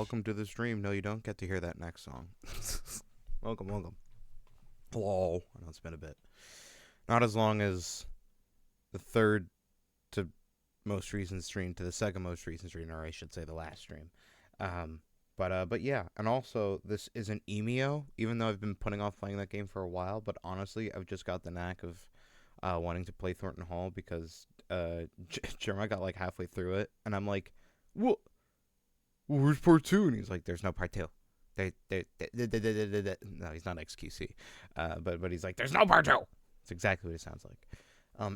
welcome to the stream. No, you don't get to hear that next song. Welcome, welcome. Hello. I know it's been a bit. Not as long as the third to most recent stream to the second most recent stream, or I should say the last stream. But yeah, and also this is an EMEO, even though I've been putting off playing that game for a while. But honestly, I've just got the knack of wanting to play Thornton Hall because Jeremiah got like halfway through it, and I'm like, "What? Where's part two?" And he's like, "There's no part two." No, he's not XQC, but he's like, "There's no part two." It's exactly what it sounds like.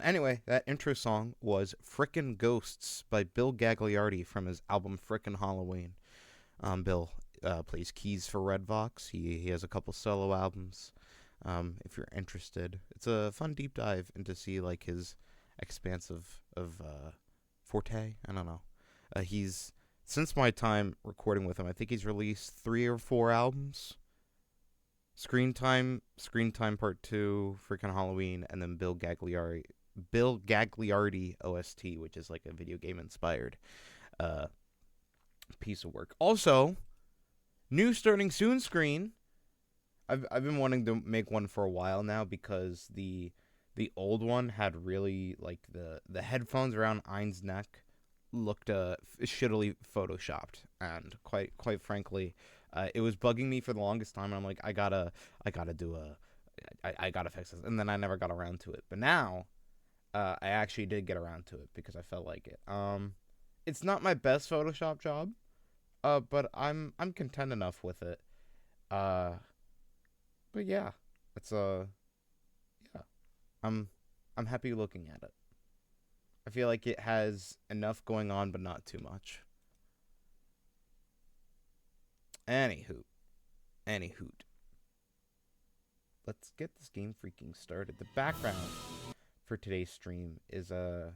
Anyway, that intro song was "Frickin' Ghosts" by Bill Gagliardi from his album Frickin' Halloween. Bill plays keys for Red Vox. He has a couple solo albums. If you're interested, it's a fun deep dive into see like his expanse of forte. I don't know. He's since my time recording with him, I think he's released 3 or 4 albums. Screen Time Part 2, Frickin' Halloween, and then Bill Gagliardi OST, which is like a video game inspired piece of work. Also, new starting soon screen. I've been wanting to make one for a while now because the old one had really like the headphones around Ein's neck looked shittily photoshopped, and quite frankly, it was bugging me for the longest time. And I'm like, I gotta fix this, and then I never got around to it. But now, I actually did get around to it because I felt like it. It's not my best Photoshop job, but I'm content enough with it. But yeah, it's yeah, I'm happy looking at it. I feel like it has enough going on, but not too much. Anywho, let's get this game freaking started. The background for today's stream is a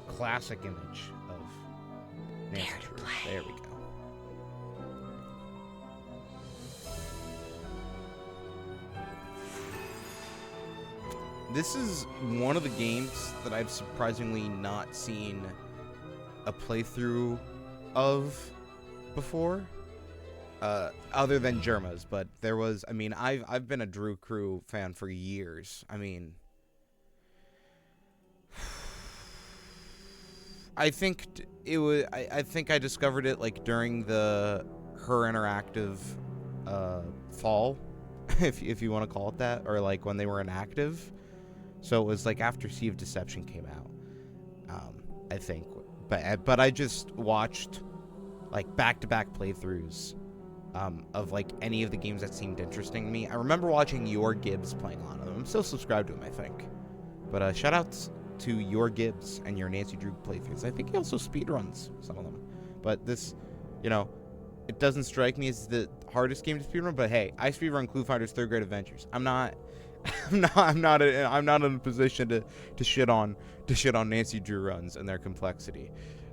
classic image of Nancy Drew. There we go. This is one of the games that I've surprisingly not seen a playthrough of before, other than Jerma's. But there was, I mean, I've been a Drew Crew fan for years. I mean, I think it was. I think I discovered it like during her interactive fall, if you want to call it that, or like when they were inactive. So it was like after Sea of Deception came out, I think. But I just watched like back-to-back playthroughs of like any of the games that seemed interesting to me. I remember watching Your Gibbs playing on them. I'm still subscribed to him, I think. But shout outs to Your Gibbs and your Nancy Drew playthroughs. I think he also speedruns some of them. But this, it doesn't strike me as the hardest game to speedrun. But hey, I speedrun Clue Fighter's Third Grade Adventures. I'm not in a position to shit on Nancy Drew runs and their complexity.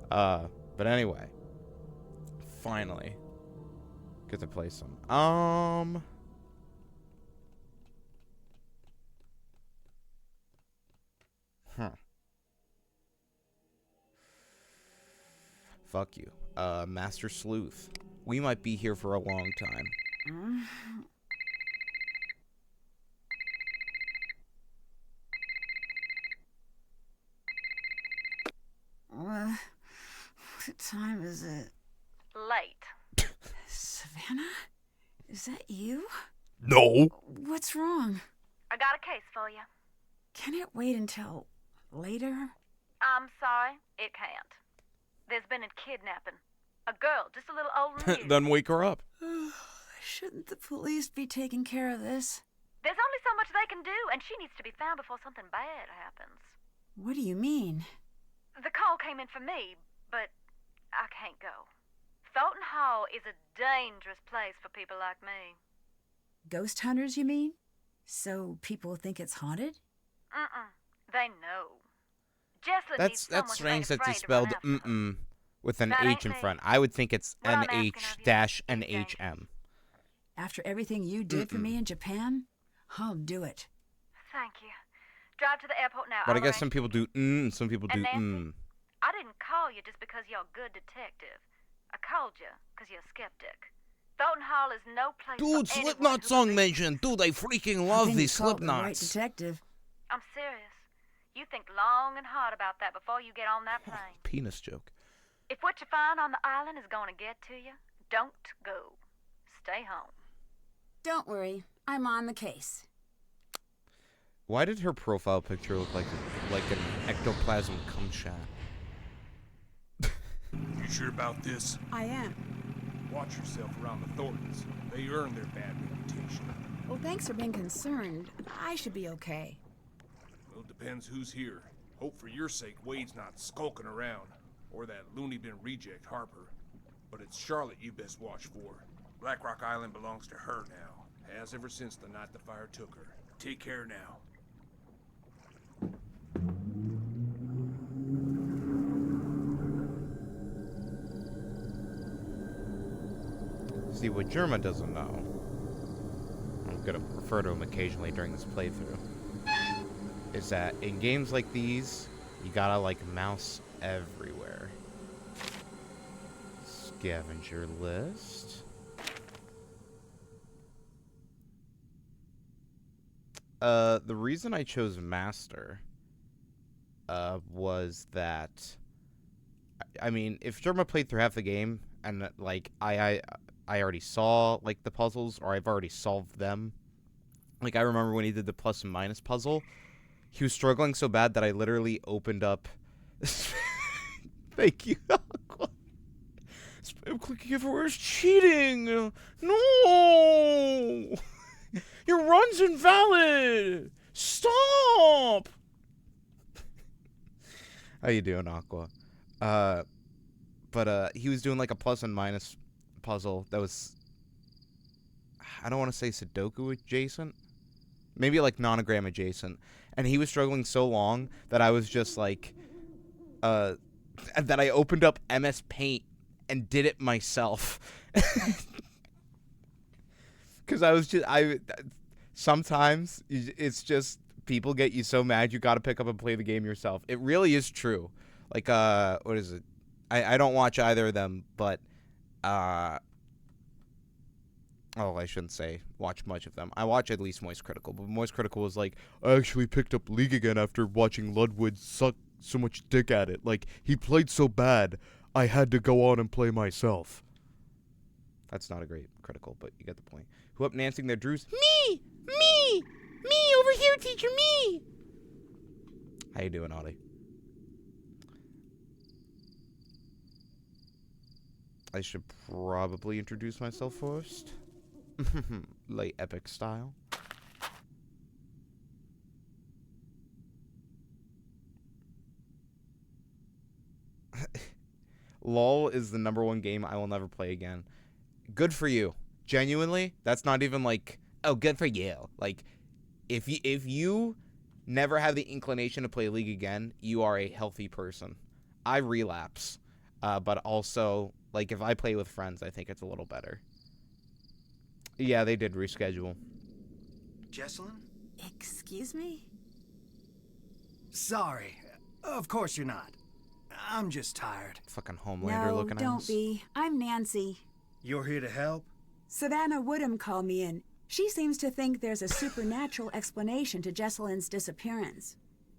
But anyway, finally get to play some. Fuck you, Master Sleuth. We might be here for a long time. What time is it? Late. Savannah? Is that you? No. What's wrong? I got a case for you. Can it wait until later? I'm sorry, it can't. There's been a kidnapping. A girl, just a little older than you. Then wake her up. Shouldn't the police be taking care of this? There's only so much they can do, and she needs to be found before something bad happens. What do you mean? The call came in for me, but I can't go. Thornton Hall is a dangerous place for people like me. Ghost hunters, you mean? So people think it's haunted? They know. Jesslyn needs someone That's strange who ain't that they afraid to run spelled after her. with an That H ain't in me. front. I would think it's What I'm asking of you is NH-NHM. After everything you did for me in Japan, I'll do it. Thank you. Drive to the airport now. But I I'll guess some arrange people do and some people do And Nancy? I didn't call you just because you're a good detective. I called you because you're a skeptic. Thornton Hall is no place Dude, for anyone Slipknot who song believes- mentioned. Dude, I freaking How love can these you call it the right Slipknots. detective? I'm serious. You think long and hard about that before you get on that plane. Penis joke. If what you find on the island is going to get to you, don't go. Stay home. Don't worry, I'm on the case. Why did her profile picture look like an ectoplasm cum shot? You sure about this? I am. Watch yourself around the Thorntons. They earn their bad reputation. Well, thanks for being concerned. I should be okay. Well, it depends who's here. Hope for your sake Wade's not skulking around. Or that loony bin reject Harper. But it's Charlotte you best watch for. Black Rock Island belongs to her now. Has ever since the night the fire took her. Take care now. See, what Germa doesn't know, I'm gonna refer to him occasionally during this playthrough, is that in games like these, you gotta, like, mouse everywhere. Scavenger list. The reason I chose Master, was that, I mean, if Germa played through half the game, and, like, I already saw, like, the puzzles, or I've already solved them. Like, I remember when he did the plus and minus puzzle, he was struggling so bad that I literally opened up... Thank you, Aqua. Spam clicking everywhere is cheating! No! Your run's invalid! Stop! How you doing, Aqua? But he was doing, like, a plus and minus puzzle that was, I don't want to say Sudoku adjacent, maybe like nonogram adjacent, and he was struggling so long that I was just like, that I opened up MS Paint and did it myself. Because sometimes it's just, people get you so mad you gotta pick up and play the game yourself. It really is true. Like, what is it? I don't watch either of them, but I shouldn't say watch much of them. I watch at least Moist Critical, but Moist Critical was like, I actually picked up League again after watching Ludwig suck so much dick at it. Like, he played so bad, I had to go on and play myself. That's not a great critical, but you get the point. Who up Nancing their Drews? Me! Me! Me over here, teacher, me! How you doing, Audie? I should probably introduce myself first. Like epic style. LOL is the #1 game I will never play again. Good for you. Genuinely, that's not even like, oh, good for you. Like, if you never have the inclination to play League again, you are a healthy person. I relapse. But also, like, if I play with friends, I think it's a little better. Yeah, they did reschedule. Jesselyn? Excuse me? Sorry. Of course you're not. I'm just tired. Fucking Homelander No, looking don't ass. be. I'm Nancy. You're here to help? Savannah Woodham called me in. She seems to think there's a supernatural explanation to Jesselyn's disappearance.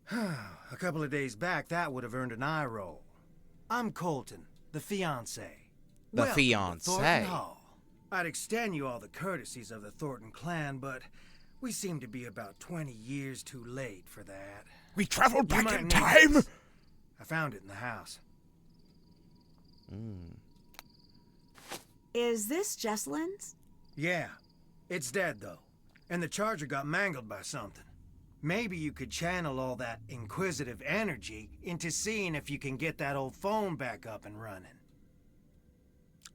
A couple of days back, that would have earned an eye roll. I'm Colton, the fiancé. The Welcome to fiancé. Thornton Hall. I'd extend you all the courtesies of the Thornton clan, but we seem to be about 20 years too late for that. We traveled You back might in need time? this. I found it in the house. Is this Jesselyn's? Yeah. It's dead, though. And the charger got mangled by something. Maybe you could channel all that inquisitive energy into seeing if you can get that old phone back up and running.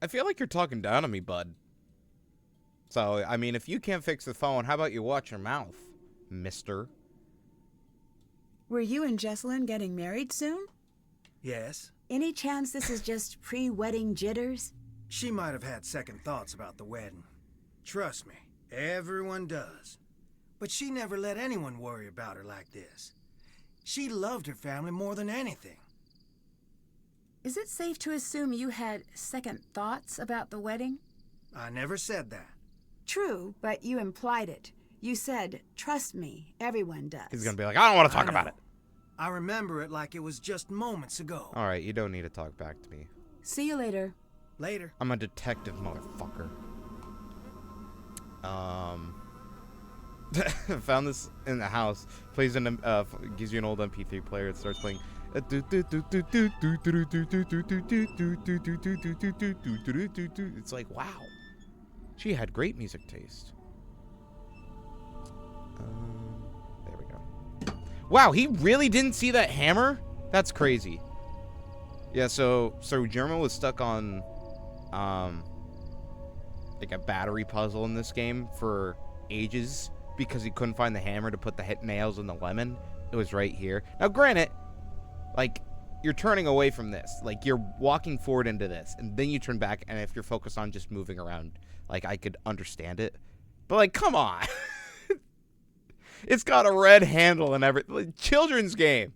I feel like you're talking down to me, bud. So, I mean, if you can't fix the phone, how about you watch your mouth, mister? Were you and Jesselyn getting married soon? Yes? Any chance this is just pre-wedding jitters? She might have had second thoughts about the wedding. Trust me, everyone does. But she never let anyone worry about her like this. She loved her family more than anything. Is it safe to assume you had second thoughts about the wedding? I never said that. True, but you implied it. You said, trust me, everyone does. He's gonna be like, I don't want to talk I about know. it. I remember it like it was just moments ago. All right, you don't need to talk back to me. See you later. Later. I'm a detective, motherfucker. Found this in the house. Plays in gives you an old MP3 player. It starts playing. It's like, wow, she had great music taste. There we go. Wow, he really didn't see that hammer? That's crazy. Yeah, so German was stuck on like a battery puzzle in this game for ages because he couldn't find the hammer to put the hit nails in the lemon. It was right here. Now, granted, like, you're turning away from this. Like, you're walking forward into this, and then you turn back, and if you're focused on just moving around, like, I could understand it. But, like, come on. It's got a red handle and everything. Like, children's game.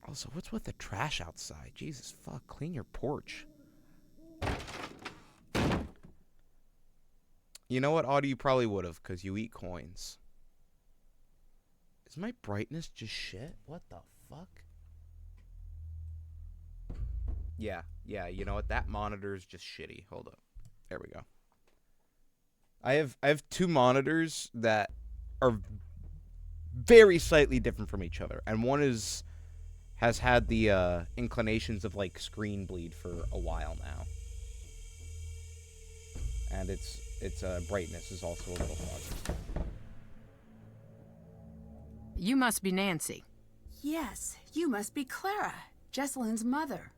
Also, what's with the trash outside? Jesus fuck, clean your porch. You know what, Audie? You probably would have, because you eat coins. Is my brightness just shit? What the fuck? Yeah, you know what? That monitor is just shitty. Hold up. There we go. I have two monitors that are very slightly different from each other. And one has had the inclinations of like screen bleed for a while now. And its brightness is also a little foggy. You must be Nancy. Yes, you must be Clara, Jesselyn's mother.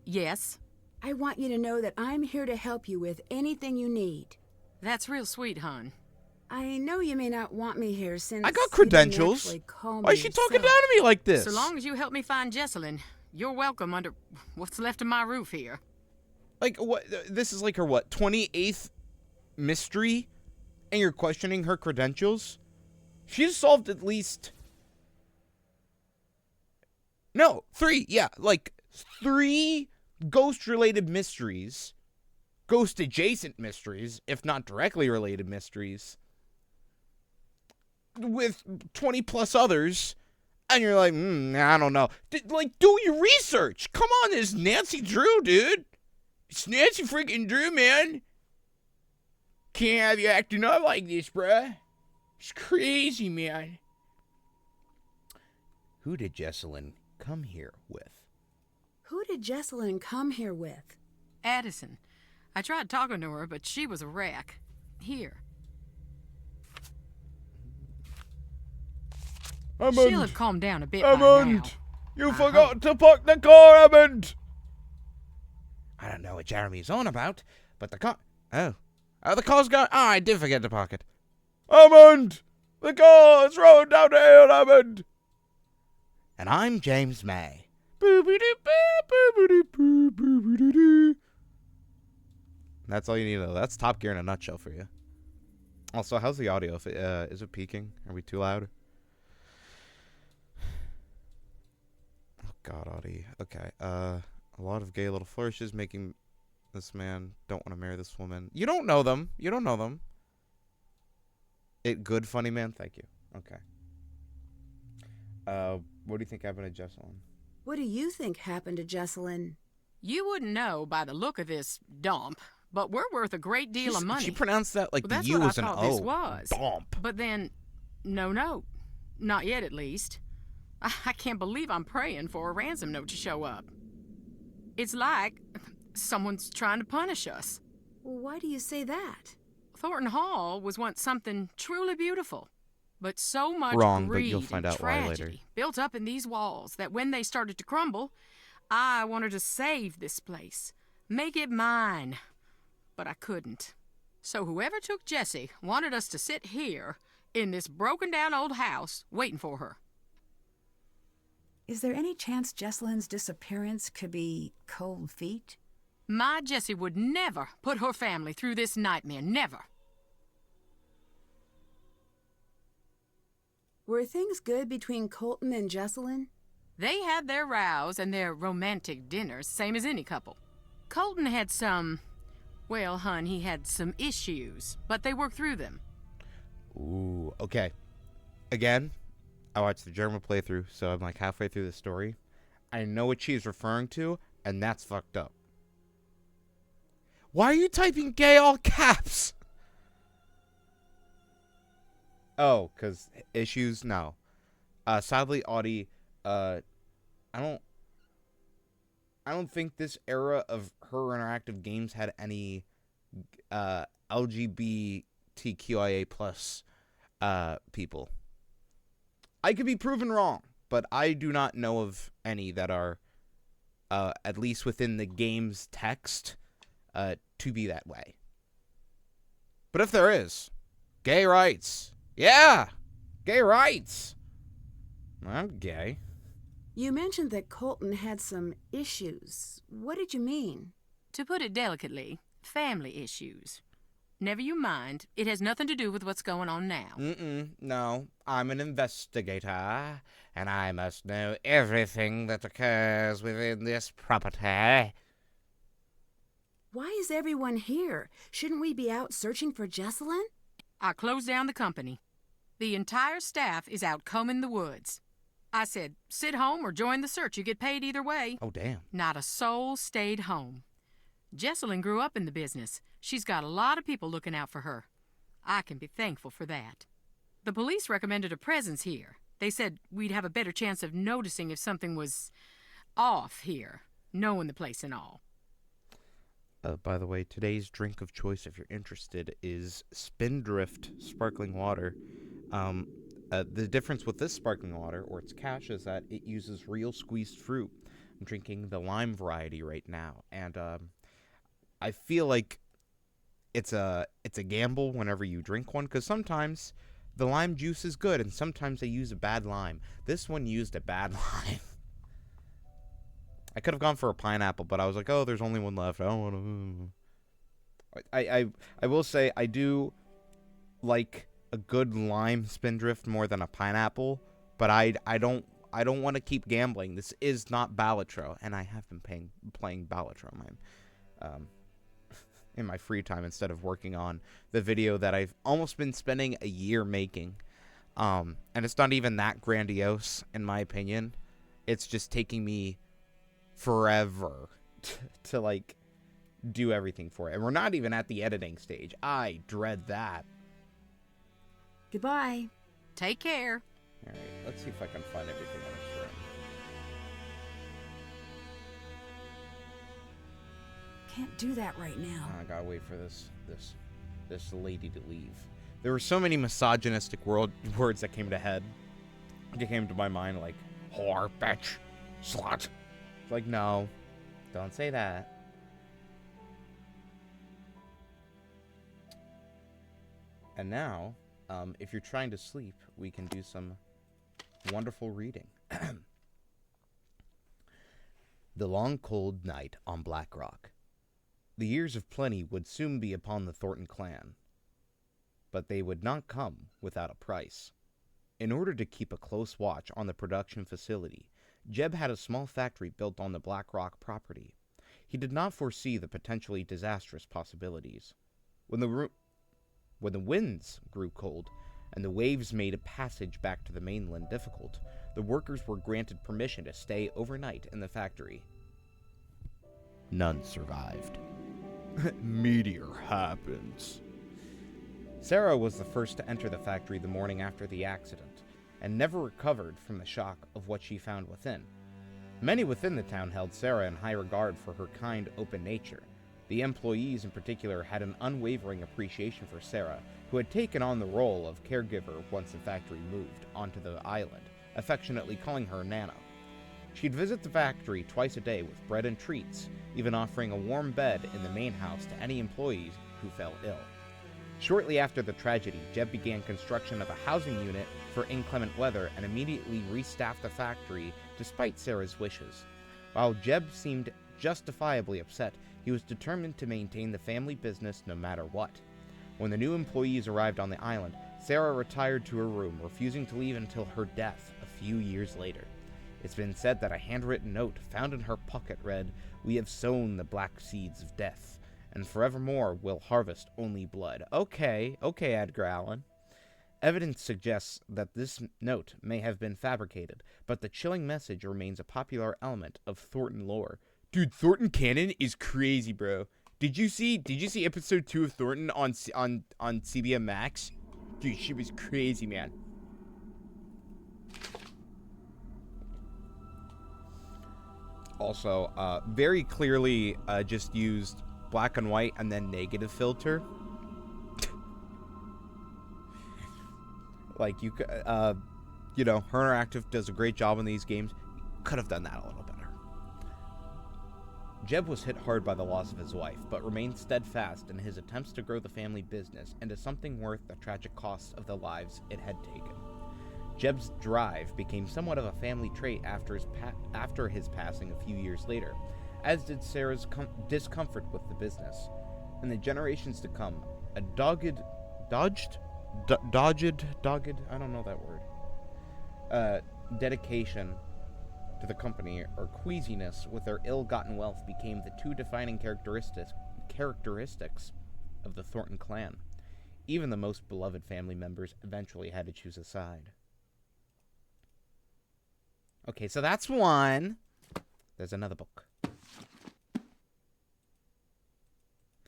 Yes. I want you to know that I'm here to help you with anything you need. That's real sweet, hon. I know you may not want me here since I got you didn't credentials. actually call Why me is she talking down yourself. to me like this? So long as you help me find Jesselyn, you're welcome under what's left of my roof here. Like, what? This is like her, what, 28th mystery? And you're questioning her credentials? She's solved at least... No, 3, yeah. Like, 3 ghost-related mysteries. Ghost-adjacent mysteries, if not directly related mysteries. With 20-plus others. And you're like, I don't know. Do your research. Come on, this is Nancy Drew, dude. It's Nancy freaking Drew, man. Can't have you acting up like this, bruh. It's crazy, man. Who did Jesselyn come here with? Who did Jesselyn come here with? Addison. I tried talking to her, but she was a wreck. Here. She'll have calmed down a bit by now. You forgot to park the car, Hammond! I don't know what Jeremy's on about, but the car... Oh, the car's gone... Oh, I did forget to park it. Hammond! The car's rolling down the hill, Hammond! And I'm James May. That's all you need to know. That's Top Gear in a nutshell for you. Also, how's the audio? Is it peaking? Are we too loud? Oh, God, Audie. Okay. A lot of gay little flourishes making this man don't want to marry this woman. You don't know them. You don't know them. Good funny man? Thank you. Okay. What do you think happened to Jesselyn? What do you think happened to Jesselyn? You wouldn't know by the look of this dump, but we're worth a great deal of money. She pronounced that like Well, the that's U what was I an thought O. this was. Dump. But then, no. Not yet, at least. I can't believe I'm praying for a ransom note to show up. It's like someone's trying to punish us. Well, why do you say that? Thornton Hall was once something truly beautiful. But so much Wrong, but greed you'll find and out why later. tragedy built up in these walls that when they started to crumble, I wanted to save this place, make it mine. But I couldn't. So whoever took Jessie wanted us to sit here in this broken down old house waiting for her. Is there any chance Jesselyn's disappearance could be cold feet? My Jessie would never put her family through this nightmare, never. Were things good between Colton and Jesselyn? They had their rows and their romantic dinners, same as any couple. Colton had some... Well, hun, he had some issues, but they worked through them. Ooh, okay. Again, I watched the German playthrough, so I'm like halfway through the story. I know what she's referring to, and that's fucked up. Why are you typing gay all caps? Oh, because issues? No. Sadly, Audie, I don't think this era of her interactive games had any LGBTQIA plus people. I could be proven wrong, but I do not know of any that are, at least within the game's text, to be that way. But if there is, gay rights. Yeah, gay rights. I'm gay. You mentioned that Colton had some issues. What did you mean? To put it delicately, family issues. Never you mind. It has nothing to do with what's going on now. No. I'm an investigator, and I must know everything that occurs within this property. Why is everyone here? Shouldn't we be out searching for Jesselyn? I closed down the company. The entire staff is out combing the woods. I said, sit home or join the search. You get paid either way. Oh, damn. Not a soul stayed home. Jesselyn grew up in the business. She's got a lot of people looking out for her. I can be thankful for that. The police recommended a presence here. They said we'd have a better chance of noticing if something was off here, knowing the place and all. By the way, today's drink of choice, if you're interested, is Spindrift Sparkling Water. The difference with this sparkling water, or its cash, is that it uses real squeezed fruit. I'm drinking the lime variety right now, and I feel like it's a gamble whenever you drink one, because sometimes the lime juice is good, and sometimes they use a bad lime. This one used a bad lime. I could have gone for a pineapple, but I was like, oh, there's only one left. I don't want to. I will say I do like a good lime Spindrift more than a pineapple, but I don't want to keep gambling. This is not Balatro, and I have been playing Balatro in my free time instead of working on the video that I've almost been spending a year making. And it's not even that grandiose, in my opinion. It's just taking me forever to like do everything for it. And we're not even at the editing stage. I dread that. Goodbye. Take care. Alright, let's see if I can find everything in this room. Can't do that right now. I gotta wait for this lady to leave. There were so many misogynistic words that came to my mind, like whore, bitch, slut. It's like, no, don't say that. And now, if you're trying to sleep, we can do some wonderful reading. The long cold night on Black Rock. The years of plenty would soon be upon the Thornton clan, but they would not come without a price. In order to keep a close watch on the production facility, Jeb had a small factory built on the Black Rock property. He did not foresee the potentially disastrous possibilities. When the winds grew cold and the waves made a passage back to the mainland difficult, the workers were granted permission to stay overnight in the factory. None survived. Meteor happens. Sarah was the first to enter the factory the morning after the accident, and never recovered from the shock of what she found within. Many within the town held Sarah in high regard for her kind, open nature. The employees in particular had an unwavering appreciation for Sarah, who had taken on the role of caregiver once the factory moved onto the island, affectionately calling her Nana. She'd visit the factory twice a day with bread and treats, even offering a warm bed in the main house to any employees who fell ill. Shortly after the tragedy, Jeb began construction of a housing unit for inclement weather and immediately restaffed the factory despite Sarah's wishes. While Jeb seemed justifiably upset, he was determined to maintain the family business no matter what. When the new employees arrived on the island, Sarah retired to her room, refusing to leave until her death a few years later. It's been said that a handwritten note found in her pocket read, "We have sown the black seeds of death, and forevermore will harvest only blood." Okay, Edgar Allan. Evidence suggests that this note may have been fabricated, but the chilling message remains a popular element of Thornton lore. Dude, Thornton canon is crazy, bro. Did you see episode 2 of Thornton on CBS Max? Dude, she was crazy, man. Also, very clearly just used black and white and then negative filter. Like, you know, Her Interactive does a great job on these games. Could have done that a little better. Jeb was hit hard by the loss of his wife, but remained steadfast in his attempts to grow the family business into something worth the tragic costs of the lives it had taken. Jeb's drive became somewhat of a family trait after his passing a few years later, as did Sarah's discomfort with the business. In the generations to come, a dogged, I don't know that word, dedication to the company, or queasiness with their ill-gotten wealth, became the two defining characteristics of the Thornton clan. Even the most beloved family members eventually had to choose a side. Okay, so that's one. There's another book.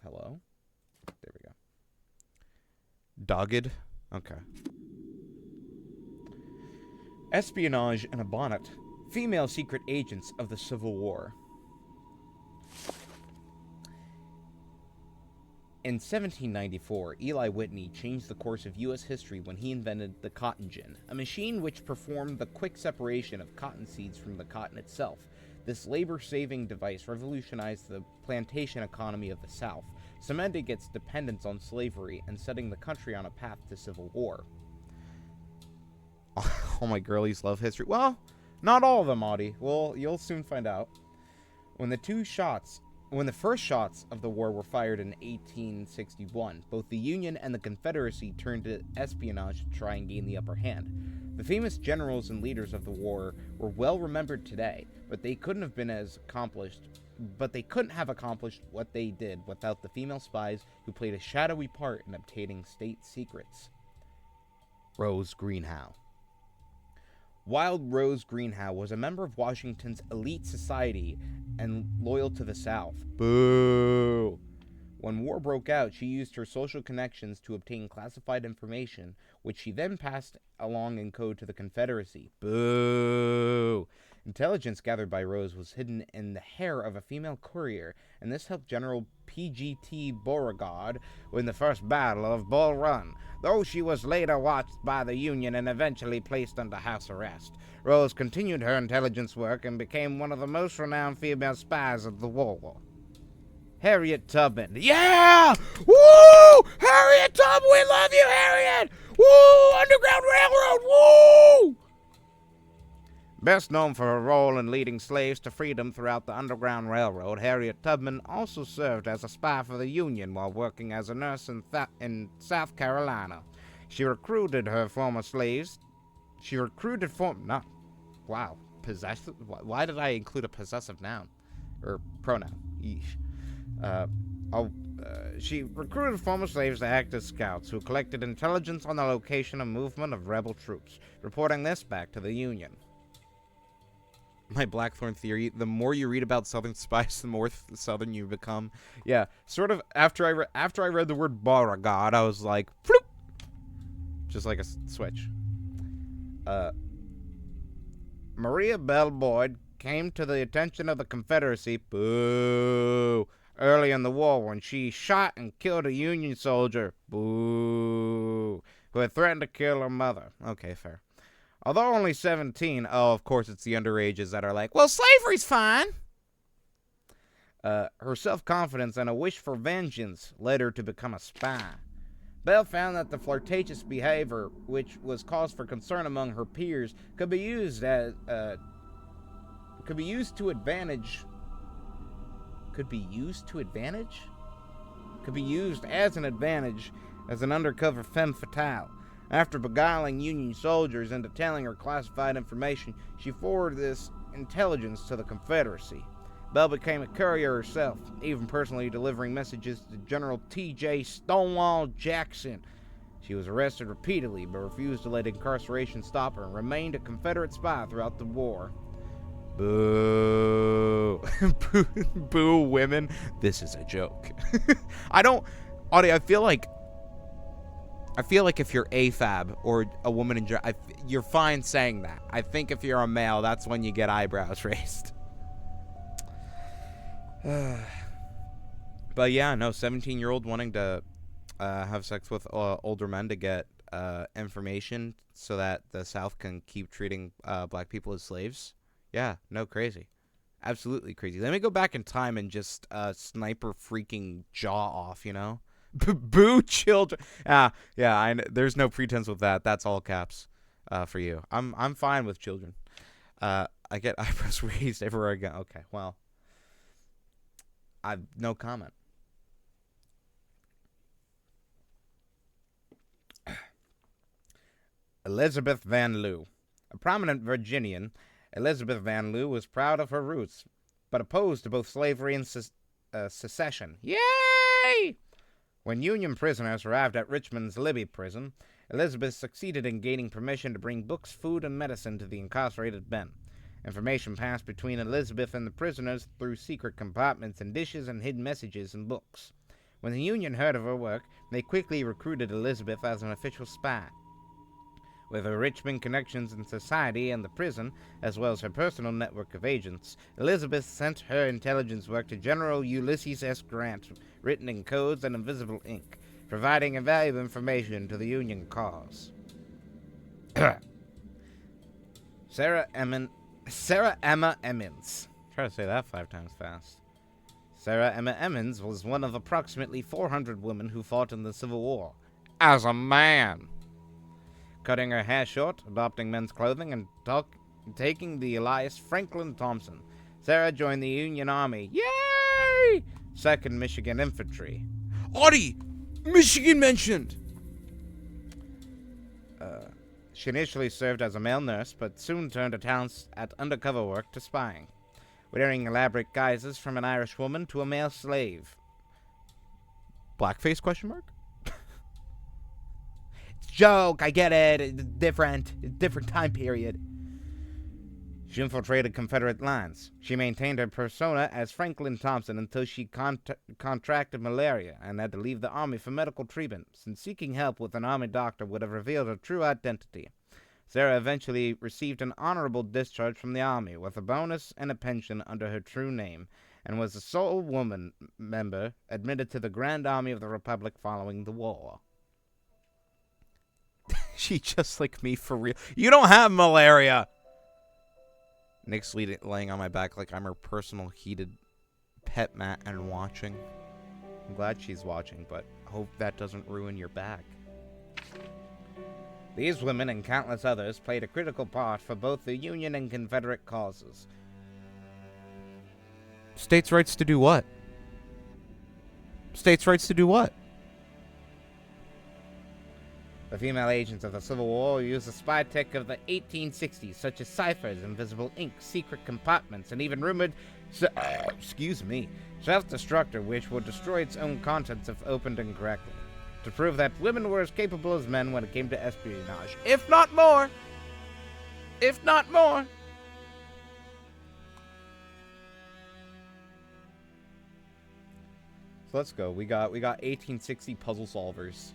Hello? There we go. Dogged? Okay. Espionage in a Bonnet. Female secret agents of the Civil War. In 1794, Eli Whitney changed the course of U.S. history when he invented the cotton gin, a machine which performed the quick separation of cotton seeds from the cotton itself. This labor-saving device revolutionized the plantation economy of the South, cementing its dependence on slavery and setting the country on a path to civil war. All my girlies love history. Well, not all of them, Audie. Well, you'll soon find out. When the first shots of the war were fired in 1861, both the Union and the Confederacy turned to espionage to try and gain the upper hand. The famous generals and leaders of the war were well remembered today, but they couldn't have accomplished what they did without the female spies who played a shadowy part in obtaining state secrets. Rose Greenhow. Wild Rose Greenhow was a member of Washington's elite society and loyal to the South. Boo! When war broke out, she used her social connections to obtain classified information, which she then passed along in code to the Confederacy. Boo! Intelligence gathered by Rose was hidden in the hair of a female courier, and this helped General P.G.T. Beauregard win the First Battle of Bull Run, though she was later watched by the Union and eventually placed under house arrest. Rose continued her intelligence work and became one of the most renowned female spies of the war. Harriet Tubman. Yeah! Woo! Harriet Tubman, we love you, Harriet! Woo! Underground Railroad, woo! Best known for her role in leading slaves to freedom throughout the Underground Railroad, Harriet Tubman also served as a spy for the Union while working as a nurse in South Carolina. She recruited former slaves. Possessive? Why did I include a possessive noun? Or pronoun? Yeesh. She recruited former slaves to act as scouts who collected intelligence on the location and movement of rebel troops, reporting this back to the Union. My Blackthorn theory, the more you read about Southern spies, the more Southern you become. Yeah, sort of, after I read the word Beauregard, I was like, floop! Just like a switch. Maria Bell Boyd came to the attention of the Confederacy, boo, early in the war when she shot and killed a Union soldier, boo, who had threatened to kill her mother. Okay, fair. Although only 17, of course it's the underages that are like, well, slavery's fine. Her self-confidence and a wish for vengeance led her to become a spy. Bell found that the flirtatious behavior, which was cause for concern among her peers, could be used to advantage. Could be used as an advantage as an undercover femme fatale. After beguiling Union soldiers into telling her classified information, she forwarded this intelligence to the Confederacy. Belle became a courier herself, even personally delivering messages to General T.J. Stonewall Jackson. She was arrested repeatedly, but refused to let incarceration stop her and remained a Confederate spy throughout the war. Boo. Boo, boo women. This is a joke. Audie, I feel like if you're AFAB or a woman in general, you're fine saying that. I think if you're a male, that's when you get eyebrows raised. But yeah, no, 17-year-old wanting to have sex with older men to get information so that the South can keep treating black people as slaves. Yeah, no, crazy. Absolutely crazy. Let me go back in time and just sniper freaking jaw off, you know? Boo children. Yeah, there's no pretense with that. That's all caps for you. I'm fine with children. I get eyebrows raised everywhere I go. Okay, well, I've no comment. Elizabeth Van Lew. A prominent Virginian, Elizabeth Van Lew was proud of her roots, but opposed to both slavery and secession. Yay! When Union prisoners arrived at Richmond's Libby prison, Elizabeth succeeded in gaining permission to bring books, food, and medicine to the incarcerated men. Information passed between Elizabeth and the prisoners through secret compartments and dishes and hidden messages and books. When the Union heard of her work, they quickly recruited Elizabeth as an official spy. With her Richmond connections in society and the prison, as well as her personal network of agents, Elizabeth sent her intelligence work to General Ulysses S. Grant, written in codes and invisible ink, providing invaluable information to the Union cause. Sarah Emma Emmons. Try to say that 5 times fast. Sarah Emma Emmons was one of approximately 400 women who fought in the Civil War. As a man! Cutting her hair short, adopting men's clothing, and taking the alias Franklin Thompson, Sarah joined the Union Army. Yay! 2nd Michigan Infantry. Audie! Michigan mentioned! She initially served as a male nurse, but soon turned attempts at undercover work to spying, wearing elaborate guises from an Irish woman to a male slave. Blackface, question mark? Joke, I get it. It's different time period. She infiltrated Confederate lines. She maintained her persona as Franklin Thompson until she contracted malaria and had to leave the army for medical treatment, since seeking help with an army doctor would have revealed her true identity. Sarah eventually received an honorable discharge from the army, with a bonus and a pension under her true name, and was the sole woman member admitted to the Grand Army of the Republic following the war. She just like me for real. You don't have malaria. Nick's laying on my back like I'm her personal heated pet mat and watching. I'm glad she's watching, but hope that doesn't ruin your back. These women and countless others played a critical part for both the Union and Confederate causes. States' rights to do what? States' rights to do what? The female agents of the Civil War used the spy tech of the 1860s, such as ciphers, invisible ink, secret compartments, and even rumored, self-destructor, which would destroy its own contents if opened incorrectly, to prove that women were as capable as men when it came to espionage, if not more. If not more. So let's go. We got 1860 puzzle solvers.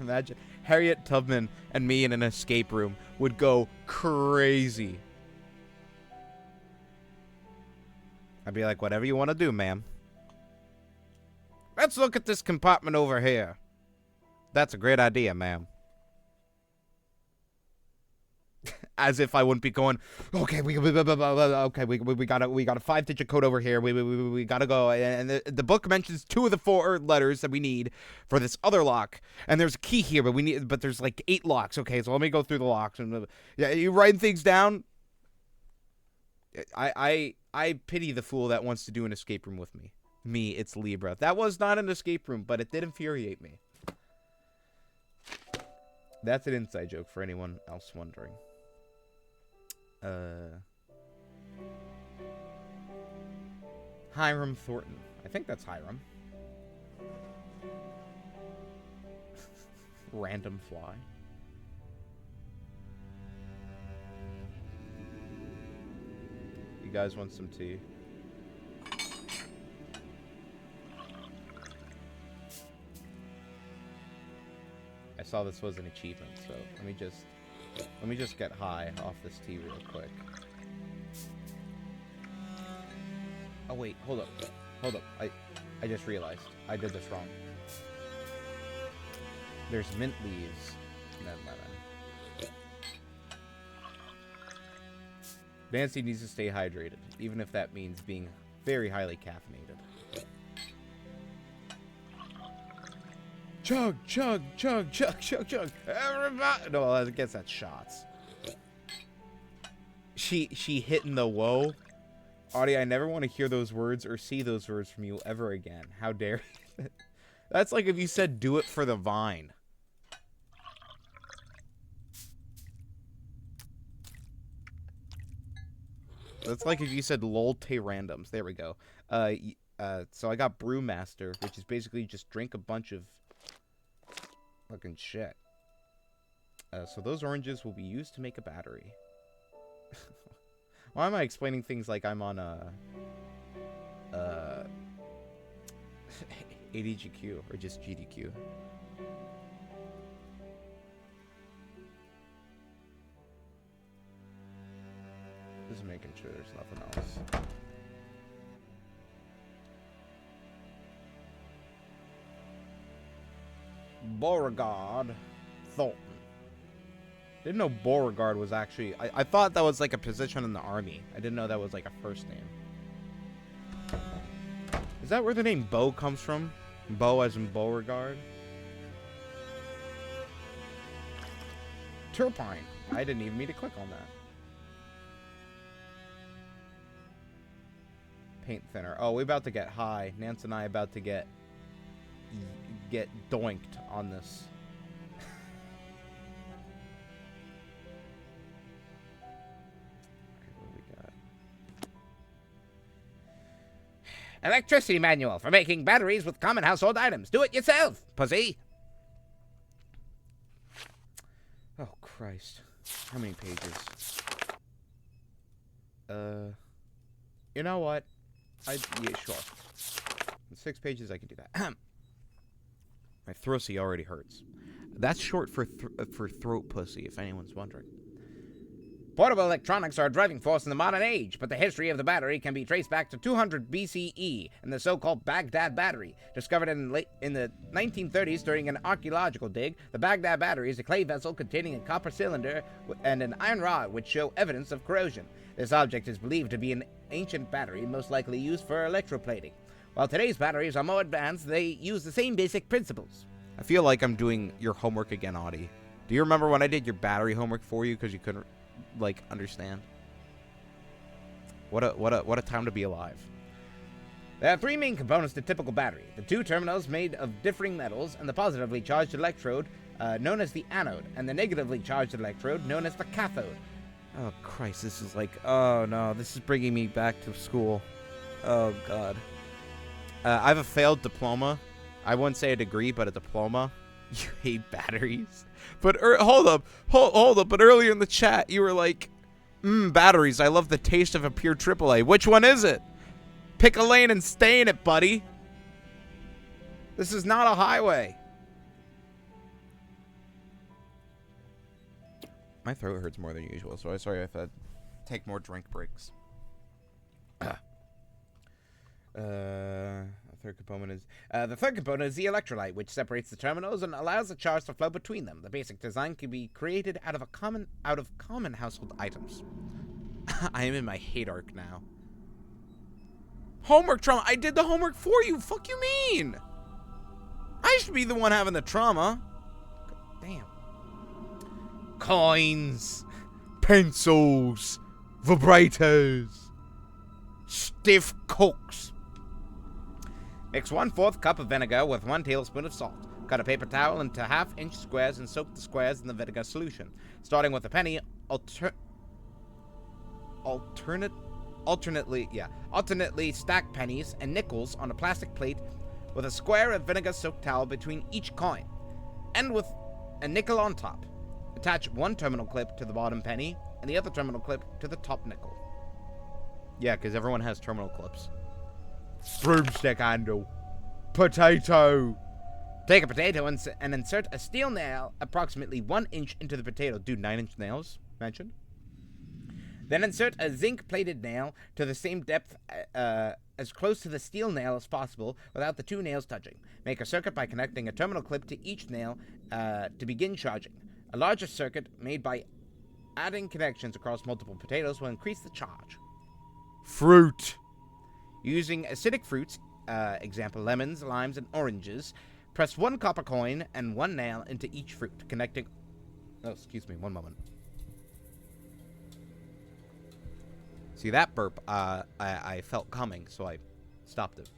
Imagine Harriet Tubman and me in an escape room would go crazy. I'd be like, whatever you want to do, ma'am. Let's look at this compartment over here. That's a great idea, ma'am. As if I wouldn't be going, okay, we got a 5-digit code over here. We gotta go. And the book mentions 2 of the 4 letters that we need for this other lock. And there's a key here, but there's like 8 locks. Okay, so let me go through the locks. And yeah, you writing things down? I pity the fool that wants to do an escape room with me. Me, it's Libra. That was not an escape room, but it did infuriate me. That's an inside joke for anyone else wondering. Hiram Thornton. I think that's Hiram. Random fly. You guys want some tea? I saw this was an achievement, so let me just get high off this tea real quick. Oh wait, hold up. I just realized I did this wrong. There's mint leaves and then lemon. Nancy needs to stay hydrated, even if that means being very highly caffeinated. Chug, chug, chug, chug, chug, chug. Everybody. No, I guess that's shots. She hitting the whoa. Audie, I never want to hear those words or see those words from you ever again. How dare you? That's like if you said do it for the vine. That's like if you said lol te randoms. There we go. So I got Brewmaster, which is basically just drink a bunch of fucking shit. So those oranges will be used to make a battery. Why am I explaining things like I'm on a ADGQ or just GDQ? Just making sure there's nothing else. Beauregard Thornton. Didn't know Beauregard was actually... I thought that was like a position in the army. I didn't know that was like a first name. Is that where the name Beau comes from? Beau as in Beauregard? Turpine. I didn't even mean to click on that. Paint thinner. Oh, we're about to get high. Nance and I about to get doinked on this. Okay, what do we got? Electricity manual for making batteries with common household items. Do it yourself, pussy. Oh, Christ. How many pages? You know what? Yeah, sure. In 6 pages, I can do that. My throaty already hurts. That's short for throat pussy, if anyone's wondering. Portable electronics are a driving force in the modern age, but the history of the battery can be traced back to 200 BCE and the so-called Baghdad battery. Discovered in the 1930s during an archaeological dig, the Baghdad battery is a clay vessel containing a copper cylinder and an iron rod which show evidence of corrosion. This object is believed to be an ancient battery, most likely used for electroplating. While today's batteries are more advanced, they use the same basic principles. I feel like I'm doing your homework again, Audie. Do you remember when I did your battery homework for you because you couldn't, like, understand? What a time to be alive. There are 3 main components to a typical battery. The 2 terminals made of differing metals, and the positively charged electrode, known as the anode, and the negatively charged electrode, known as the cathode. Oh, Christ, this is like, oh, no, this is bringing me back to school. Oh, God. I have a failed diploma. I wouldn't say a degree, but a diploma. You hate batteries. But hold up. But earlier in the chat, you were like, batteries. I love the taste of a pure AAA. Which one is it? Pick a lane and stay in it, buddy. This is not a highway. My throat hurts more than usual, so I'm sorry if I take more drink breaks. The third component is the electrolyte, which separates the terminals and allows the charge to flow between them. The basic design can be created out of common household items. I am in my hate arc now. Homework trauma. I did the homework for you. Fuck you mean? I should be the one having the trauma. Damn. Coins, pencils, vibrators, stiff cokes. Mix 1/4 cup of vinegar with 1 tablespoon of salt. Cut a paper towel into half-inch squares and soak the squares in the vinegar solution. Starting with a penny, alternately stack pennies and nickels on a plastic plate with a square of vinegar-soaked towel between each coin. End with a nickel on top. Attach one terminal clip to the bottom penny and the other terminal clip to the top nickel. Yeah, because everyone has terminal clips. Broomstick handle. Potato. Take a potato and insert a steel nail approximately 1 inch into the potato. Dude, 9-inch nails mentioned. Then insert a zinc-plated nail to the same depth as close to the steel nail as possible without the two nails touching. Make a circuit by connecting a terminal clip to each nail to begin charging. A larger circuit made by adding connections across multiple potatoes will increase the charge. Fruit. Using acidic fruits, example lemons, limes, and oranges, press one copper coin and one nail into each fruit, connecting... Oh, excuse me, one moment. See, that burp, I felt coming, so I stopped it.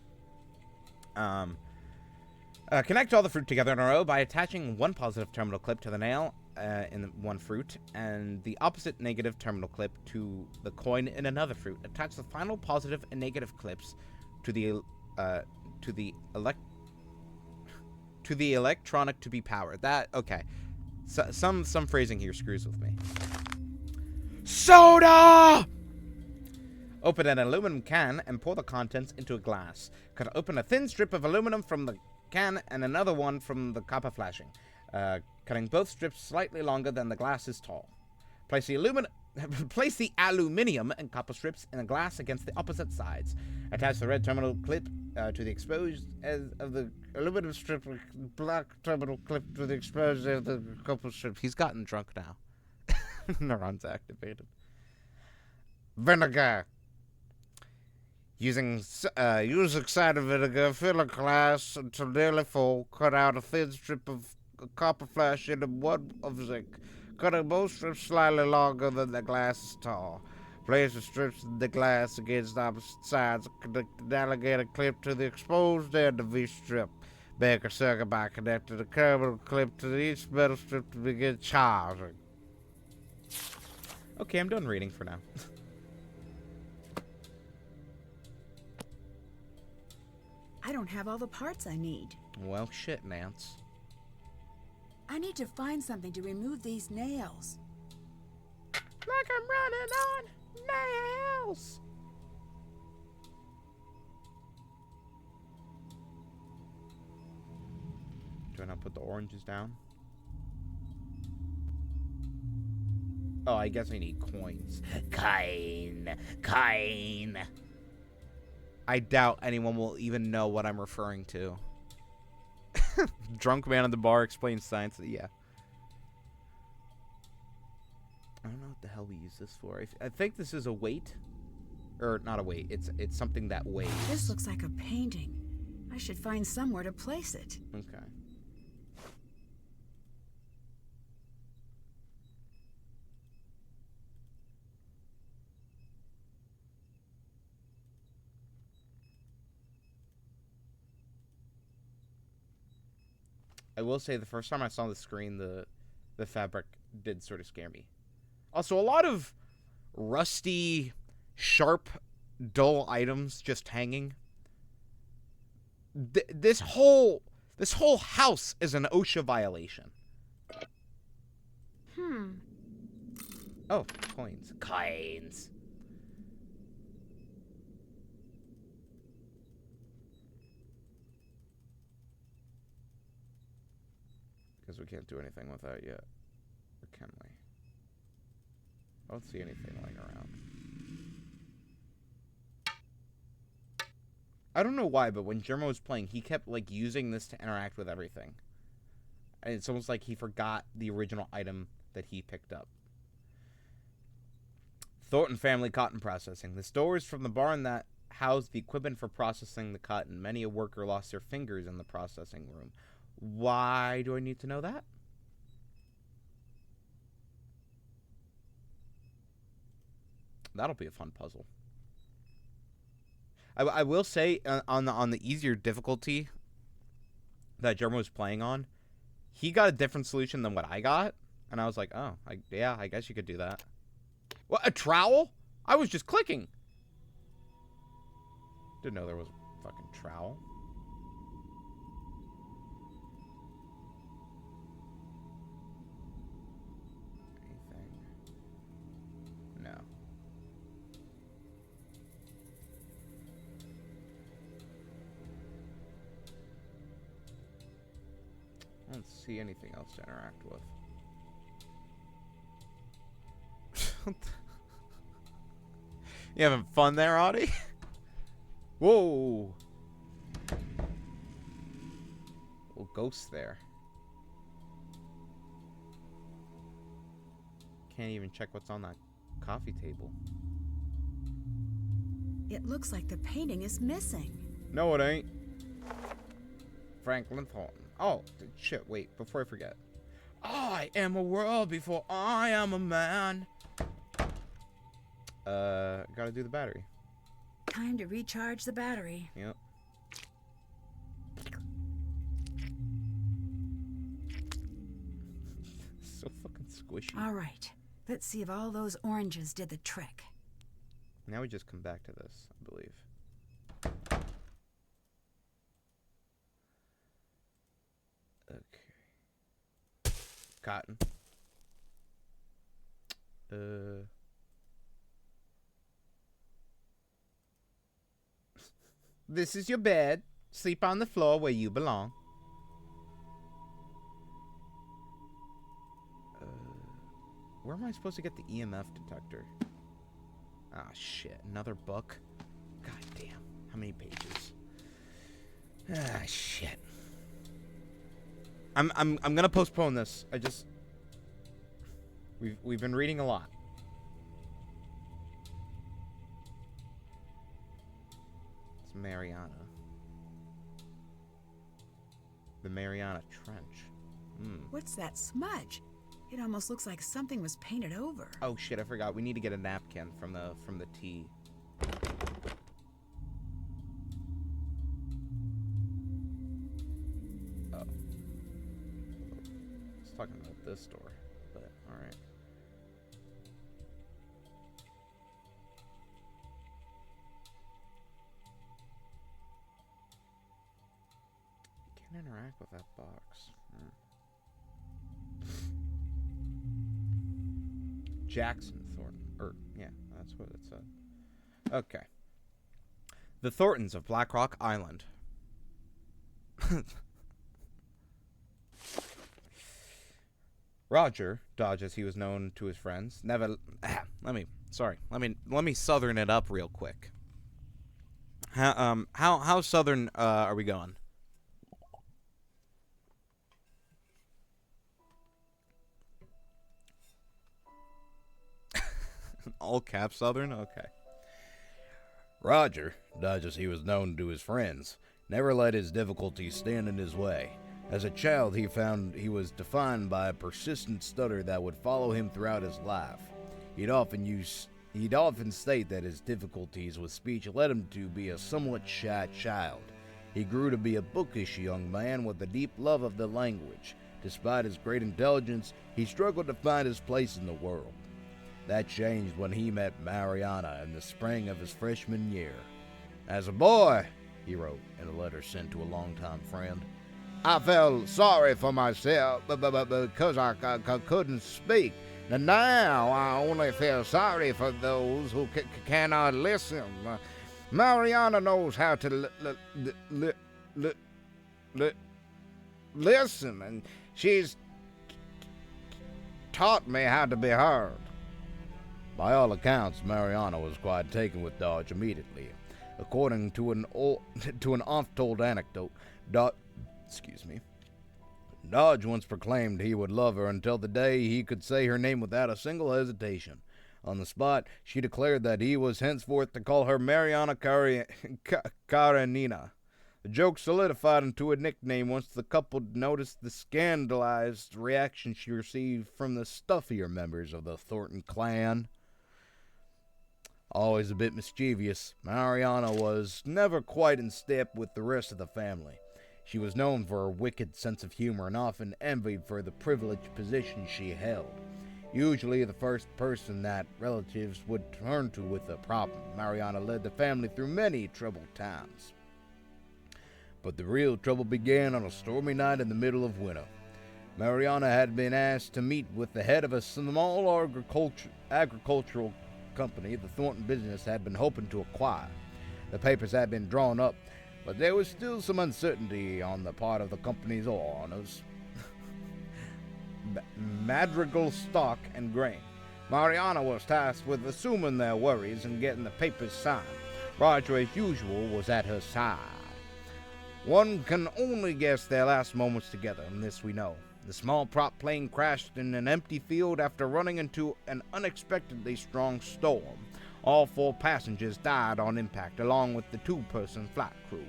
Connect all the fruit together in a row by attaching one positive terminal clip to the nail in one fruit, and the opposite negative terminal clip to the coin in another fruit. Attach the final positive and negative clips to the electronic to be powered. That, okay. So, some phrasing here screws with me. Soda! Open an aluminum can and pour the contents into a glass. Cut open a thin strip of aluminum from the can and another one from the copper flashing, cutting both strips slightly longer than the glass is tall. Place the aluminium and copper strips in a glass against the opposite sides. Attach the red terminal clip to the exposed edge of the aluminum strip, black terminal clip to the exposed edge of the copper strip. He's gotten drunk now. Neurons activated. Vinegar. Using cider vinegar, fill a glass until nearly full. Cut out a thin strip of copper flash into one of zinc, cutting both strips slightly longer than the glass is tall. Place the strips in the glass against opposite sides. Connect the alligator clip to the exposed end of each strip. Make a circuit by connecting the terminal clip to each metal strip to begin charging. Okay, I'm done reading for now. I don't have all the parts I need. Well, shit, Nance. I need to find something to remove these nails. Like I'm running on nails. Do I not put the oranges down? Oh, I guess I need coins. Coin. I doubt anyone will even know what I'm referring to. Drunk man at the bar explains science. Yeah. I don't know what the hell we use this for. I think this is a weight. Or not a weight. It's something that weighs. This looks like a painting. I should find somewhere to place it. Okay. I will say the first time I saw the screen, the fabric did sort of scare me. Also, a lot of rusty, sharp, dull items just hanging. This whole house is an OSHA violation. Oh, coins. Coins. Because we can't do anything with that yet. Or can we? I don't see anything lying around. I don't know why, but when Jermo was playing, he kept, like, using this to interact with everything. And it's almost like he forgot the original item that he picked up. Thornton family cotton processing. The stores from the barn that housed the equipment for processing the cotton. Many a worker lost their fingers in the processing room. Why do I need to know that? That'll be a fun puzzle. I will say on the easier difficulty, that Jeremy was playing on, he got a different solution than what I got. And I was like, oh, yeah, I guess you could do that. What, a trowel? I was just clicking. Didn't know there was a fucking trowel. Anything? No. I don't see anything else to interact with. You having fun there, Audie? Whoa. Little ghost there. Can't even check what's on that coffee table. It looks like the painting is missing. No, it ain't. Franklin Thornton. Oh, shit, wait, before I forget. I am a world before I am a man. Gotta do the battery. Time to recharge the battery. Yep. So fucking squishy. All right. Let's see if all those oranges did the trick. Now we just come back to this, I believe. Okay. Cotton. This is your bed. Sleep on the floor where you belong. Where am I supposed to get the EMF detector? Ah, shit. Another book? God damn. How many pages? Ah, shit. I'm gonna postpone this. We've been reading a lot. It's Mariana. The Mariana Trench. What's that smudge? It almost looks like something was painted over. Oh shit, I forgot. We need to get a napkin from the tea. Oh. I was talking about this door, but alright. Can't interact with that box. Jackson Thornton. Yeah, that's what it said. Okay. The Thorntons of Black Rock Island. Roger, Dodge as he was known to his friends, never... Let me southern it up real quick. How southern are we going? All cap southern? Okay. Roger, Dodge as he was known to his friends, never let his difficulties stand in his way. As a child, he found he was defined by a persistent stutter that would follow him throughout his life. He'd often state that his difficulties with speech led him to be a somewhat shy child. He grew to be a bookish young man with a deep love of the language. Despite his great intelligence, he struggled to find his place in the world. That changed when he met Mariana in the spring of his freshman year. As a boy, he wrote in a letter sent to a longtime friend, I felt sorry for myself because I couldn't speak. And now I only feel sorry for those who cannot listen. Mariana knows how to listen, and she's taught me how to be heard. By all accounts, Mariana was quite taken with Dodge immediately. According to an oft-told anecdote, Dodge once proclaimed he would love her until the day he could say her name without a single hesitation. On the spot, she declared that he was henceforth to call her Mariana Karenina. The joke solidified into a nickname once the couple noticed the scandalized reaction she received from the stuffier members of the Thornton clan. Always a bit mischievous, Mariana was never quite in step with the rest of the family. She was known for her wicked sense of humor and often envied for the privileged position she held. Usually the first person that relatives would turn to with a problem, Mariana led the family through many troubled times. But the real trouble began on a stormy night in the middle of winter. Mariana had been asked to meet with the head of a small agricultural company the Thornton business had been hoping to acquire. The papers had been drawn up, but there was still some uncertainty on the part of the company's owners. Madrigal Stock and Grain. Mariana was tasked with assuming their worries and getting the papers signed. Roger, as usual, was at her side. One can only guess their last moments together, and this we know. The small prop plane crashed in an empty field after running into an unexpectedly strong storm. All 4 passengers died on impact, along with the 2-person flight crew.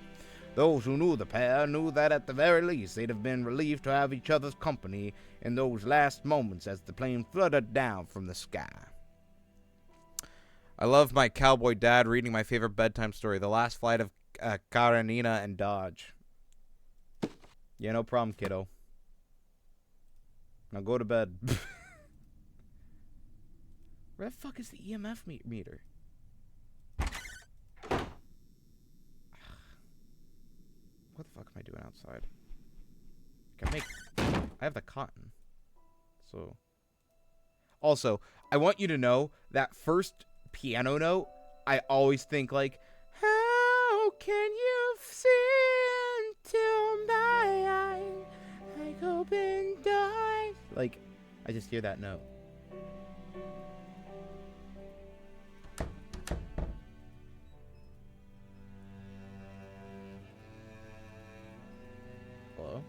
Those who knew the pair knew that at the very least they'd have been relieved to have each other's company in those last moments as the plane fluttered down from the sky. I love my cowboy dad reading my favorite bedtime story, The Last Flight of Karenina and Dodge. Yeah, no problem, kiddo. Now go to bed. Where the fuck is the EMF meter? What the fuck am I doing outside? I have the cotton. So. Also, I want you to know that first piano note, I always think like, how can you see into my eyes? Like open doors. Like, I just hear that note. Hello?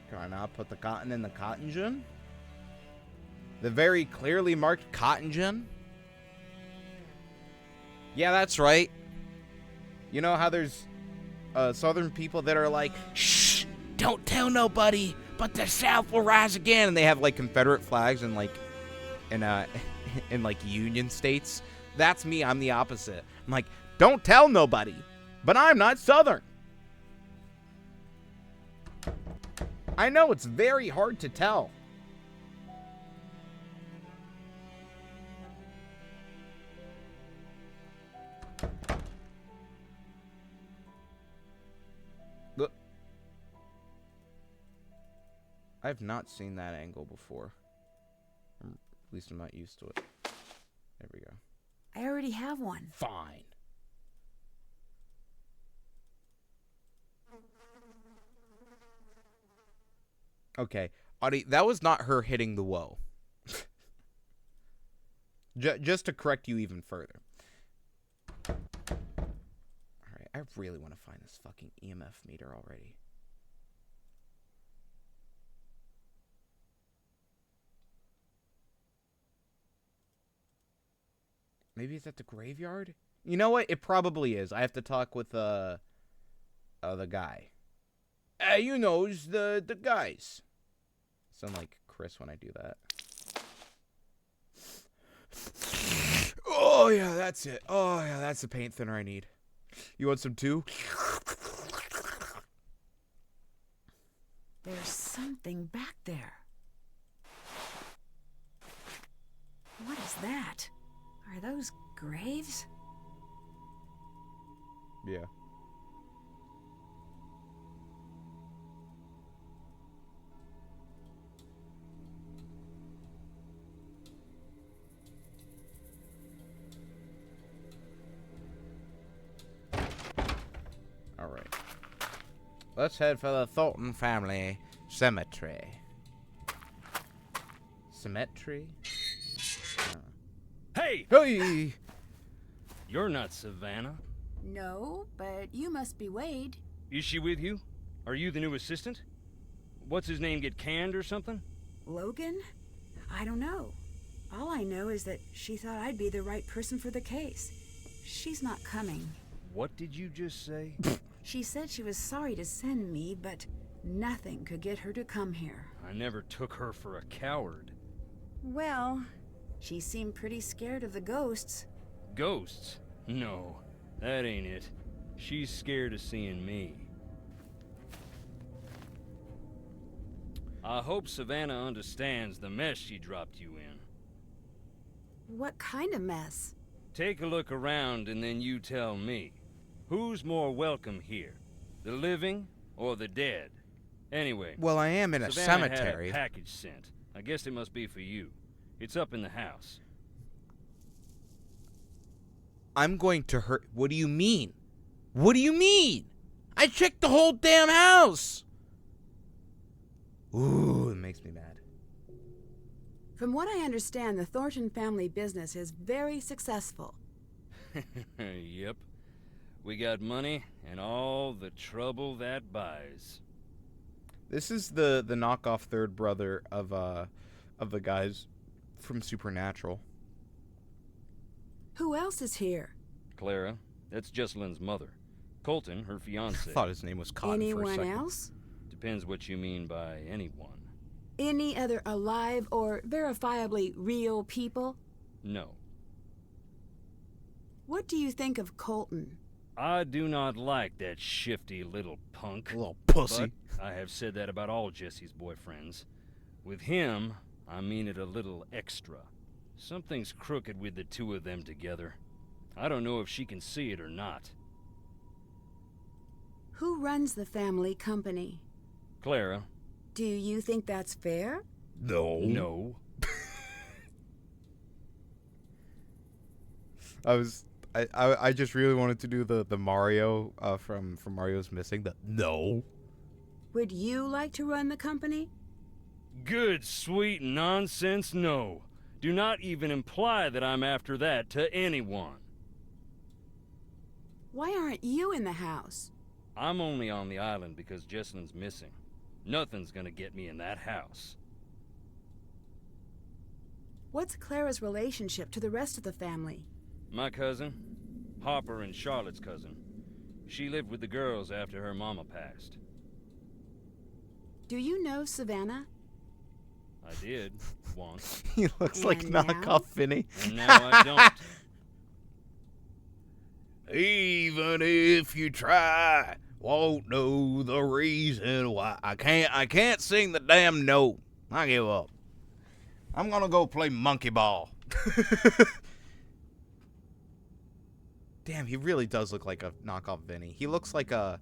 Can I now put the cotton in the cotton gin? The very clearly marked cotton gin? Yeah, that's right. You know how there's southern people that are like, shh, don't tell nobody, but the South will rise again. And they have like Confederate flags and like in like Union states. That's me. I'm the opposite. I'm like, don't tell nobody, but I'm not Southern. I know it's very hard to tell. Look. I've not seen that angle before. At least I'm not used to it. There we go. I already have one. Fine. Okay, Audie, that was not her hitting the woe. Just to correct you even further. Alright, I really want to find this fucking EMF meter already. Maybe it's at the graveyard? You know what? It probably is. I have to talk with the guy. You know, the guys. Sound like Chris when I do that. Oh yeah, that's it. Oh yeah, that's the paint thinner I need. You want some too? There's something back there. What is that? Are those graves? Yeah. All right. Let's head for the Thornton family cemetery. Cemetery? Hey! Hey! You're not Savannah. No, but you must be Wade. Is she with you? Are you the new assistant? What's his name, get canned or something? Logan? I don't know. All I know is that she thought I'd be the right person for the case. She's not coming. What did you just say? She said she was sorry to send me, but nothing could get her to come here. I never took her for a coward. Well, she seemed pretty scared of the ghosts. Ghosts? No, that ain't it. She's scared of seeing me. I hope Savannah understands the mess she dropped you in. What kind of mess? Take a look around and then you tell me. Who's more welcome here? The living or the dead? Anyway, Well, I am in a Savannah cemetery. had a package sent. I guess it must be for you. It's up in the house. I'm going to hurt. What do you mean? What do you mean? I checked the whole damn house. Ooh, it makes me mad. From what I understand, the Thornton family business is very successful. Yep. We got money and all the trouble that buys. This is the knockoff third brother of the guys from Supernatural. Who else is here? Clara, that's Jesselyn's mother. Colton, her I fiance. thought his name was Cotton for a Anyone second. else? Depends what you mean by anyone. Any other alive or verifiably real people? No. What do you think of Colton? I do not like that shifty little punk. Little pussy. But I have said that about all Jesse's boyfriends. With him, I mean it a little extra. Something's crooked with the two of them together. I don't know if she can see it or not. Who runs the family company? Clara. Do you think that's fair? No. No. I just really wanted to do the Mario from Mario's Missing. No. Would you like to run the company? Good, sweet nonsense, no. Do not even imply that I'm after that to anyone. Why aren't you in the house? I'm only on the island because Jesselyn's missing. Nothing's gonna get me in that house. What's Clara's relationship to the rest of the family? My cousin, Harper and Charlotte's cousin. She lived with the girls after her mama passed. Do you know Savannah? I did, once, He looks like And now? knockoff Vinny. and now I don't. Even if you try, won't know the reason why. I can't sing the damn note. I give up. I'm gonna go play monkey ball. Damn, he really does look like a knockoff Vinny. He looks like a...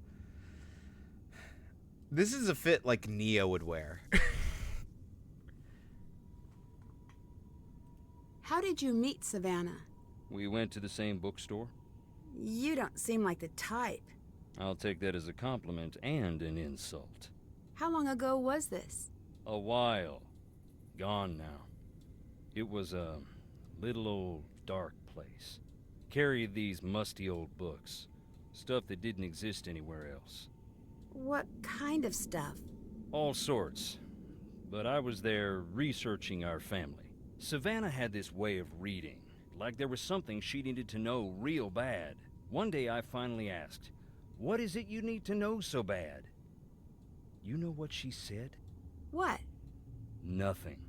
This is a fit like Neo would wear. How did you meet Savannah? We went to the same bookstore. You don't seem like the type. I'll take that as a compliment and an insult. How long ago was this? A while. Gone now. It was a little old dark place. Carried these musty old books. Stuff that didn't exist anywhere else. What kind of stuff? All sorts. But I was there researching our family. Savannah had this way of reading, like there was something she needed to know real bad. One day I finally asked, "What is it you need to know so bad?" You know what she said? What? Nothing.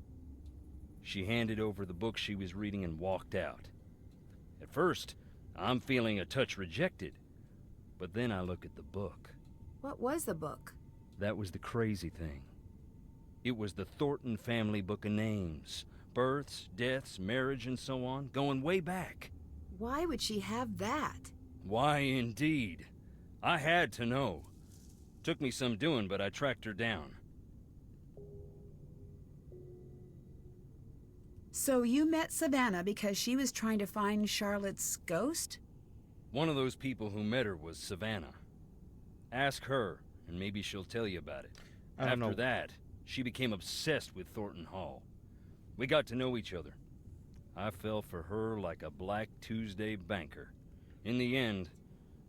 She handed over the book she was reading and walked out. At first, I'm feeling a touch rejected, but then I look at the book. What was the book? That was the crazy thing. It was the Thornton family book of names. Births, deaths, marriage, and so on, going way back. Why would she have that? Why, indeed. I had to know. Took me some doing, but I tracked her down. So you met Savannah because she was trying to find Charlotte's ghost? One of those people who met her was Savannah. Ask her, and maybe she'll tell you about it. I don't know. After that, she became obsessed with Thornton Hall. We got to know each other. I fell for her like a Black Tuesday banker. In the end,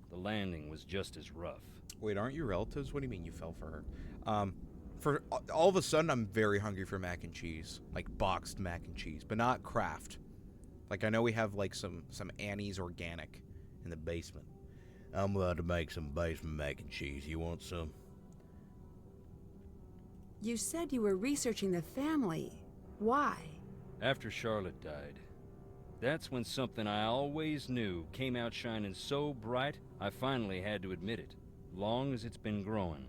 the landing was just as rough. Wait, aren't you relatives? What do you mean you fell for her? For all of a sudden, I'm very hungry for mac and cheese, like boxed mac and cheese, but not Kraft. Like I know we have like some Annie's organic in the basement. I'm allowed to make some basement mac and cheese. You want some? You said you were researching the family. Why? After Charlotte died, That's when something I always knew came out shining so bright, I finally had to admit it. Long as it's been growing,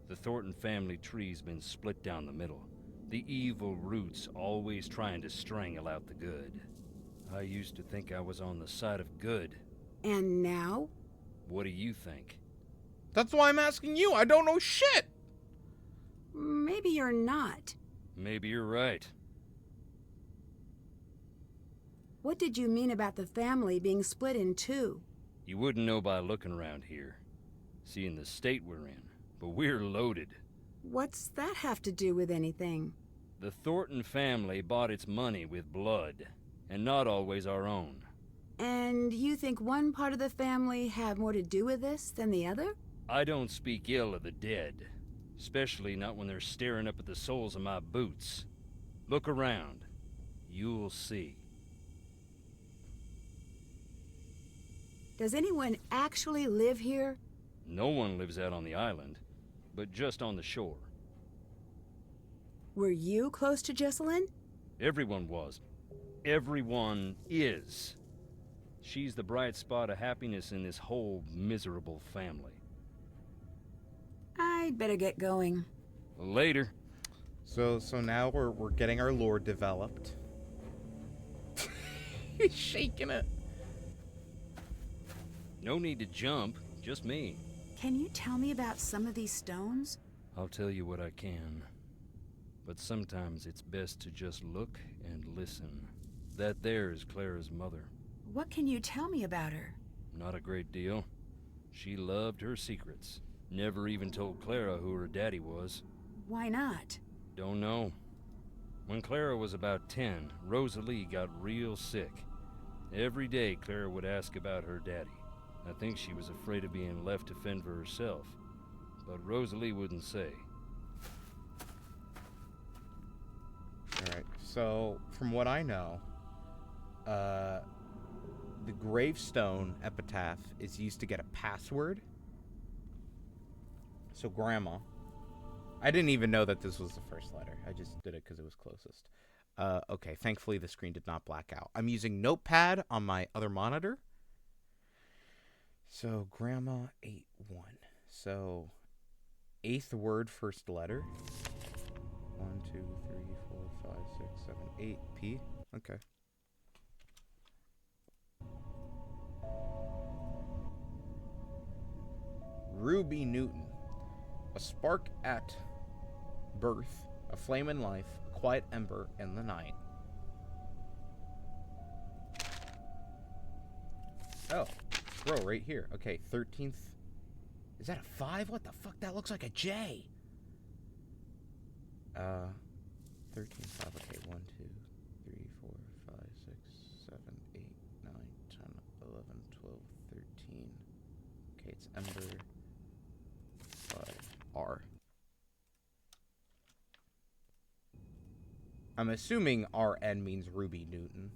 the Thornton family tree's been split down the middle. The evil roots always trying to strangle out the good. I used to think I was on the side of good. And now? What do you think? That's why I'm asking you. I don't know shit. Maybe you're not. Maybe you're right. What did you mean about the family being split in two? You wouldn't know by looking around here, seeing the state we're in, but we're loaded. What's that have to do with anything? The Thornton family bought its money with blood, and not always our own. And you think one part of the family had more to do with this than the other? I don't speak ill of the dead, especially not when they're staring up at the soles of my boots. Look around. You'll see. Does anyone actually live here? No one lives out on the island, but just on the shore. Were you close to Jesselyn? Everyone was. Everyone is. She's the bright spot of happiness in this whole miserable family. I'd better get going. Later. So now we're getting our lore developed. He's shaking it. No need to jump, just me. Can you tell me about some of these stones? I'll tell you what I can. But sometimes it's best to just look and listen. That there is Clara's mother. What can you tell me about her? Not a great deal. She loved her secrets. Never even told Clara who her daddy was. Why not? Don't know. When Clara was about 10, Rosalie got real sick. Every day Clara would ask about her daddy. I think she was afraid of being left to fend for herself. But Rosalie wouldn't say. Alright, so from what I know, the gravestone epitaph is used to get a password. So Grandma. I didn't even know that this was the first letter. I just did it because it was closest. Okay, thankfully the screen did not black out. I'm using Notepad on my other monitor. So Grandma 8-1. So 8th word, first letter. 1, 2, 3, 4, 5, 6, 7, 8. P. Okay. Ruby Newton. A spark at birth, a flame in life, a quiet ember in the night. Oh, scroll right here. Okay, 13th. Is that a 5? What the fuck? That looks like a J. 13, 5. Okay, 1, 2, 3, 4, 5, 6, 7, 8, 9, 10, 11, 12, 13. Okay, it's ember. 5. R. I'm assuming RN means Ruby Newton.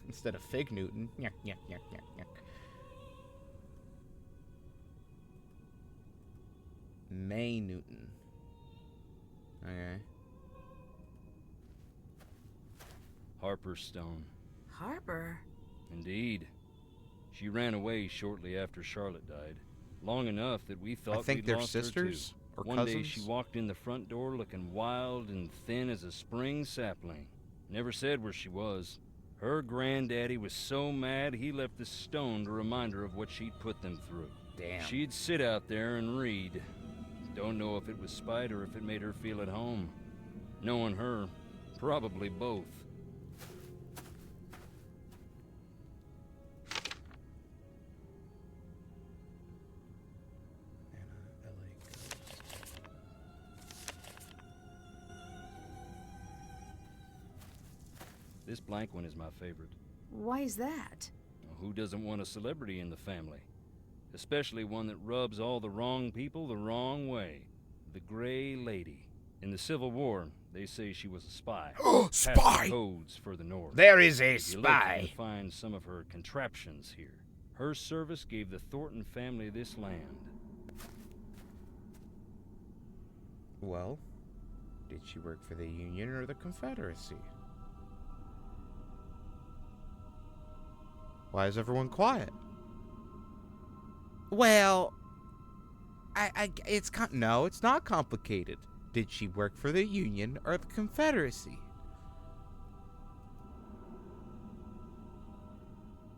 Instead of Fig Newton. Yuck, yuck, yuck, yuck, yuck. May Newton. Okay. Harper Stone. Harper? Indeed. She ran away shortly after Charlotte died. Long enough that we thought I think we'd they're lost her sisters too. or One cousins. day she walked in the front door looking wild and thin as a spring sapling. Never said where she was. Her granddaddy was so mad he left this stone to remind her of what she'd put them through. Damn. She'd sit out there and read. Don't know if it was spite or if it made her feel at home. Knowing her, probably both. This blank one is my favorite. Why is that? Who doesn't want a celebrity in the family? Especially one that rubs all the wrong people the wrong way. The Gray Lady. In the Civil War, they say she was a spy. Spy! Passing codes for the North. There is a You look, you can find some of her contraptions here. Her service gave the Thornton family this land. Well, did she work for the Union or the Confederacy? Why is everyone quiet? Well, no, it's not complicated. Did she work for the Union or the Confederacy?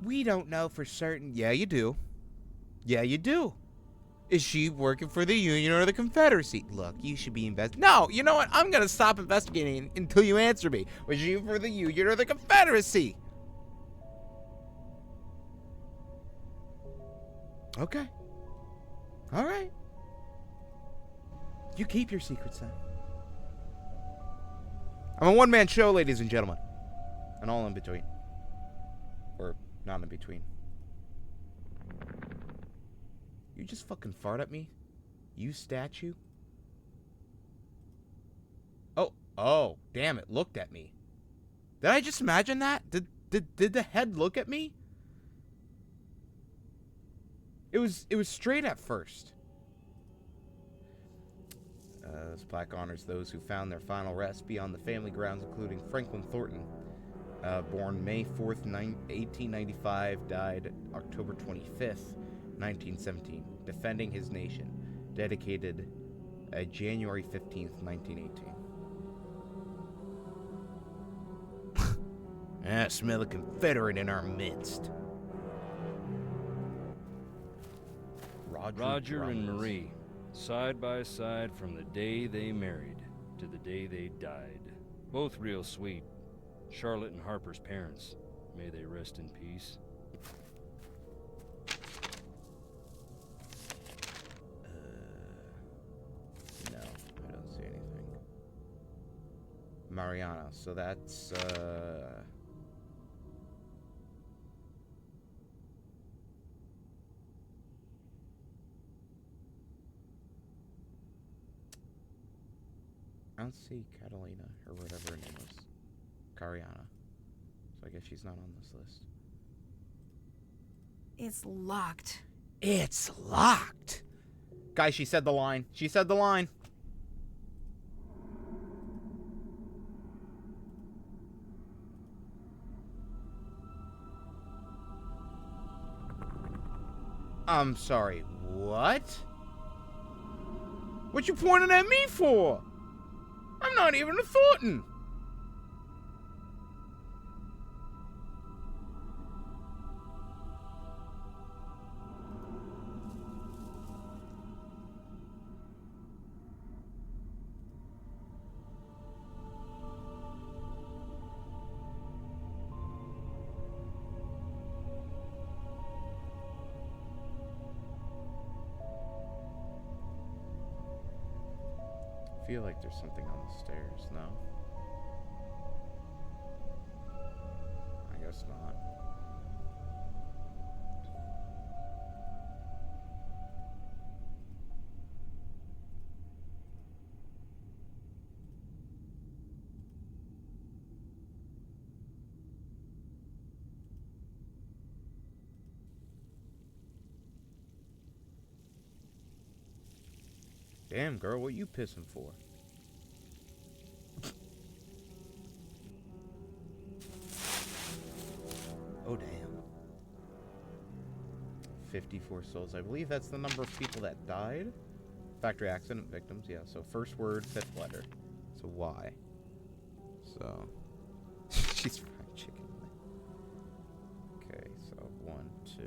We don't know for certain. Yeah, you do. Yeah, you do. Is she working for the Union or the Confederacy? Look, you should be No, you know what? I'm gonna stop investigating until you answer me. Was she for the Union or the Confederacy? Okay. All right. You keep your secrets then. I'm a one-man show, ladies and gentlemen. And all in between. Or not in between. You just fucking fart at me? You statue? Oh, damn, it looked at me. Did I just imagine that? Did the head look at me? It was straight at first. This plaque honors those who found their final rest beyond the family grounds, including Franklin Thornton, born May 4th, 1895, died October 25th, 1917, defending his nation, dedicated January 15th, 1918. I smell a Confederate in our midst. Roger and Marie, side by side from the day they married to the day they died. Both real sweet. Charlotte and Harper's parents. May they rest in peace. No, I don't see anything. Mariana, so that's, I don't see Catalina, or whatever her name was. Cariana. So I guess she's not on this list. It's locked. It's locked! Guys, she said the line. She said the line. I'm sorry, what? What you pointing at me for? I'm not even a Thornton. I feel like there's something on the stairs, no? I guess not. Damn, girl, what you pissing for? Oh, damn. 54 souls. I believe that's the number of people that died. Factory accident victims, yeah. So first word, fifth letter. So Y. So she's fried chicken. Okay, so 1, 2.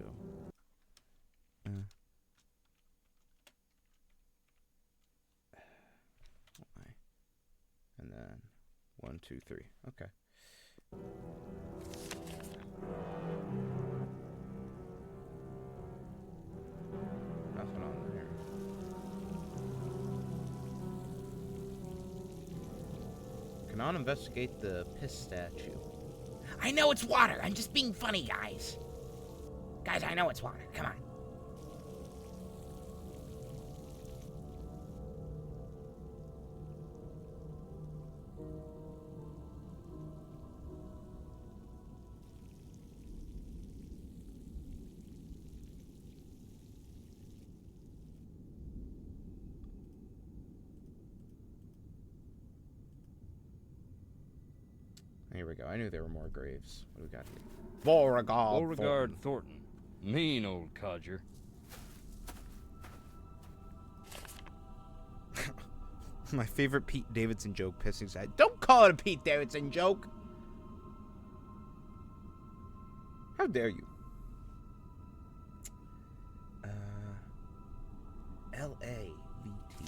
And then 1, 2, 3. Okay. Nothing on there. Cannot investigate the piss statue. I know it's water. I'm just being funny, guys. Guys, I know it's water. Come on. Here we go. I knew there were more graves. What do we got here? Beauregard. Beauregard Thornton. Mean old codger. My favorite Pete Davidson joke, pissing side. Don't call it a Pete Davidson joke. How dare you? L-A-V-T.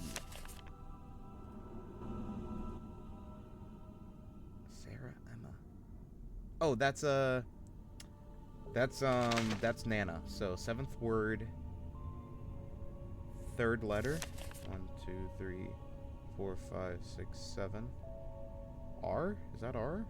Sarah Emma. Oh, that's Nana. So 7th word, 3rd letter. 1, 2, 3, 4, 5, 6, 7. R? Is that R?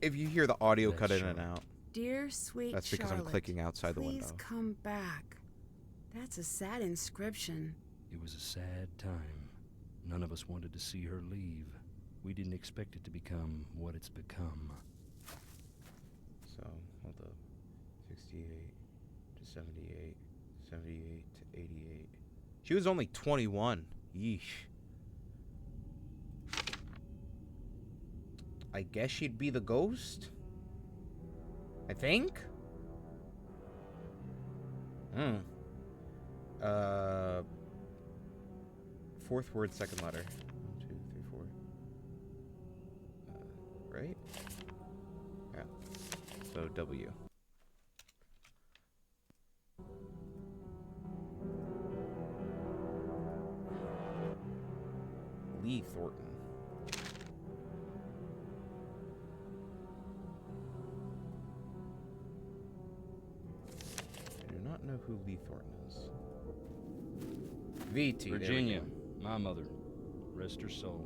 If you hear the audio That's cut in Charlotte. and out, Dear sweet that's because Charlotte, I'm clicking outside the window. please come back. That's a sad inscription. It was a sad time. None of us wanted to see her leave. We didn't expect it to become what it's become. So, hold up. 68 to 78, 78 to 88. She was only 21. Yeesh. I guess she'd be the ghost? I think? 4th word, 2nd letter. 1, 2, 3, 4. Right? Yeah. So, W. Lee Thornton. I do not know who Lee Thornton is. VT. there we Virginia, go. my mother. Rest her soul.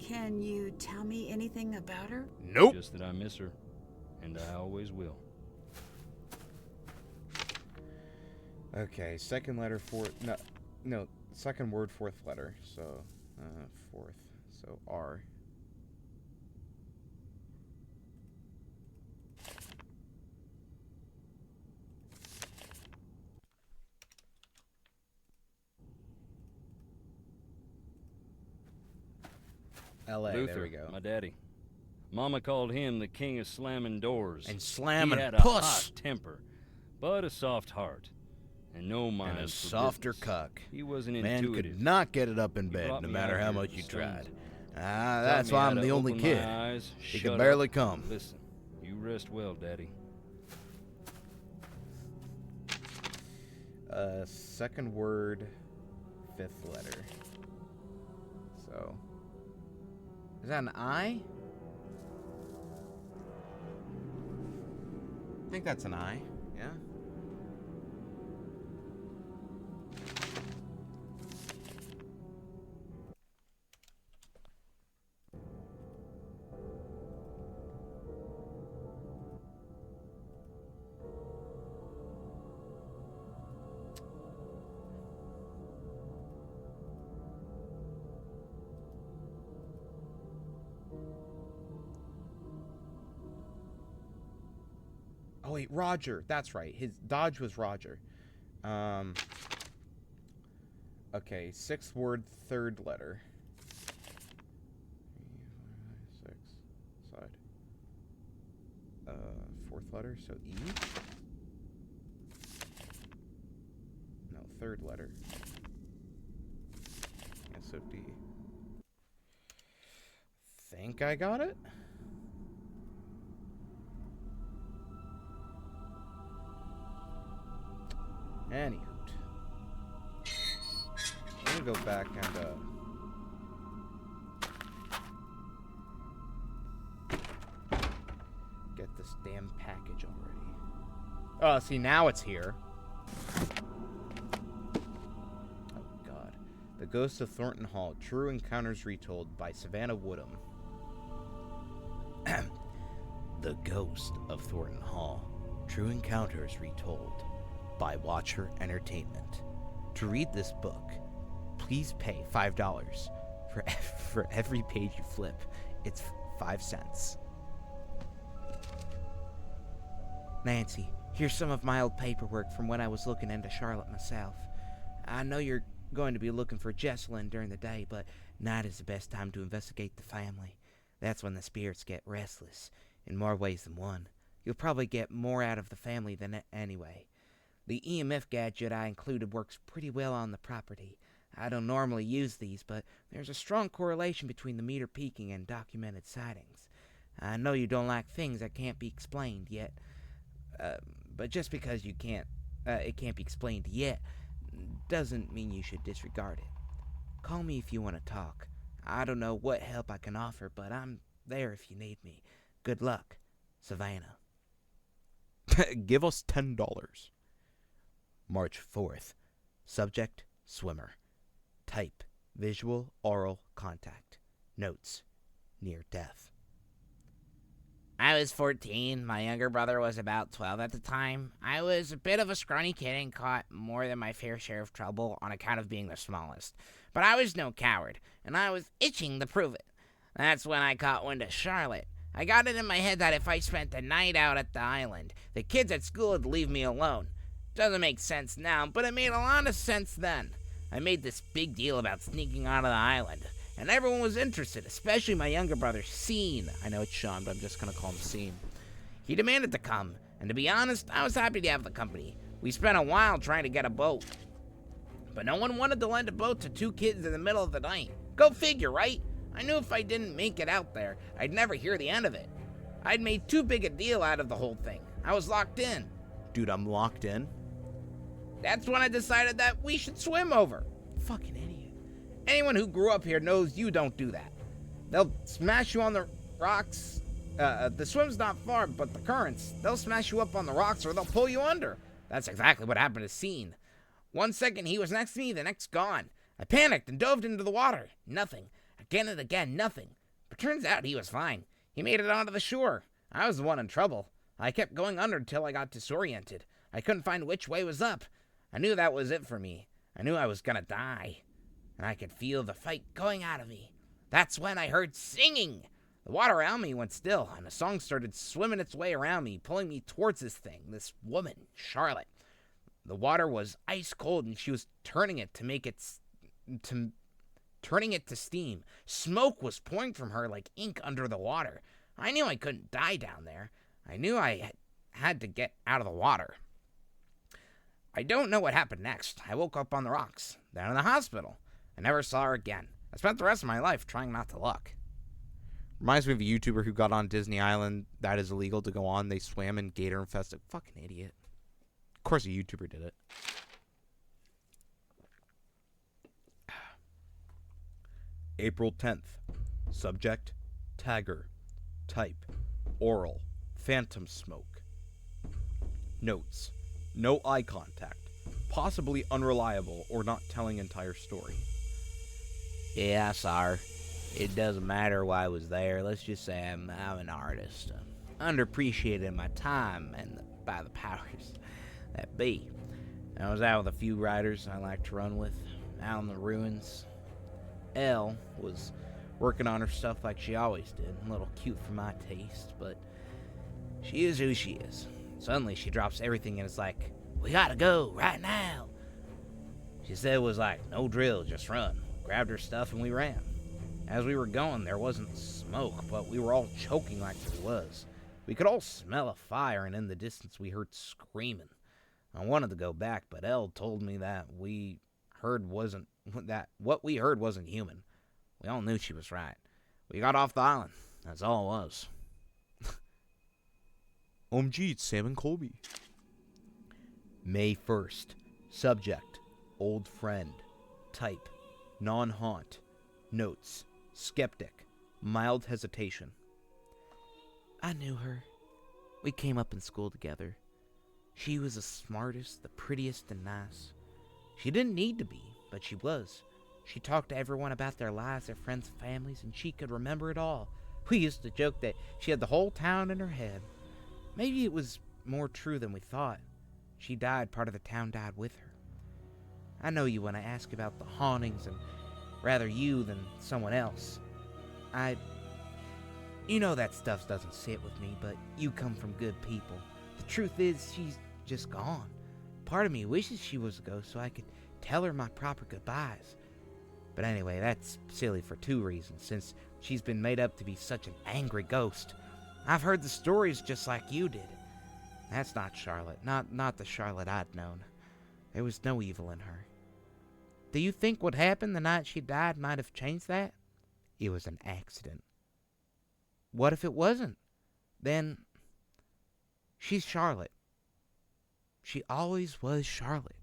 Can you tell me anything about her? Nope. Just that I miss her, and I always will. Okay, 2nd letter, 4th. No, 2nd word, 4th letter. So, 4th. So, R. L.A. Luther, There we go. my daddy. Mama called him the king of slamming doors. And slamming he had puss. a hot temper, but a soft heart, and no mind And a for softer business. cuck. He wasn't Man intuitive. could not get it up in He bed, brought no me matter out how here much to you stone tried. me. Ah, Taught that's me why how I'm to the only open kid. my eyes, He shut could barely up, come. and listen, you rest well, daddy. 2nd word, 5th letter. So, is that an I? I think that's an I. Yeah. Oh wait, Roger. That's right. His Dodge was Roger. Okay, 6th word, 3rd letter. 3, 4, 5, 6. Side. 4th letter, so E. No, 3rd letter. Yeah, so D. Think I got it? Anywho. Let me go back and, get this damn package already. Oh, see, now it's here. Oh, God. The Ghost of Thornton Hall. True Encounters Retold by Savannah Woodham. The Ghost of Thornton Hall. True Encounters Retold by Watcher Entertainment. To read this book, please pay $5 For every page you flip, it's 5 cents. Nancy, here's some of my old paperwork from when I was looking into Charlotte myself. I know you're going to be looking for Jessalyn during the day, but night is the best time to investigate the family. That's when the spirits get restless, in more ways than one. You'll probably get more out of the family than anyway. The EMF gadget I included works pretty well on the property. I don't normally use these, but there's a strong correlation between the meter peaking and documented sightings. I know you don't like things that can't be explained yet, but just because it can't be explained yet, doesn't mean you should disregard it. Call me if you want to talk. I don't know what help I can offer, but I'm there if you need me. Good luck, Savannah. Give us $10. March 4th. Subject, swimmer. Type, visual, oral contact. Notes, near death. I was 14. My younger brother was about 12 at the time. I was a bit of a scrawny kid and caught more than my fair share of trouble on account of being the smallest. But I was no coward, and I was itching to prove it. That's when I caught wind of Charlotte. I got it in my head that if I spent the night out at the island, the kids at school would leave me alone. Doesn't make sense now, but it made a lot of sense then. I made this big deal about sneaking onto the island, and everyone was interested, especially my younger brother, Scene. I know it's Sean, but I'm just going to call him Scene. He demanded to come, and to be honest, I was happy to have the company. We spent a while trying to get a boat, but no one wanted to lend a boat to 2 kids in the middle of the night. Go figure, right? I knew if I didn't make it out there, I'd never hear the end of it. I'd made too big a deal out of the whole thing. I was locked in. Dude, I'm locked in? That's when I decided that we should swim over. Fucking idiot. Anyone who grew up here knows you don't do that. They'll smash you on the rocks. The swim's not far, but the currents, they'll smash you up on the rocks or they'll pull you under. That's exactly what happened to Scene. 1 second he was next to me, the next gone. I panicked and dove into the water. Nothing. Again and again, nothing. But turns out he was fine. He made it onto the shore. I was the one in trouble. I kept going under until I got disoriented. I couldn't find which way was up. I knew that was it for me. I knew I was gonna die. And I could feel the fight going out of me. That's when I heard singing. The water around me went still, and a song started swimming its way around me, pulling me towards this thing, this woman, Charlotte. The water was ice cold, and she was turning it to steam. Smoke was pouring from her like ink under the water. I knew I couldn't die down there. I knew I had to get out of the water. I don't know what happened next. I woke up on the rocks, down in the hospital. I never saw her again. I spent the rest of my life trying not to look. Reminds me of a YouTuber who got on Disney Island. That is illegal to go on. They swam in gator infested. Fucking idiot. Of course a YouTuber did it. April 10th. Subject, tagger. Type, oral. Phantom smoke. Notes, no eye contact. Possibly unreliable or not telling entire story. Yeah, I saw her. It doesn't matter why I was there. Let's just say I'm an artist. Underappreciated in my time and by the powers that be. I was out with a few riders I like to run with, out in the ruins. Elle was working on her stuff like she always did. A little cute for my taste, but she is who she is. Suddenly she drops everything and is like, "We gotta go, right now." She said it was like, no drill, just run. Grabbed her stuff and we ran. As we were going, there wasn't smoke, but we were all choking like there was. We could all smell a fire, and in the distance we heard screaming. I wanted to go back, but Elle told me that what we heard wasn't human. We all knew she was right. We got off the island. That's all it was. OMG, it's Sam and Colby. May 1st. Subject, old friend. Type, non-haunt. Notes, skeptic. Mild hesitation. I knew her. We came up in school together. She was the smartest, the prettiest, and nice. She didn't need to be, but she was. She talked to everyone about their lives, their friends and families, and she could remember it all. We used to joke that she had the whole town in her head. Maybe it was more true than we thought. She died, part of the town died with her. I know you want to ask about the hauntings and Rather you than someone else. You know that stuff doesn't sit with me, but you come from good people. The truth is, she's just gone. Part of me wishes she was a ghost so I could tell her my proper goodbyes. But anyway, that's silly for 2 reasons, since she's been made up to be such an angry ghost. I've heard the stories just like you did. That's not Charlotte. Not the Charlotte I'd known. There was no evil in her. Do you think what happened the night she died might have changed that? It was an accident. What if it wasn't? Then she's Charlotte. She always was Charlotte.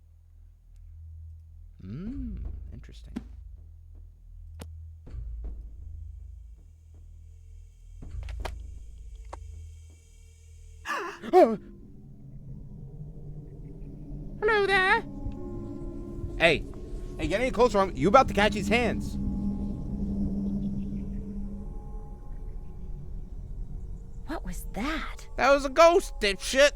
Interesting. Hello there. Hey, get any closer. You about to catch his hands. What was that? That was a ghost, dipshit.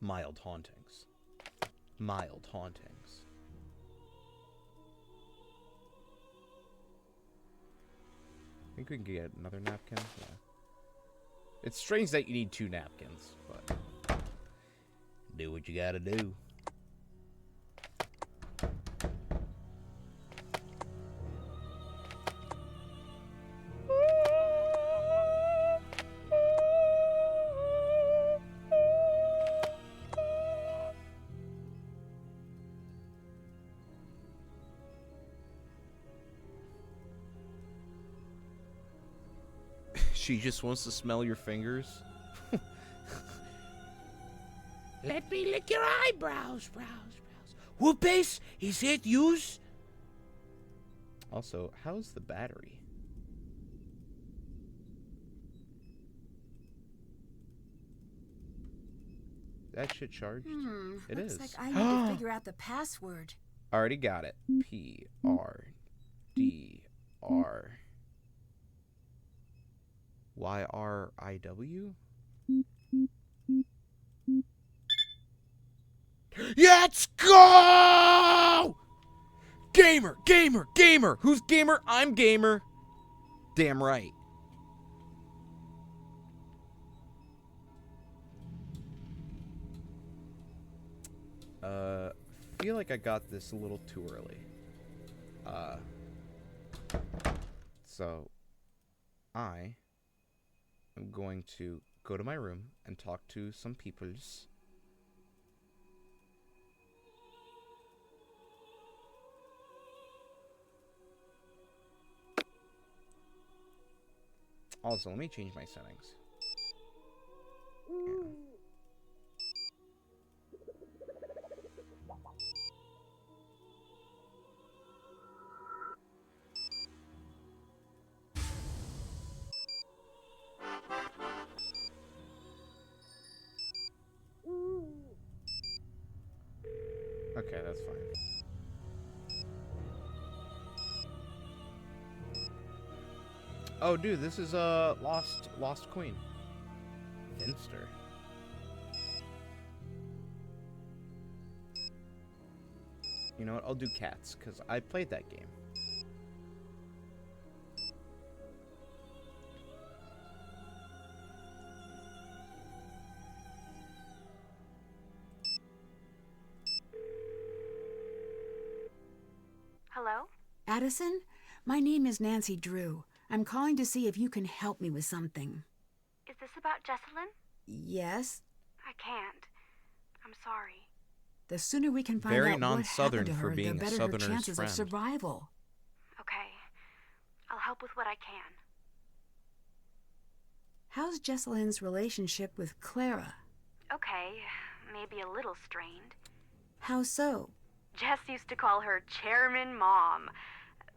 Mild hauntings. Mild hauntings. Think we can get another napkin? Yeah. It's strange that you need 2 napkins, but do what you gotta do. She just wants to smell your fingers. Let me lick your eyebrows, Whoopis, is it yours? Also, how's the battery? That shit charged? It Looks is. like I need to figure out the password. Already got it. PRDRYRIW? Let's go! Gamer! Who's gamer? I'm gamer. Damn right. Feel like I got this a little too early. So I am going to go to my room and talk to some peoples. Also, let me change my settings. Yeah. Okay, that's fine. Oh, dude, this is Lost Queen. Finster. You know what? I'll do cats because I played that game. Hello? Addison, my name is Nancy Drew. I'm calling to see if you can help me with something. Is this about Jessalyn? Yes? I can't. I'm sorry. The sooner we can find Very out what non-Southern happened to for her, being the a better her Southerner's chances friend. of survival. Okay. I'll help with what I can. How's Jessalyn's relationship with Clara? Okay. maybe a little strained. How so? Jess used to call her Chairman Mom.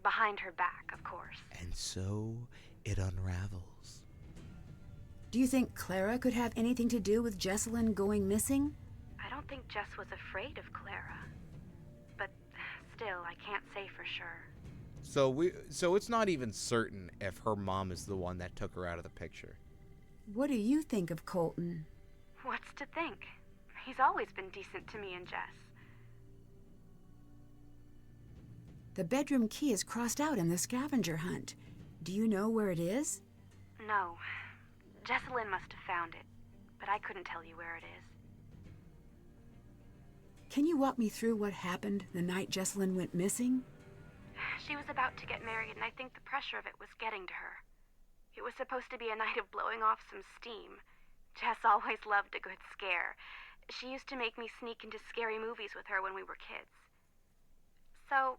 Behind her back, of course. And so it unravels. Do you think Clara could have anything to do with Jesselyn going missing? I don't think Jess was afraid of Clara. But still, I can't say for sure. So it's not even certain if her mom is the one that took her out of the picture. What do you think of Colton? What's to think? He's always been decent to me and Jess. The bedroom key is crossed out in the scavenger hunt. Do you know where it is? No. Jesselyn must have found it, but I couldn't tell you where it is. Can you walk me through what happened the night Jesselyn went missing? She was about to get married, and I think the pressure of it was getting to her. It was supposed to be a night of blowing off some steam. Jess always loved a good scare. She used to make me sneak into scary movies with her when we were kids. So,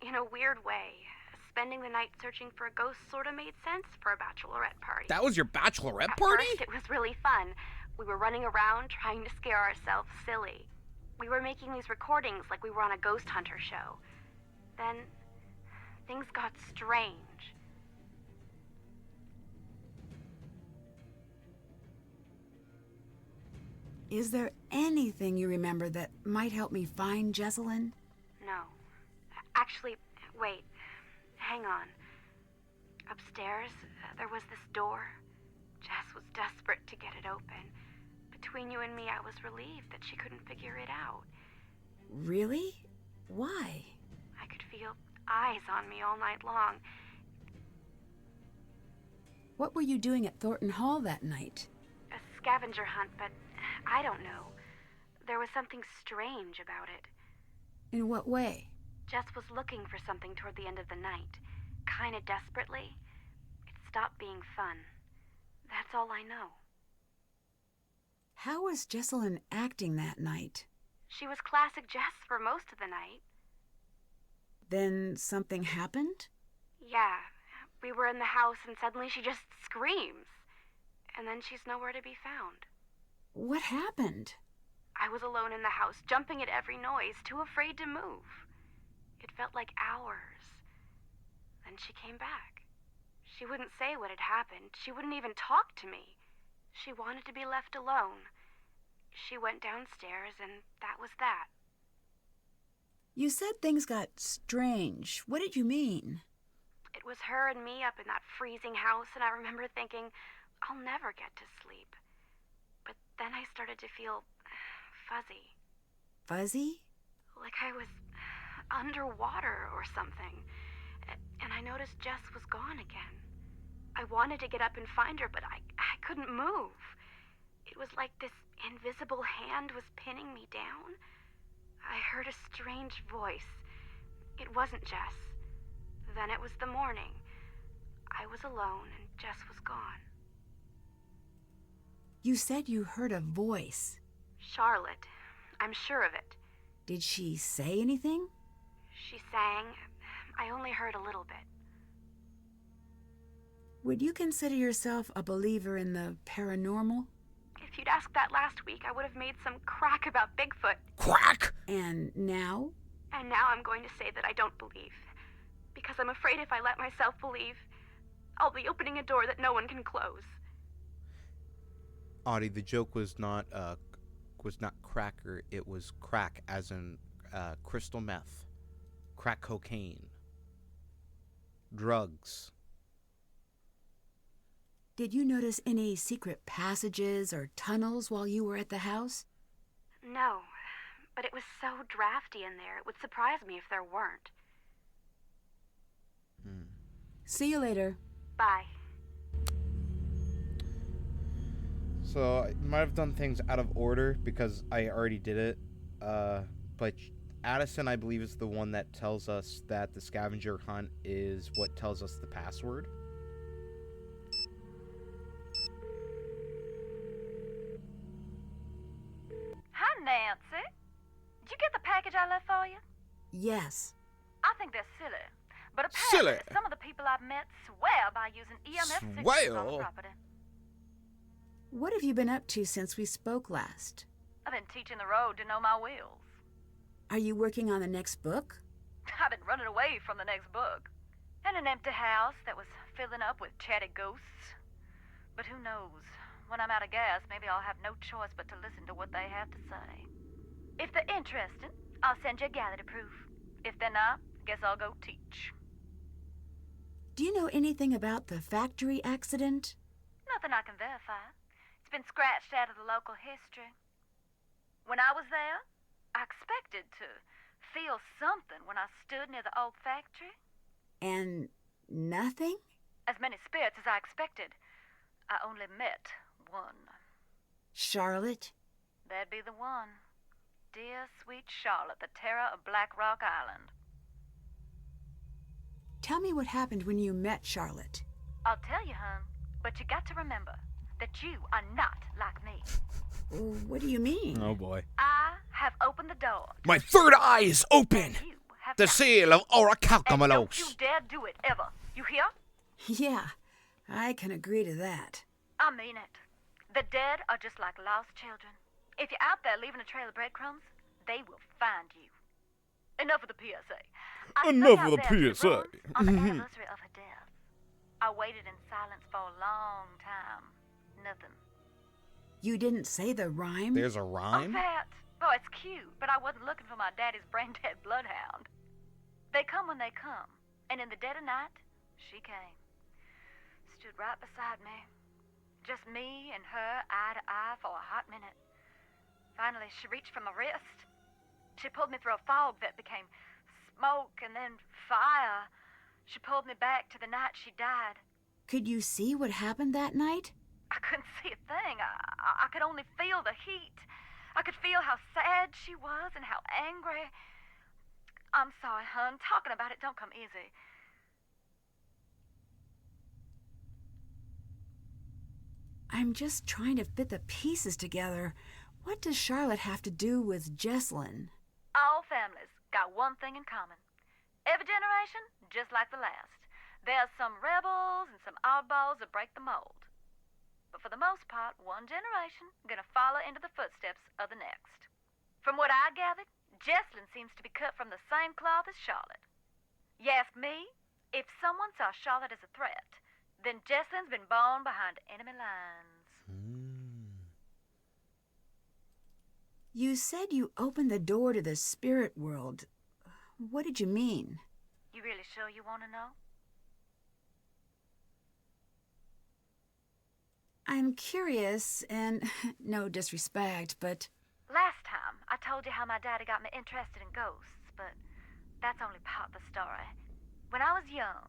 in a weird way, spending the night searching for a ghost sort of made sense for a bachelorette party. That was your bachelorette At party? first, it was really fun. We were running around trying to scare ourselves silly. We were making these recordings like we were on a ghost hunter show. Then, things got strange. Is there anything you remember that might help me find Jesselyn? No. Actually, wait. Hang on. Upstairs, there was this door. Jess was desperate to get it open. Between you and me, I was relieved that she couldn't figure it out. Really? Why? I could feel eyes on me all night long. What were you doing at Thornton Hall that night? A scavenger hunt, but I don't know. There was something strange about it. In what way? Jess was looking for something toward the end of the night. Kinda desperately. It stopped being fun. That's all I know. How was Jesselyn acting that night? She was classic Jess for most of the night. Then something happened? Yeah. We were in the house and suddenly she just screams. And then she's nowhere to be found. What happened? I was alone in the house, jumping at every noise, too afraid to move. It felt like hours. Then she came back. She wouldn't say what had happened. She wouldn't even talk to me. She wanted to be left alone. She went downstairs, and that was that. You said things got strange. What did you mean? It was her and me up in that freezing house, and I remember thinking, I'll never get to sleep. But then I started to feel fuzzy. Fuzzy? Like I was underwater or something. And I noticed Jess was gone again. I wanted to get up and find her, but I couldn't move. It was like this invisible hand was pinning me down. I heard a strange voice. It wasn't Jess. Then it was the morning. I was alone and Jess was gone. You said you heard a voice. Charlotte. I'm sure of it. Did she say anything? She sang. I only heard a little bit. Would you consider yourself a believer in the paranormal? If you'd asked that last week, I would have made some crack about Bigfoot. Quack! And now? And now I'm going to say that I don't believe. Because I'm afraid if I let myself believe, I'll be opening a door that no one can close. Audie, the joke was not cracker. It was crack, as in crystal meth, crack cocaine, drugs. Did you notice any secret passages or tunnels while you were at the house? No, but it was so drafty in there, it would surprise me if there weren't. See you later. Bye. So I might have done things out of order because I already did it. But Addison, I believe, is the one that tells us that the scavenger hunt is what tells us the password. Hi, Nancy. Did you get the package I left for you? Yes. I think they're silly. But apparently Silly? some of the people I've met swear by using EMF signatures on the Swear? property. What have you been up to since we spoke last? I've been teaching the road to know my wheels. Are you working on the next book? I've been running away from the next book. And an empty house that was filling up with chatty ghosts. But who knows? When I'm out of gas, maybe I'll have no choice but to listen to what they have to say. If they're interested, I'll send you a gallery proof. If they're not, guess I'll go teach. Do you know anything about the factory accident? Nothing I can verify. It's been scratched out of the local history. When I was there, I expected to feel something when I stood near the old factory. And nothing? As many spirits as I expected. I only met one. Charlotte? That'd be the one. Dear, sweet Charlotte, the terror of Black Rock Island. Tell me what happened when you met Charlotte. I'll tell you, hon, but you got to remember that you are not like me. What do you mean? Oh boy. I have opened the door. My third eye is open. You have The not. seal of And don't you Orichalcomylos. dare do it ever. You hear? Yeah, I can agree to that. I mean it. The dead are just like lost children. If you're out there leaving a trail of breadcrumbs, they will find you. Enough of the PSA. I Enough snuck of out the there to PSA. ruins on the anniversary of her death. I waited in silence for a long time. Nothing. You didn't say the rhyme? There's a Oh, rhyme? that. Oh, it's cute, but I wasn't looking for my daddy's brain-dead bloodhound. They come when they come, and in the dead of night, she came. Stood right beside me. Just me and her, eye to eye, for a hot minute. Finally, she reached for my wrist. She pulled me through a fog that became smoke and then fire. She pulled me back to the night she died. Could you see what happened that night? I couldn't see a thing. I could only feel the heat. I could feel how sad she was and how angry. I'm sorry, hon. Talking about it don't come easy. I'm just trying to fit the pieces together. What does Charlotte have to do with Jesslyn? All families got one thing in common. Every generation, just like the last. There's some rebels and some oddballs that break the mold. But for the most part, one generation gonna follow into the footsteps of the next. From what I gathered, Jesslyn seems to be cut from the same cloth as Charlotte. You ask me, if someone saw Charlotte as a threat, then Jesslyn's been born behind enemy lines. You said you opened the door to the spirit world. What did you mean? You really sure you want to know? I'm curious, and no disrespect, but Last time, I told you how my daddy got me interested in ghosts, but that's only part of the story. When I was young,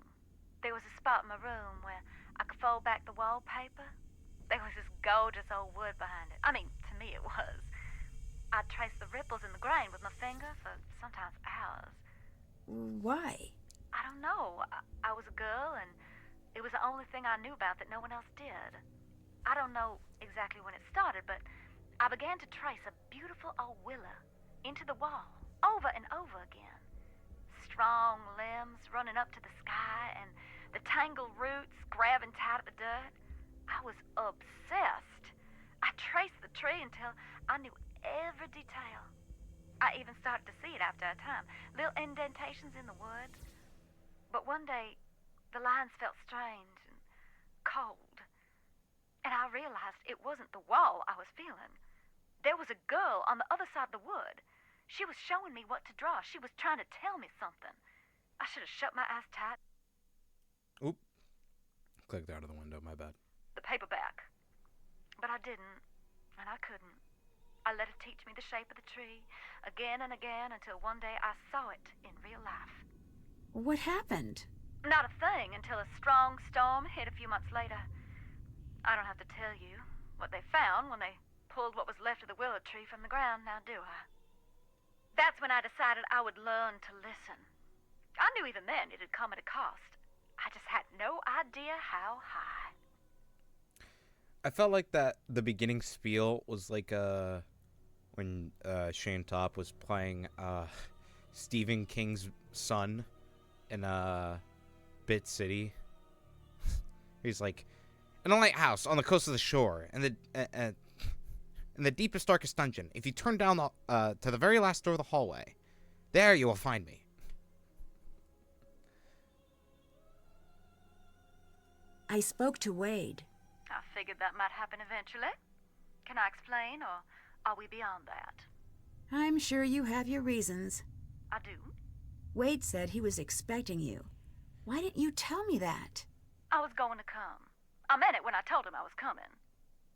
there was a spot in my room where I could fold back the wallpaper. There was this gorgeous old wood behind it. I mean, to me it was. I'd trace the ripples in the grain with my finger for sometimes hours. why? I don't know. I was a girl, and it was the only thing I knew about that no one else did. I don't know exactly when it started, but I began to trace a beautiful old willow into the wall, over and over again. Strong limbs running up to the sky, and the tangled roots grabbing tight at the dirt. I was obsessed. I traced the tree until I knew every detail. I even started to see it after a time, little indentations in the wood. But one day, the lines felt strange and cold, and I realized it wasn't the wall I was feeling. There was a girl on the other side of the wood. She was showing me what to draw. She was trying to tell me something. I should have shut my eyes tight. Oop. Clicked out of the window, my bad. The paperback. But I didn't, and I couldn't. I let it teach me the shape of the tree, again and again, until one day I saw it in real life. What happened? Not a thing until a strong storm hit a few months later. I don't have to tell you what they found when they pulled what was left of the willow tree from the ground, now do I? That's when I decided I would learn to listen. I knew even then it had come at a cost. I just had no idea how high. I felt like that the beginning spiel was like when Shane Top was playing Stephen King's son in Bit City. He's like, in a lighthouse on the coast of the shore, and in the deepest, darkest dungeon. If you turn down to the very last door of the hallway, there you will find me. I spoke to Wade. I figured that might happen eventually. Can I explain, or are we beyond that? I'm sure you have your reasons. I do. Wade said he was expecting you. Why didn't you tell me that? I was going to come. I meant it when I told him I was coming.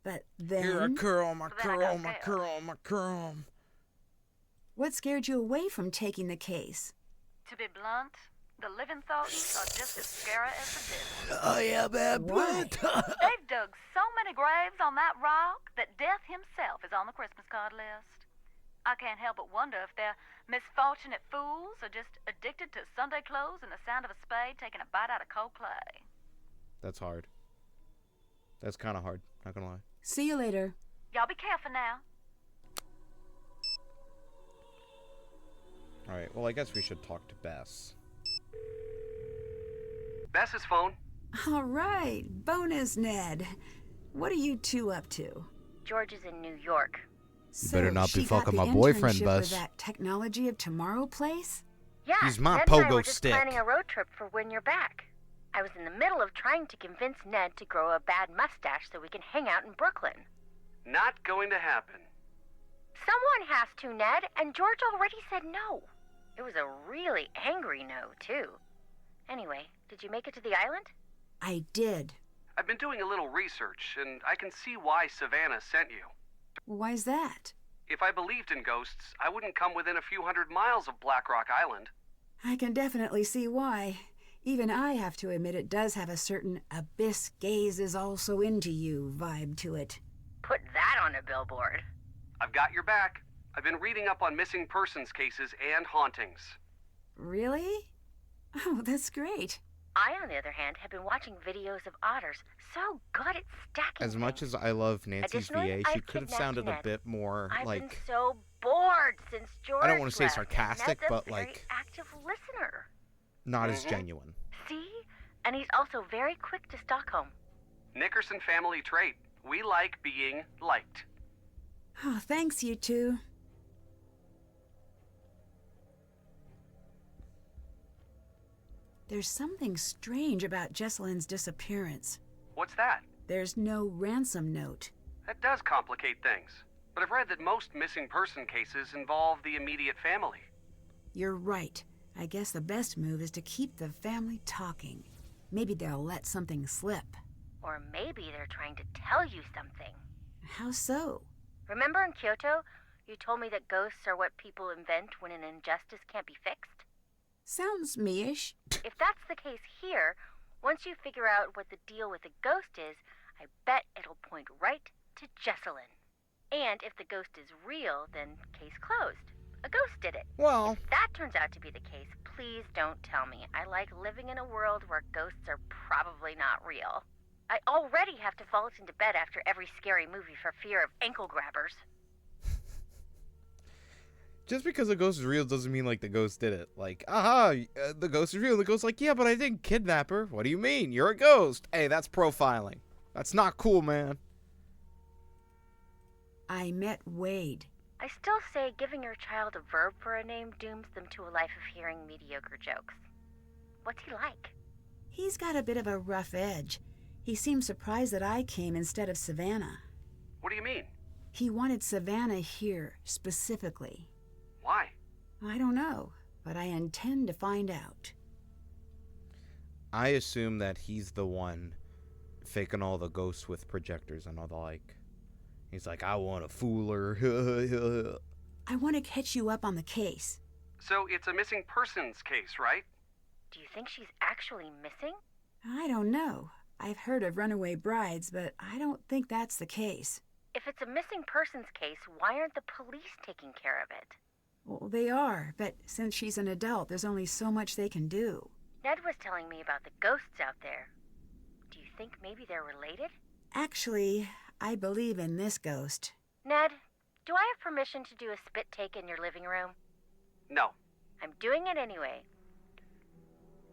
But then... Here, my curl, my But then I curl, got my scared. curl, my curl. What scared you away from taking the case? To be blunt, the living Thorntons are just as scary as the dead. Oh, yeah, bad Why? They've dug so many graves on that rock that death himself is on the Christmas card list. I can't help but wonder if they're misfortunate fools or just addicted to Sunday clothes and the sound of a spade taking a bite out of cold clay. That's hard. That's kind of hard, not gonna lie. See you later. Y'all be careful now. Alright, well, I guess we should talk to Bess. Bess's phone. All right, bonus Ned. What are you two up to? George is in New York. So better not be she got fucking the my boyfriend, internship Bess. with that Technology of Tomorrow place? Yeah, He's my Ned and I pogo were just stick. planning a road trip for when you're back. I was in the middle of trying to convince Ned to grow a bad mustache so we can hang out in Brooklyn. Not going to happen. Someone has to, Ned, and George already said no. It was a really angry no, too. Anyway, did you make it to the island? I did. I've been doing a little research, and I can see why Savannah sent you. Why's that? If I believed in ghosts, I wouldn't come within a few hundred miles of Black Rock Island. I can definitely see why. Even I have to admit it does have a certain abyss gaze is also into you vibe to it. Put that on a billboard. I've got your back. I've been reading up on missing persons cases and hauntings. Really? Oh, that's great. I, on the other hand, have been watching videos of otters. So good at stacking As much things. as I love Nancy's Additionally, VA, she I've could have kidnapped sounded a Ned. bit more, I've been like... so bored since George I don't want to say left, and sarcastic, Ned's a but, very like, active listener. not as genuine. See? And he's also very quick to Stockholm. Nickerson family trait. We like being liked. Oh, thanks, you two. There's something strange about Jesselyn's disappearance. What's that? There's no ransom note. That does complicate things. But I've read that most missing person cases involve the immediate family. You're right. I guess the best move is to keep the family talking. Maybe they'll let something slip. Or maybe they're trying to tell you something. How so? Remember in Kyoto, you told me that ghosts are what people invent when an injustice can't be fixed? Sounds me-ish. If that's the case here, once you figure out what the deal with the ghost is, I bet it'll point right to Jesselyn. And if the ghost is real, then case closed. A ghost did it. Well, If that turns out to be the case, please don't tell me. I like living in a world where ghosts are probably not real. I already have to vault into bed after every scary movie for fear of ankle grabbers. just because a ghost is real doesn't mean, like, the ghost did it. Like, the ghost is real. The ghost's like, yeah, but I didn't kidnap her. What do you mean? You're a ghost. Hey, that's profiling. That's not cool, man. I met Wade. I still say giving your child a verb for a name dooms them to a life of hearing mediocre jokes. What's he like? He's got a bit of a rough edge. He seemed surprised that I came instead of Savannah. What do you mean? He wanted Savannah here, specifically. Why? I don't know, but I intend to find out. I assume that he's the one faking all the ghosts with projectors and all the like. He's like, I want to fool her. I want to catch you up on the case. So it's a missing persons case, right? Do you think she's actually missing? I don't know. I've heard of runaway brides, but I don't think that's the case. If it's a missing persons case, why aren't the police taking care of it? Well, they are, but since she's an adult, there's only so much they can do. Ned was telling me about the ghosts out there. Do you think maybe they're related? Actually, I believe in this ghost. Ned, do I have permission to do a spit take in your living room? No. I'm doing it anyway.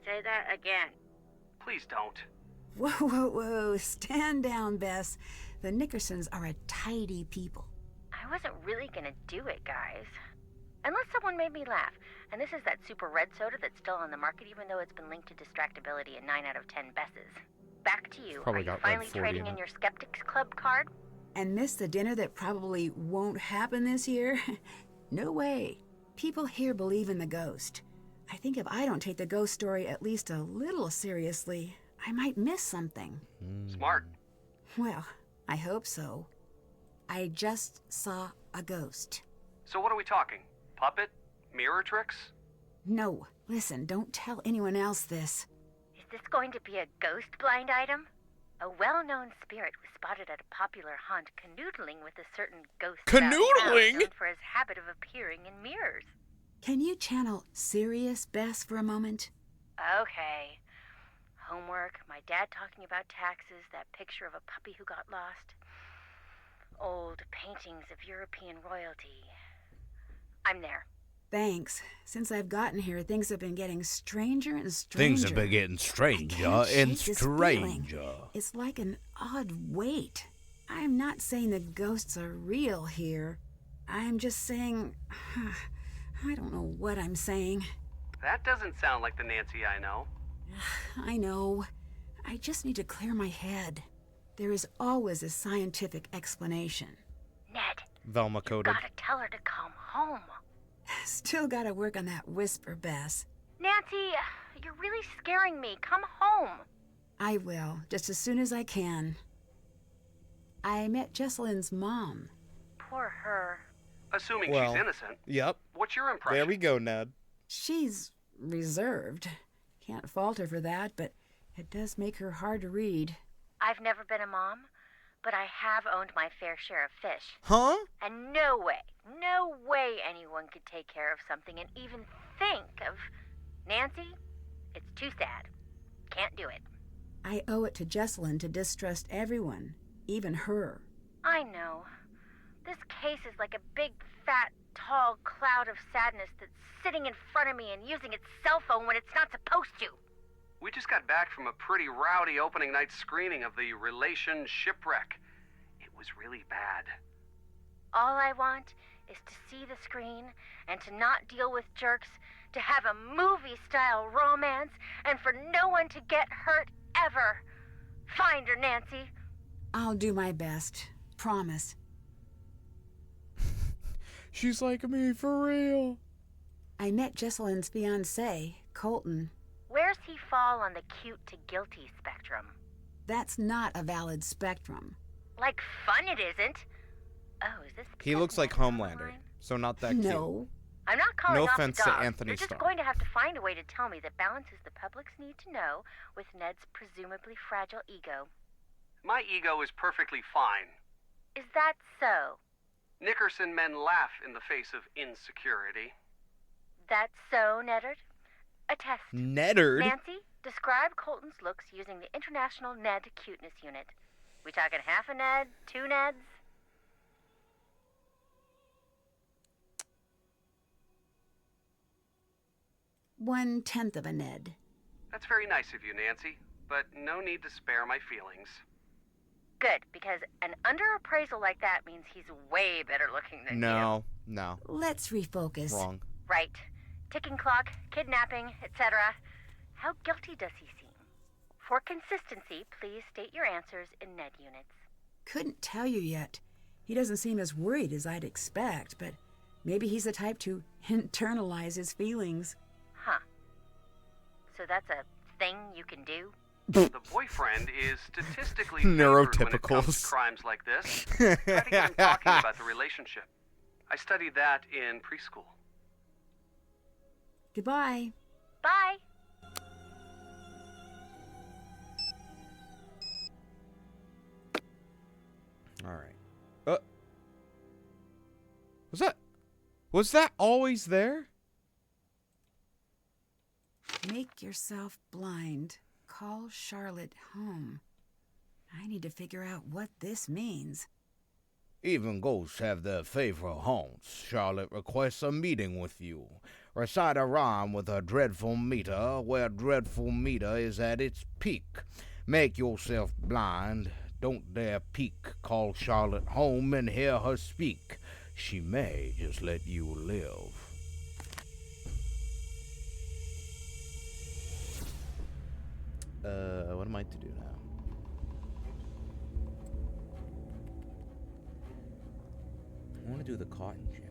Say that again. Please don't. Whoa, whoa, whoa. Stand down, Bess. The Nickersons are a tidy people. I wasn't really gonna do it, guys. Unless someone made me laugh. And this is that super red soda that's still on the market, even though it's been linked to distractibility in 9 out of 10 besses. Back to you. Are Probably you got finally red 40 trading in in it. your Skeptics Club card? And miss the dinner that probably won't happen this year? No way. People here believe in the ghost. I think if I don't take the ghost story at least a little seriously, I might miss something. Smart. Well, I hope so. I just saw a ghost. So what are we talking? Puppet? Mirror tricks? No, listen, don't tell anyone else this. Is this going to be a ghost blind item? A well-known spirit was spotted at a popular haunt canoodling with a certain ghost Canoodling? known for his habit of appearing in mirrors. Can you channel Sirius Bess for a moment? Okay. Homework, my dad talking about taxes, that picture of a puppy who got lost. Old paintings of European royalty. I'm there. Thanks. Since I've gotten here, things have been getting stranger and stranger. Things have been getting I stranger can't and shake this feeling. stranger. It's like an odd weight. I'm not saying the ghosts are real here. I'm just saying... I don't know what I'm saying. That doesn't sound like the Nancy I know. I know. I just need to clear my head. There is always a scientific explanation. Ned, Velma you coded. gotta tell her to come home. Still gotta work on that whisper, Bess. Nancy, you're really scaring me. Come home. I will, just as soon as I can. I met Jesselyn's mom. Poor her. Assuming Well, she's innocent. Yep. What's your impression? There we go, Ned. She's reserved. Can't fault her for that, but it does make her hard to read. I've never been a mom, but I have owned my fair share of fish. Huh? And no way anyone could take care of something and even think of... Nancy, it's too sad. Can't do it. I owe it to Jesselyn to distrust everyone, even her. I know. This case is like a big, fat, tall cloud of sadness that's sitting in front of me and using its cell phone when it's not supposed to. We just got back from a pretty rowdy opening night screening of the Relation Shipwreck. It was really bad. All I want is to see the screen and to not deal with jerks, to have a movie-style romance, and for no one to get hurt ever. Find her, Nancy. I'll do my best. Promise. She's like me for real. I met Jesselyn's fiancé, Colton. Where's he fall on the cute to guilty spectrum? That's not a valid spectrum. Like fun it isn't. Oh, is this... He looks like Homelander, so not that cute. No. I'm not calling No off offense the to dog. Anthony You're just Starr. going to have to find a way to tell me that balances the public's need to know with Ned's presumably fragile ego. My ego is perfectly fine. Is that so? Nickerson men laugh in the face of insecurity. That's so, Neddard? A test. Neddard? Nancy, describe Colton's looks using the International Ned Cuteness Unit. We talking half a Ned, 2 Neds? One-tenth of a Ned. That's very nice of you, Nancy, but no need to spare my feelings. Good, because an underappraisal like that means he's way better looking than you. No. Let's refocus. Wrong. Right. Ticking clock, kidnapping, etc. How guilty does he seem? For consistency, please state your answers in Ned units. Couldn't tell you yet. He doesn't seem as worried as I'd expect, but maybe he's the type to internalize his feelings. Huh. So that's a thing you can do? The boyfriend is statistically favored when it comes to Neurotypicals. crimes like this. Try to get him talking about the relationship. I studied that in preschool. Goodbye. Bye. All right. Was that always there? Make yourself blind. Call Charlotte home. I need to figure out what this means. Even ghosts have their favorite haunts. Charlotte requests a meeting with you. Recite a rhyme with a dreadful meter, where dreadful meter is at its peak. Make yourself blind. Don't dare peek. Call Charlotte home and hear her speak. she may just let you live. What am I to do now? I want to do the cotton gin.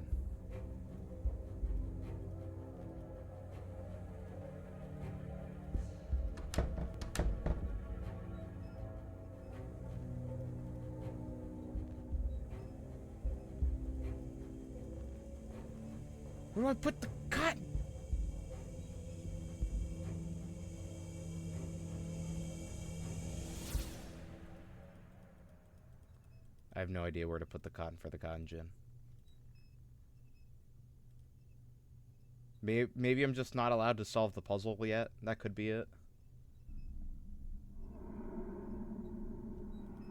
Where do I put the cotton? I have no idea where to put the cotton for the cotton gin. Maybe I'm just not allowed to solve the puzzle yet. That could be it.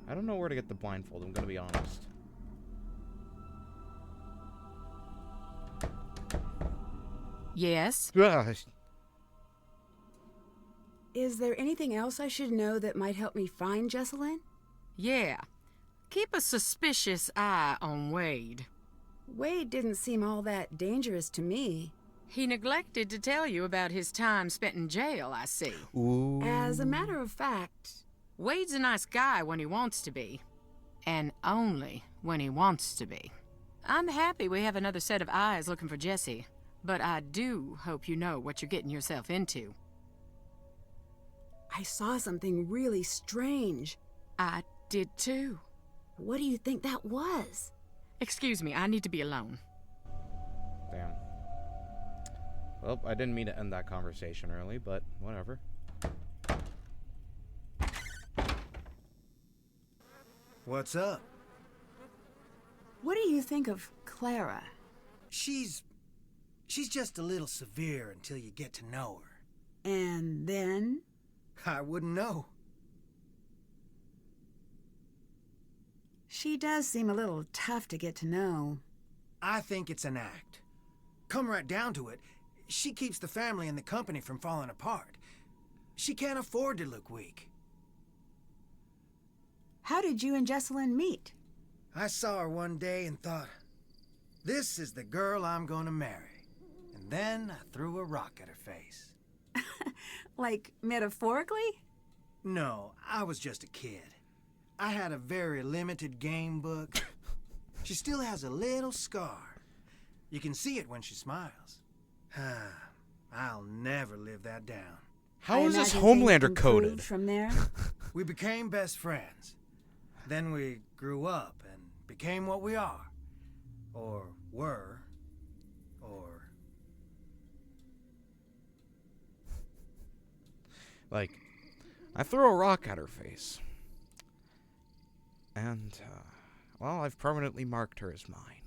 I don't know where to get the blindfold, I'm gonna be honest. Yes? Is there anything else I should know that might help me find Jesselyn? Yeah. Keep a suspicious eye on Wade. Wade didn't seem all that dangerous to me. He neglected to tell you about his time spent in jail, I see. Ooh. As a matter of fact, Wade's a nice guy when he wants to be. And only when he wants to be. I'm happy we have another set of eyes looking for Jesse, but I do hope you know what you're getting yourself into. I saw something really strange. I did too. What do you think that was? Excuse me, I need to be alone. Damn. Well, I didn't mean to end that conversation early, but whatever. What's up? What do you think of Clara? She's just a little severe until you get to know her. And then? I wouldn't know. She does seem a little tough to get to know. I think it's an act. Come right down to it, she keeps the family and the company from falling apart. She can't afford to look weak. How did you and Jesselyn meet? I saw her one day and thought, this is the girl I'm gonna marry. And then I threw a rock at her face. Like, metaphorically? No, I was just a kid. I had a very limited game book. She still has a little scar. You can see it when she smiles. I'll never live that down. How is this imagine things Homelander improved coded? from there? We became best friends. Then we grew up and became what we are. Or were. Or... Like, I threw a rock at her face. And, well, I've permanently marked her as mine.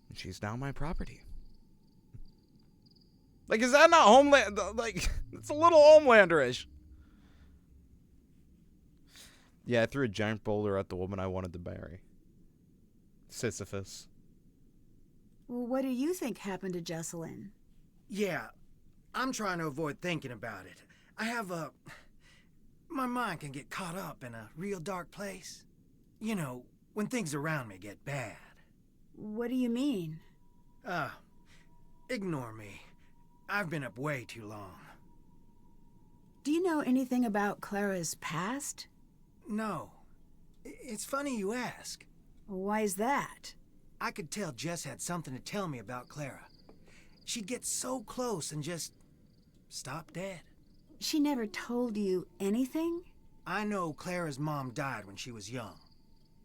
And she's now my property. Like, is that not Homeland? Like, it's a little Homelander-ish. Yeah, I threw a giant boulder at the woman I wanted to marry. Sisyphus. Well, what do you think happened to Jesselyn? Yeah, I'm trying to avoid thinking about it. I have a... My mind can get caught up in a real dark place. You know, when things around me get bad. What do you mean? Ignore me. I've been up way too long. Do you know anything about Clara's past? No. It's funny you ask. Why is that? I could tell Jess had something to tell me about Clara. She'd get so close and just stop dead. She never told you anything? I know Clara's mom died when she was young,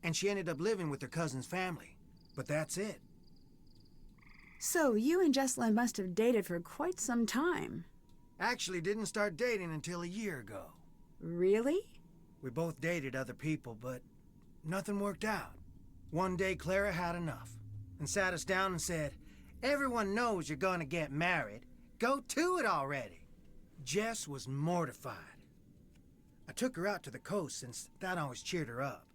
and she ended up living with her cousin's family. But that's it. So you and Jesselyn must have dated for quite some time. Actually didn't start dating until a year ago. Really? We both dated other people, but nothing worked out. One day Clara had enough and sat us down and said, "Everyone knows you're gonna get married. Go to it already." Jess was mortified. I took her out to the coast since that always cheered her up.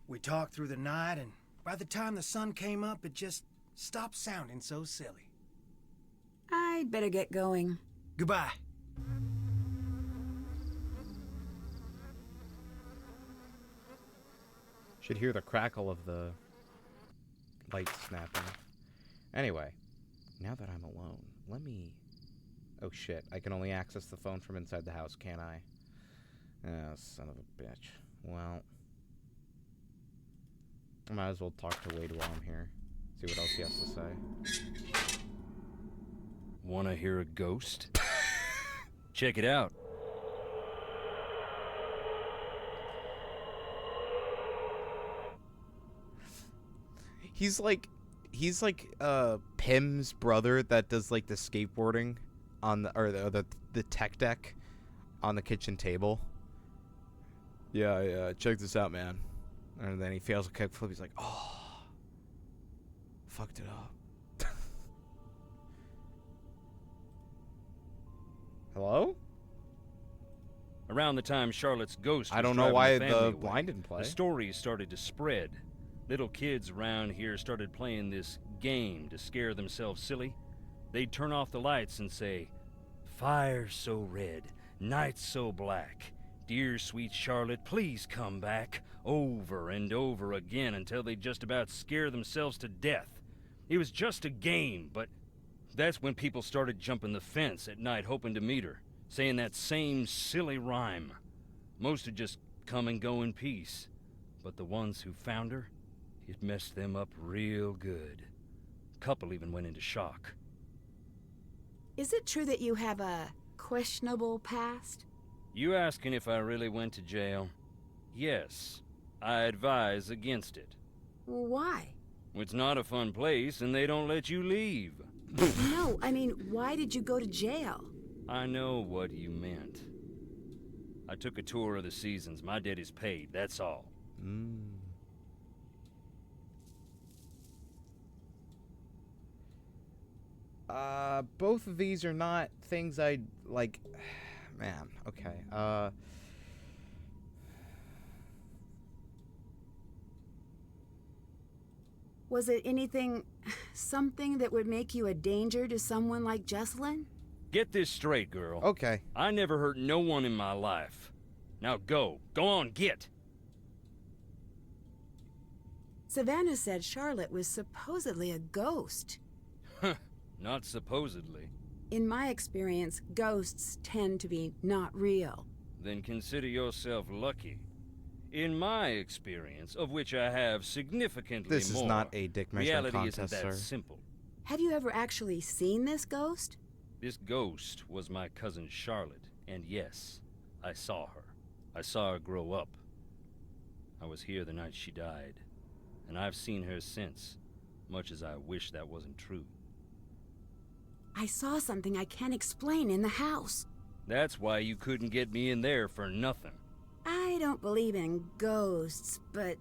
We talked through the night, and by the time the sun came up, it just stopped sounding so silly. I'd better get going. Goodbye. Should hear the crackle of the light snapping. Anyway, now that I'm alone, let me... Oh shit, I can only access the phone from inside the house, can't I? Oh, son of a bitch. Well, I might as well talk to Wade while I'm here. See what else he has to say. Wanna hear a ghost? Check it out. He's like Pim's brother that does like the skateboarding on the tech deck on the kitchen table. Yeah, check this out, man. And then he fails a kickflip. He's like, oh, fucked it up. Hello? Around the time Charlotte's ghost I was don't know driving why the the family blind away, didn't play. the stories started to spread. Little kids around here started playing this game to scare themselves silly. They'd turn off the lights and say, "Fire so red, night so black. Dear sweet Charlotte, please come back," over and over again until they'd just about scare themselves to death. It was just a game, but that's when people started jumping the fence at night hoping to meet her, saying that same silly rhyme. Most would just come and go in peace, but the ones who found her, it messed them up real good. A couple even went into shock. Is it true that you have a questionable past? You asking if I really went to jail? Yes, I advise against it. Why? It's not a fun place and they don't let you leave. No, I mean, why did you go to jail? I know what you meant. I took a tour of the seasons. My debt is paid, that's all. Both of these are not things I like. Man, okay. Was it something that would make you a danger to someone like Jesselyn? Get this straight, girl. Okay. I never hurt no one in my life. Now go. Go on, get. Savannah said Charlotte was supposedly a ghost. Not supposedly. In my experience, ghosts tend to be not real. Then consider yourself lucky. In my experience, of which I have significantly more, This is not a dick measuring reality isn't contest, that sir. simple. Have you ever actually seen this ghost? This ghost was my cousin Charlotte, and yes, I saw her. I saw her grow up. I was here the night she died, and I've seen her since, much as I wish that wasn't true. I saw something I can't explain in the house. That's why you couldn't get me in there for nothing. I don't believe in ghosts, but...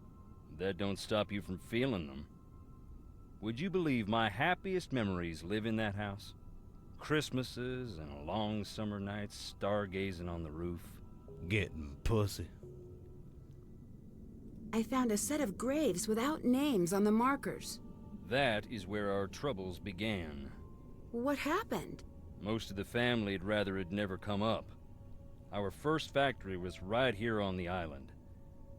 That don't stop you from feeling them. Would you believe my happiest memories live in that house? Christmases and long summer nights stargazing on the roof. Getting pussy. I found a set of graves without names on the markers. That is where our troubles began. What happened? Most of the family would rather it never come up. Our first factory was right here on the island.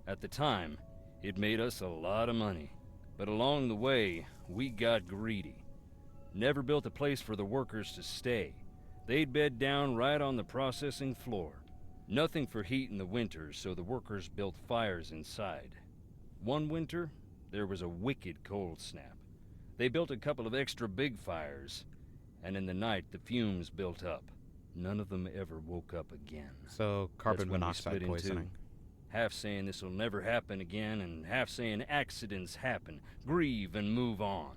At the time, it made us a lot of money. But along the way, we got greedy. Never built a place for the workers to stay. They'd bed down right on the processing floor. Nothing for heat in the winters, so the workers built fires inside. One winter, there was a wicked cold snap. They built a couple of extra big fires, and in the night the fumes built up. None of them ever woke up again. So carbon That's when we monoxide split in two. poisoning. Half saying this'll never happen again, and half saying accidents happen. Grieve and move on.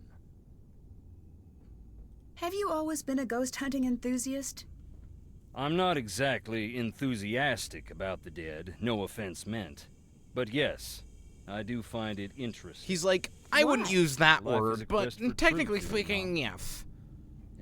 Have you always been a ghost hunting enthusiast? I'm not exactly enthusiastic about the dead, no offense meant. But yes, I do find it interesting. He's like, I wouldn't use that Life is a word, but quest for technically truth, you speaking, know. yes.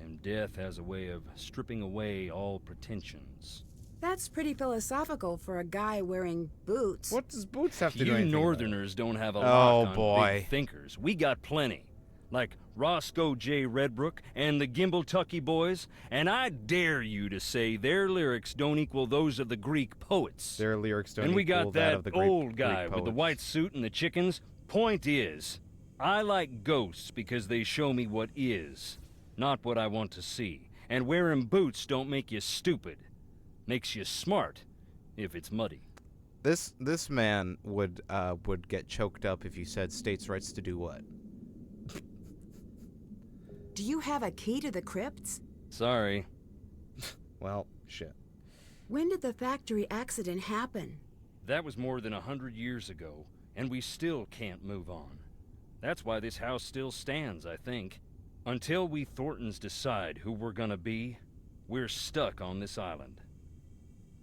And death has a way of stripping away all pretensions. That's pretty philosophical for a guy wearing boots. What does boots have to do You anything with it? Northerners don't have a Oh, lock on boy. big thinkers. We got plenty. Like Roscoe J. Redbrook and the Gimble-Tucky Boys, and I dare you to say their lyrics don't equal those of the Greek poets. Their lyrics don't And we equal got that that of the Greek old guy Greek with the poets. white suit and the chickens. Point is, I like ghosts because they show me what is, not what I want to see. And wearing boots don't make you stupid. Makes you smart, if it's muddy. This man would get choked up if you said states' rights to do what? Do you have a key to the crypts? Sorry. Well, shit. When did the factory accident happen? That was more than 100 years ago, and we still can't move on. That's why this house still stands, I think. Until we Thorntons decide who we're gonna be, we're stuck on this island.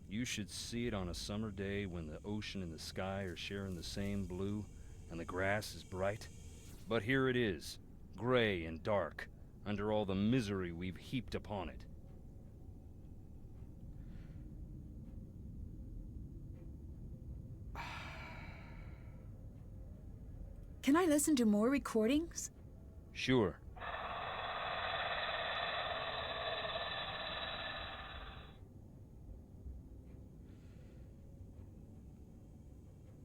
You should see it on a summer day when the ocean and the sky are sharing the same blue and the grass is bright. But here it is, gray and dark, under all the misery we've heaped upon it. Can I listen to more recordings? Sure.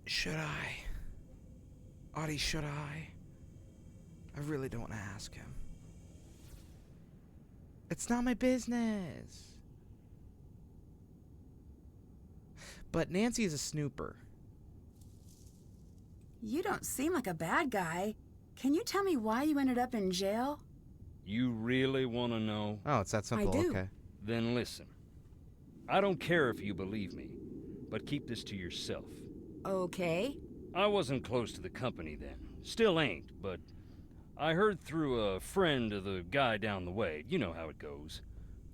Should I? Audie, should I? I really don't want to ask him. It's not my business. But Nancy is a snooper. You don't seem like a bad guy. Can you tell me why you ended up in jail? You really want to know? Oh, it's that simple. I do. Okay. Then listen. I don't care if you believe me, but keep this to yourself. Okay. I wasn't close to the company then. Still ain't, but I heard through a friend of the guy down the way. You know how it goes.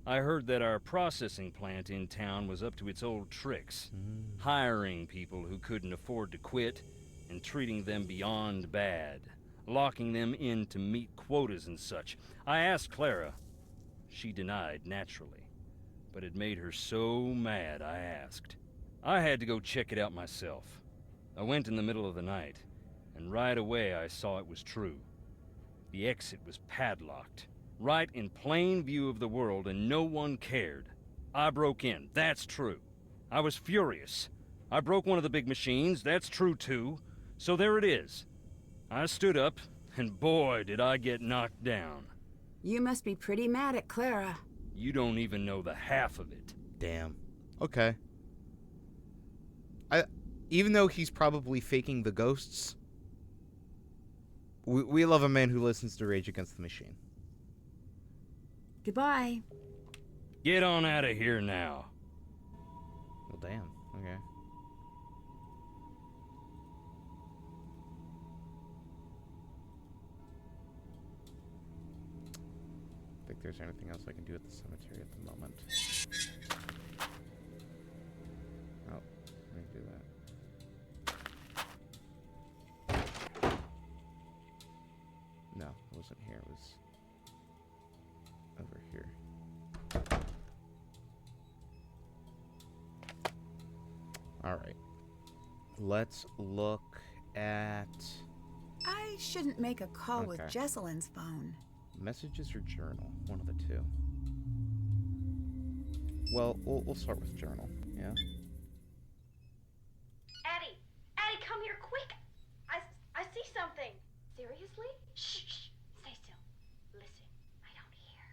I heard that our processing plant in town was up to its old tricks, hiring people who couldn't afford to quit and treating them beyond bad, locking them in to meet quotas and such. I asked Clara. She denied, naturally, but it made her so mad I asked. I had to go check it out myself. I went in the middle of the night, and right away I saw it was true. The exit was padlocked, right in plain view of the world, and no one cared. I broke in, that's true. I was furious. I broke one of the big machines, that's true too. So there it is. I stood up, and boy, did I get knocked down. You must be pretty mad at Clara. You don't even know the half of it. Damn. Okay. Even though he's probably faking the ghosts, we love a man who listens to Rage Against the Machine. Goodbye. Get on out of here now. Well, damn. Okay. Think there's anything else I can do at the cemetery at the moment. Oh, let me do that. No, it wasn't here. It was over here. All right. Let's look at I shouldn't make a call with Okay. Jesselyn's phone. messages or journal. One of the two. Well, we'll start with journal. Yeah. Addie! Addie, come here quick! I see something! Seriously? Shh! Stay still. Listen, I don't hear.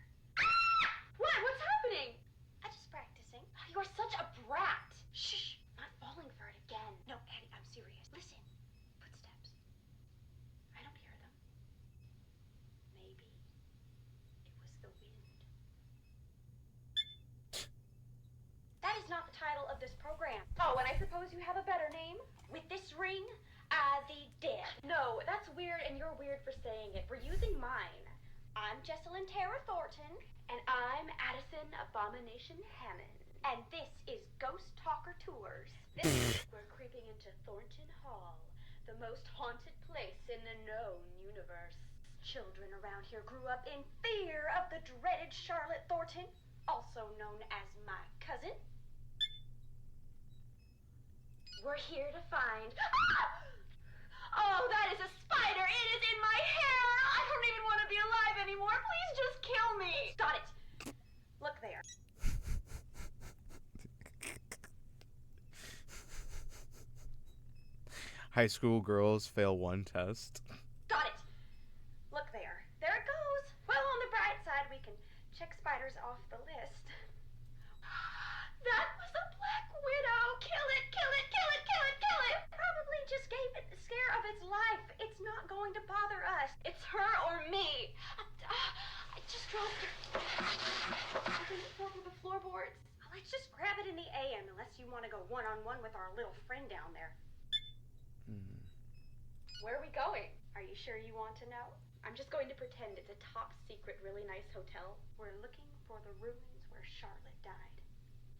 What? What's happening? I'm just practicing. You're such a brat! Shh! Not falling for it again. No, Addie, I'm serious. Listen. Footsteps. I don't hear them. Maybe it was the wind. That is not the title of this program. Oh, and I suppose you have a better name? With this ring? The Dead. No, that's weird, and you're weird for saying it. We're using mine. I'm Jesselyn Tara Thornton. And I'm Addison Abomination Hammond. And this is Ghost Talker Tours. We're creeping into Thornton Hall, the most haunted place in the known universe. Children around here grew up in fear of the dreaded Charlotte Thornton, also known as my cousin. We're here to find... Ah! Oh, that is a spider! It is in my hair! I don't even want to be alive anymore! Please just kill me! Stop it! Look there. High school girls fail one test. Got it! Riders off the list. That was a Black Widow! Kill it, kill it, kill it, kill it, kill it! Probably just gave it the scare of its life. It's not going to bother us. It's her or me. I just dropped her. I didn't fall through the floorboards. Let's just grab it in the AM unless you want to go one-on-one with our little friend down there. Where are we going? Are you sure you want to know? I'm just going to pretend it's a top secret, really nice hotel. We're looking for the ruins where Charlotte died.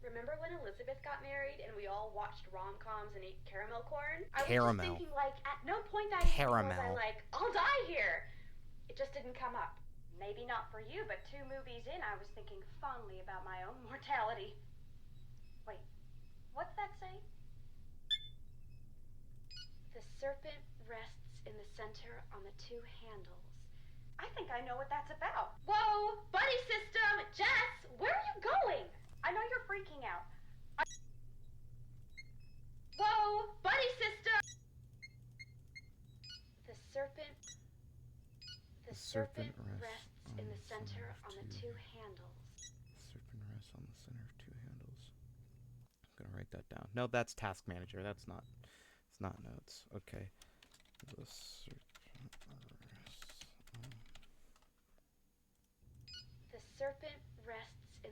Remember when Elizabeth got married and we all watched rom-coms and ate caramel corn? I was just thinking, like, at no point that evening was I like, I'll die here. It just didn't come up. Maybe not for you, but 2 movies in, I was thinking fondly about my own mortality. Wait, what's that say? The serpent rests in the center on the 2 handles. I think I know what that's about. Whoa! Buddy system! Jess! Where are you going? I know you're freaking out. Whoa! Buddy system! The serpent rests in the center on the 2 handles. Serpent rests on the center of 2 handles. I'm gonna write that down. No, that's task manager. That's not. It's not notes. Okay. The serpent rests on. The serpent rests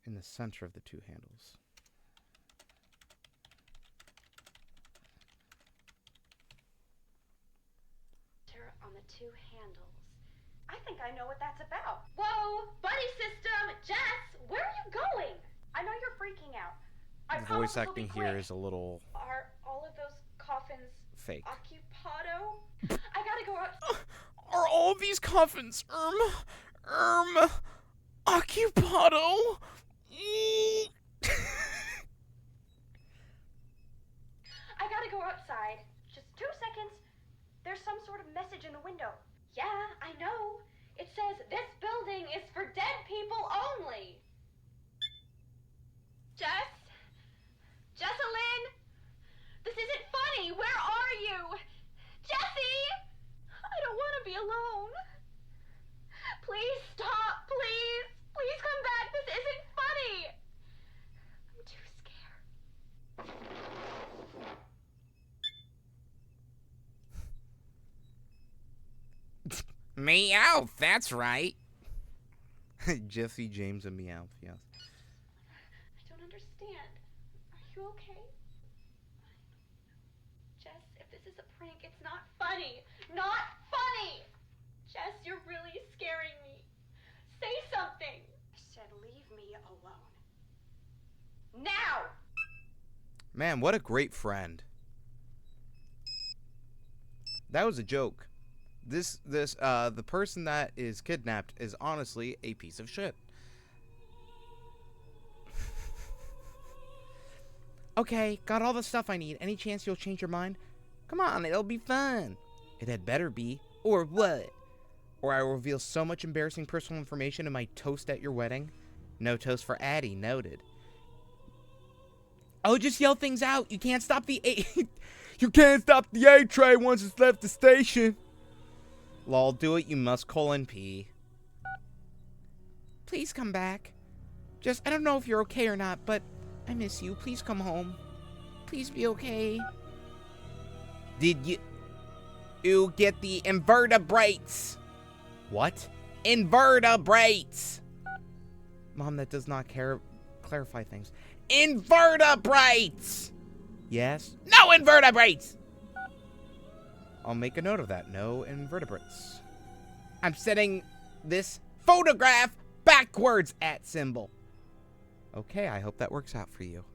in the center of the 2 handles. On the 2 handles. I think I know what that's about. Whoa! Buddy system! Jess! Where are you going? I know you're freaking out. The voice acting here is a little... Are all of those coffins... fake. Occupado? I gotta go up... Are all of these coffins, occupado? I gotta go outside. Just 2 seconds. There's some sort of message in the window. Yeah, I know. It says, this building is for dead people only. Jess? Jessalyn? This isn't funny. Where are you? Jessie? I don't want to be alone. Please stop, please. Please come back. This isn't funny. I'm too scared. Meowth, that's right. Jesse James and Meowth, yes. I don't understand. Are you okay? Jess, if this is a prank, it's not funny. Not funny! Jess, you're really scaring me. Say something. I said leave me alone. Now! Man, what a great friend. That was a joke. The person that is kidnapped is honestly a piece of shit. Okay, got all the stuff I need. Any chance you'll change your mind? Come on, it'll be fun. It had better be. Or what? Or I will reveal so much embarrassing personal information in my toast at your wedding. No toast for Addie, noted. Oh, just yell things out. You can't stop the A. You can't stop the A train once it's left the station. Lol, do it, you must P. Please come back. I don't know if you're okay or not, but I miss you. Please come home. Please be okay. Did you get the invertebrates? What? Invertebrates! Mom, that does not clarify things. Invertebrates! Yes? No invertebrates! I'll make a note of that. No invertebrates. I'm setting this photograph backwards at symbol. Okay, I hope that works out for you.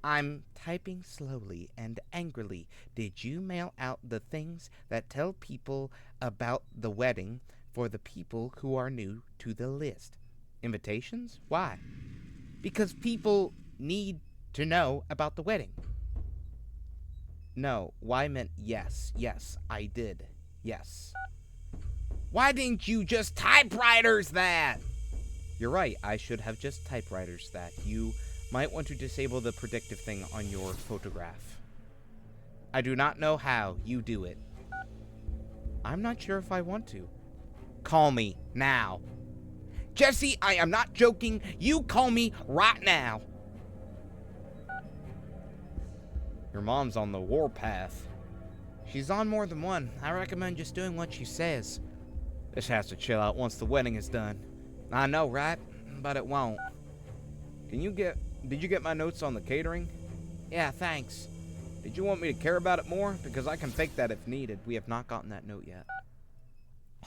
I'm typing slowly and angrily. Did you mail out the things that tell people about the wedding for the people who are new to the list? Invitations? Why? Because people need to know about the wedding. No, why meant yes. Yes, I did. Yes. Why didn't you just typewriters that? You're right, I should have just typewriters that. You might want to disable the predictive thing on your photograph. I do not know how you do it. I'm not sure if I want to. Call me, now. Jesse, I am not joking. You call me right now. Your mom's on the warpath. She's on more than one. I recommend just doing what she says. This has to chill out once the wedding is done. I know, right? But it won't. Did you get my notes on the catering? Yeah, thanks. Did you want me to care about it more? Because I can fake that if needed. We have not gotten that note yet.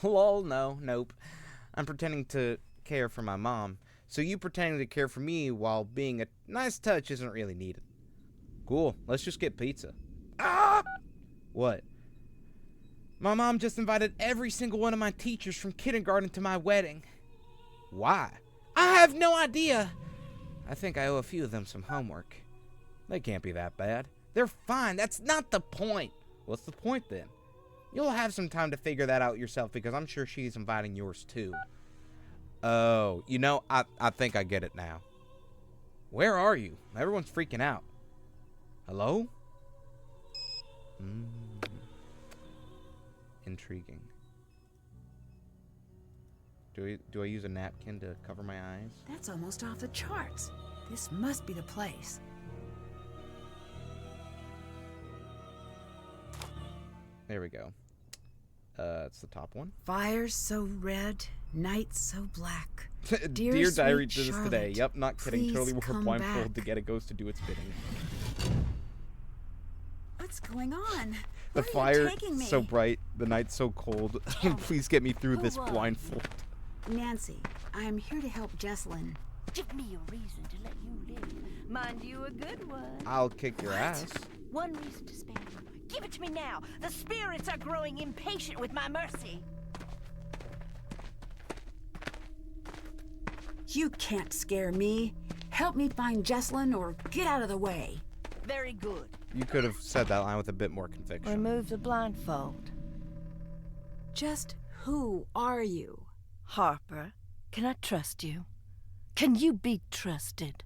Lol, nope. I'm pretending to care for my mom, so you pretending to care for me while being a nice touch isn't really needed. Cool, let's just get pizza. Ah! What? My mom just invited every single one of my teachers from kindergarten to my wedding. Why? I have no idea. I think I owe a few of them some homework. They can't be that bad. They're fine. That's not the point. What's the point then? You'll have some time to figure that out yourself because I'm sure she's inviting yours too. Oh, I think I get it now. Where are you? Everyone's freaking out. Hello? Intriguing. Do I use a napkin to cover my eyes? That's almost off the charts. This must be the place. There we go. It's the top one. Fires so red, nights so black. Dear diary sweet to this Charlotte, today. Yep, not kidding. please Totally wore come blindfold back. to get a ghost to do its bidding. What's going on? The Where are fire you taking me? so bright, the night's so cold. Please get me through Who this won? blindfold. Nancy, I am here to help Jessalyn. Give me a reason to let you live. Mind you, a good one. I'll kick your ass. One reason to spare you. Give it to me now. The spirits are growing impatient with my mercy. You can't scare me. Help me find Jessalyn or get out of the way. Very good. You could have said that line with a bit more conviction. Remove the blindfold. Just who are you? Harper, can I trust you? Can you be trusted?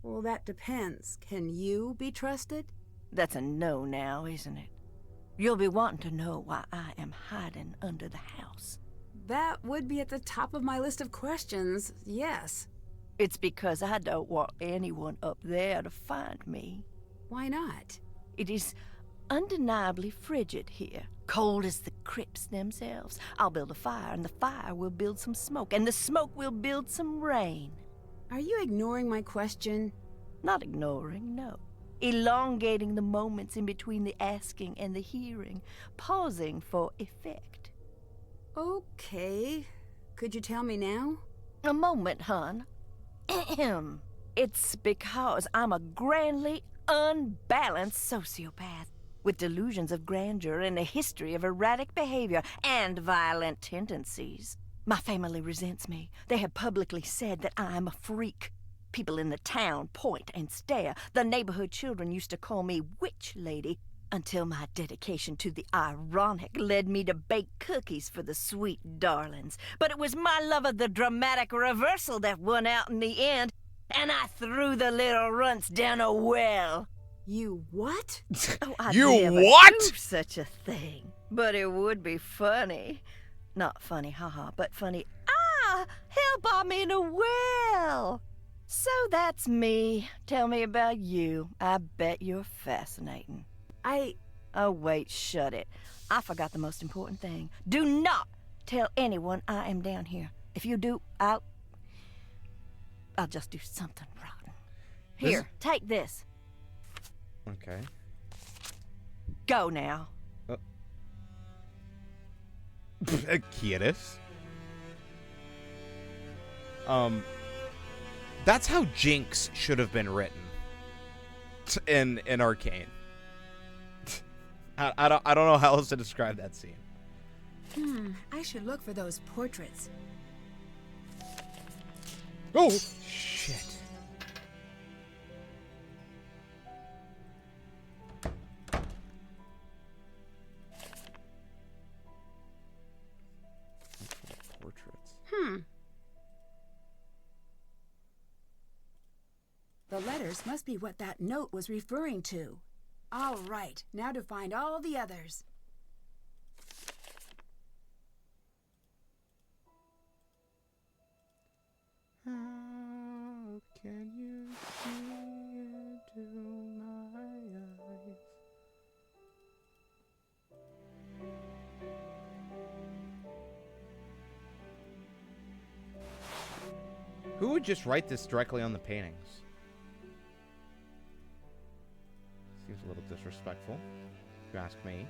Well, that depends. Can you be trusted? That's a no now, isn't it? You'll be wanting to know why I am hiding under the house. That would be at the top of my list of questions, yes. It's because I don't want anyone up there to find me. Why not? It is undeniably frigid here, cold as the crypts themselves. I'll build a fire, and the fire will build some smoke, and the smoke will build some rain. Are you ignoring my question? Not ignoring, no. Elongating the moments in between the asking and the hearing, pausing for effect. Okay. Could you tell me now? A moment, hon. Ahem. It's because I'm a grandly unbalanced sociopath with delusions of grandeur and a history of erratic behavior and violent tendencies. My family resents me. They have publicly said that I'm a freak. People in the town point and stare. The neighborhood children used to call me Witch Lady until my dedication to the ironic led me to bake cookies for the sweet darlings. But it was my love of the dramatic reversal that won out in the end, and I threw the little runts down a well. You what? Oh, I'd You never what? do such a thing. But it would be funny. Not funny, haha, but funny. Ah! Help, I'm in a well! So that's me. Tell me about you. I bet you're fascinating. Oh, wait, shut it. I forgot the most important thing. Do not tell anyone I am down here. If you do, I'll just do something rotten. Here, take this. Okay. Go now. Kietis? That's how Jinx should have been written in Arcane. I don't know how else to describe that scene. I should look for those portraits. Oh shit. Portraits. The letters must be what that note was referring to. All right, now to find all the others. Who would just write this directly on the paintings? Seems a little disrespectful, if you ask me.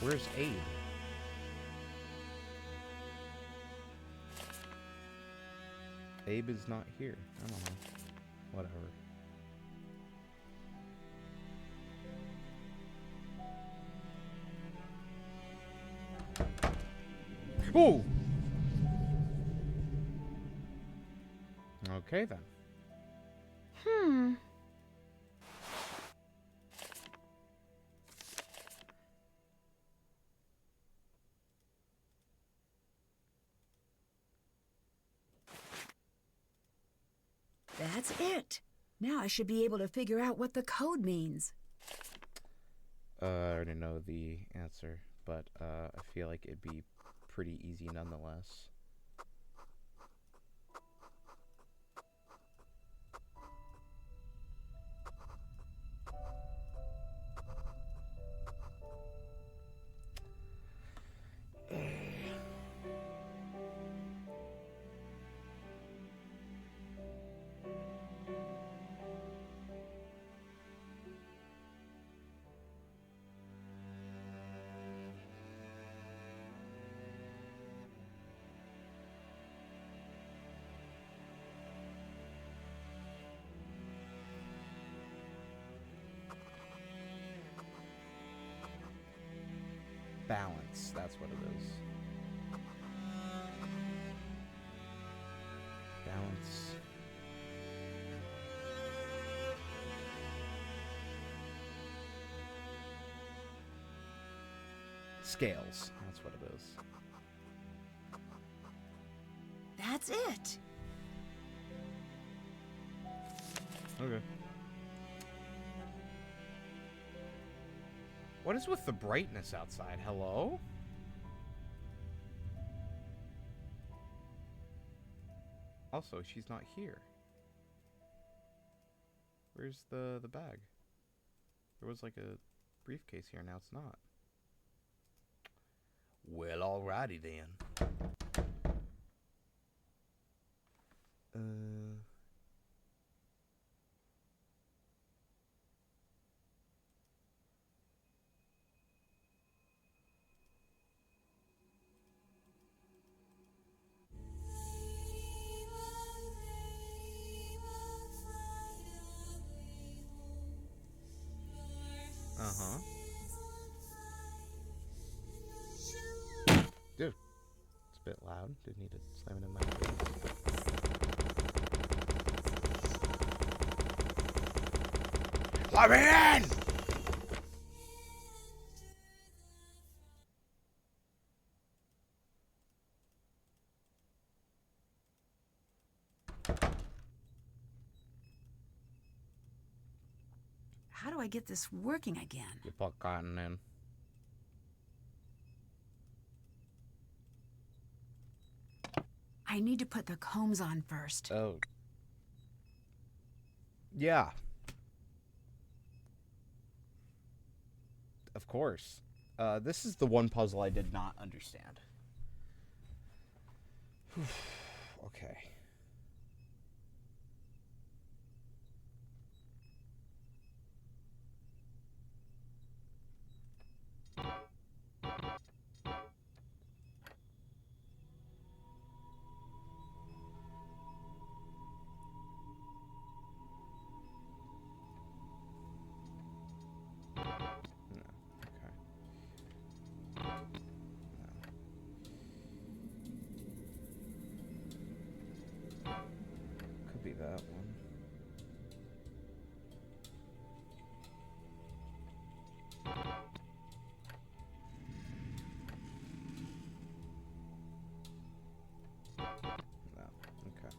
Where's Abe? Abe is not here. I don't know. Whatever. Oh! Okay then. That's it. Now I should be able to figure out what the code means. I already know the answer, but I feel like it'd be pretty easy nonetheless. Balance, that's what it is. Balance. Scales, that's what it is. That's it. Okay. What is with the brightness outside? Hello? Also, she's not here. Where's the bag? There was like a briefcase here, now it's not. Well, alrighty then. Uh-huh. Dude, it's a bit loud. Didn't need to slam it in my face. Let me in! How do I get this working again? You put cotton in. I need to put the combs on first. Oh. Yeah. Of course. This is the one puzzle I did not understand. Okay. Could be that one. No. Okay.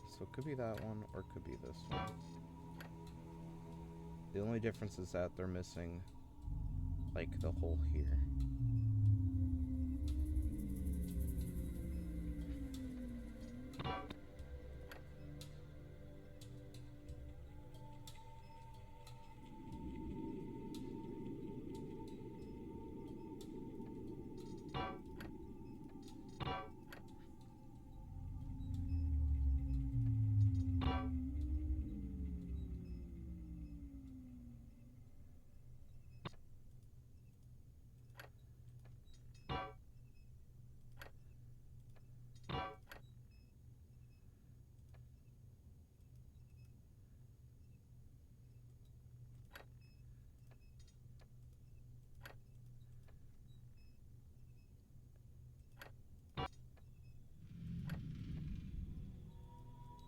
So it could be that one, or it could be this one. The only difference is that they're missing, like, the hole here.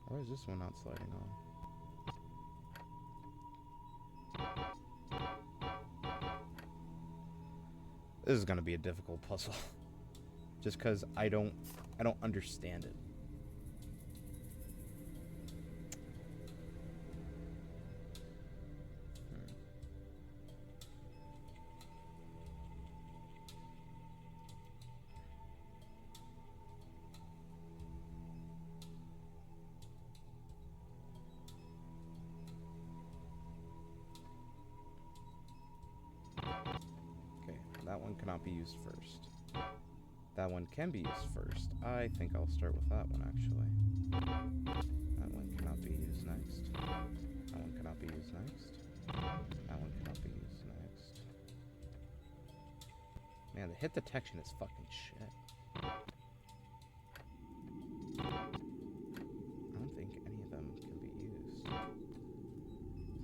Why is this one not sliding on? This is gonna be a difficult puzzle. Just because I don't understand it. That one cannot be used first. That one can be used first. I think I'll start with that one, actually. That one cannot be used next. That one cannot be used next. That one cannot be used next. Man, the hit detection is fucking shit. I don't think any of them can be used.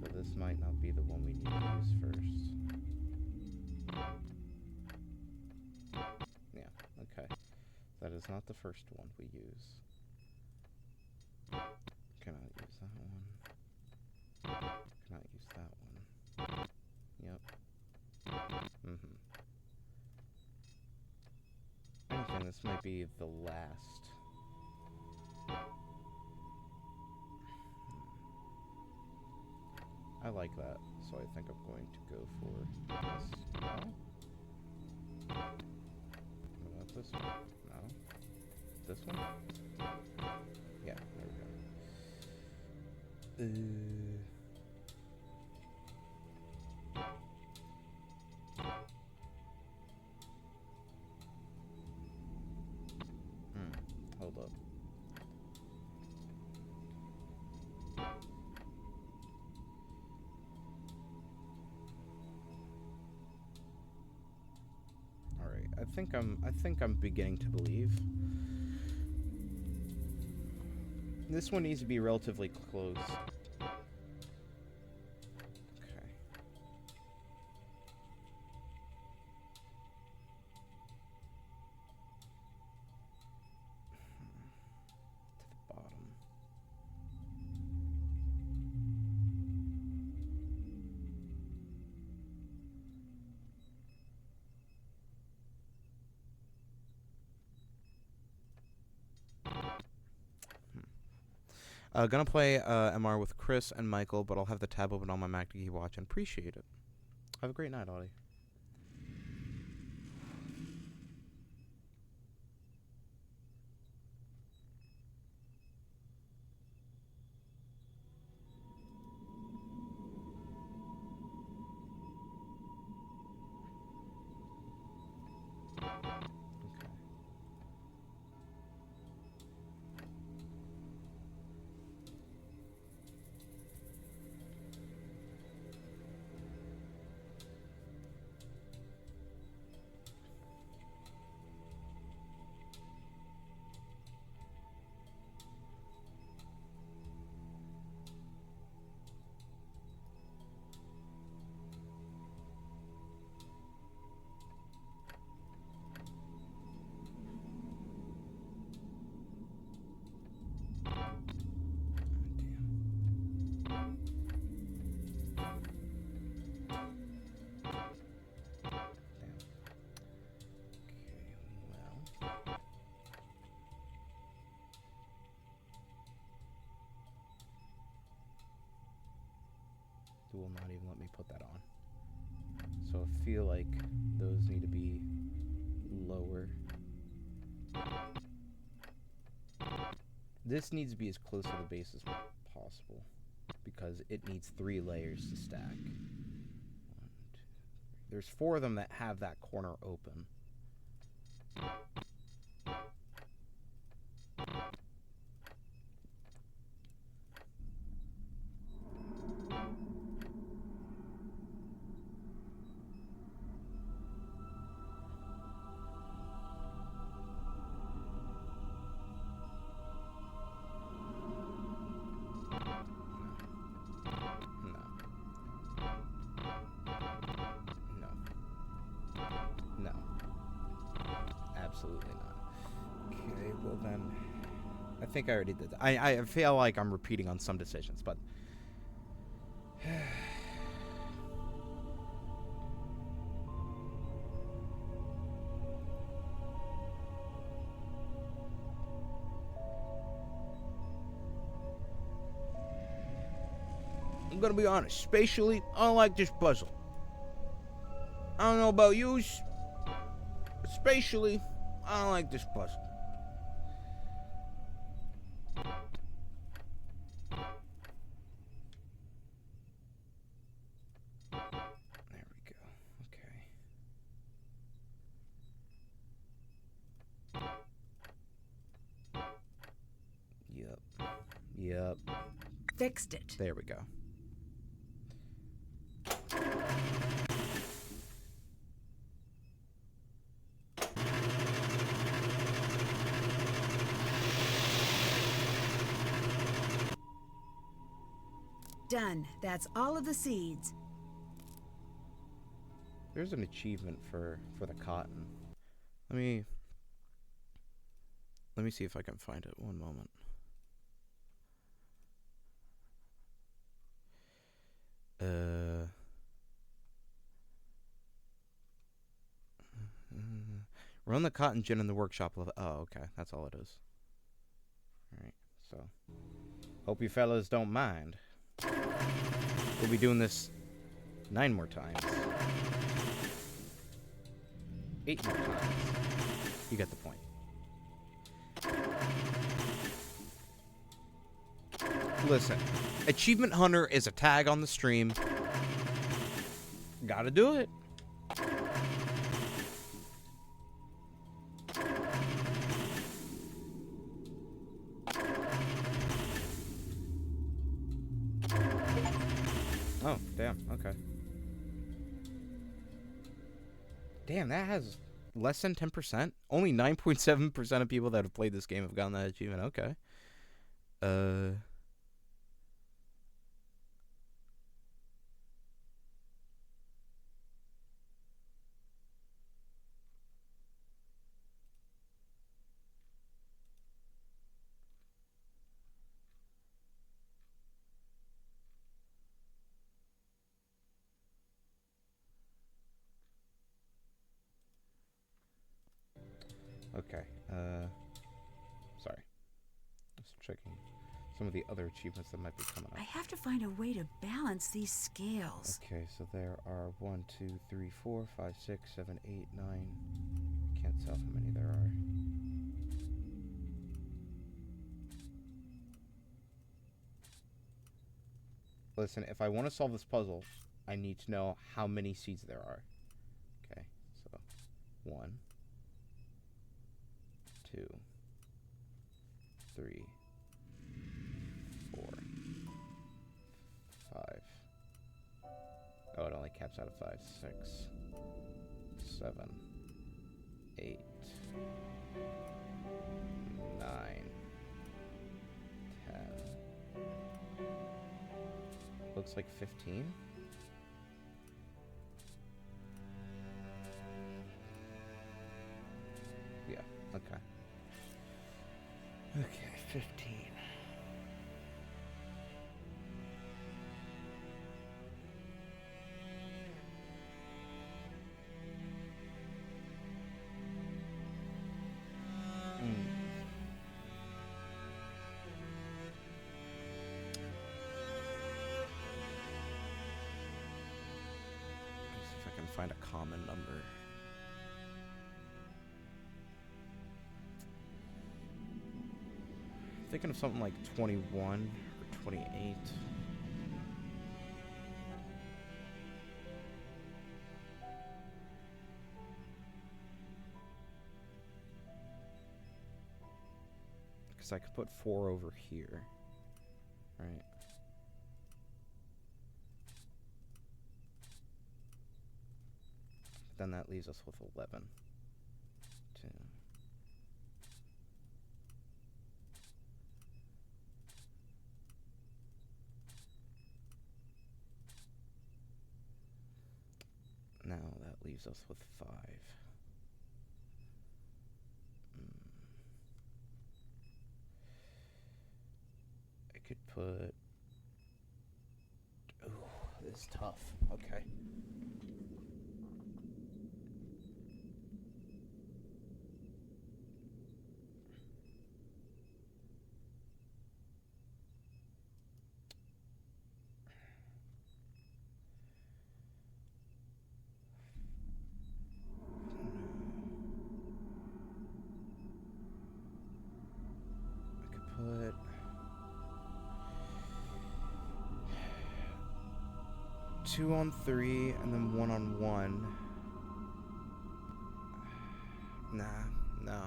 So this might not be the one we need to use first. Okay, that is not the first one we use. Cannot use that one. Cannot use that one. Yep. Anything, this might be the last. I like that, so I think I'm going to go for this now. This one? No. This one? Yeah, there we go. Hold up. I think I'm beginning to believe. This one needs to be relatively close. Okay. To the bottom. Gonna play MR with Chris and Michael, but I'll have the tab open on my Mac to keep watching. Appreciate it. Have a great night, Audie. It will not even let me put that on. So I feel like those need to be lower. This needs to be as close to the base as possible because it needs 3 layers to stack. 1, 2, 3. There's 4 of them that have that corner open. No. Absolutely not. Okay, well then... I think I already did that. I feel like I'm repeating on some decisions, but... I'm gonna be honest. Spatially, I don't like this puzzle. I don't know about you, but spatially, I don't like this puzzle. There we go. Okay. Yep. Fixed it. There we go. Done. That's all of the seeds. There's an achievement for the cotton. Let me see if I can find it. One moment. Run the cotton gin in the workshop. Oh, okay. That's all it is. Alright, so. Hope you fellas don't mind. We'll be doing this 9 more times. 8 more times. You get the point. Listen, Achievement Hunter is a tag on the stream. Gotta do it. Oh, damn, okay. Damn, that has less than 10%? Only 9.7% of people that have played this game have gotten that achievement. Okay. Okay, sorry. Just checking some of the other achievements that might be coming up. I have to find a way to balance these scales. Okay, so there are 1, 2, 3, 4, 5, 6, 7, 8, 9. Can't tell how many there are. Listen, if I want to solve this puzzle, I need to know how many seeds there are. Okay, so 1, 2, 3, 4, 5. Oh, it only caps out at 5. 6, 7, 8, 9, 10. Looks like 15. Yeah, okay. Okay, 15. find a common number. Thinking of something like 21 or 28. Because I could put 4 over here. Right. Then that leaves us with 11. 2. Now that leaves us with 5. I could put... Ooh, this is tough. Okay. Put 2 on 3 and then 1 on 1. Nah, no.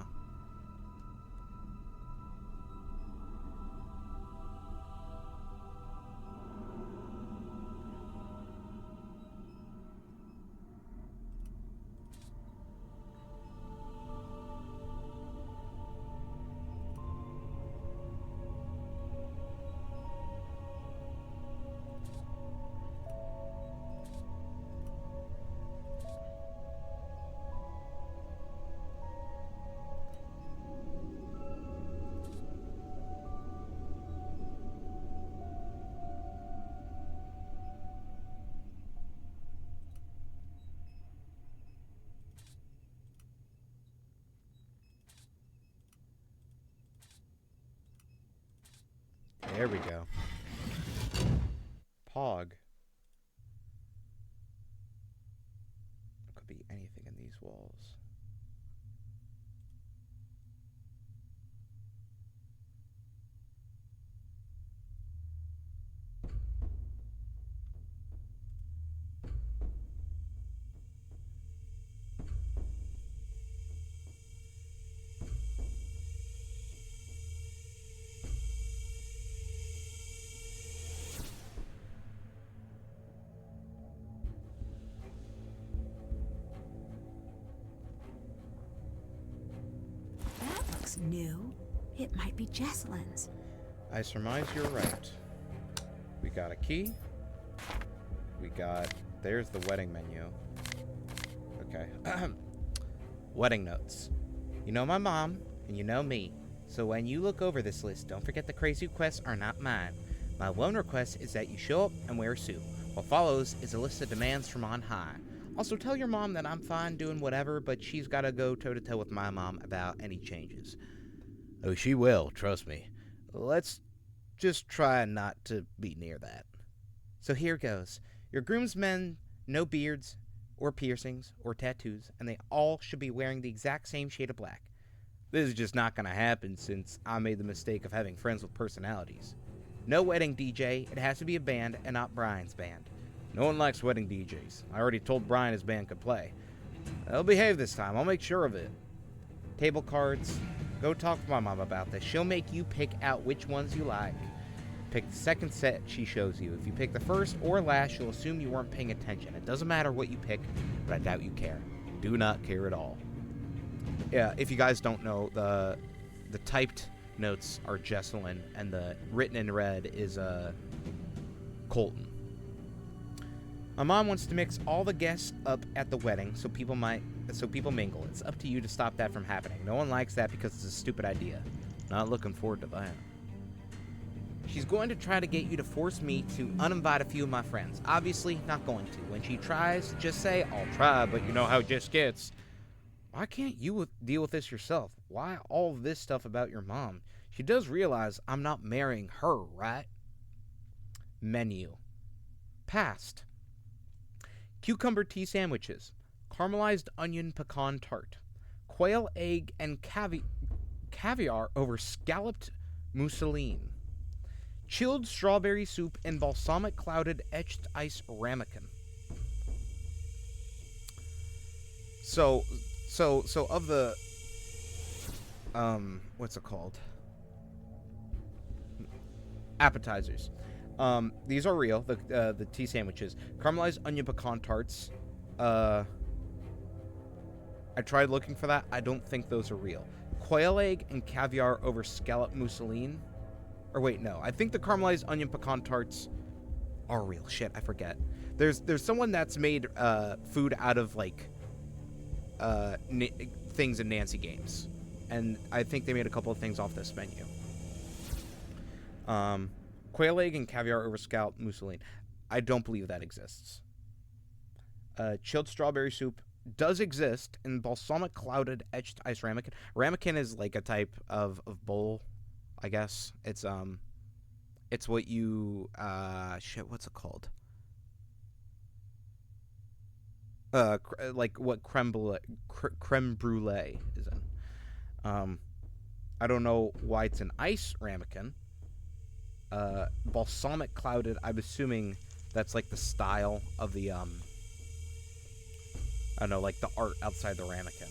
There we go. Pog. Could be anything in these walls. New. It might be Jesselyn's. I surmise you're right. We got a key. We got... There's the wedding menu. Okay. Wedding notes. You know my mom, and you know me. So when you look over this list, don't forget the crazy requests are not mine. My one request is that you show up and wear a suit. What follows is a list of demands from on high. Also, tell your mom that I'm fine doing whatever, but she's got to go toe-to-toe with my mom about any changes. Oh, she will, trust me. Let's just try not to be near that. So here goes. Your groomsmen, no beards, or piercings, or tattoos, and they all should be wearing the exact same shade of black. This is just not going to happen since I made the mistake of having friends with personalities. No wedding DJ, it has to be a band and not Brian's band. No one likes wedding DJs. I already told Brian his band could play. They'll behave this time, I'll make sure of it. Table cards. Go talk to my mom about this. She'll make you pick out which ones you like. Pick the second set she shows you. If you pick the first or last, she'll assume you weren't paying attention. It doesn't matter what you pick, but I doubt you care. Do not care at all. Yeah, if you guys don't know, the typed notes are Jesselyn, and the written in red is Colton. My mom wants to mix all the guests up at the wedding so people mingle. It's up to you to stop that from happening. No one likes that because it's a stupid idea. Not looking forward to that. She's going to try to get you to force me to uninvite a few of my friends. Obviously, not going to. When she tries, just say, I'll try, but you know how it just gets. Why can't you deal with this yourself? Why all this stuff about your mom? She does realize I'm not marrying her, right? Menu. Past. cucumber tea sandwiches, caramelized onion pecan tart, quail egg and caviar over scalloped mousseline, chilled strawberry soup and balsamic clouded etched ice ramekin. So of the what's it called? Appetizers. These are real. The tea sandwiches, caramelized onion pecan tarts. I tried looking for that. I don't think those are real. Quail egg and caviar over scallop mousseline. Or wait, no. I think the caramelized onion pecan tarts are real. Shit, I forget. There's someone that's made food out of like things in Nancy games, and I think they made a couple of things off this menu. Quail egg and caviar over scallop mousseline. I don't believe that exists. Chilled strawberry soup does exist in balsamic clouded etched ice ramekin. Ramekin is like a type of bowl, I guess. It's what you what's it called? Like what creme brulee is in. I don't know why it's an ice ramekin. Balsamic clouded, I'm assuming that's like the style of the I don't know, like the art outside the ramekin.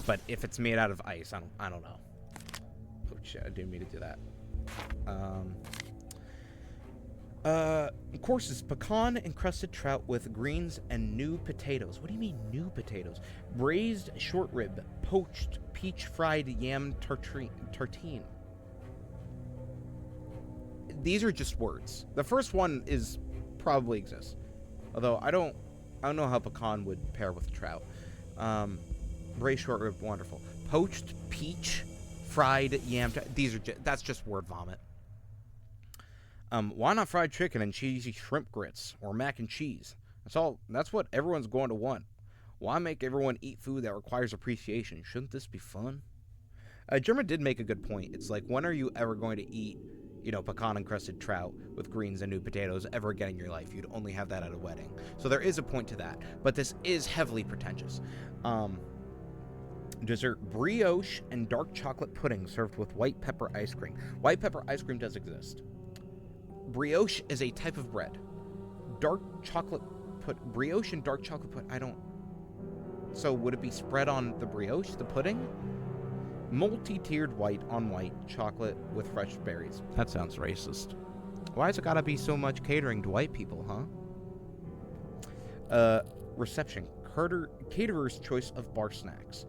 But if it's made out of ice, I don't know. Oh shit, I didn't mean to do that. Of course, it's pecan encrusted trout with greens and new potatoes. What do you mean new potatoes? Braised short rib, poached peach fried yam tartine. These are just words. The first one is probably exists, although I don't know how pecan would pair with trout. Braised short rib, wonderful. Poached peach fried yam. That's just word vomit. Why not fried chicken and cheesy shrimp grits or mac and cheese? That's what everyone's going to want. Why make everyone eat food that requires appreciation? Shouldn't this be fun? German did make a good point. It's like, when are you ever going to eat, pecan encrusted trout with greens and new potatoes ever again in your life? You'd only have that at a wedding. So there is a point to that. But this is heavily pretentious. Dessert, brioche and dark chocolate pudding served with white pepper ice cream. White pepper ice cream does exist. Brioche is a type of bread. Brioche and dark chocolate pudding, so would it be spread on the brioche, the pudding? Multi-tiered white on white chocolate with fresh berries. That sounds racist. Why's it gotta be so much catering to white people, huh? Reception. Caterer's choice of bar snacks.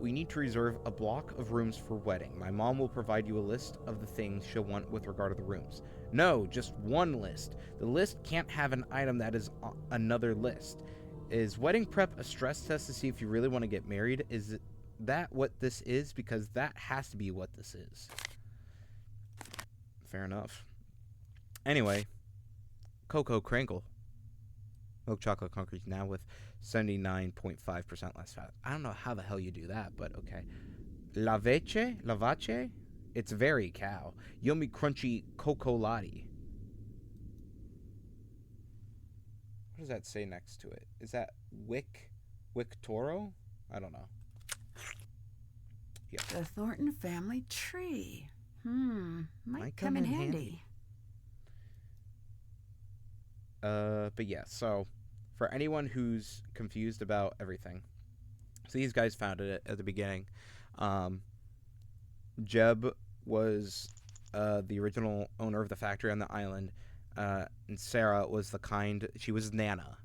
We need to reserve a block of rooms for wedding. My mom will provide you a list of the things she'll want with regard to the rooms. No, just one list. The list can't have an item that is another list. Is wedding prep a stress test to see if you really want to get married? Is that what this is? Because that has to be what this is. Fair enough. Anyway, Cocoa Crinkle. Milk chocolate concrete now with 79.5% less fat. I don't know how the hell you do that, but okay. Lavache? It's very cow. Yummy crunchy cocoa latte. What does that say next to it? Is that Wick Toro? I don't know. Yeah. The Thornton family tree. Might come in handy. But yeah, so for anyone who's confused about everything, so these guys founded it at the beginning. Jeb was the original owner of the factory on the island, and Sarah was she was Nana,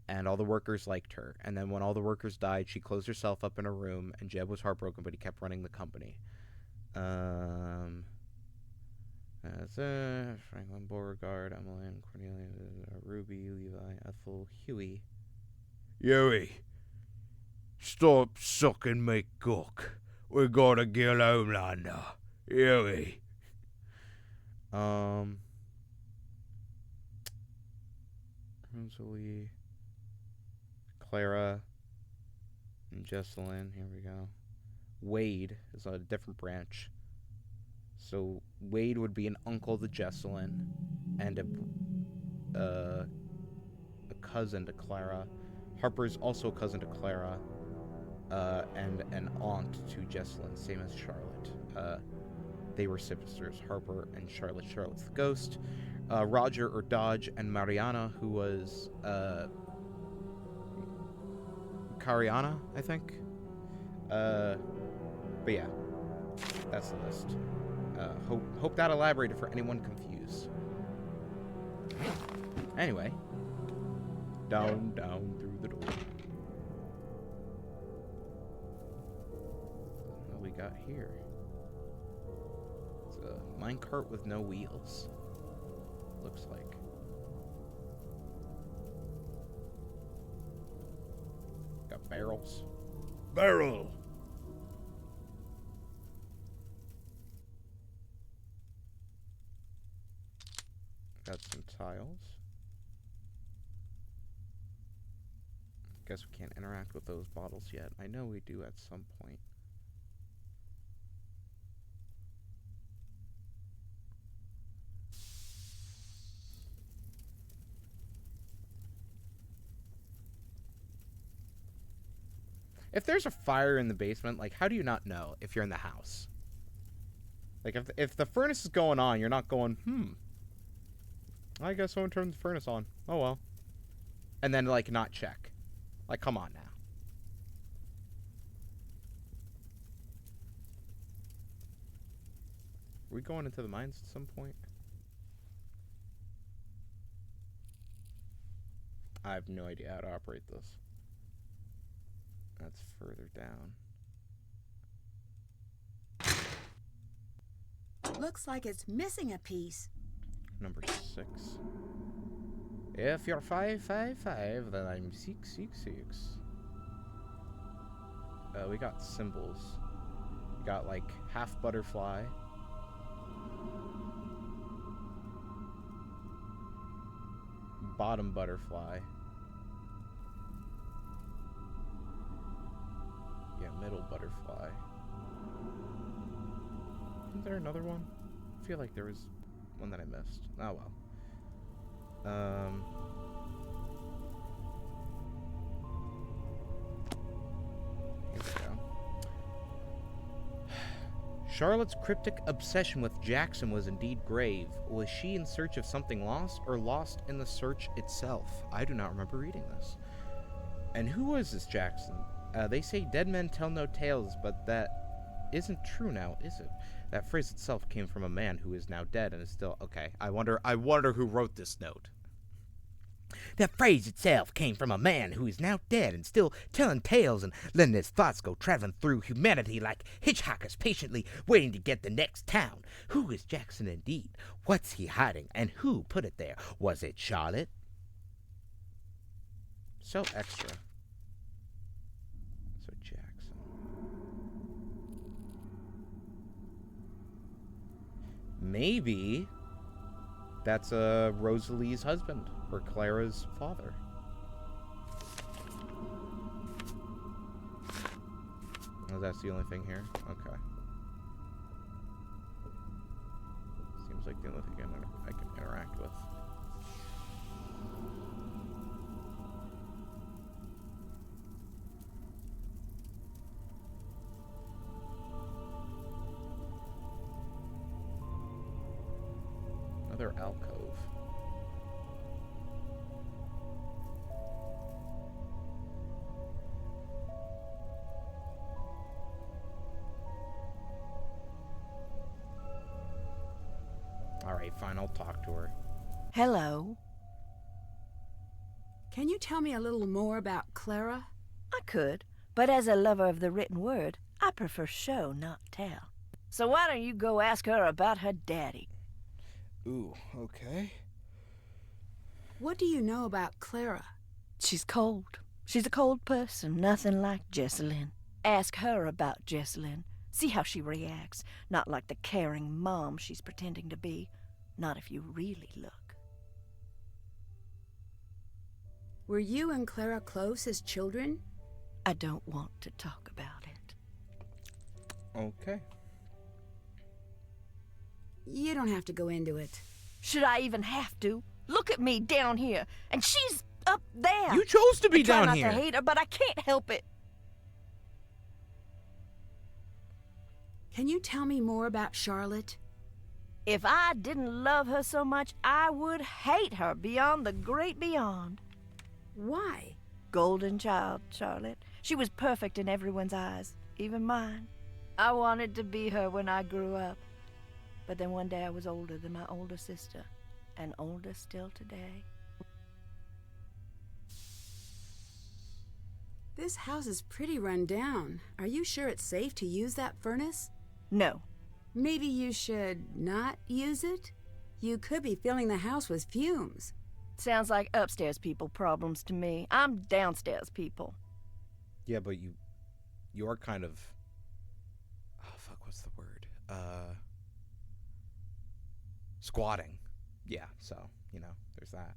and all the workers liked her. And then when all the workers died, she closed herself up in a room, and Jeb was heartbroken, but he kept running the company. Franklin, Beauregard, Emmeline, Cornelia, Ruby, Levi, Ethel, Huey. Huey, stop sucking me cock. We gotta get Homelander. Huey. Rosalie, Clara, and Jesselyn. Here we go. Wade is a different branch. So Wade would be an uncle to Jesselyn, and a cousin to Clara. Harper's also a cousin to Clara, and an aunt to Jessalyn, same as Charlotte. They were sisters, Harper and Charlotte. Charlotte's the ghost. Roger or Dodge and Mariana, who was Cariana, I think. But yeah, that's the list. Hope that elaborated for anyone confused. Anyway, down through the door. What we got here? It's a minecart with no wheels. Looks like. Got barrels. Barrel! Got some tiles. Guess we can't interact with those bottles yet. I know we do at some point. If there's a fire in the basement, like, how do you not know if you're in the house? Like, if the furnace is going on, you're not going, I guess someone turned the furnace on. Oh, well. And then, like, not check. Like, come on now. Are we going into the mines at some point? I have no idea how to operate this. That's further down. Looks like it's missing a piece. Number 6. If you're 555, then I'm 666. We got symbols. We got like half butterfly. Bottom butterfly. Yeah, middle butterfly. Isn't there another one? I feel like there was one that I missed. Oh well. Here we go. Charlotte's cryptic obsession with Jackson was indeed grave. Was she in search of something lost, or lost in the search itself? I do not remember reading this. And who was this Jackson? They say dead men tell no tales, but that isn't true now, is it? That phrase itself came from a man who is now dead and is still... Okay, I wonder who wrote this note. That phrase itself came from a man who is now dead and still telling tales and letting his thoughts go traveling through humanity like hitchhikers patiently waiting to get the next town. Who is Jackson indeed? What's he hiding? And who put it there? Was it Charlotte? So extra. So Jackson. Maybe that's Rosalie's husband. Or Clara's father. Oh, that's the only thing here? Okay. Seems like the only thing I can interact with. Another alcove. Alright, fine, I'll talk to her. Hello. Can you tell me a little more about Clara? I could, but as a lover of the written word, I prefer show, not tell. So why don't you go ask her about her daddy? Ooh, okay. What do you know about Clara? She's cold. She's a cold person, nothing like Jessalyn. Ask her about Jessalyn. See how she reacts. Not like the caring mom she's pretending to be. Not if you really look. Were you and Clara close as children? I don't want to talk about it. Okay. You don't have to go into it. Should I even have to? Look at me down here, and she's up there. You chose to be I try down not here. to hate her, but I can't help it. Can you tell me more about Charlotte? If I didn't love her so much, I would hate her beyond the great beyond. Why? Golden child, Charlotte. She was perfect in everyone's eyes, even mine. I wanted to be her when I grew up. But then one day I was older than my older sister, and older still today. This house is pretty run down. Are you sure it's safe to use that furnace? No. Maybe you should not use it? You could be filling the house with fumes. Sounds like upstairs people problems to me. I'm downstairs people. Yeah, but you're kind of... Oh, fuck, what's the word? Squatting. Yeah, so, there's that.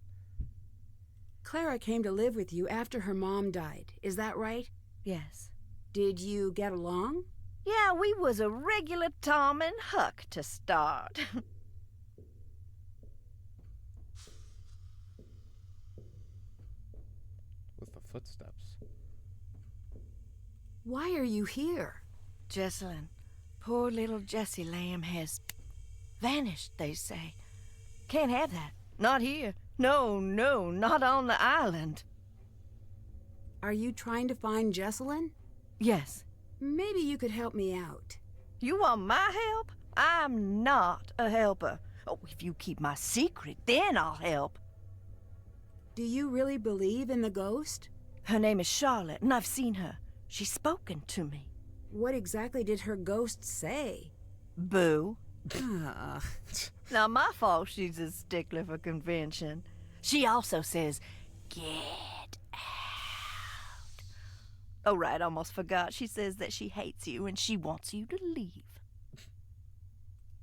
Clara came to live with you after her mom died. Is that right? Yes. Did you get along? Yeah, we was a regular Tom and Huck to start. With the footsteps. Why are you here? Jessalyn, poor little Jessie Lamb has vanished, they say. Can't have that. Not here. No, not on the island. Are you trying to find Jessalyn? Yes. Maybe you could help me out. You want my help? I'm not a helper. Oh, if you keep my secret, then I'll help. Do you really believe in the ghost? Her name is Charlotte, and I've seen her. She's spoken to me. What exactly did her ghost say? Boo. Ah. Not my fault she's a stickler for convention. She also says, get out. Oh, right, almost forgot. She says that she hates you and she wants you to leave.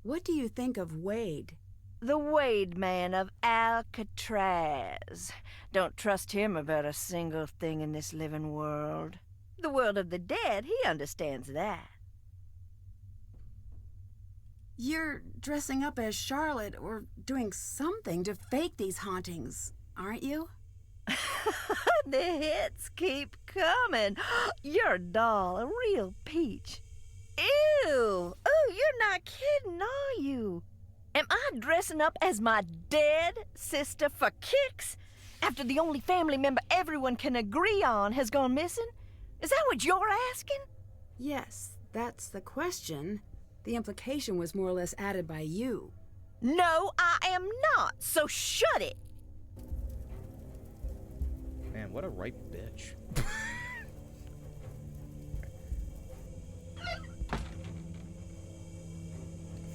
What do you think of Wade? The Wade man of Alcatraz. Don't trust him about a single thing in this living world. The world of the dead, he understands that. You're dressing up as Charlotte or doing something to fake these hauntings, aren't you? The hits keep coming. You're a doll, a real peach. Ew! Oh, you're not kidding, are you? Am I dressing up as my dead sister for kicks? After the only family member everyone can agree on has gone missing? Is that what you're asking? Yes, that's the question. The implication was more or less added by you. No, I am not, so shut it! Man, what a ripe bitch. I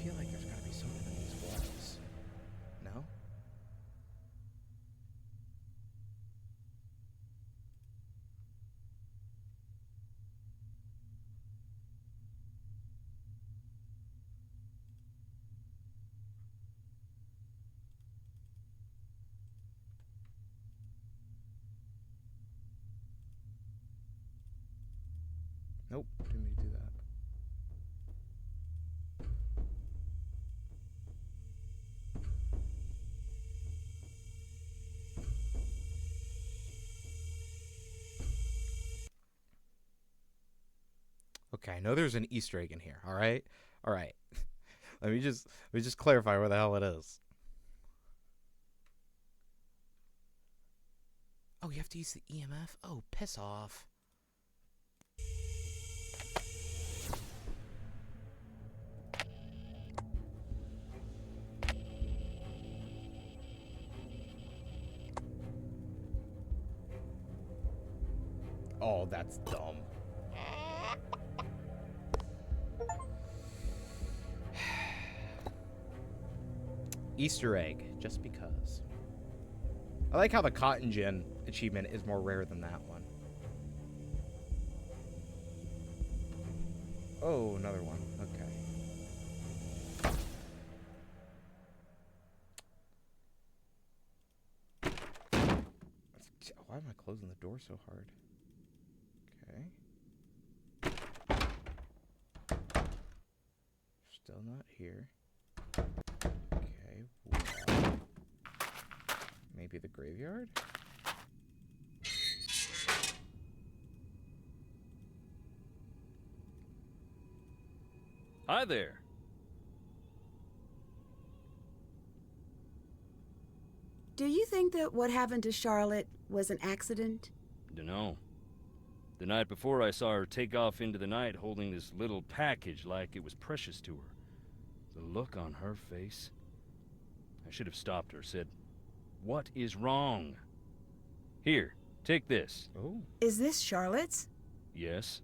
feel like there's gotta be something in these walls. No? Nope, didn't mean to do that. Okay, I know there's an Easter egg in here, alright? Alright. let me just clarify where the hell it is. Oh, you have to use the EMF? Oh, piss off. Oh, that's dumb. Easter egg, just because. I like how the cotton gin achievement is more rare than that one. Oh, another one. Okay. Why am I closing the door so hard? Okay. Still not here. Okay. Well, maybe the graveyard? Hi there. Do you think that what happened to Charlotte was an accident? Dunno. The night before, I saw her take off into the night holding this little package like it was precious to her. The look on her face. I should have stopped her, said, "What is wrong?" "Here, take this." Oh. Is this Charlotte's? "Yes."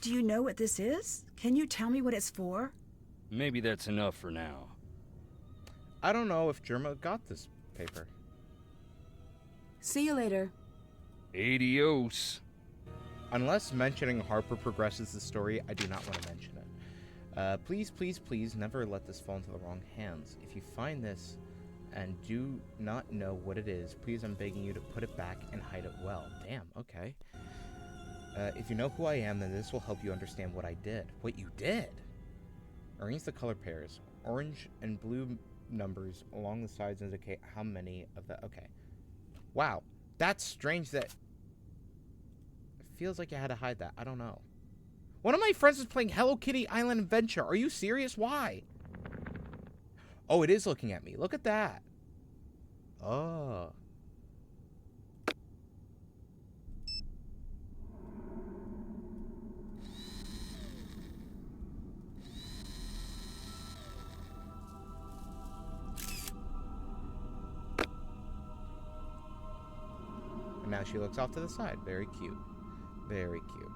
Do you know what this is? Can you tell me what it's for? "Maybe that's enough for now." I don't know if Germa got this paper. See you later. Adios. Unless mentioning Harper progresses the story, I do not want to mention it. Please, please, please never let this fall into the wrong hands. If you find this and do not know what it is, please, I'm begging you to put it back and hide it well. Damn, okay. If you know who I am, then this will help you understand what I did. What you did? Arrange the color pairs. Orange and blue numbers along the sides indicate how many of the... Okay. Wow. That's strange that... It feels like you had to hide that. I don't know. One of my friends is playing Hello Kitty Island Adventure. Are you serious? Why? Oh, it is looking at me. Look at that. Oh. And now she looks off to the side. Very cute. Very cute.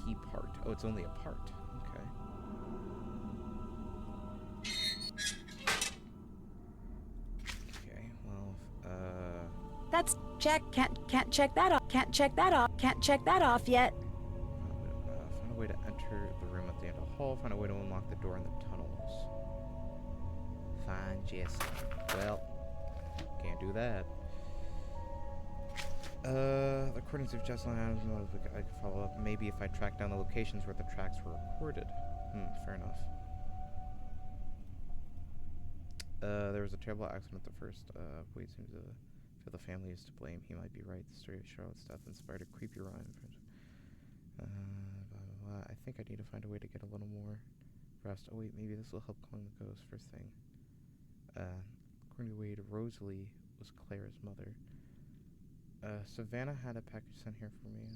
Key part. Oh, it's only a part. Okay. Okay, well, That's check. Can't check that off. Can't check that off. Can't check that off yet. Find a way to enter the room at the end of the hall. Find a way to unlock the door in the tunnels. Find Jesse. Well, can't do that. The recordings of Jocelyn Adams, I could follow up. Maybe if I track down the locations where the tracks were recorded. Fair enough. There was a terrible accident at the first. Wade seems to feel the family is to blame. He might be right. The story of Charlotte's death inspired a creepy rhyme. Blah, blah, blah. I think I need to find a way to get a little more rest. Oh wait, maybe this will help calling the ghost. First thing. According to Wade, Rosalie was Claire's mother. Savannah had a package sent here for me.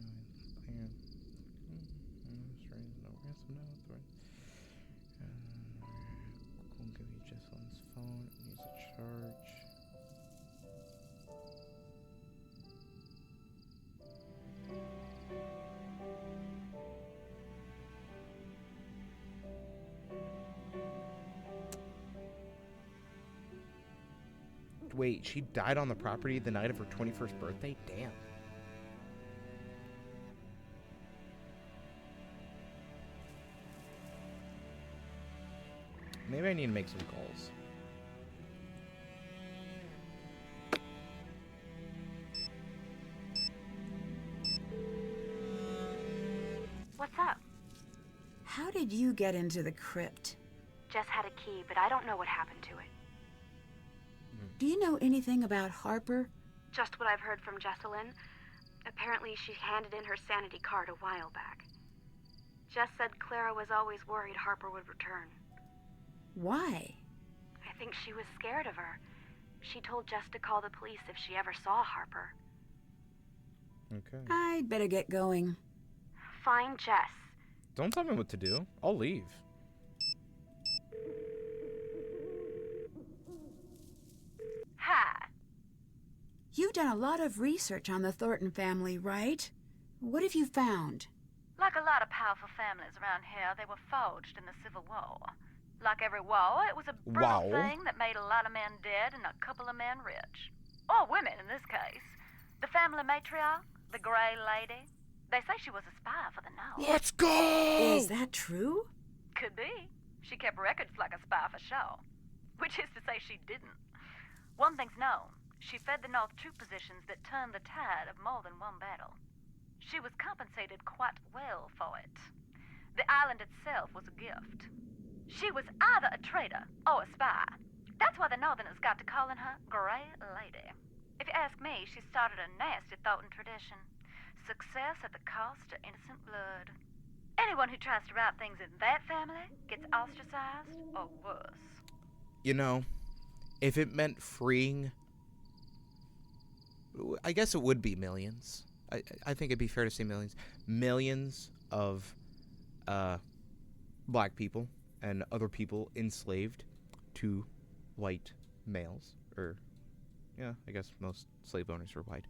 We'll give you Jesselyn's phone. It needs a charge. Wait, she died on the property the night of her 21st birthday? Damn. Maybe I need to make some calls. What's up? How did you get into the crypt? Jess had a key, but I don't know what happened to it. Do you know anything about Harper? Just what I've heard from Jesselyn. Apparently she handed in her sanity card a while back. Jess said Clara was always worried Harper would return. Why? I think she was scared of her. She told Jess to call the police if she ever saw Harper. Okay. I'd better get going. Find Jess. Don't tell me what to do. I'll leave. Hi. You've done a lot of research on the Thornton family, right? What have you found? Like a lot of powerful families around here, they were forged in the Civil War. Like every war, it was a brutal thing that made a lot of men dead and a couple of men rich. Or women, in this case. The family matriarch, the Gray Lady, they say she was a spy for the North. Let's go! Is that true? Could be. She kept records like a spy for sure. Which is to say she didn't. One thing's known. She fed the North troop positions that turned the tide of more than one battle. She was compensated quite well for it. The island itself was a gift. She was either a traitor or a spy. That's why the Northerners got to calling her Gray Lady. If you ask me, she started a nasty Thornton tradition. Success at the cost of innocent blood. Anyone who tries to right things in that family gets ostracized or worse. You know, if it meant freeing, I guess it would be millions. I think it'd be fair to say millions. Millions of black people and other people enslaved to white males. Or, yeah, I guess most slave owners were white.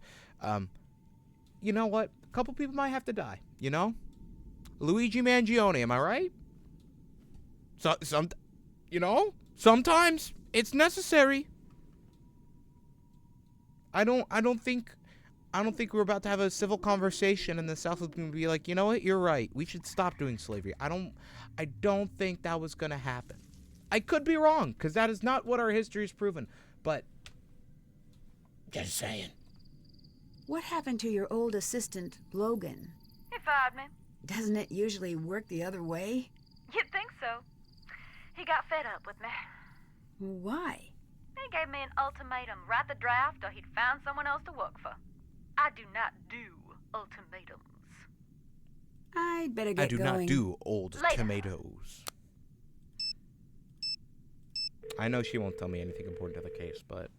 You know what? A couple people might have to die, you know? Luigi Mangione, am I right? Sometimes it's necessary. I don't think we're about to have a civil conversation and the South is going to be like, you know what? You're right. We should stop doing slavery. I don't think that was going to happen. I could be wrong, because that is not what our history has proven. But just saying. What happened to your old assistant, Logan? He fired me. Doesn't it usually work the other way? You'd think so. He got fed up with me. Why? He gave me an ultimatum: write the draft or he'd find someone else to work for. I do not do ultimatums. I'd better get I do going. not do old Later. tomatoes. I know she won't tell me anything important to the case, but...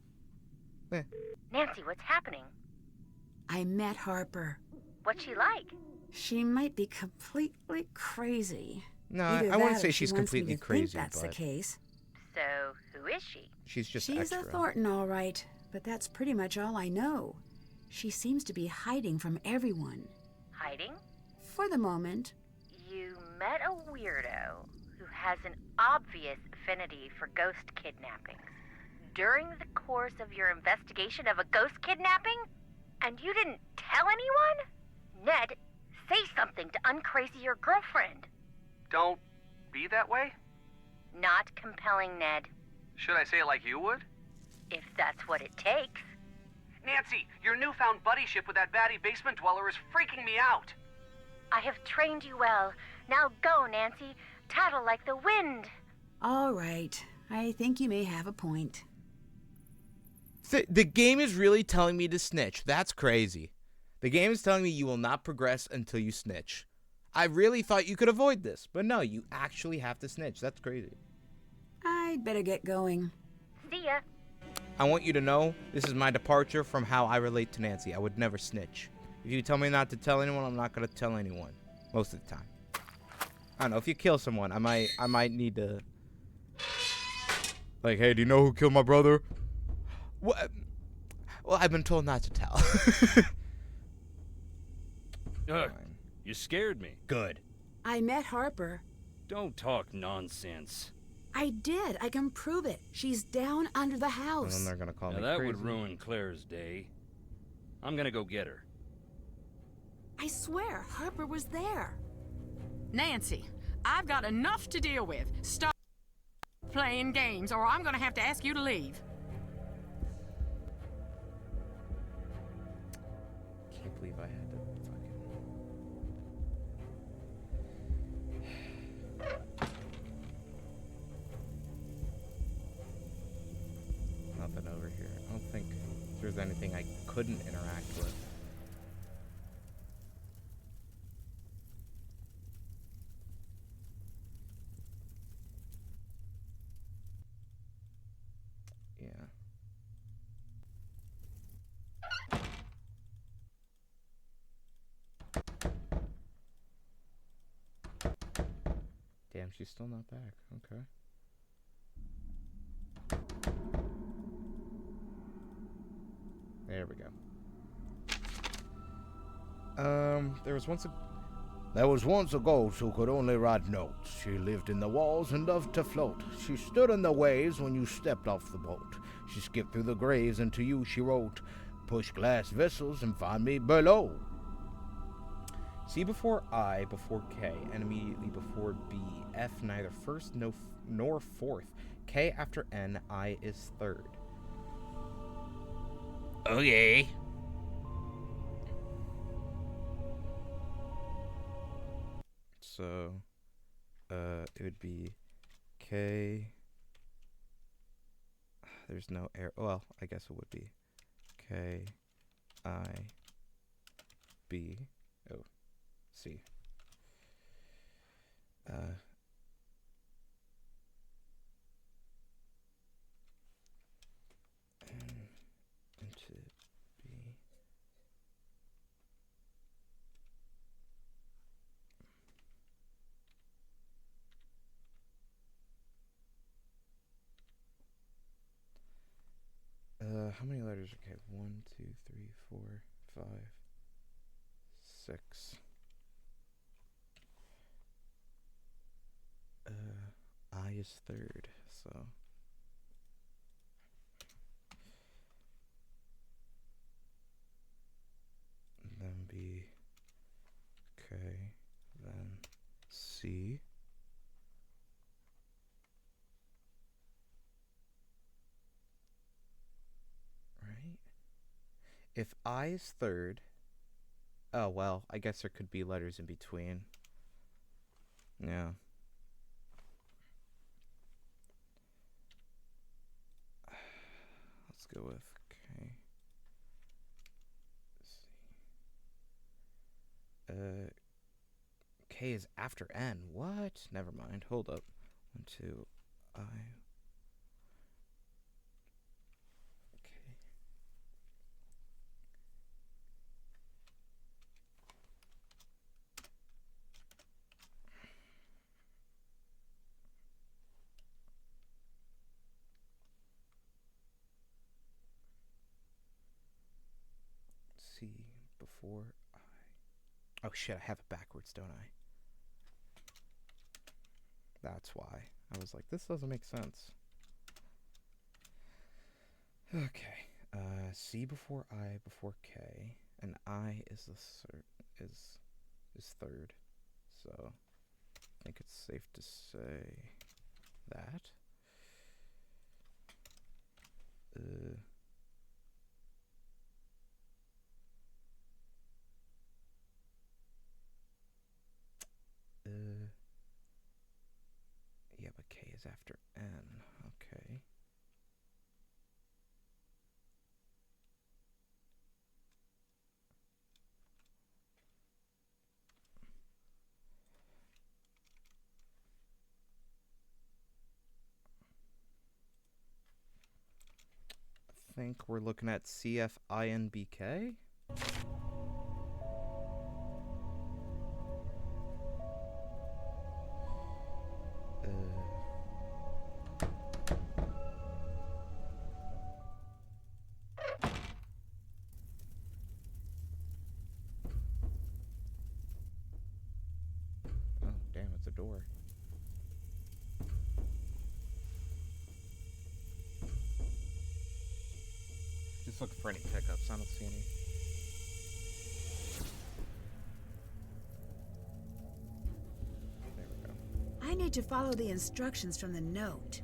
Nancy, what's happening? I met Harper. What's she like? She might be completely crazy. No, Either I wouldn't that say or she's she wants me completely to crazy, think that's but the case. So, who is she? she's just She's extra. a Thornton, all right, but that's pretty much all I know. She seems to be hiding from everyone. Hiding? For the moment. You met a weirdo who has an obvious affinity for ghost kidnappings. During the course of your investigation of a ghost kidnapping? And you didn't tell anyone? Ned, say something to uncrazy your girlfriend. Don't be that way? Not compelling, Ned. Should I say it like you would? If that's what it takes. Nancy, your newfound buddyship with that batty basement dweller is freaking me out. I have trained you well. Now go, Nancy. Tattle like the wind. All right. I think you may have a point. The game is really telling me to snitch. That's crazy. The game is telling me you will not progress until you snitch. I really thought you could avoid this, but no, you actually have to snitch. That's crazy. I'd better get going. See ya. I want you to know this is my departure from how I relate to Nancy. I would never snitch. If you tell me not to tell anyone, I'm not going to tell anyone. Most of the time. I don't know, if you kill someone, I might need to... Like, hey, do you know who killed my brother? What? Well, I've been told not to tell. You scared me. Good. I met Harper. Don't talk nonsense. I did. I can prove it. She's down under the And house. then they're going to call Now me that crazy. would ruin Claire's day. I'm gonna go get her. I swear, Harper was there. Nancy, I've got enough to deal with. Stop playing games, or I'm gonna have to ask you to leave. Can't believe I had to fucking... Nothing over here. I don't think there's anything I couldn't interact with. Yeah. Damn, she's still not back. Okay. There we go. There was once a... There was once a ghost who could only write notes. She lived in the walls and loved to float. She stood in the waves when you stepped off the boat. She skipped through the graves, and to you she wrote, "Push glass vessels and find me below." C before I, before K, and immediately before B. F neither first nor fourth. K after N, I is third. Okay. So, it would be K. There's no air. Well, I guess it would be K, I, B. Oh, C. And into B. How many letters? Okay, 1, 2, 3, 4, 5, 6. I is third, so. Then B, K, then C. Right? If I is third, oh well, I guess there could be letters in between. Yeah. Let's go with K. K is after N. What? Never mind. Hold up. 1, 2, I. Okay. C before I. Oh shit, I have it backwards, don't I? That's why. I was like, this doesn't make sense. Okay. C before I before K, and I is is third. So I think it's safe to say that. Yeah, but K is after N. Okay. I think we're looking at CFINBK. Oh, damn, it's a door. Just looking for any pickups. I don't see any. There we go. I need to follow the instructions from the note.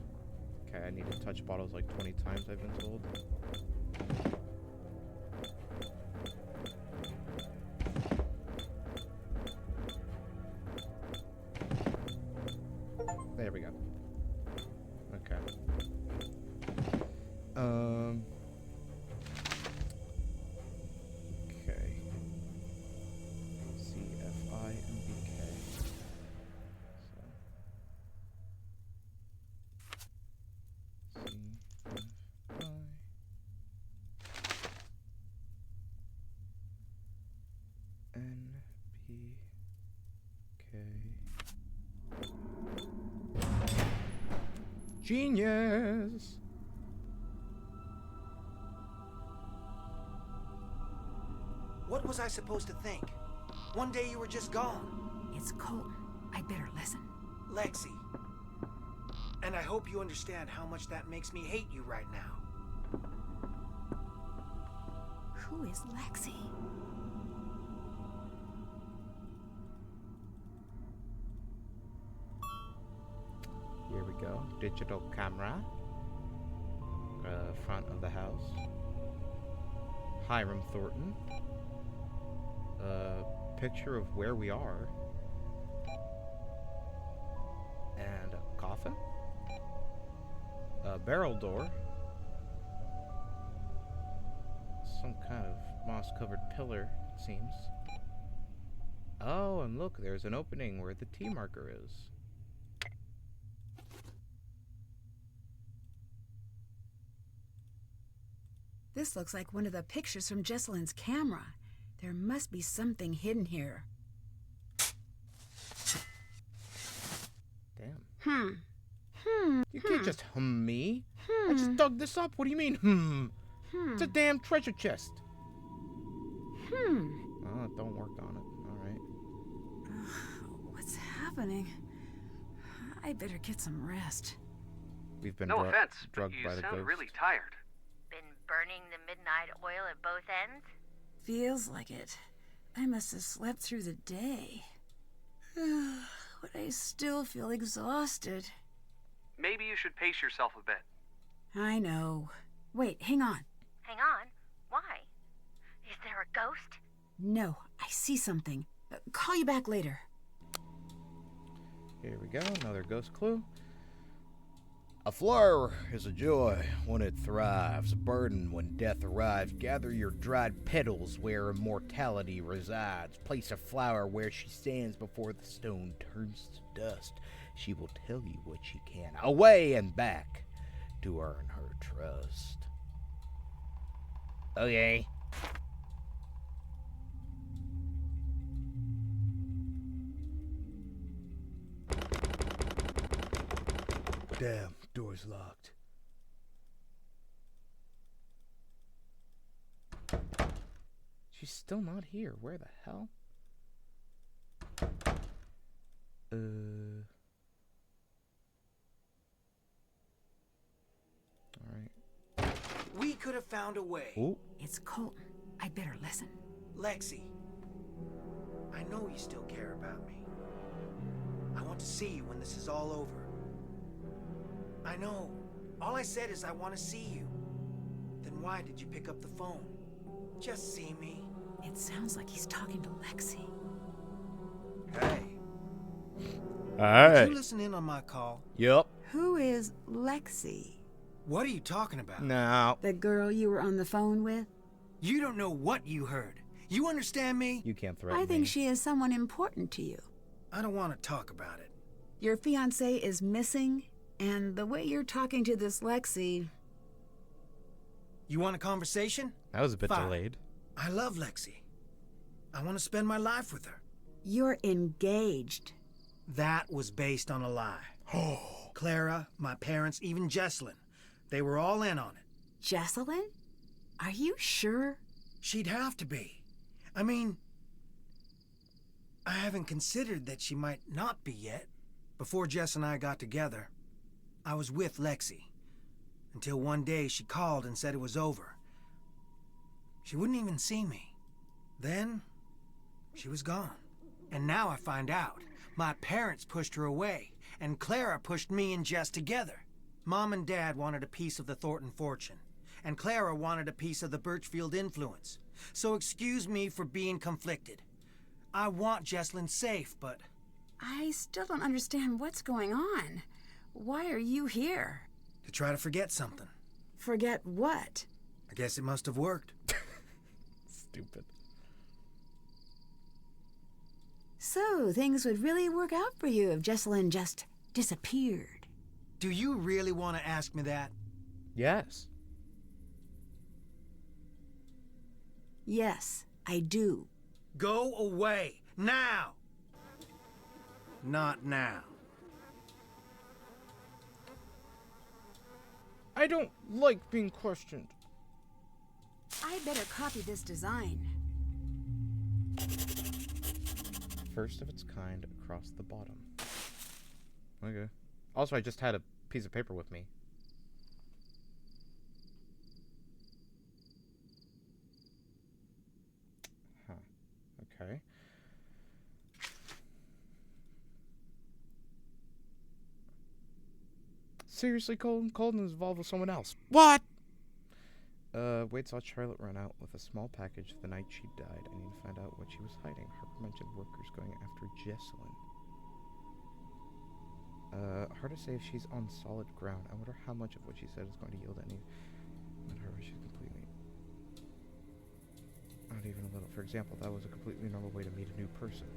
Okay, I need to touch bottles like 20 times, I've been told. There we go. Okay. Okay. CFINBK. So. Genius! What was I supposed to think? One day you were just gone. It's Colton. I better listen. Lexi. And I hope you understand how much that makes me hate you right now. Who is Lexi? Here we go. Digital camera. Front of the house. Hiram Thornton. Picture of where we are. And a coffin. A barrel door. Some kind of moss-covered pillar, it seems. Oh, and look, there's an opening where the T marker is. This looks like one of the pictures from Jesselyn's camera. There must be something hidden here. Damn. You can't just me. I just dug this up. What do you mean, It's a damn treasure chest. Oh, don't work on it. Alright. What's happening? I better get some rest. We've been No offense, but drugged you by the sound ghost. really tired. Been burning the midnight oil at both ends? Feels like it. I must have slept through the day. But I still feel exhausted. Maybe you should pace yourself a bit. I know. Wait, hang on. Hang on. Why? Is there a ghost? No, I see something. Call you back later. Here we go, another ghost clue. A flower is a joy when it thrives, a burden when death arrives. Gather your dried petals where immortality resides. Place a flower where she stands before the stone turns to dust. She will tell you what she can, away and back, to earn her trust. Okay. Damn, door's locked. She's still not here. Where the hell? Alright. We could have found a way. Ooh. It's Colton. I better listen. Lexi, I know you still care about me. I want to see you when this is all over. I know. All I said is I want to see you. Then why did you pick up the phone? Just see me. It sounds like he's talking to Lexi. Hey. Alright. Did you listen in on my call? Yup. Who is Lexi? What are you talking about? No. The girl you were on the phone with? You don't know what you heard. You understand me? You can't threaten I think me. she is someone important to you. I don't want to talk about it. Your fiancé is missing, and the way you're talking to this Lexi... You want a conversation? That was a bit Fine. delayed. I love Lexi. I want to spend my life with her. You're engaged. That was based on a lie. Clara, my parents, even Jesselyn. They were all in on it. Jesselyn? Are you sure? She'd have to be. I mean, I haven't considered that she might not be yet. Before Jess and I got together, I was with Lexi. Until one day she called and said it was over. She wouldn't even see me. Then, she was gone. And now I find out. My parents pushed her away, and Clara pushed me and Jess together. Mom and Dad wanted a piece of the Thornton fortune, and Clara wanted a piece of the Birchfield influence. So excuse me for being conflicted. I want Jesselyn safe, but... I still don't understand what's going on. Why are you here? To try to forget something. Forget what? I guess it must have worked. Stupid. So, things would really work out for you if Jesselyn just disappeared. Do you really want to ask me that? Yes. Yes, I do. Go away, now! Not now. I don't like being questioned. I better copy this design. First of its kind across the bottom. Okay. Also, I just had a piece of paper with me. Huh. Okay. Seriously, Colton? Colton is involved with someone else. What? Wade saw Charlotte run out with a small package the night she died. I need to find out what she was hiding. Harper mentioned workers going after Jesselyn. Hard to say if she's on solid ground. I wonder how much of what she said is going to yield any. But Harper, she's completely... Not even a little. For example, that was a completely normal way to meet a new person.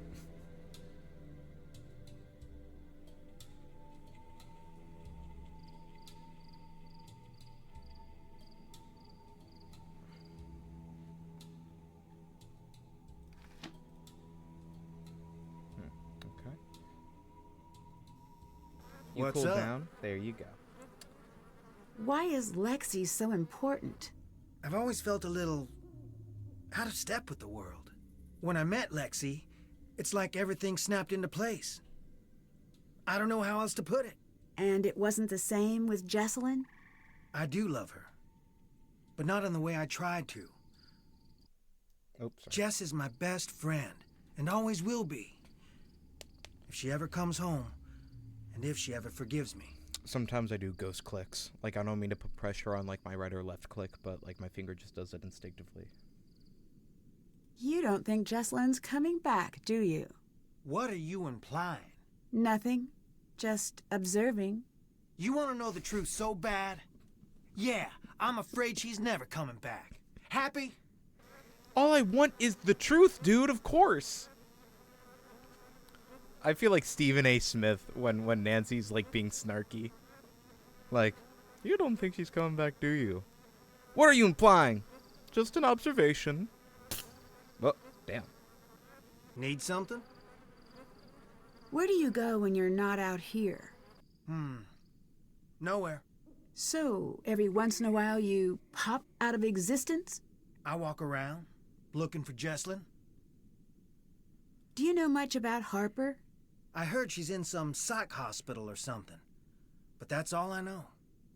Okay. You What's cool up? down. There you go. Why is Lexi so important? I've always felt a little out of step with the world. When I met Lexi, it's like everything snapped into place. I don't know how else to put it. And it wasn't the same with Jesselyn? I do love her, but not in the way I tried to. Oops. Sorry. Jess is my best friend, and always will be. If she ever comes home, and if she ever forgives me. Sometimes I do ghost clicks. Like, I don't mean to put pressure on, like, my right or left click, but, like, my finger just does it instinctively. You don't think Jesselyn's coming back, do you? What are you implying? Nothing. Just observing. You want to know the truth so bad? Yeah, I'm afraid she's never coming back. Happy? All I want is the truth, dude, of course. I feel like Stephen A. Smith when Nancy's, like, being snarky. Like, you don't think she's coming back, do you? What are you implying? Just an observation. Oh, damn. Need something? Where do you go when you're not out here? Nowhere. So, every once in a while you pop out of existence? I walk around, looking for Jesselyn. Do you know much about Harper? I heard she's in some psych hospital or something. But that's all I know.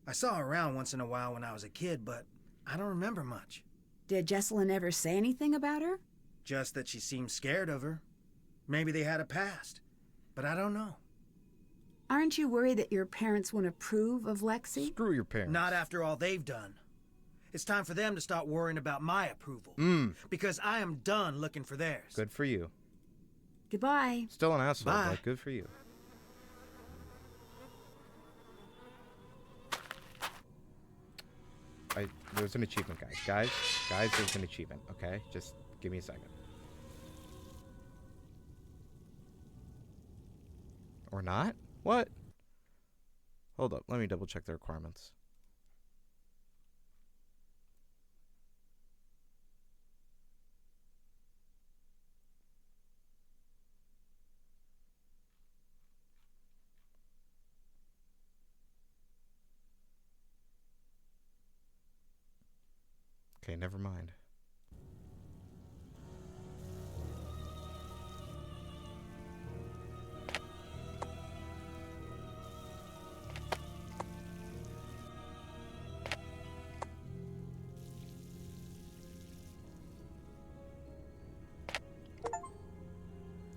I saw her around once in a while when I was a kid, but I don't remember much. Did Jesselyn ever say anything about her? Just that she seemed scared of her. Maybe they had a past, but I don't know. Aren't you worried that your parents won't approve of Lexi? Screw your parents. Not after all they've done. It's time for them to start worrying about my approval. Because I am done looking for theirs. Good for you. Goodbye. Still an asshole, Bye. but good for you. There's an achievement, guys. Guys, there's an achievement, okay? Just give me a second. Or not? What? Hold up, let me double check the requirements. Okay, never mind.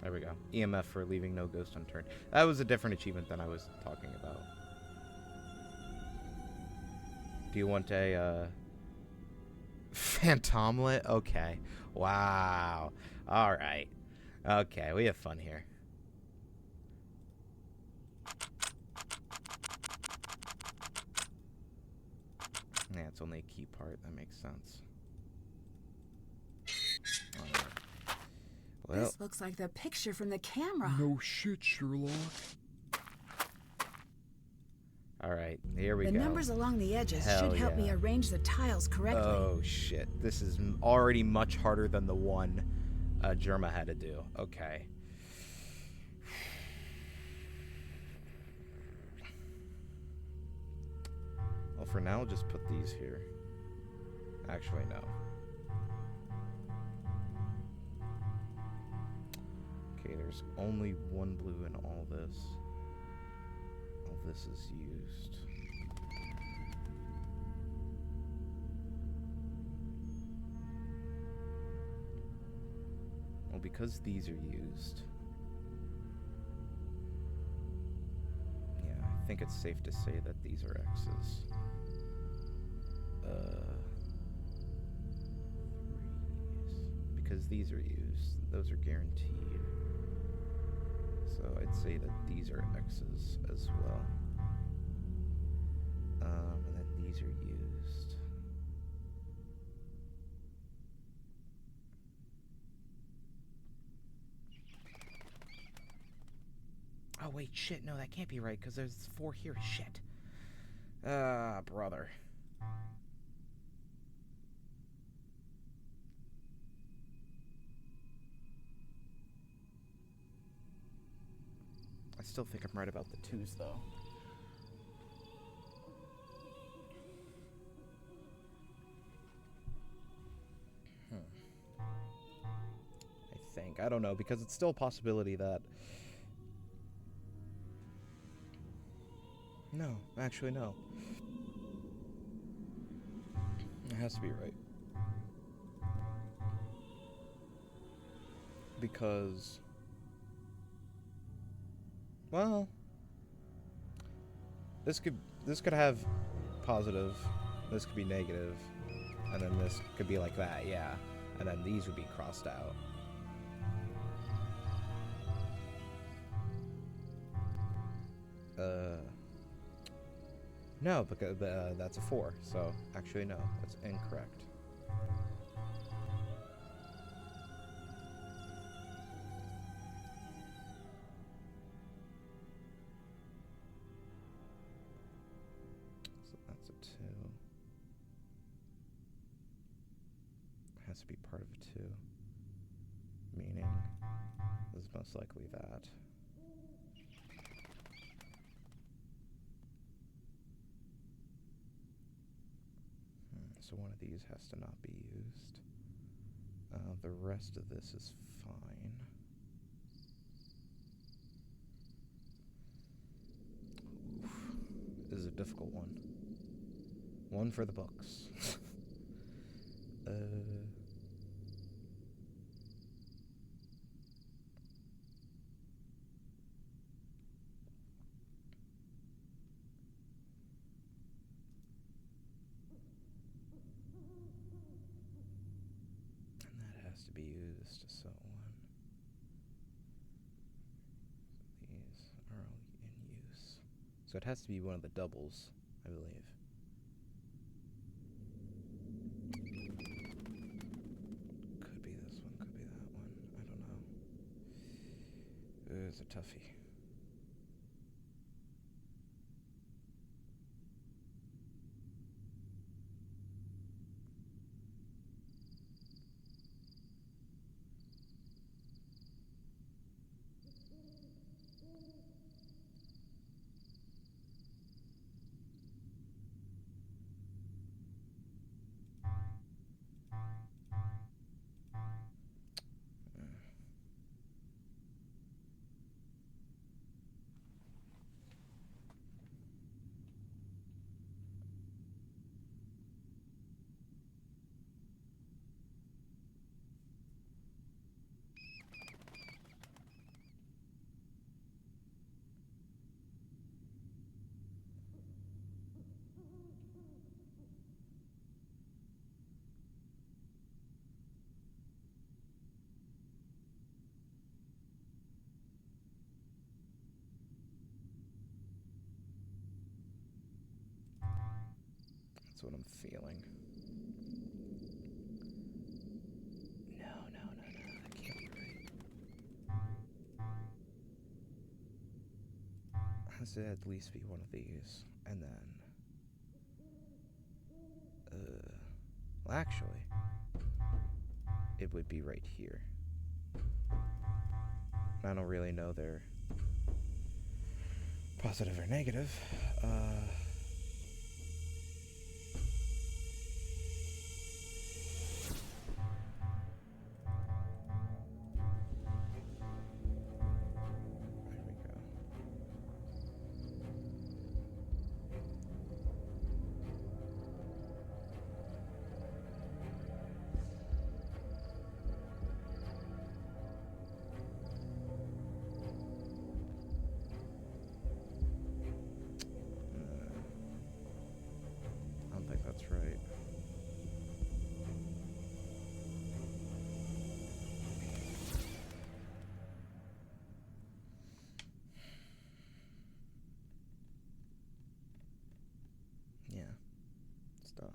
There we go. EMF for leaving no ghost unturned. That was a different achievement than I was talking about. Do you want a, Phantomlet? Okay. Wow. Alright. Okay, we have fun here. Yeah, it's only a key part. That makes sense. Alright. Well, This looks like the picture from the camera. No shit, Sherlock. alright, here we The go. numbers along the edges Hell should help me yeah. arrange the tiles correctly. Oh shit, this is already much harder than the one Germa had to do. Okay. Well, for now, I'll just put these here. Actually, no. Okay, there's only one blue in all this. All this is used. Well, because these are used. Yeah, I think it's safe to say that these are X's. Because these are used, those are guaranteed. So I'd say that these are X's as well. And then these are used. Oh, wait, shit, no, that can't be right, because there's 4 here. Shit. Brother. I still think I'm right about the 2s, though. I think. I don't know, because it's still a possibility that... No, actually, no. It has to be right. Because... Well... This could have positive, this could be negative, and then this could be like that, yeah. And then these would be crossed out. No, because that's a 4, so actually no, that's incorrect. So that's a 2. Has to be part of a 2. Meaning, this is most likely that. So one of these has to not be used. The rest of this is fine. Oof. This is a difficult one. One for the books. To be used, so one. These are all in use. So it has to be one of the doubles, I believe. Could be this one, could be that one. I don't know. It's a toughie. That's what I'm feeling. No, that can't be right. Has to at least be one of these, and then... well, actually, it would be right here. I don't really know their positive or negative. I don't think that's right. Yeah. Stop.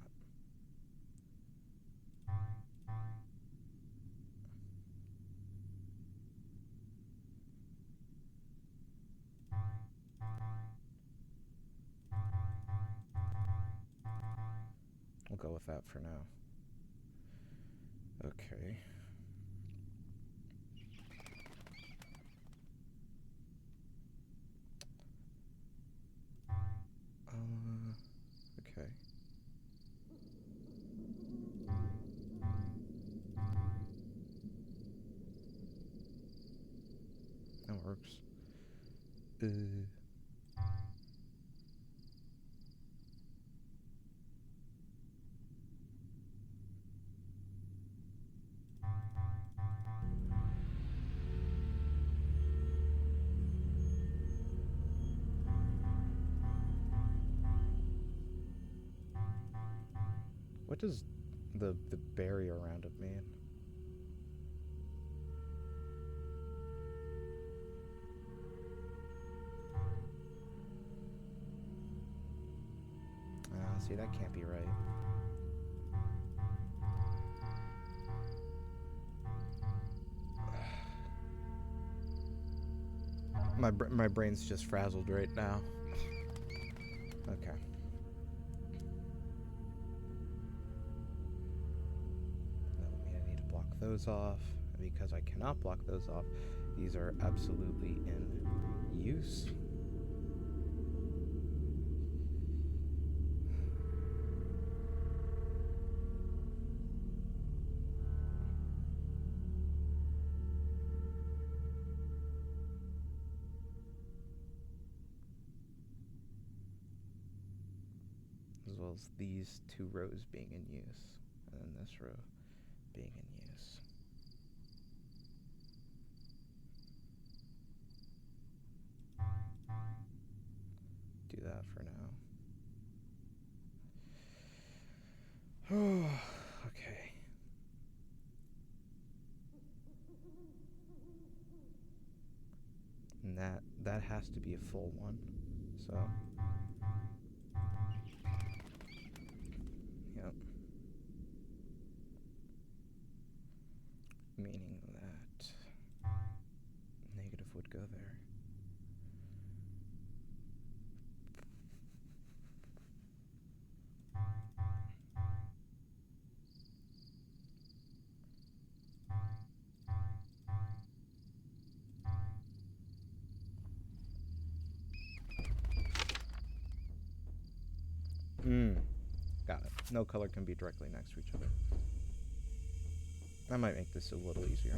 go with that for now. Okay. Okay. That works. What does the barrier around it mean? See, that can't be right. My brain's just frazzled right now. Okay. That would mean I need to block those off. And because I cannot block those off, these are absolutely in use. As well as these two rows being in use, and then this row being in use. Do that for now. Okay. And that has to be a full one, so. Yep. Meaning that negative would go there. Got it. No color can be directly next to each other. That might make this a little easier.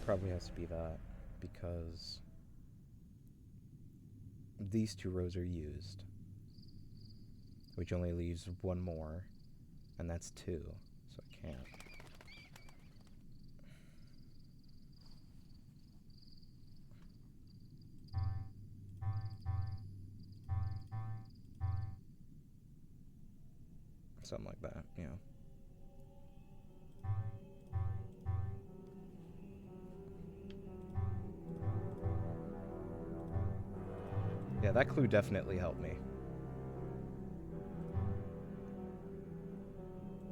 Probably has to be that, because these two rows are used, which only leaves one more, and that's 2, so I can't. Something like that, yeah. Yeah, that clue definitely helped me.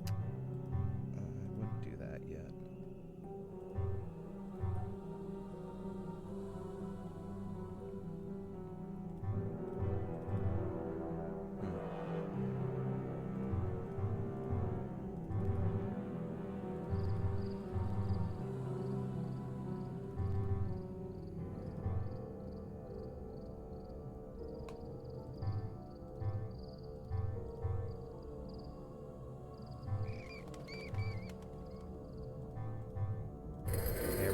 I wouldn't do that yet.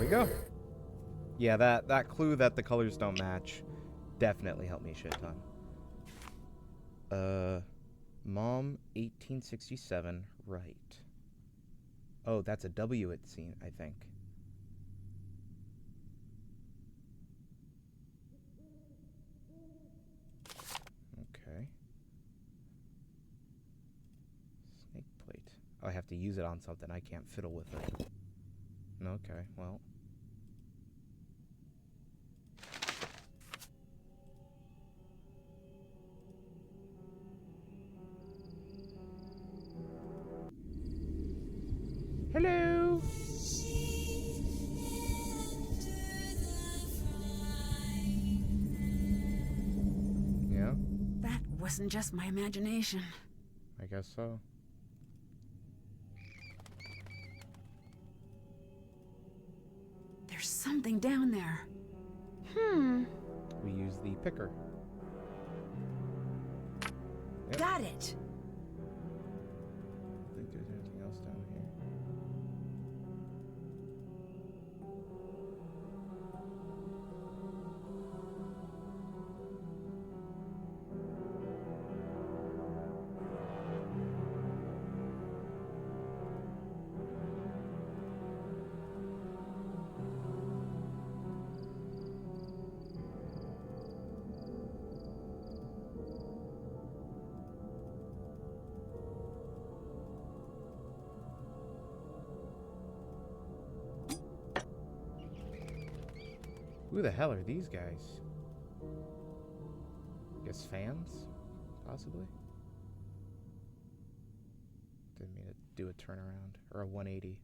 Go. Yeah, that clue that the colors don't match definitely helped me a shit ton. Mom 1867, right. Oh, that's a W it seems, I think. I have to use it on something. I can't fiddle with it. Okay, well. Hello. Yeah, That wasn't just my imagination. I guess so. There's something down there. We use the picker. Yep. Got it. I don't think there's anything else down here. Who the hell are these guys? I guess fans? Possibly? Didn't mean to do a turnaround. Or a 180.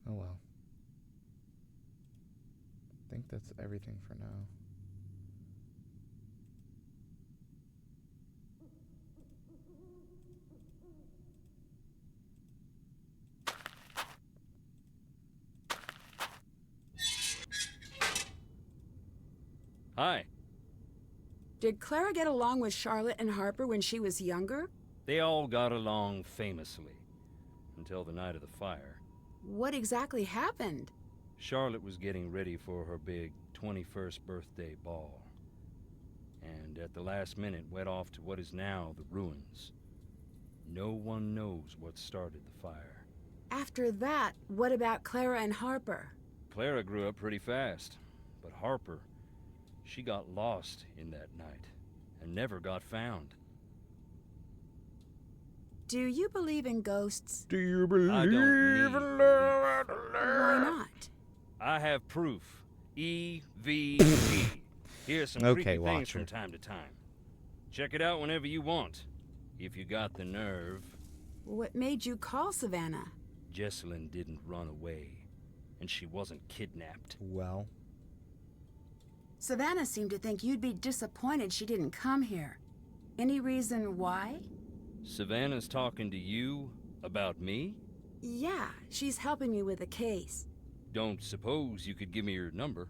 Oh well. I think that's everything for now. Hi. Did Clara get along with Charlotte and Harper when she was younger? They all got along famously. Until the night of the fire. What exactly happened? Charlotte was getting ready for her big 21st birthday ball. And at the last minute went off to what is now the ruins. No one knows what started the fire. After that, what about Clara and Harper? Clara grew up pretty fast. But Harper, she got lost in that night. And never got found. Do you believe in ghosts? Do you believe I don't need proof. Why not? I have proof. EVP. Here's some Okay, creepy things Watcher. from time to time. Check it out whenever you want. If you got the nerve. What made you call Savannah? Jessalyn didn't run away. And she wasn't kidnapped. Well, Savannah seemed to think you'd be disappointed she didn't come here. Any reason why? Savannah's talking to you about me? Yeah, she's helping me with a case. Don't suppose you could give me your number?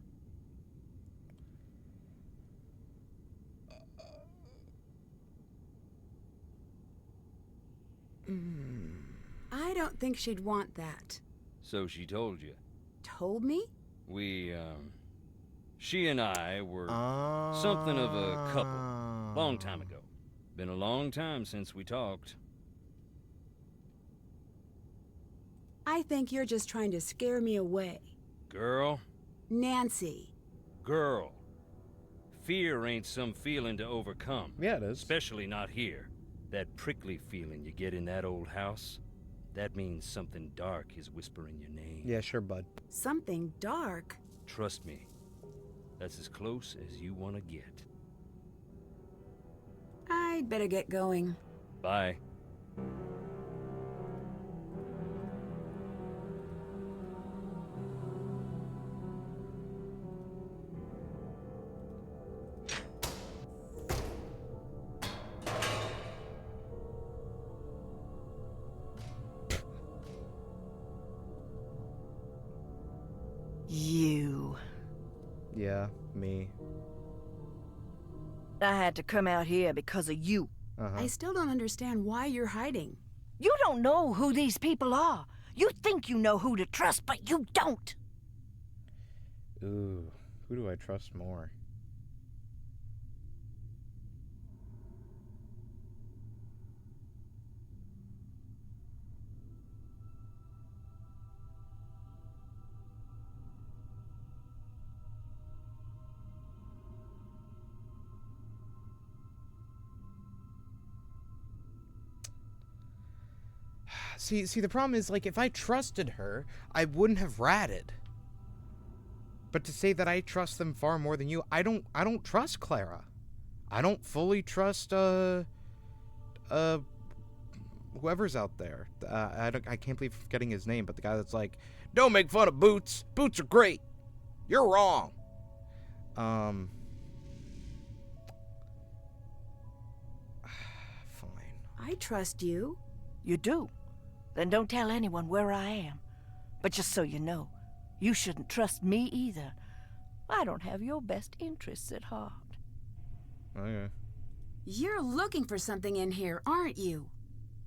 I don't think she'd want that. So she told you. Told me? She and I were something of a couple. Long time ago. Been a long time since we talked. I think you're just trying to scare me away. Girl. Nancy. Girl. Fear ain't some feeling to overcome. yeah, it is. Especially not here. That prickly feeling you get in that old house, that means something dark is whispering your name. Yeah, sure, bud. Something dark. Trust me. That's as close as you want to get. I'd better get going. Bye. You. Yeah, me. I had to come out here because of you. I still don't understand why you're hiding. You don't know who these people are. You think you know who to trust, but you don't. Ooh, who do I trust more? See, the problem is, like, if I trusted her, I wouldn't have ratted. But to say that I trust them far more than you, I don't trust Clara. I don't fully trust, whoever's out there. I can't believe I'm forgetting his name, but the guy that's like, don't make fun of Boots. Boots are great. You're wrong. Fine. I trust you. You do? Then don't tell anyone where I am. But just so you know, you shouldn't trust me either. I don't have your best interests at heart. Okay. You're looking for something in here, aren't you?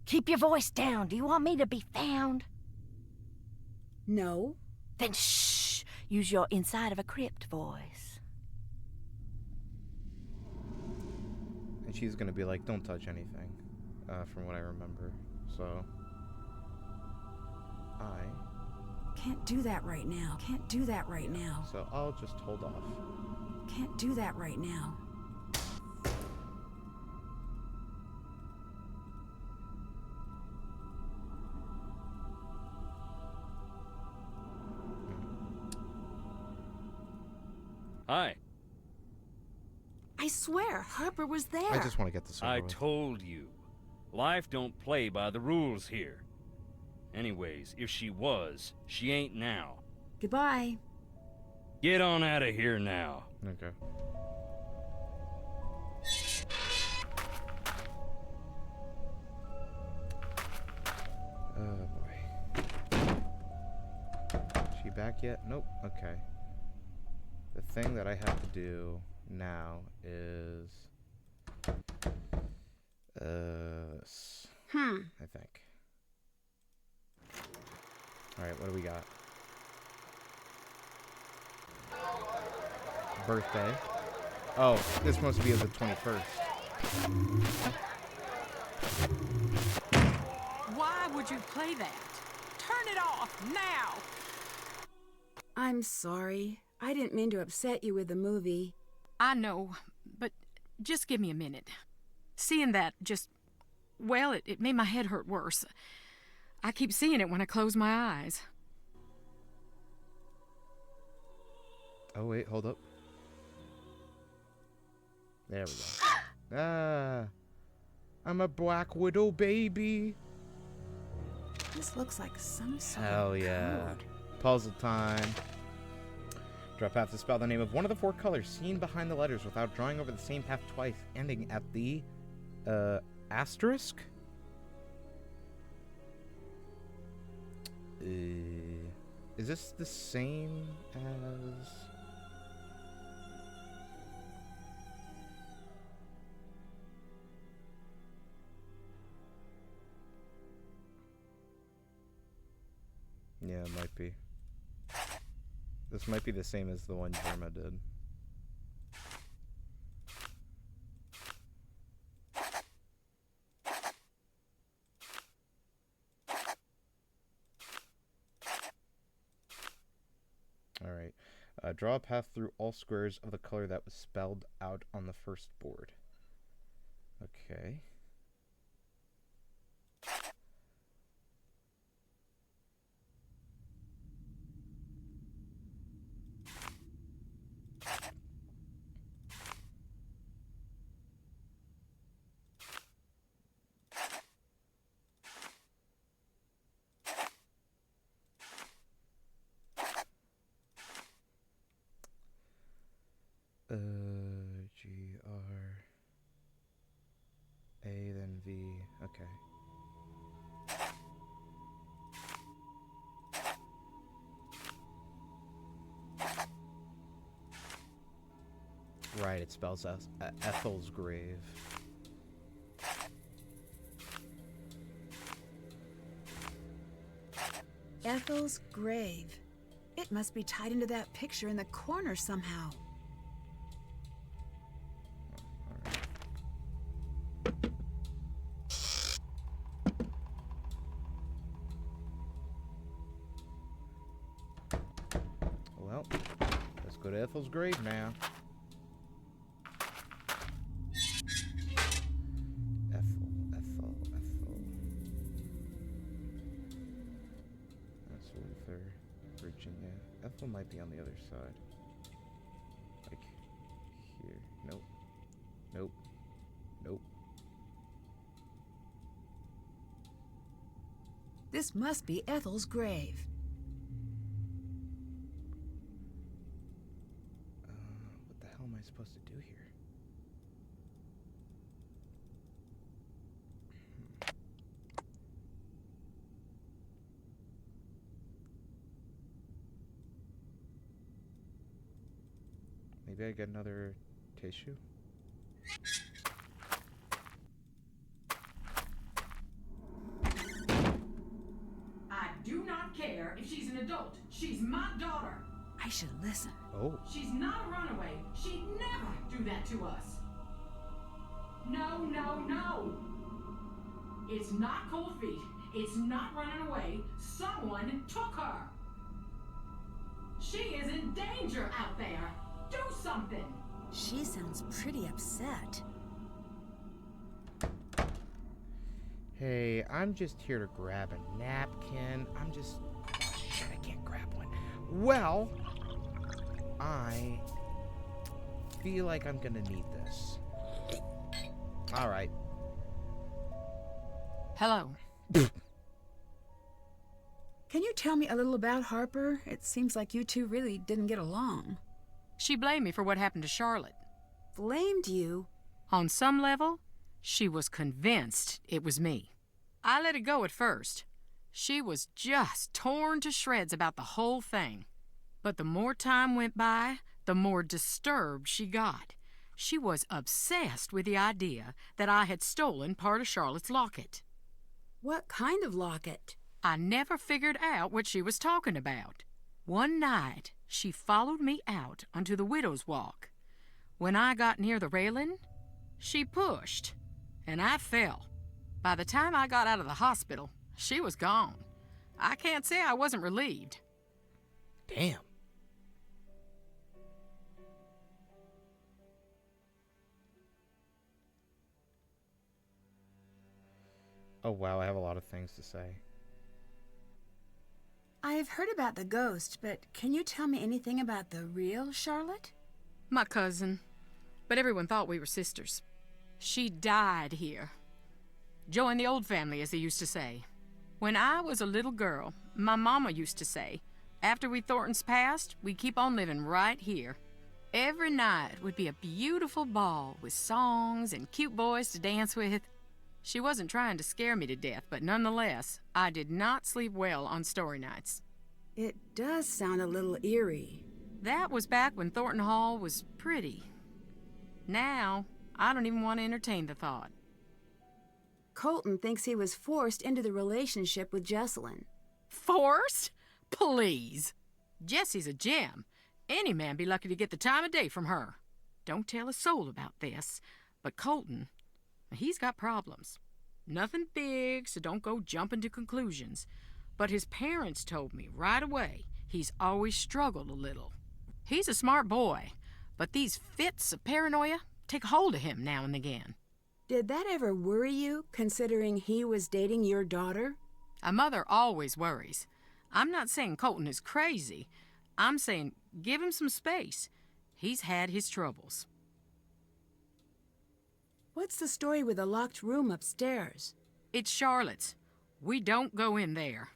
Keep your voice down. Do you want me to be found? No. Then shh. Use your inside of a crypt voice. And she's gonna be like, don't touch anything, from what I remember. So, Can't do that right now. Can't do that right now. So I'll just hold off. Can't do that right now. Hi. I swear, Harper was there. I just want to get this over I with. told you. Life don't play by the rules here. Anyways, if she was, she ain't now. Goodbye. Get on out of here now. Okay. Oh boy. She back yet? Nope. Okay. The thing that I have to do now is this. I think. Alright, what do we got? Birthday. Oh, this must be the 21st. Why would you play that? Turn it off now! I'm sorry. I didn't mean to upset you with the movie. I know, but just give me a minute. Seeing that just, well, it made my head hurt worse. I keep seeing it when I close my eyes. Oh, wait, hold up. There we go. Ah, I'm a Black Widow baby. This looks like some sort Hell of yeah. code. Puzzle time. Draw a path to spell the name of one of the four colors seen behind the letters without drawing over the same path twice, ending at the, asterisk? Is this the same as... Yeah, it might be. This might be the same as the one Germa did. Alright. Draw a path through all squares of the color that was spelled out on the first board. Okay. G, R, A, then V. Okay. Right, it spells Ethel's grave. Ethel's grave. It must be tied into that picture in the corner somehow. Well, let's go to Ethel's grave now. Ethel. That's Luther, Virginia. Ethel might be on the other side. Like here. Nope. Nope. Nope. This must be Ethel's grave. What the hell am I supposed to do here? Maybe I get another tissue? I do not care if she's an adult. She's my daughter. I should listen. Oh. She's not a runaway. She'd never do that to us. No, no, no. It's not cold feet. It's not running away. Someone took her. She is in danger out there. Do something. She sounds pretty upset. Hey, I'm just here to grab a napkin. Shit, I can't grab one. Well, I feel like I'm gonna need this. Alright. Hello. Can you tell me a little about Harper? It seems like you two really didn't get along. She blamed me for what happened to Charlotte. Blamed you? On some level, she was convinced it was me. I let it go at first. She was just torn to shreds about the whole thing. But the more time went by, the more disturbed she got. She was obsessed with the idea that I had stolen part of Charlotte's locket. What kind of locket? I never figured out what she was talking about. One night, she followed me out onto the widow's walk. When I got near the railing, she pushed, and I fell. By the time I got out of the hospital, she was gone. I can't say I wasn't relieved. Damn. Oh wow, I have a lot of things to say. I've heard about the ghost, but can you tell me anything about the real Charlotte? My cousin, but everyone thought we were sisters. She died here. Joined the old family, as they used to say. When I was a little girl, my mama used to say, after we Thorntons passed, we'd keep on living right here. Every night would be a beautiful ball with songs and cute boys to dance with. She wasn't trying to scare me to death, but nonetheless, I did not sleep well on story nights. It does sound a little eerie. That was back when Thornton Hall was pretty. Now, I don't even want to entertain the thought. Colton thinks he was forced into the relationship with Jessalyn. Forced? Please. Jessie's a gem. Any man be lucky to get the time of day from her. Don't tell a soul about this, but Colton, he's got problems. Nothing big, so don't go jumping to conclusions. But his parents told me right away he's always struggled a little. He's a smart boy, but these fits of paranoia take hold of him now and again. Did that ever worry you, considering he was dating your daughter? A mother always worries. I'm not saying Colton is crazy. I'm saying give him some space. He's had his troubles. What's the story with the locked room upstairs? It's Charlotte's. We don't go in there.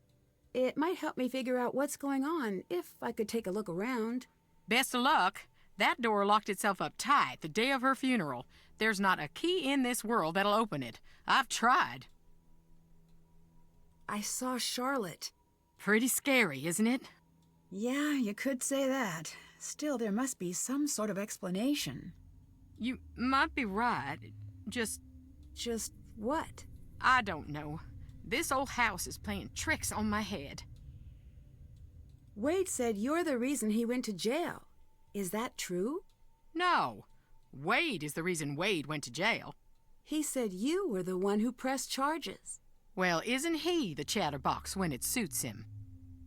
It might help me figure out what's going on, if I could take a look around. Best of luck. That door locked itself up tight the day of her funeral. There's not a key in this world that'll open it. I've tried. I saw Charlotte. Pretty scary, isn't it? Yeah, you could say that. Still, there must be some sort of explanation. You might be right. Just what? I don't know. This old house is playing tricks on my head. Wade said you're the reason he went to jail. Is that true? No. Wade is the reason Wade went to jail. He said you were the one who pressed charges. Well, isn't he the chatterbox when it suits him?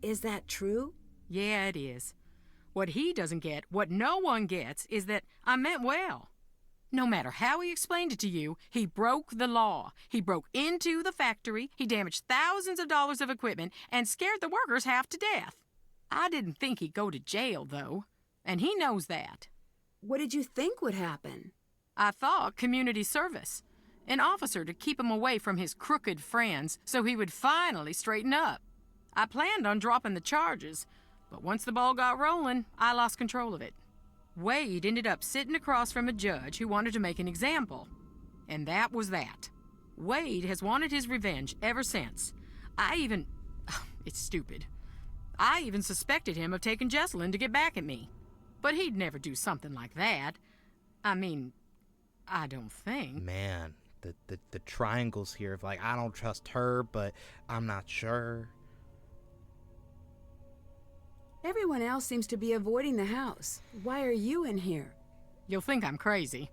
Is that true? Yeah, it is. What he doesn't get, what no one gets, is that I meant well. No matter how he explained it to you, he broke the law. He broke into the factory, he damaged thousands of dollars of equipment, and scared the workers half to death. I didn't think he'd go to jail, though, and he knows that. What did you think would happen? I thought community service. An officer to keep him away from his crooked friends so he would finally straighten up. I planned on dropping the charges, but once the ball got rolling, I lost control of it. Wade ended up sitting across from a judge who wanted to make an example. And that was that. Wade has wanted his revenge ever since. It's stupid. I even suspected him of taking Jessalyn to get back at me. But he'd never do something like that. I mean, I don't think. Man, the triangles here of like, I don't trust her, but I'm not sure. Everyone else seems to be avoiding the house. Why are you in here? You'll think I'm crazy.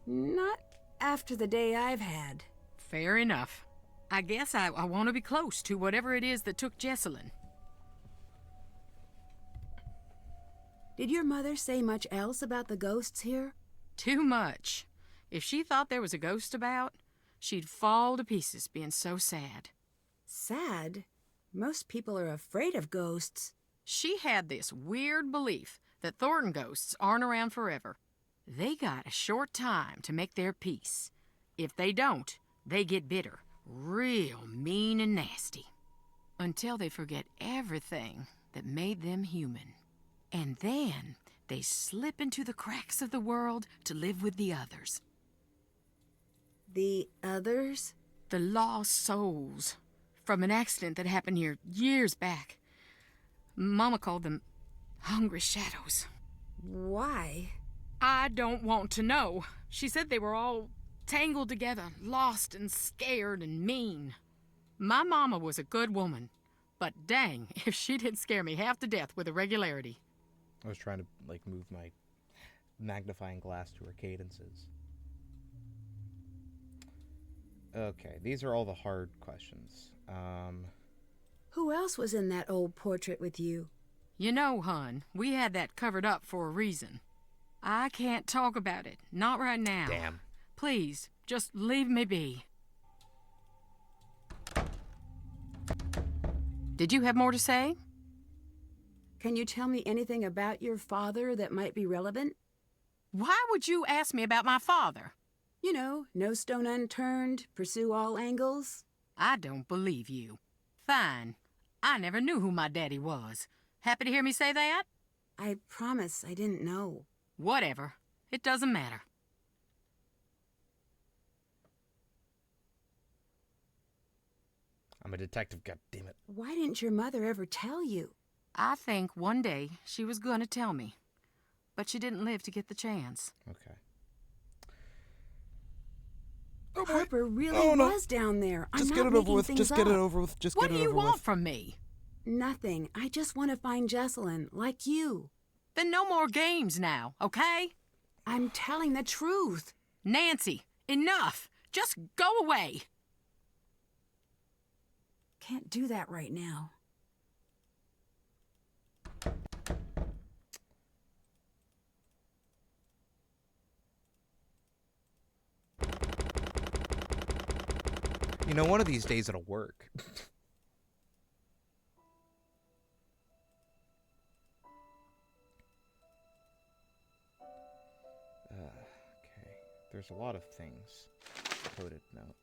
Not after the day I've had. Fair enough. I guess I want to be close to whatever it is that took Jessalyn. Did your mother say much else about the ghosts here? Too much. If she thought there was a ghost about, she'd fall to pieces being so sad. Sad? Most people are afraid of ghosts. She had this weird belief that Thornton ghosts aren't around forever. They got a short time to make their peace. If they don't, they get bitter, real mean and nasty. Until they forget everything that made them human. And then they slip into the cracks of the world to live with the others. The others? The lost souls. From an accident that happened here years back. Mama called them hungry shadows. Why? I don't want to know. She said they were all tangled together, lost and scared and mean. My mama was a good woman, but dang if she didn't scare me half to death with irregularity. I was trying to, like, move my magnifying glass to her cadences. Okay, these are all the hard questions. Who else was in that old portrait with you? You know, hon, we had that covered up for a reason. I can't talk about it, not right now. Damn. Please, just leave me be. Did you have more to say? Can you tell me anything about your father that might be relevant? Why would you ask me about my father? You know, no stone unturned, pursue all angles. I don't believe you. Fine. I never knew who my daddy was. Happy to hear me say that? I promise I didn't know. Whatever. It doesn't matter. I'm a detective, goddammit. Why didn't your mother ever tell you? I think one day she was gonna tell me. But she didn't live to get the chance. Okay. Harper really was down there. Just I'm get not it over making with. things Just get it up. over with. Just What get do it you over want with. from me? Nothing. I just want to find Jessalyn, like you. Then no more games now, okay? I'm telling the truth. Nancy, enough. Just go away. Can't do that right now. You know, one of these days it'll work. Okay. There's a lot of things. Coded note.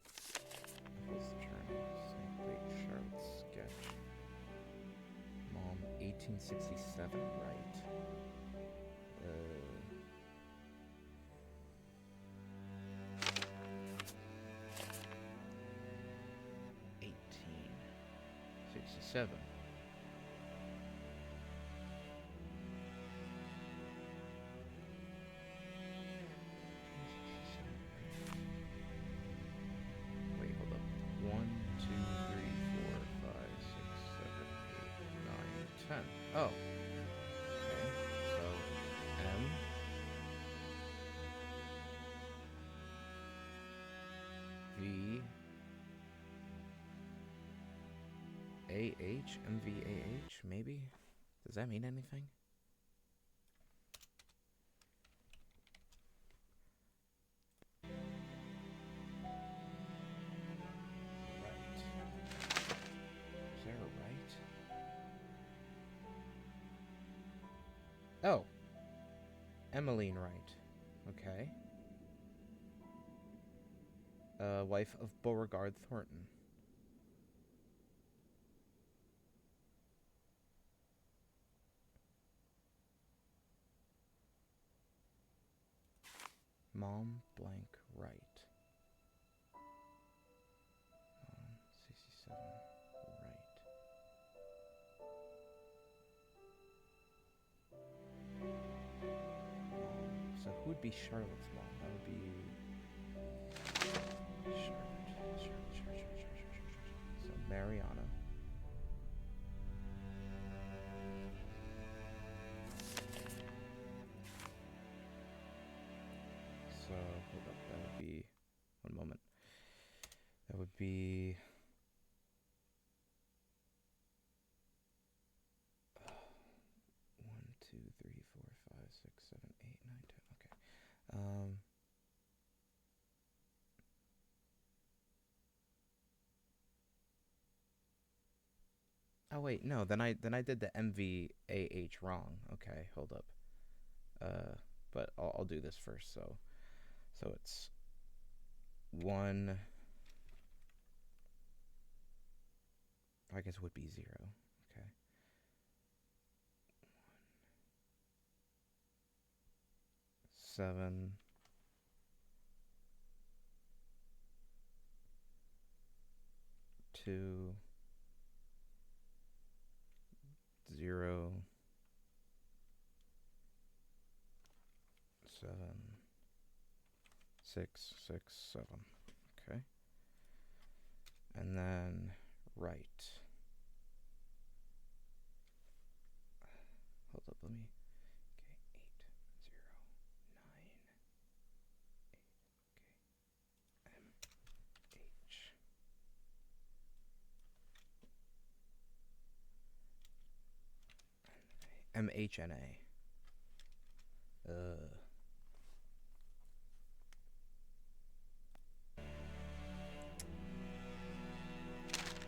Nicholas Journal. St. Lake Charlotte sketch. Mom, 1867, right? 1867. Wait, hold up. 1, 2, 3, 4, 5, 6, 7, 8, 9, 10. Oh. Okay. So M. V. A-H? M-V-A-H? Maybe? Does that mean anything? Is there a right? Oh. Emmeline Wright. Okay. Wife of Beauregard Thornton. Mom blank Wright. Mom 67 Wright. So who would be Charlotte's mom? That would be Charlotte. So Mariana. So hold up, that would be 1 moment. That would be 1, 2, 3, 4, 5, 6, 7, 8, 9, 10. Okay. Oh wait, no. Then I did the MVAH wrong. Okay, hold up. But I'll do this first. So it's 1. I guess it would be 0. Okay. 7. 2. 0. 7. 6, 6, 7. Okay. And then right. Hold up, let me. Okay, 8, 0, 9, 8. Okay. MHNA.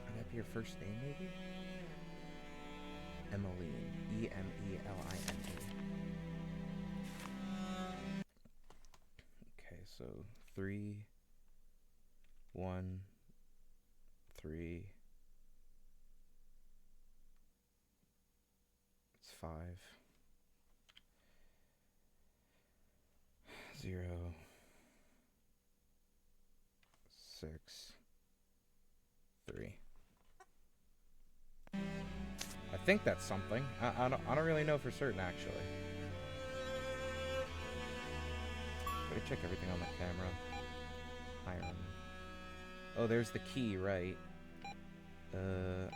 Would that be your first name, maybe? Emmeline. Emeline. Okay, so 3, 1, 3. It's 5. 0. 6. 3. I think that's something. I don't really know for certain, actually. Gotta check everything on the camera. Hiram. Oh, there's the key, right? Okay.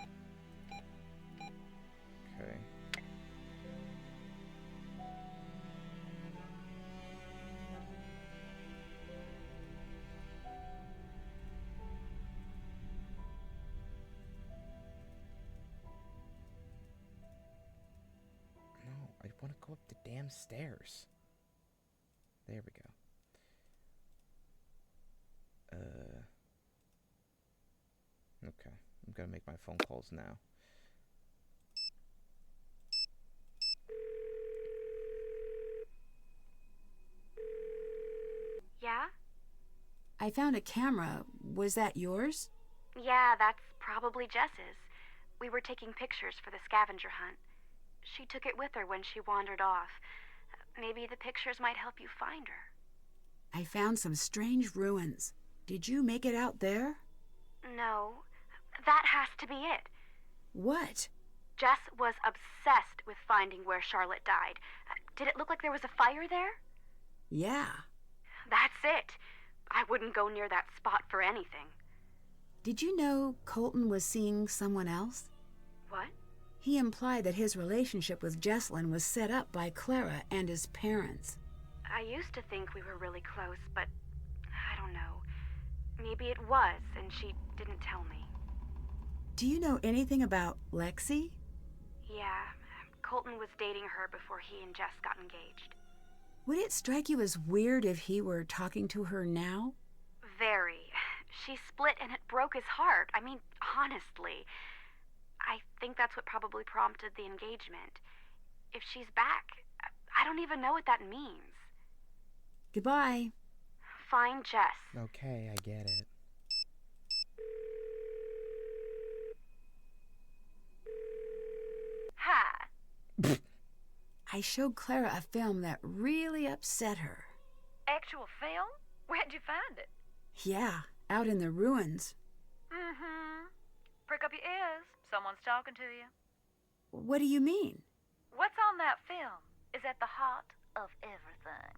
I want to go up the damn stairs. There we go. Okay. I'm gonna make my phone calls now. Yeah? I found a camera. Was that yours? Yeah, that's probably Jess's. We were taking pictures for the scavenger hunt. She took it with her when she wandered off. Maybe the pictures might help you find her. I found some strange ruins. Did you make it out there? No, that has to be it. What? Jess was obsessed with finding where Charlotte died. Did it look like there was a fire there? Yeah. That's it. I wouldn't go near that spot for anything. Did you know Colton was seeing someone else? What? He implied that his relationship with Jesselyn was set up by Clara and his parents. I used to think we were really close, but I don't know. Maybe it was, and she didn't tell me. Do you know anything about Lexi? Yeah, Colton was dating her before he and Jess got engaged. Would it strike you as weird if he were talking to her now? Very. She split and it broke his heart. I mean, honestly. I think that's what probably prompted the engagement. If she's back, I don't even know what that means. Goodbye. Find Jess. Okay, I get it. Hi. I showed Clara a film that really upset her. Actual film? Where'd you find it? Yeah, out in the ruins. Mm-hmm. Prick up your ears. Someone's talking to you. What do you mean? What's on that film is at the heart of everything.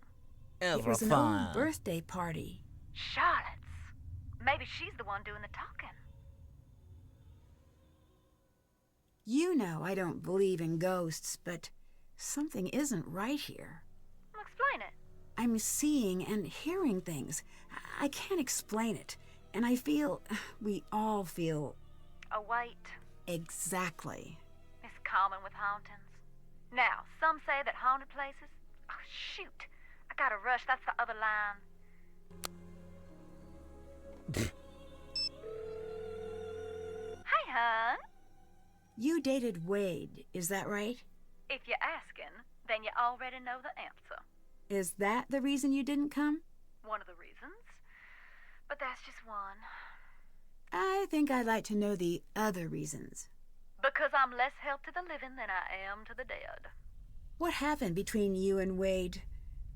It was an old birthday party. Charlotte's. Maybe she's the one doing the talking. You know I don't believe in ghosts, but something isn't right here. Well, explain it. I'm seeing and hearing things. I can't explain it. And I feel, we all feel... A weight. Exactly. It's common with hauntings. Now, some say that haunted places... Oh, shoot. I gotta rush. That's the other line. Hey, hon. You dated Wade, is that right? If you're asking, then you already know the answer. Is that the reason you didn't come? One of the reasons. But that's just one. I think I'd like to know the other reasons. Because I'm less help to the living than I am to the dead. What happened between you and Wade?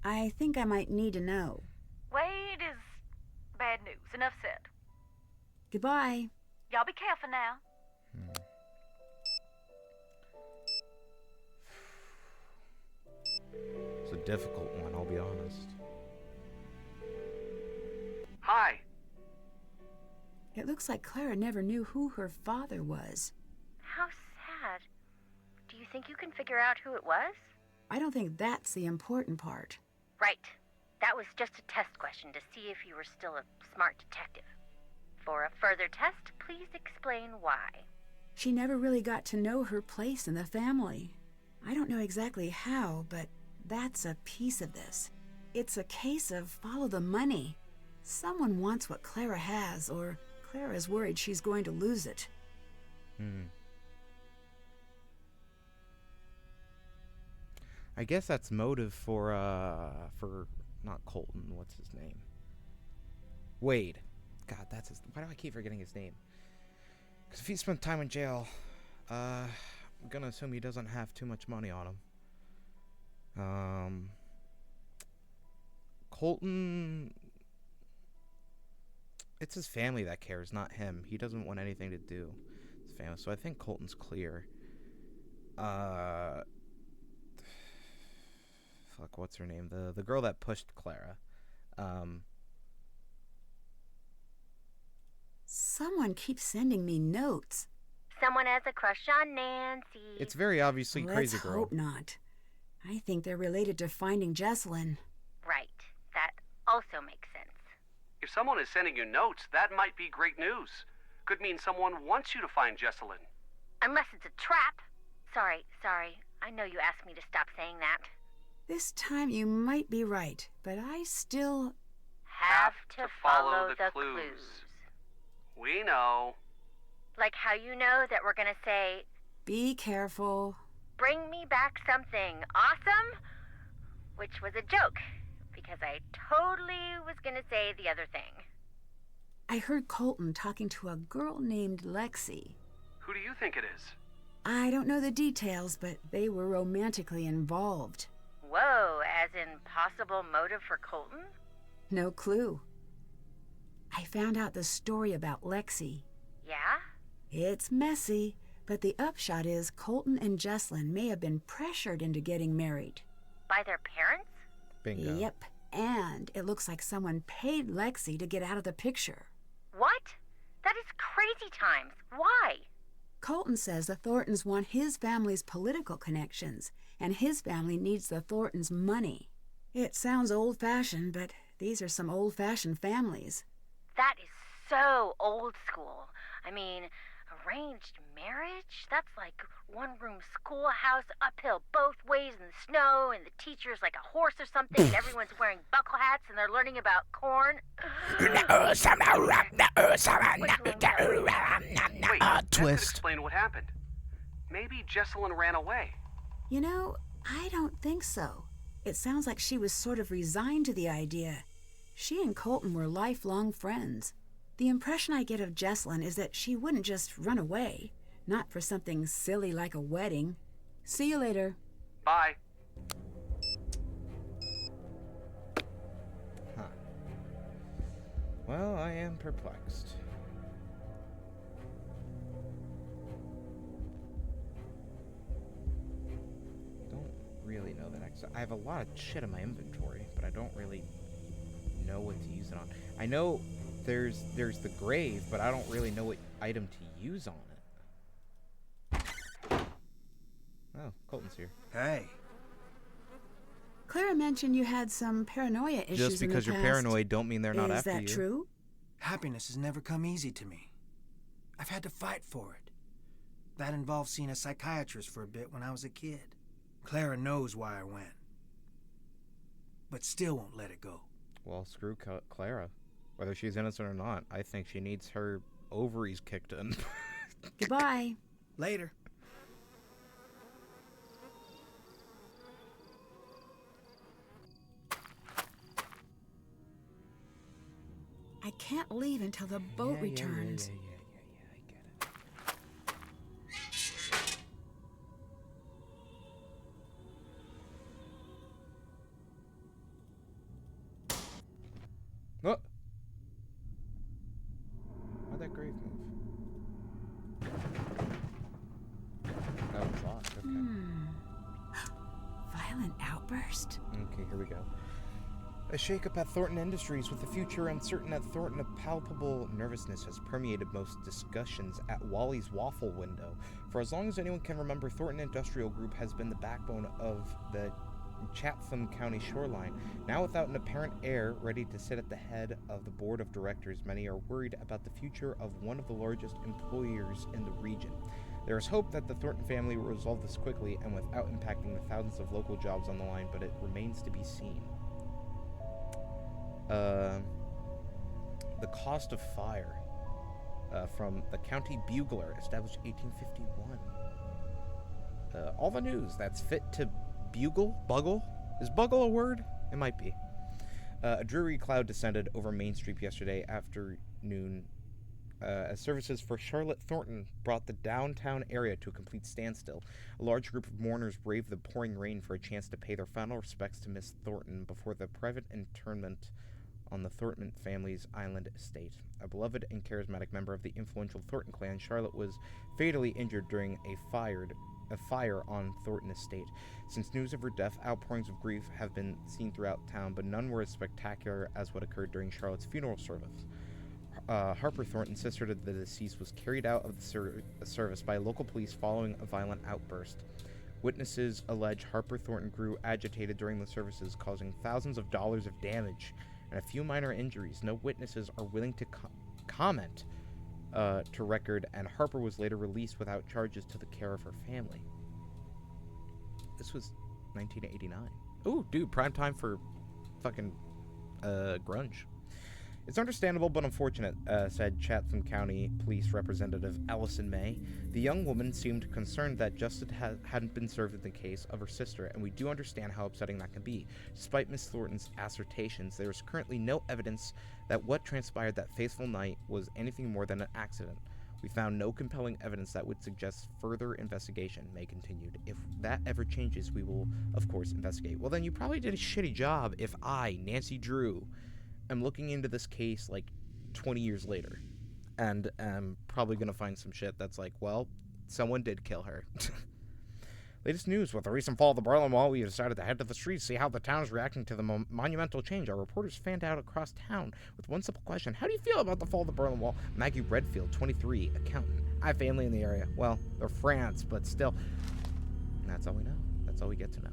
I think I might need to know. Wade is bad news. Enough said. Goodbye. Y'all be careful now. It's a difficult one, I'll be honest. Hi. It looks like Clara never knew who her father was. How sad. Do you think you can figure out who it was? I don't think that's the important part. Right. That was just a test question to see if you were still a smart detective. For a further test, please explain why. She never really got to know her place in the family. I don't know exactly how, but that's a piece of this. It's a case of follow the money. Someone wants what Clara has, or Clara's worried she's going to lose it. I guess that's motive for not Colton, what's his name? Wade. God, that's his... Why do I keep forgetting his name? Because if he spent time in jail, I'm gonna assume he doesn't have too much money on him. Colton... It's his family that cares, not him. He doesn't want anything to do with his family, so I think Colton's clear. Fuck, what's her name? The girl that pushed Clara. Someone keeps sending me notes. Someone has a crush on Nancy. It's very obviously Crazy Let's Girl. hope not. I think they're related to finding Jesselyn. Right. That also makes sense. If someone is sending you notes, that might be great news. Could mean someone wants you to find Jesselyn. Unless it's a trap. Sorry. I know you asked me to stop saying that. This time you might be right, but I still... Have to follow the clues. We know. Like how you know that we're gonna say, Be careful. bring me back something awesome? Which was a joke, because I totally was gonna say the other thing. I heard Colton talking to a girl named Lexi. Who do you think it is? I don't know the details, but they were romantically involved. Whoa, as in possible motive for Colton? No clue. I found out the story about Lexi. Yeah? It's messy, but the upshot is Colton and Jesselyn may have been pressured into getting married. By their parents? Bingo. Yep, and it looks like someone paid Lexi to get out of the picture. What? That is crazy times. Why? Colton says the Thorntons want his family's political connections, and his family needs the Thorntons' money. It sounds old-fashioned, but these are some old-fashioned families. That is so old school. I mean, arranged marriage? That's like one-room schoolhouse, uphill both ways in the snow, and the teacher's like a horse or something, and everyone's wearing buckle hats, and they're learning about corn. Wait, that could twist. explain what happened. Maybe Jesselyn ran away. You know, I don't think so. It sounds like she was sort of resigned to the idea. She and Colton were lifelong friends. The impression I get of Jesselyn is that she wouldn't just run away, not for something silly like a wedding. See you later. Bye. Huh. Well, I am perplexed. Don't really know the next. I have a lot of shit in my inventory, but I don't really know what to use it on. I know there's the grave, but I don't really know what item to use on it. Oh, Colton's here. Hey. Clara mentioned you had some paranoia issues Just because in the you're past. paranoid don't mean they're not after you. Is that true? Happiness has never come easy to me. I've had to fight for it. That involved seeing a psychiatrist for a bit when I was a kid. Clara knows why I went. But still won't let it go. Well, screw Clara. Whether she's innocent or not, I think she needs her ovaries kicked in. Goodbye. Later. I can't leave until the boat returns. I get it. What? Why'd that grave move? Oh, it's locked. Okay. Violent outburst? Okay, here we go. A shakeup at Thornton Industries. With the future uncertain at Thornton, a palpable nervousness has permeated most discussions at Wally's Waffle Window. For as long as anyone can remember, Thornton Industrial Group has been the backbone of the Chatham County shoreline. Now without an apparent heir ready to sit at the head of the board of directors, many are worried about the future of one of the largest employers in the region. There is hope that the Thornton family will resolve this quickly and without impacting the thousands of local jobs on the line, but it remains to be seen. The cost of fire from the County Bugler, established 1851. All the news that's fit to bugle? Is bugle a word? It might be. A dreary cloud descended over Main Street yesterday afternoon as services for Charlotte Thornton brought the downtown area to a complete standstill. A large group of mourners braved the pouring rain for a chance to pay their final respects to Miss Thornton before the private interment on the Thornton family's island estate. A beloved and charismatic member of the influential Thornton clan, Charlotte was fatally injured during a fire on Thornton estate. Since news of her death, outpourings of grief have been seen throughout town, but none were as spectacular as what occurred during Charlotte's funeral service. Harper Thornton, sister to the deceased, was carried out of the service by local police following a violent outburst. Witnesses allege Harper Thornton grew agitated during the services, causing thousands of dollars of damage and a few minor injuries. No witnesses are willing to comment to record, and Harper was later released without charges to the care of her family. This was 1989. Ooh, dude, prime time for fucking grunge. It's understandable but unfortunate, said Chatham County Police Representative Allison May. The young woman seemed concerned that justice hadn't been served in the case of her sister, and we do understand how upsetting that can be. Despite Miss Thornton's assertions, there is currently no evidence that what transpired that fateful night was anything more than an accident. We found no compelling evidence that would suggest further investigation, May continued. If that ever changes, we will, of course, investigate. Well, then you probably did a shitty job if I, Nancy Drew, am looking into this case like 20 years later, and I'm probably going to find some shit that's like, well, someone did kill her. Latest news: with the recent fall of the Berlin Wall, we decided to head to the streets, see how the town is reacting to the monumental change. Our reporters fanned out across town with one simple question: how do you feel about the fall of the Berlin Wall? Maggie Redfield, 23, accountant. I have family in the area. Well, they're France, but still. And that's all we know. That's all we get to know.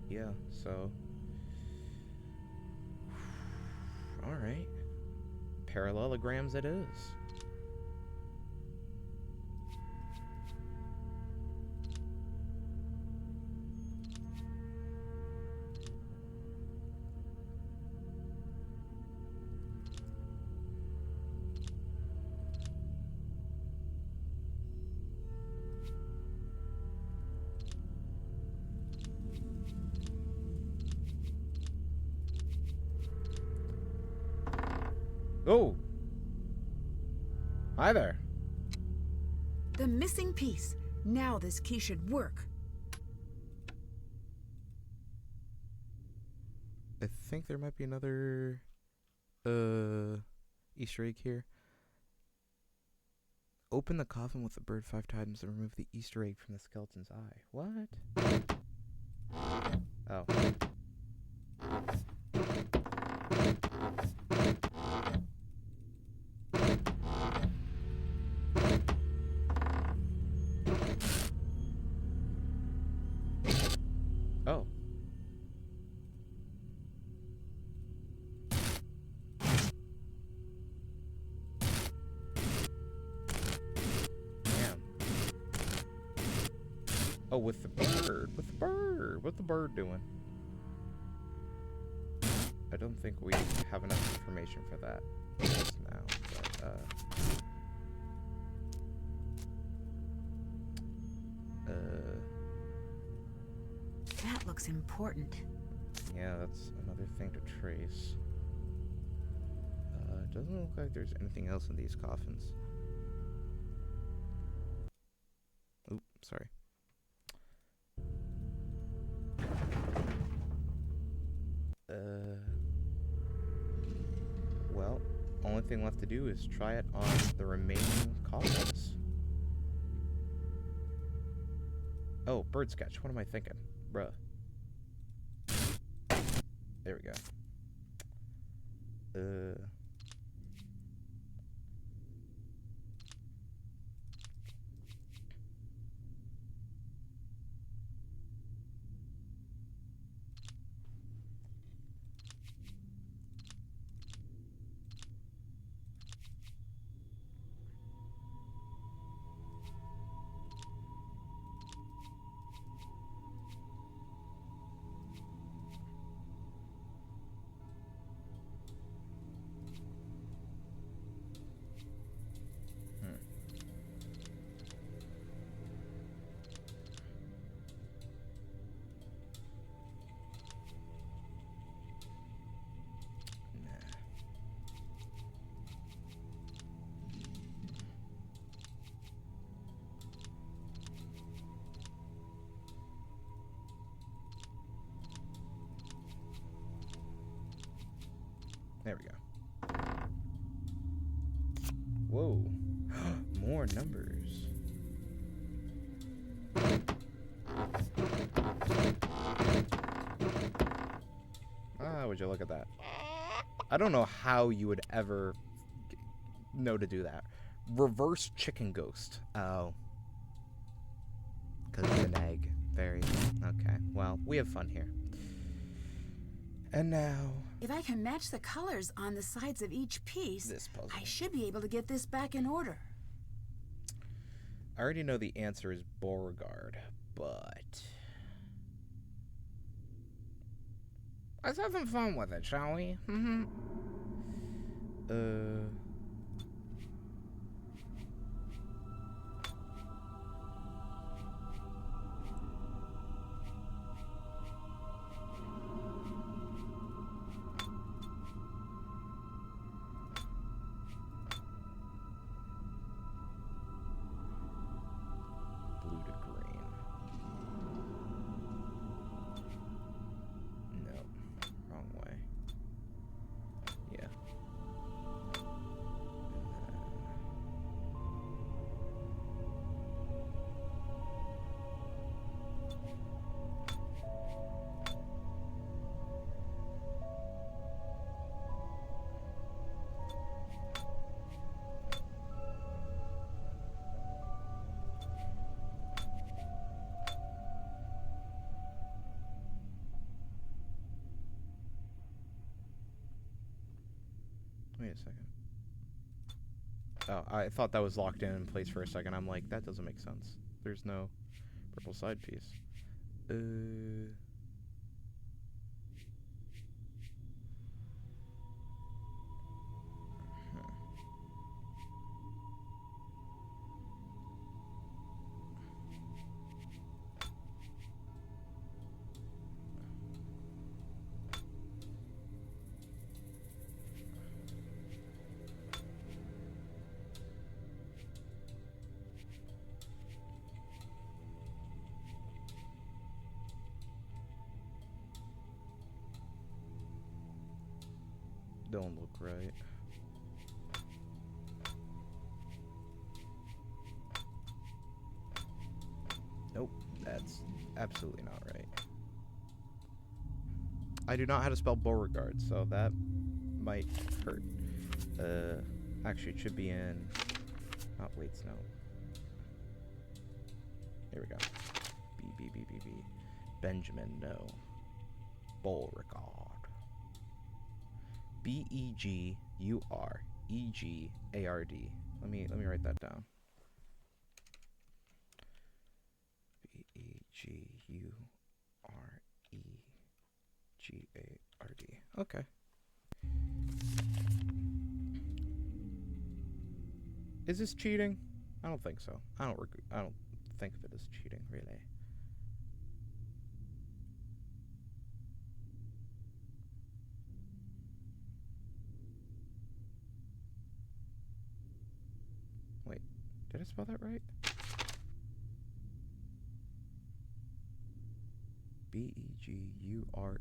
Yeah, so. Alright. Parallelograms it is. Oh! Hi there. The missing piece. Now this key should work. I think there might be another Easter egg here. Open the coffin with the bird 5 times and remove the Easter egg from the skeleton's eye. What? Oh. Oh. Damn. Oh, with the bird. With the bird. What's the bird doing? I don't think we have enough information for that just now, but, That looks important. yeah, that's another thing to trace. It doesn't look like there's anything else in these coffins. Oop, sorry. Well, only thing left to do is try it on the remaining coffins. Oh, bird sketch. What am I thinking? Bruh. There we go. There we go. Whoa. More numbers. Ah, would you look at that? I don't know how you would ever know to do that. Reverse chicken ghost. Oh. Because it's an egg. Very. Okay. Well, we have fun here. And now... If I can match the colors on the sides of each piece, this puzzle. I should be able to get this back in order. I already know the answer is Beauregard, but... Let's have some fun with it, shall we? Mm-hmm. Blue to green. No. Wait a second. Oh, I thought that was locked in place for a second. I'm like, that doesn't make sense. There's no purple side piece. Don't look right. Nope, that's absolutely not right. I do not know how to spell Beauregard, so that might hurt. Actually, it should be in... Oh, wait, no. Here we go. B. Benjamin, no. Beauregard. Beguregard. Let me write that down. Beguregard. Okay. Is this cheating? I don't think so. I don't think of it as cheating, really. Wait, did I spell that right? Begure.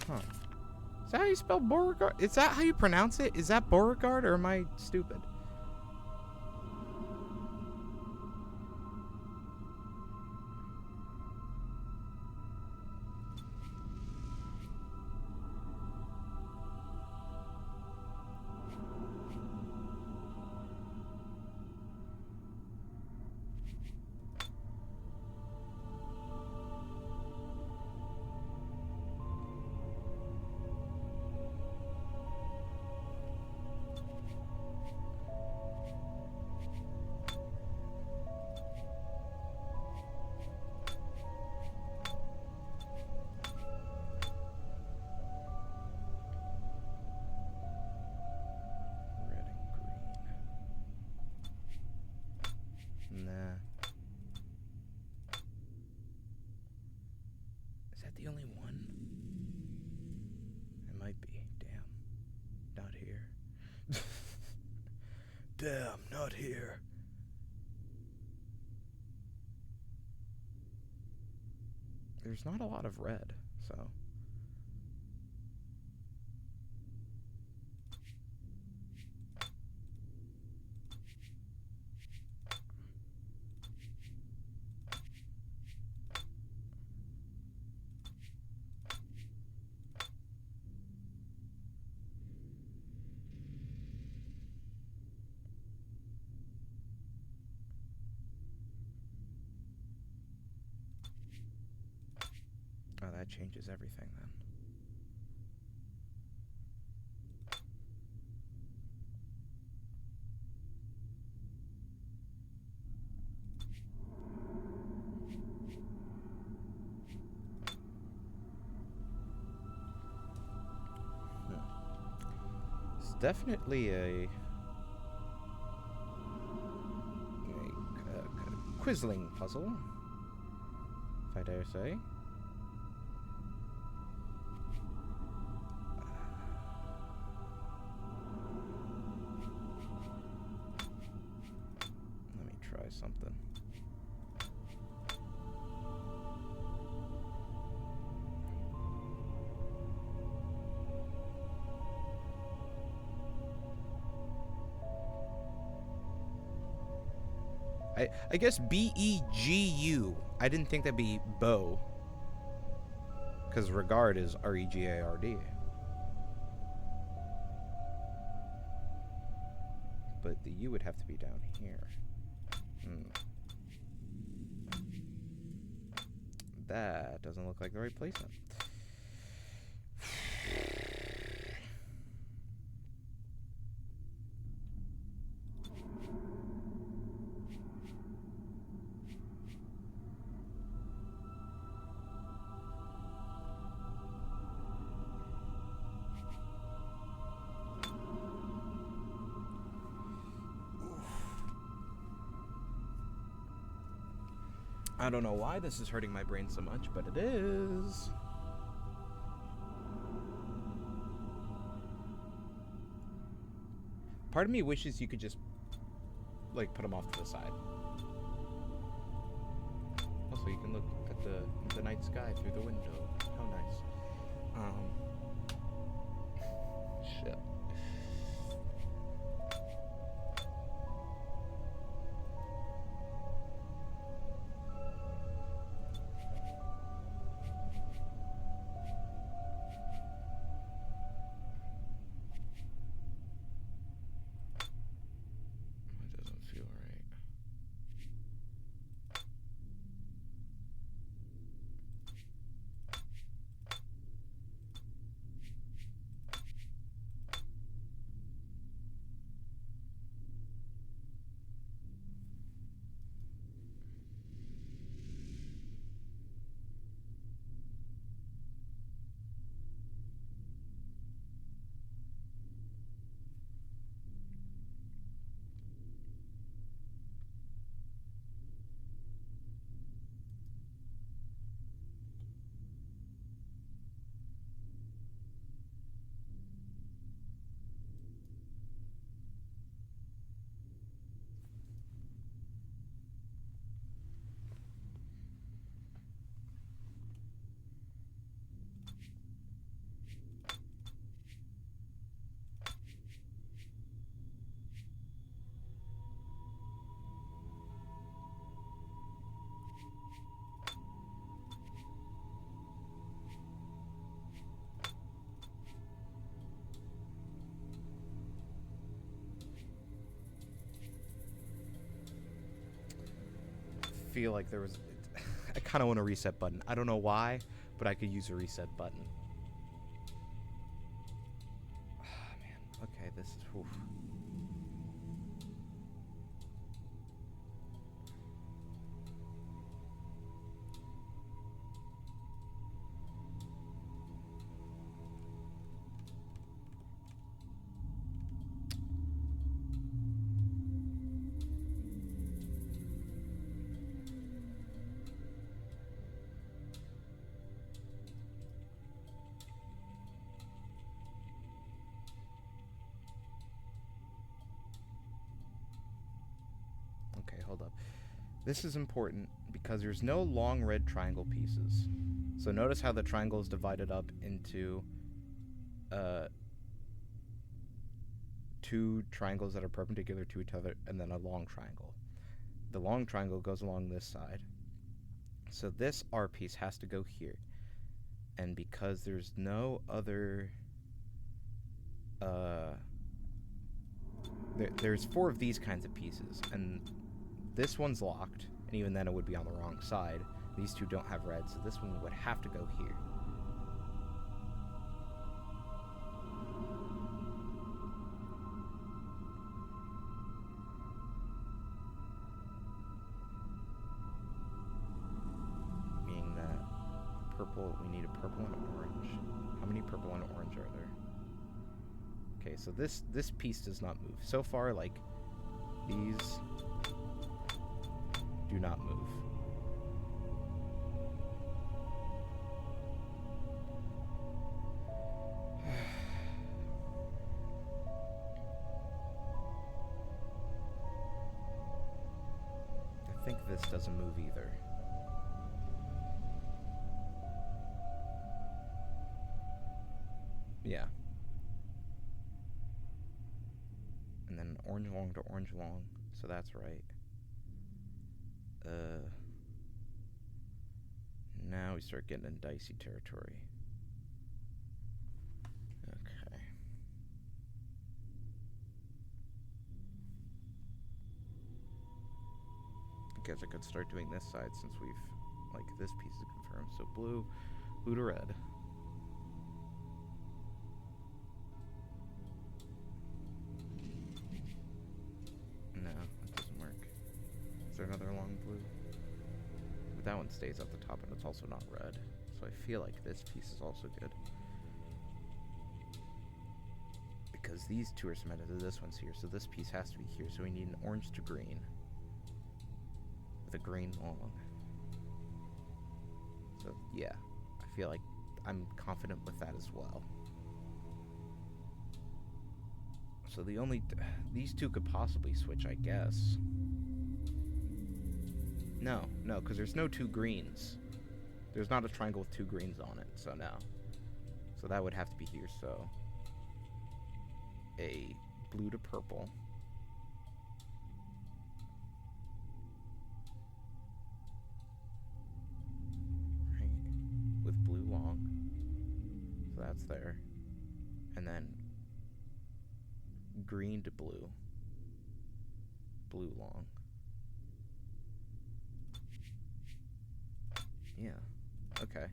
Huh. Is that how you spell Beauregard? Is that how you pronounce it? Is that Beauregard, or am I stupid? Nah. Is that the only one? It might be. Damn. Not here. Damn, not here. There's not a lot of red, so... Oh, that changes everything then. It's definitely a quizzling puzzle, if I dare say. Let me try something. I guess B-E-G-U. I didn't think that'd be bow. Because regard is R-E-G-A-R-D. But the U would have to be down here. That doesn't look like the right placement. I don't know why this is hurting my brain so much, but it is. Part of me wishes you could just, like, put them off to the side. Also, you can look at the night sky through the window. How nice. Shit. It doesn't feel right. Feel like there was I kind of want a reset button. I don't know why, but I could use a reset button. Oh, man. Okay, this is oof. Okay, hold up. This is important because there's no long red triangle pieces. So notice how the triangle is divided up into two triangles that are perpendicular to each other and then a long triangle. The long triangle goes along this side. So this R piece has to go here. And because there's no other there's 4 of these kinds of pieces, and this one's locked, and even then it would be on the wrong side. These two don't have red, so this one would have to go here. Meaning that purple, we need a purple and an orange. How many purple and orange are there? Okay, so this piece does not move. So far, like, these do not move. I think this doesn't move either. Yeah. And then orange long to orange long, so that's right. Now we start getting in dicey territory. Okay. I guess I could start doing this side since we've, like this piece is confirmed. So blue to red. No, that doesn't work. Is there another long blue? But that one stays at the top and it's also not red. So I feel like this piece is also good. Because these two are cemented, this one's here, so this piece has to be here. So we need an orange to green. With a green long. So yeah, I feel like I'm confident with that as well. So the only... these two could possibly switch, I guess. No, because there's no two greens. There's not a triangle with two greens on it, so no. So that would have to be here, so... a blue to purple. Right. With blue long. So that's there. And then green to blue. Blue long. Yeah. Okay.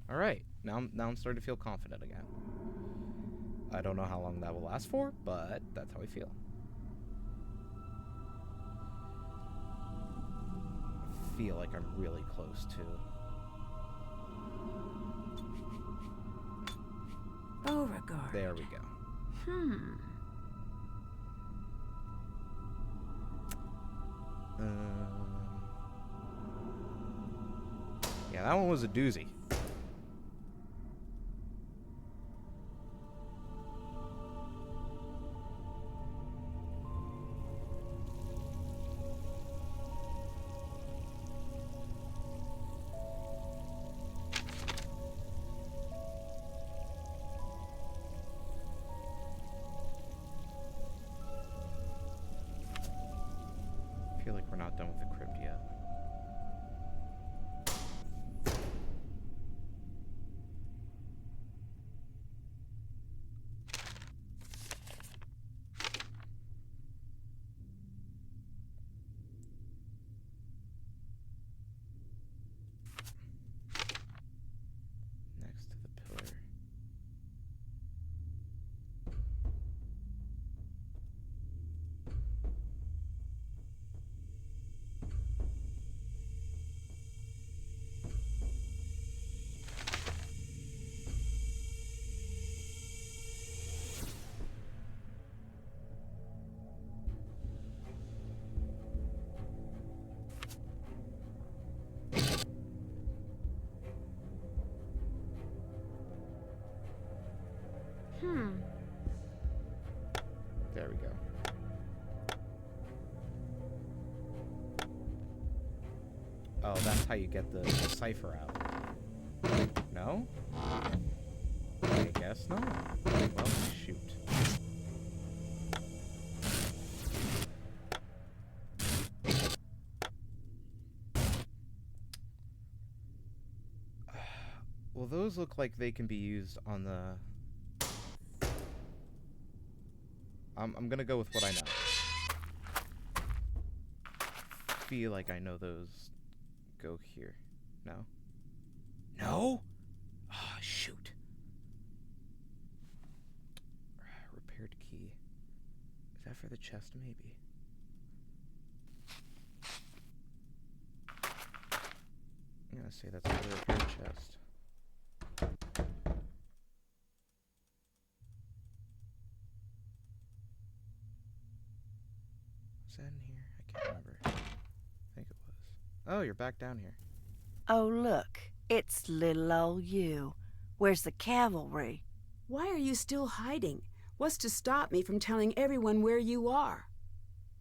All right. Now I'm starting to feel confident again. I don't know how long that will last for, but that's how I feel. I feel like I'm really close to. Beauregard. There we go. Yeah, that one was a doozy. I feel like we're not done with the crypt yet. Next to the pillar. There we go. Oh, that's how you get the cipher out. No? I guess not. Well, shoot. Well, those look like they can be used on the... I'm gonna go with what I know. Feel like I know those go here. No? No? Ah, shoot. Repaired key. Is that for the chest? Maybe. I'm gonna say that's for the repaired chest. Is that in here? I can't remember. I think it was. Oh, you're back down here. Oh, look. It's little old you. Where's the cavalry? Why are you still hiding? What's to stop me from telling everyone where you are?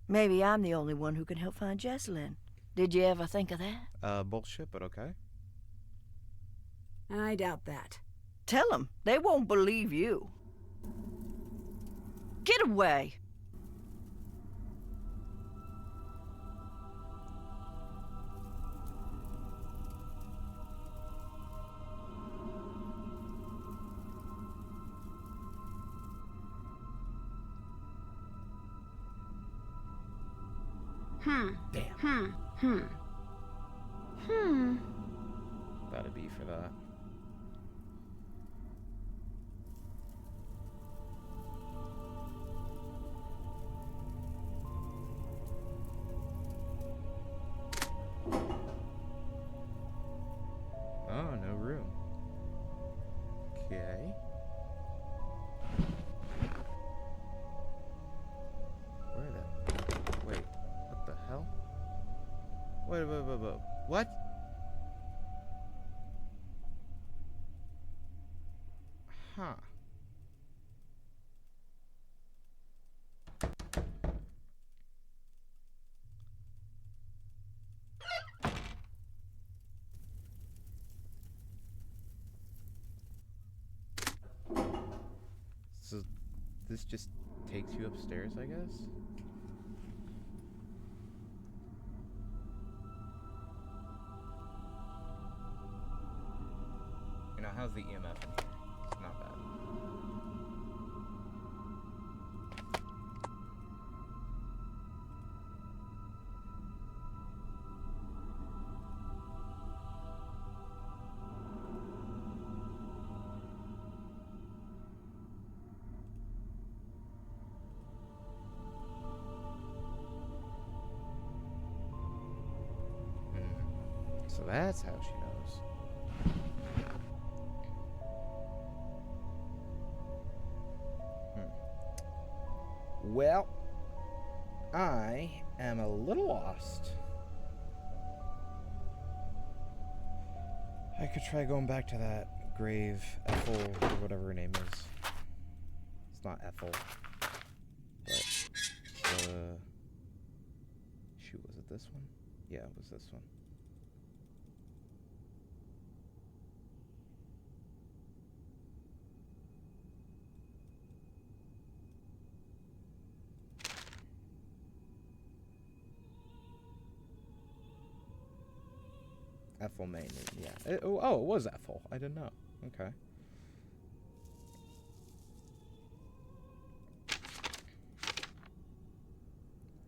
Maybe I'm the only one who can help find Jessalyn. Did you ever think of that? Bullshit, but okay. I doubt that. Tell them. They won't believe you. Get away. Damn. Gotta be for that. Oh, no room. Okay. Where the... Wait, what the hell? Wait. What? Huh. So, this just takes you upstairs, I guess? You know, how's the EMF in here? It's not bad. So that's how she knows. Well, I am a little lost. I could try going back to that grave, Ethel, or whatever her name is. It's not Ethel. But, shoot, was it this one? Yeah, it was this one. Ethel May, yeah. It was Ethel. I didn't know. Okay.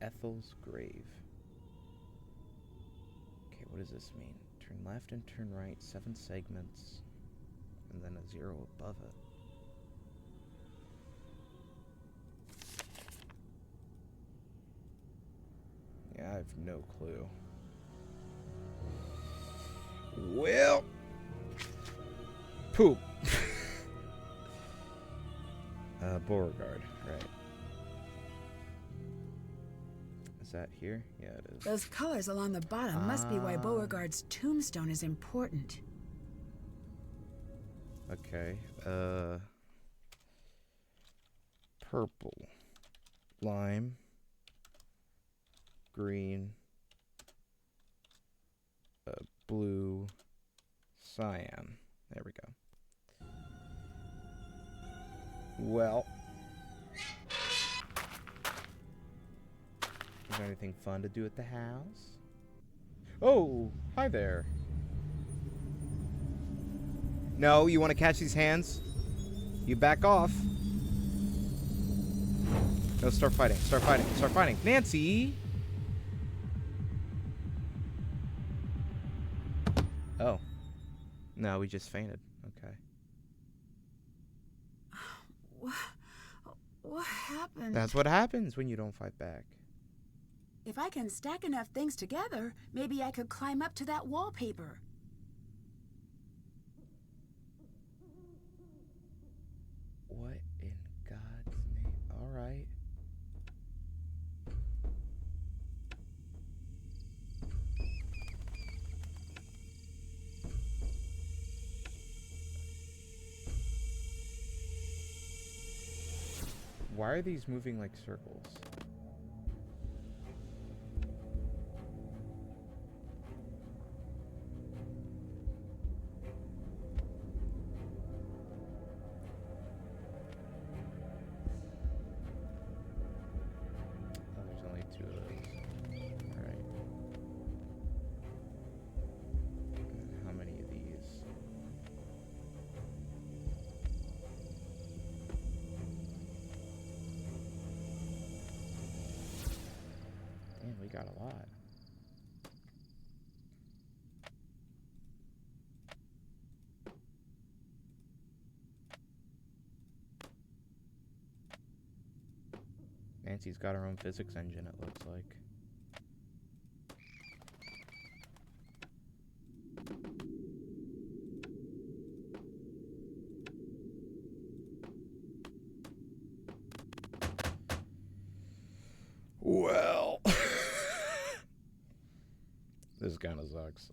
Ethel's grave. Okay, what does this mean? Turn left and turn right, 7 segments, and then a 0 above it. Yeah, I have no clue. Well, poop. Beauregard, right. Is that here? Yeah, it is. Those colors along the bottom must be why Beauregard's tombstone is important. Okay, purple, lime, green, blue, cyan. There we go. Well, is there anything fun to do at the house? Oh, hi there. No, you want to catch these hands? You back off. No, start fighting. Start fighting. Start fighting. Nancy! Oh. No, we just fainted. Okay. What happened? That's what happens when you don't fight back. If I can stack enough things together, maybe I could climb up to that wallpaper. What in God's name? All right. Why are these moving like circles? Oh, there's only 2 of those. Alright. How many of these? Nancy's got her own physics engine, it looks like. Well, this kind of sucks.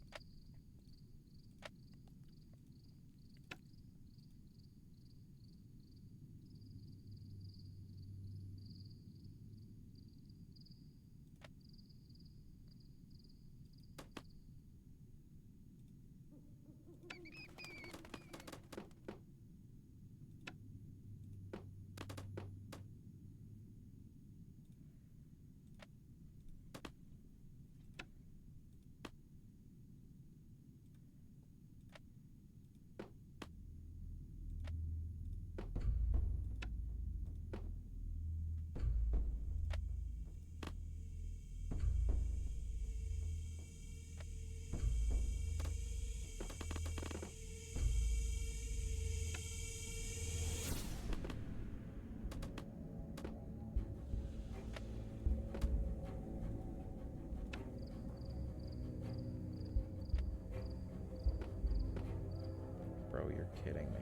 Bro, you're kidding me.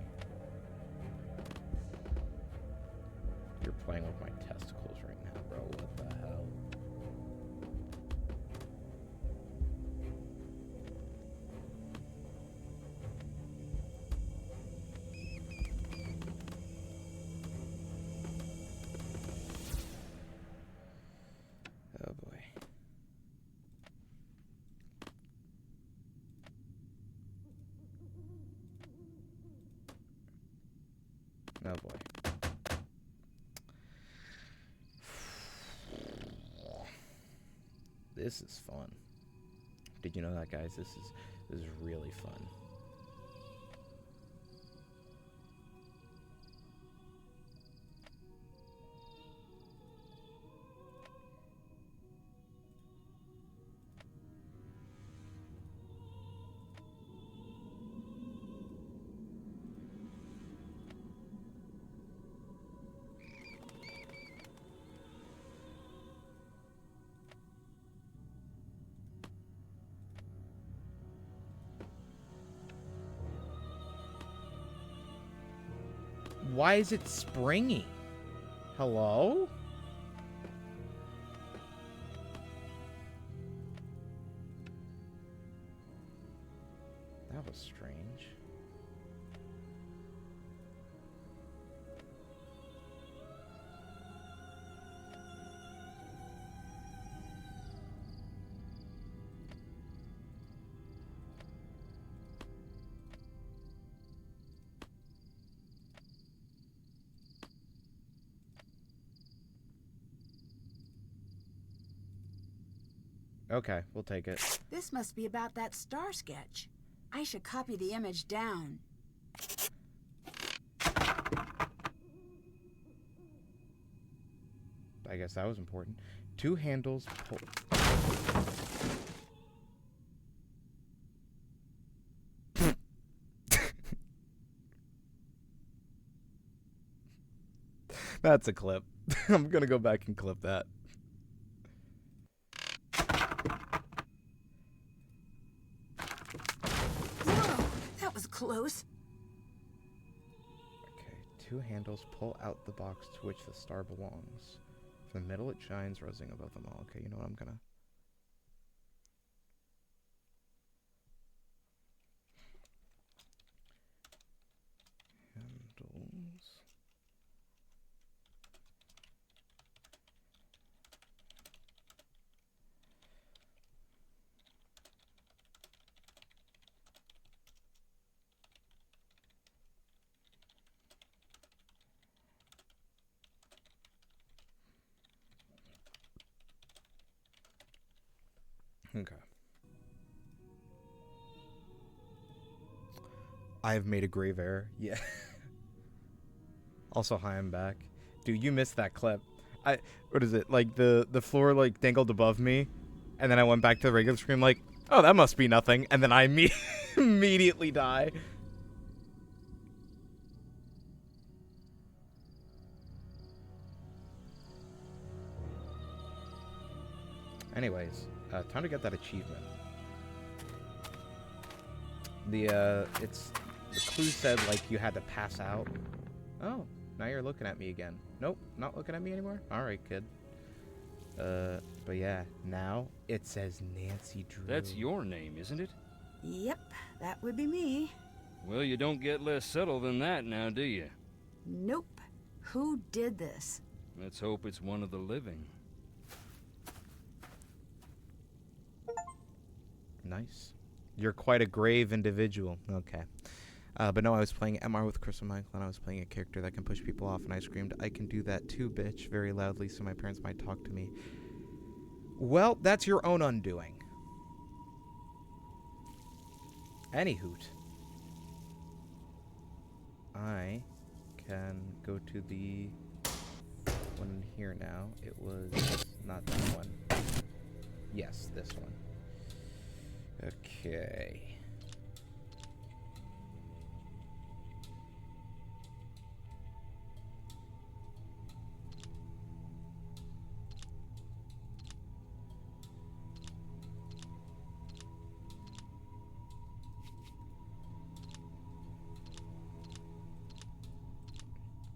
You're playing with my testicles right now, bro. What the hell? Oh boy. Oh boy. This is fun. Did you know that, guys? This is really fun. Why is it springy? Hello? That was strange. Okay, we'll take it. This must be about that star sketch. I should copy the image down. I guess that was important. 2 handles pull. That's a clip. I'm gonna go back and clip that. Whoa, that was close. Okay, 2 handles pull out the box to which the star belongs. From the middle it shines, rising above them all. Okay, you know what, I'm gonna... Handles... Okay. I've made a grave error. Yeah. Also, hi, I'm back. Dude, you missed that clip. What is it? Like, the floor, like, dangled above me, and then I went back to the regular screen, like, oh, that must be nothing, and then I immediately die. Anyways, time to get that achievement. The clue said, like, you had to pass out. Oh, now you're looking at me again. Nope, not looking at me anymore? Alright, kid. But yeah, now it says Nancy Drew. That's your name, isn't it? Yep, that would be me. Well, you don't get less subtle than that now, do you? Nope. Who did this? Let's hope it's one of the living. Nice. You're quite a grave individual. Okay. But no, I was playing MR with Chris and Michael, and I was playing a character that can push people off, and I screamed, "I can do that too, bitch," very loudly, so my parents might talk to me. Well, that's your own undoing. Any hoot. I can go to the one in here now. It was not that one. Yes, this one. Okay.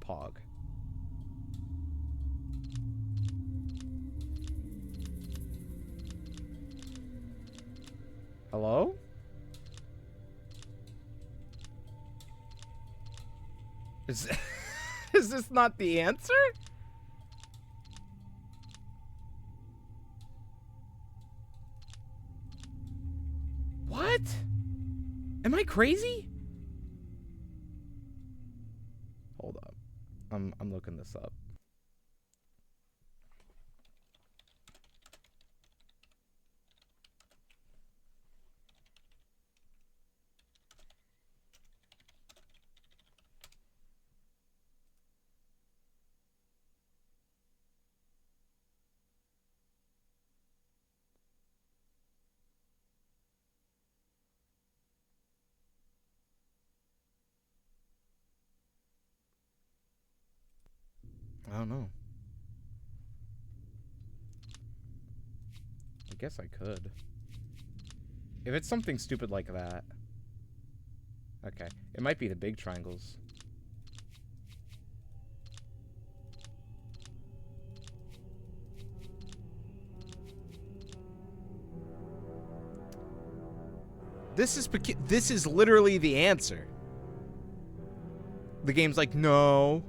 Pog. Hello? Is is this not the answer? What? Am I crazy? Hold up. I'm looking this up. I don't know. I guess I could. If it's something stupid like that. Okay. It might be the big triangles. This is literally the answer. The game's like, no,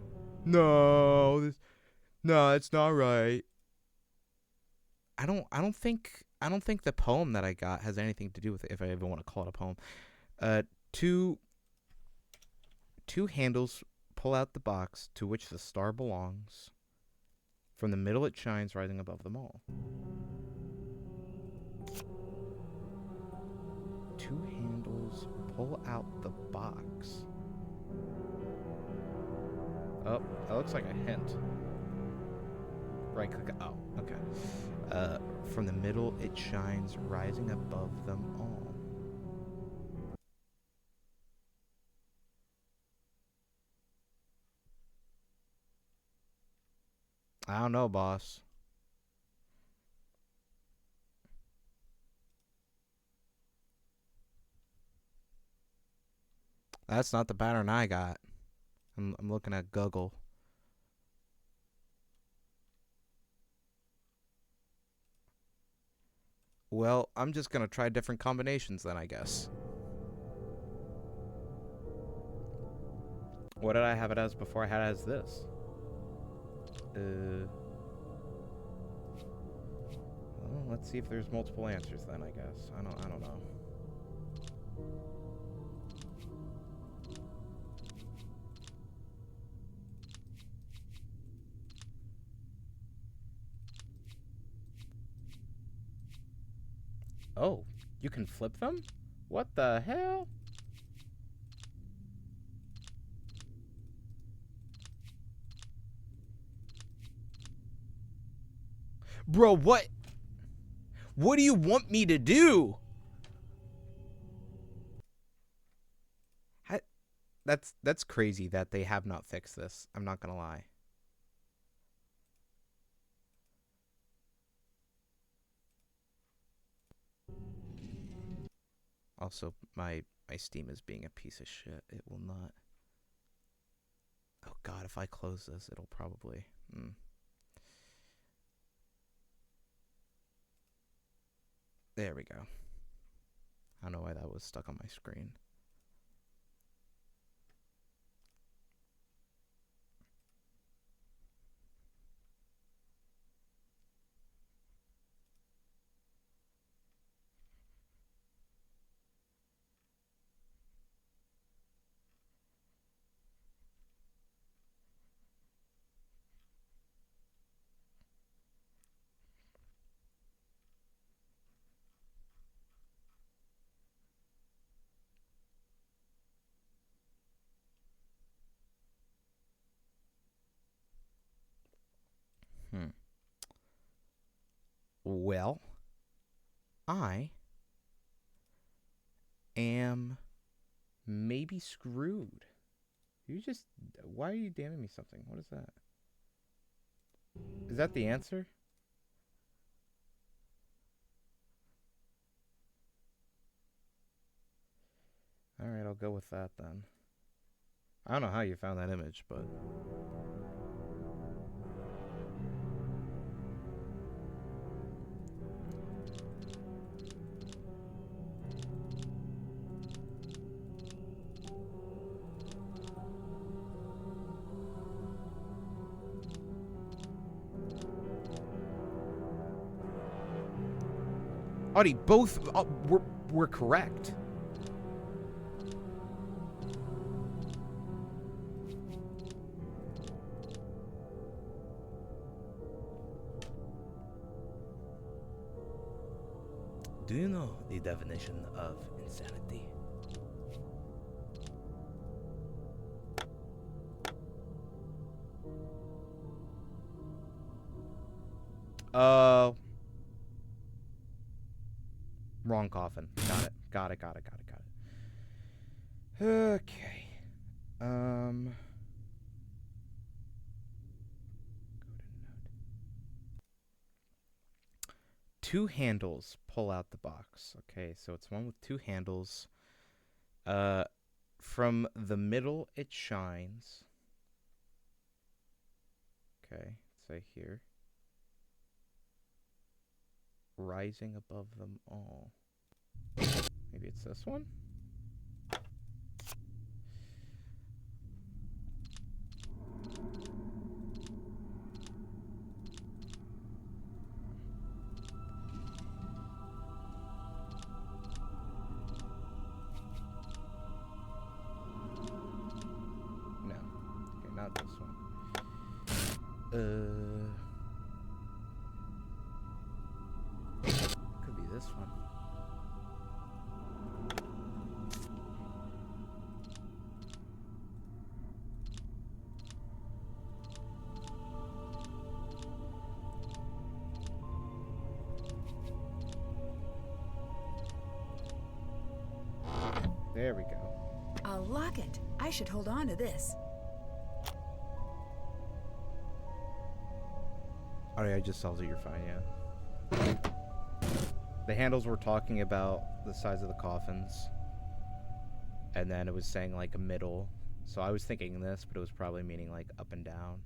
no, it's not right. I don't think the poem that I got has anything to do with it, if I even want to call it a poem. Two handles pull out the box to which the star belongs. From the middle it shines, rising above them all. Two handles pull out the box. Oh, that looks like a hint. Right click. Oh, okay. From the middle it shines, rising above them all. I don't know, boss. That's not the pattern I got. I'm looking at Google. Well, I'm just gonna try different combinations then, I guess. What did I have it as before I had it as this? Well, let's see if there's multiple answers then, I guess. I don't know. Oh, you can flip them? What the hell? Bro, what? What do you want me to do? That's crazy that they have not fixed this. I'm not gonna lie. Also, my Steam is being a piece of shit. It will not. Oh god, if I close this, it'll probably. There we go. I don't know why that was stuck on my screen. Well, I am maybe screwed. Why are you damning me something? What is that? Is that the answer? Alright, I'll go with that then. I don't know how you found that image, but... Audie, both were correct. Do you know the definition of insanity? Wrong coffin. Got it. Okay. Go to note. Two handles pull out the box. Okay, so it's one with two handles. From the middle it shines. Okay, say here. Rising above them all. Maybe it's this one? No. Okay, not this one. Could be this one. There we go. A locket. I should hold on to this. Alright, I just solved it. You're fine, yeah. The handles were talking about the size of the coffins. And then it was saying, like, a middle. So I was thinking this, but it was probably meaning, like, up and down.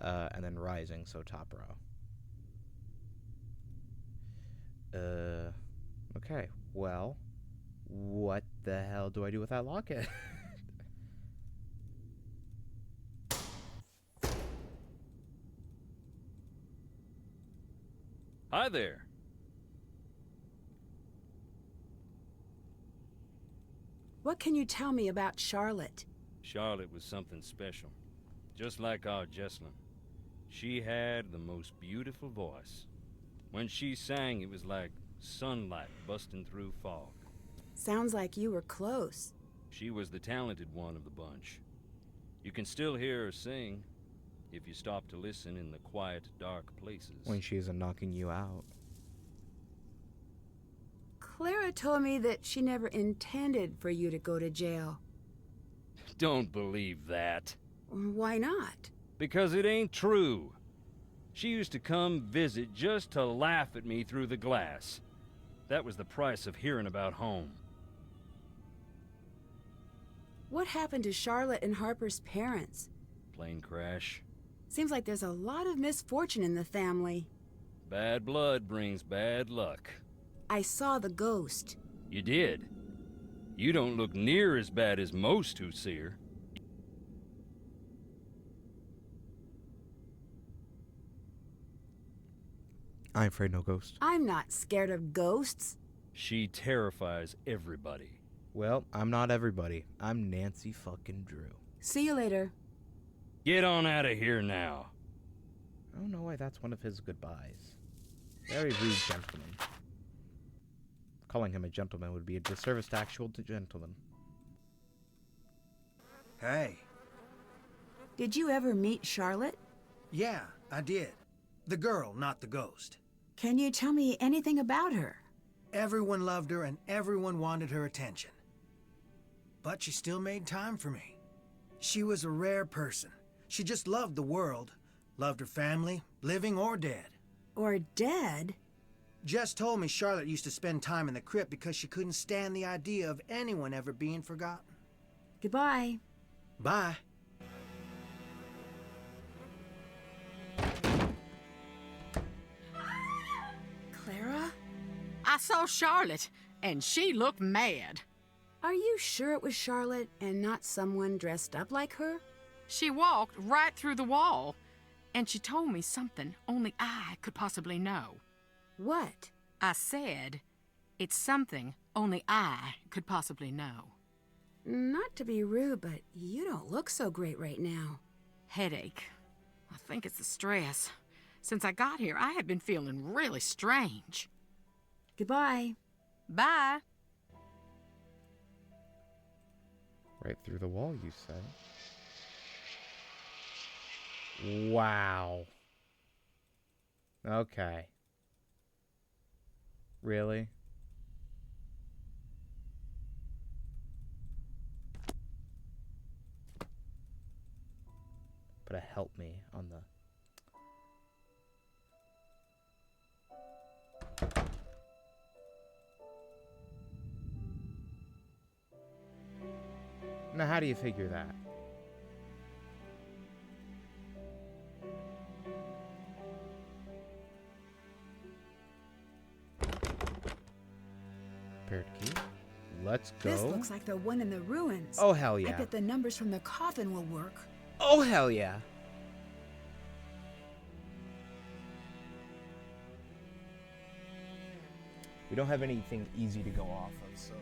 And then rising, so top row. Okay, well, what the hell do I do with that locket? Hi there. What can you tell me about Charlotte? Charlotte was something special. Just like our Jesslyn. She had the most beautiful voice. When she sang, it was like sunlight busting through fog. Sounds like you were close. She was the talented one of the bunch. You can still hear her sing, if you stop to listen in the quiet, dark places. When she isn't knocking you out. Clara told me that she never intended for you to go to jail. Don't believe that. Why not? Because it ain't true. She used to come visit just to laugh at me through the glass. That was the price of hearing about home. What happened to Charlotte and Harper's parents? Plane crash. Seems like there's a lot of misfortune in the family. Bad blood brings bad luck. I saw the ghost. You did? You don't look near as bad as most who see her. I'm afraid no ghost. I'm not scared of ghosts. She terrifies everybody. Well, I'm not everybody. I'm Nancy fucking Drew. See you later. Get on out of here now. I don't know why that's one of his goodbyes. Very rude gentleman. Calling him a gentleman would be a disservice to actual gentlemen. Hey. Did you ever meet Charlotte? Yeah, I did. The girl, not the ghost. Can you tell me anything about her? Everyone loved her and everyone wanted her attention. But she still made time for me. She was a rare person. She just loved the world. Loved her family, living or dead. Or dead? Jess told me Charlotte used to spend time in the crypt because she couldn't stand the idea of anyone ever being forgotten. Goodbye. Bye. Clara? I saw Charlotte, and she looked mad. Are you sure it was Charlotte and not someone dressed up like her? She walked right through the wall, and she told me something only I could possibly know. What? I said, it's something only I could possibly know. Not to be rude, but you don't look so great right now. Headache. I think it's the stress. Since I got here, I have been feeling really strange. Goodbye. Bye. Right through the wall, you said. Wow. Okay. Really? Put a help me on the... Now, how do you figure that? Paired key. Let's go. This looks like the one in the ruins. Oh, hell yeah. I bet the numbers from the coffin will work. Oh, hell yeah. We don't have anything easy to go off of, so...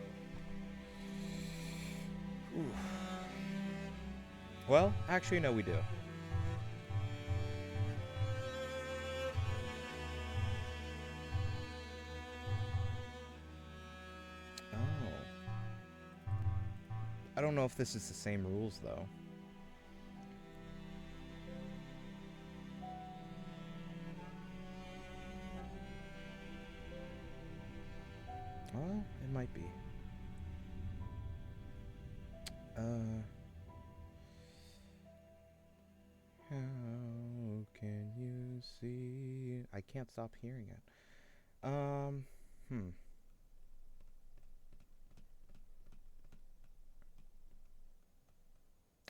Ooh. Well, actually, no, we do. Oh. I don't know if this is the same rules, though. Oh, it might be. How can you see? I can't stop hearing it.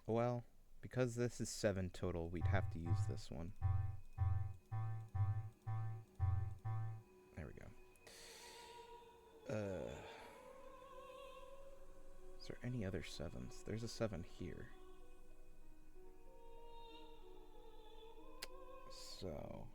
Well, because this is 7 total, we'd have to use this one. There we go. Is there any other 7s? There's a 7 here. So...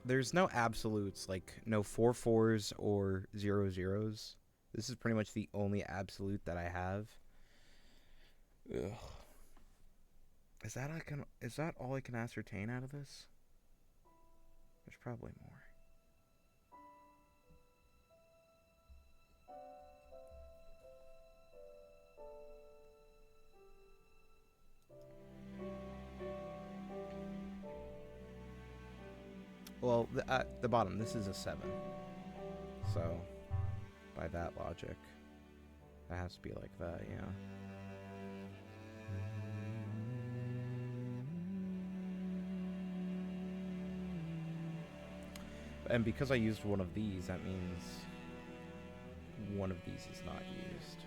there's no absolutes, like no 4s or 0s. This is pretty much the only absolute that I have. Ugh. Is that all I can ascertain out of this? There's probably more. Well, at the bottom, this is a 7. So, by that logic, it has to be like that, yeah. And because I used one of these, that means one of these is not used.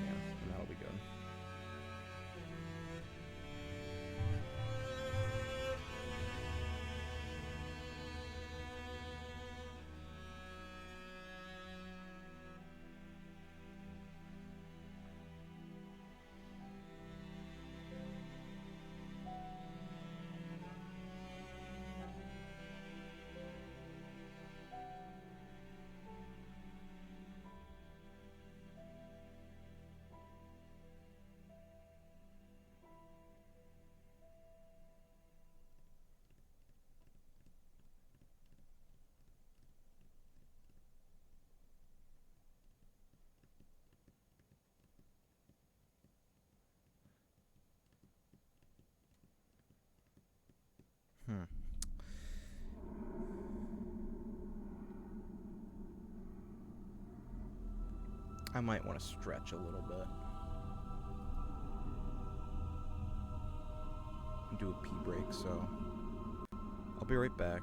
Yeah, and that'll be good. I might want to stretch a little bit. Do a pee break, so I'll be right back.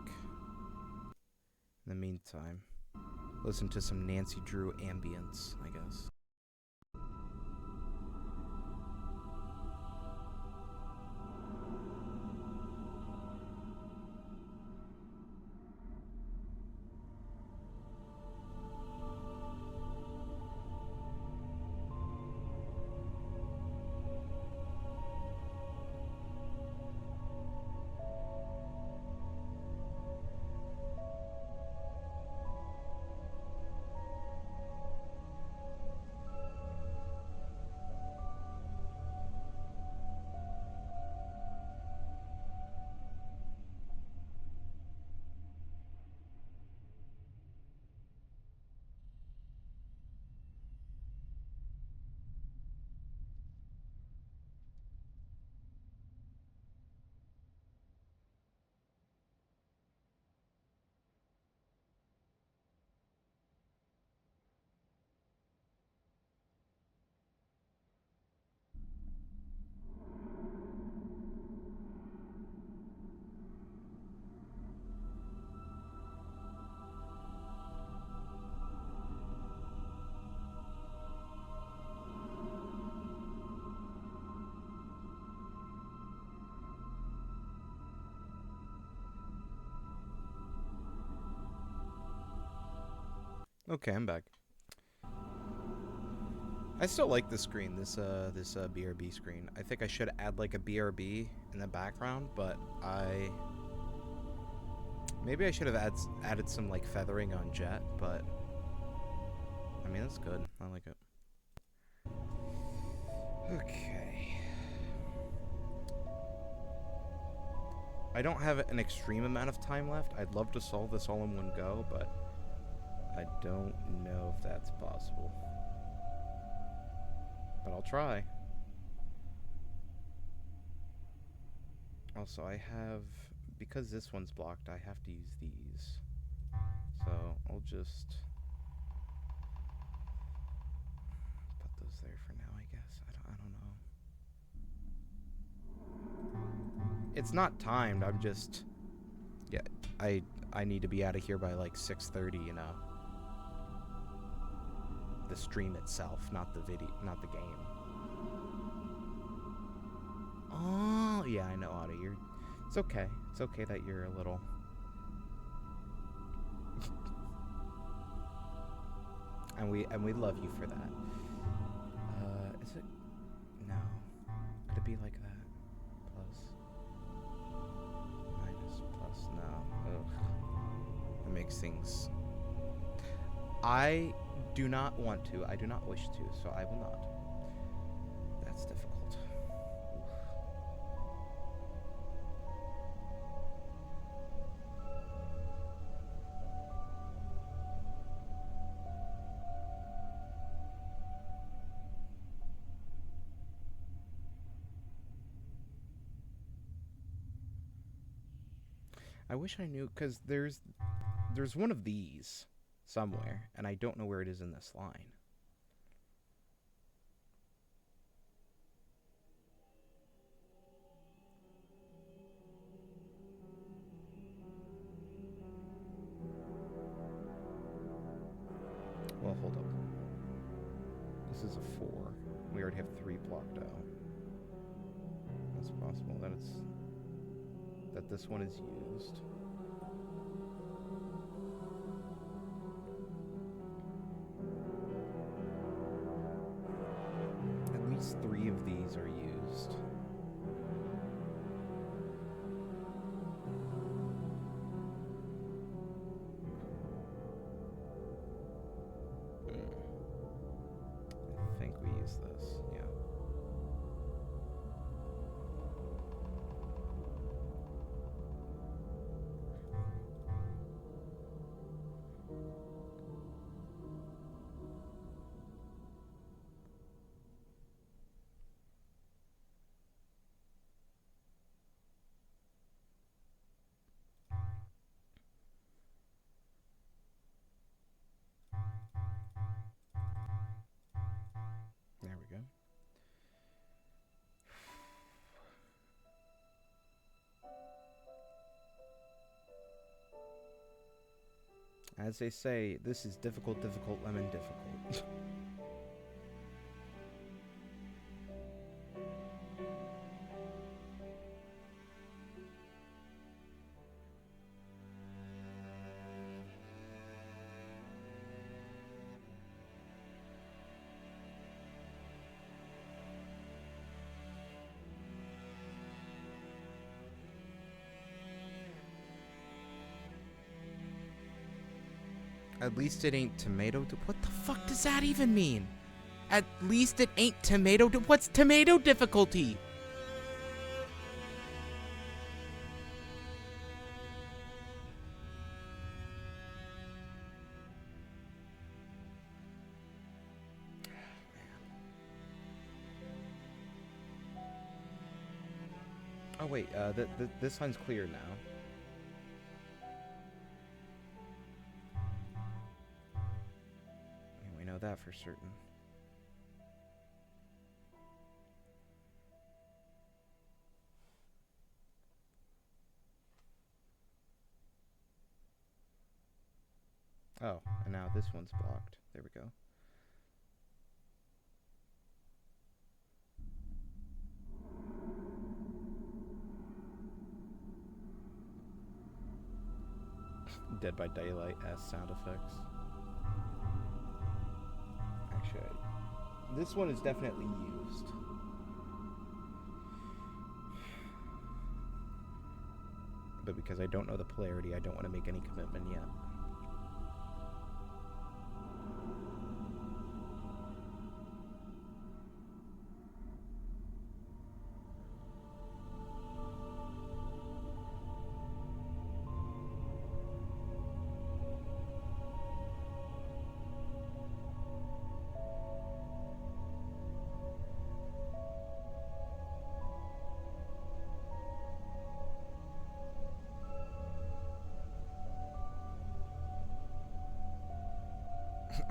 In the meantime, listen to some Nancy Drew ambience, I guess. Okay, I'm back. I still like this screen, this BRB screen. I think I should add like a BRB in the background, but maybe I should have added some like feathering on Jet, but I mean, that's good. I like it. Okay. I don't have an extreme amount of time left. I'd love to solve this all in one go, but I don't know if that's possible. But I'll try. Also, because this one's blocked, I have to use these. So I'll just put those there for now, I guess. I don't know. It's not timed. I'm just, yeah. I need to be out of here by like 6:30. You know. The stream itself, not the game. Oh, yeah, I know, Audie. It's okay. It's okay that you're a little. and we love you for that. Is it? No. Could it it be like that? Plus. Minus. Plus. No. Ugh. That makes things... I do not want to. I do not wish to, so I will not. That's difficult. I wish I knew, because there's one of these somewhere, and I don't know where it is in this line. Well, hold up. This is a 4. We already have 3 blocked out. It's possible that this one is used. At least 3 of these are used. I think we use this, yeah. There we go. As they say, this is difficult, lemon difficult. At least it ain't tomato. What the fuck does that even mean? At least it ain't tomato. What's tomato difficulty? Oh wait, this line's clear now. We know that for certain. Oh, and now this one's blocked. There we go. Dead by Daylight as sound effects. Actually, this one is definitely used. But because I don't know the polarity, I don't want to make any commitment yet.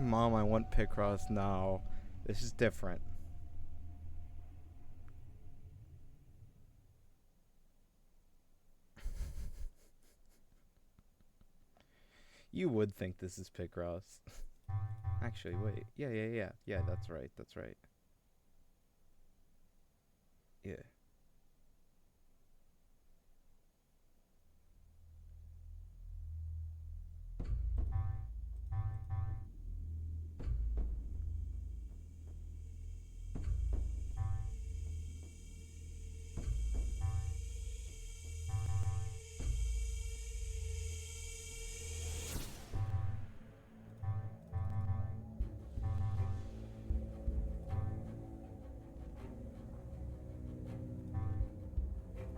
Mom, I want Picross now. This is different. You would think this is Picross. Actually, wait. Yeah, that's right. Yeah.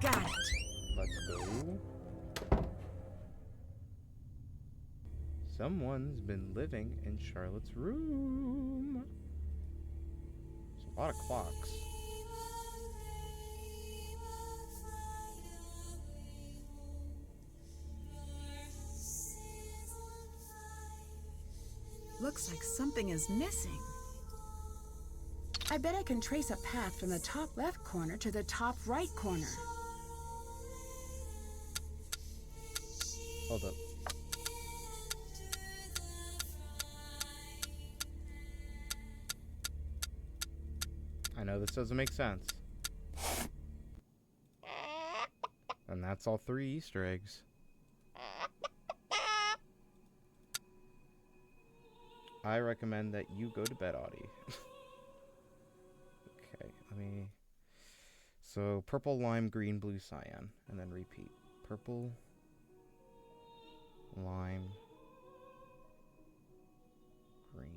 Got it. Let's go. Someone's been living in Charlotte's room. There's a lot of clocks. Looks like something is missing. I bet I can trace a path from the top left corner to the top right corner. Hold up. I know this doesn't make sense. And that's all 3 Easter eggs. I recommend that you go to bed, Audie. Okay, let me... So, purple, lime, green, blue, cyan. And then repeat. Purple, lime, green.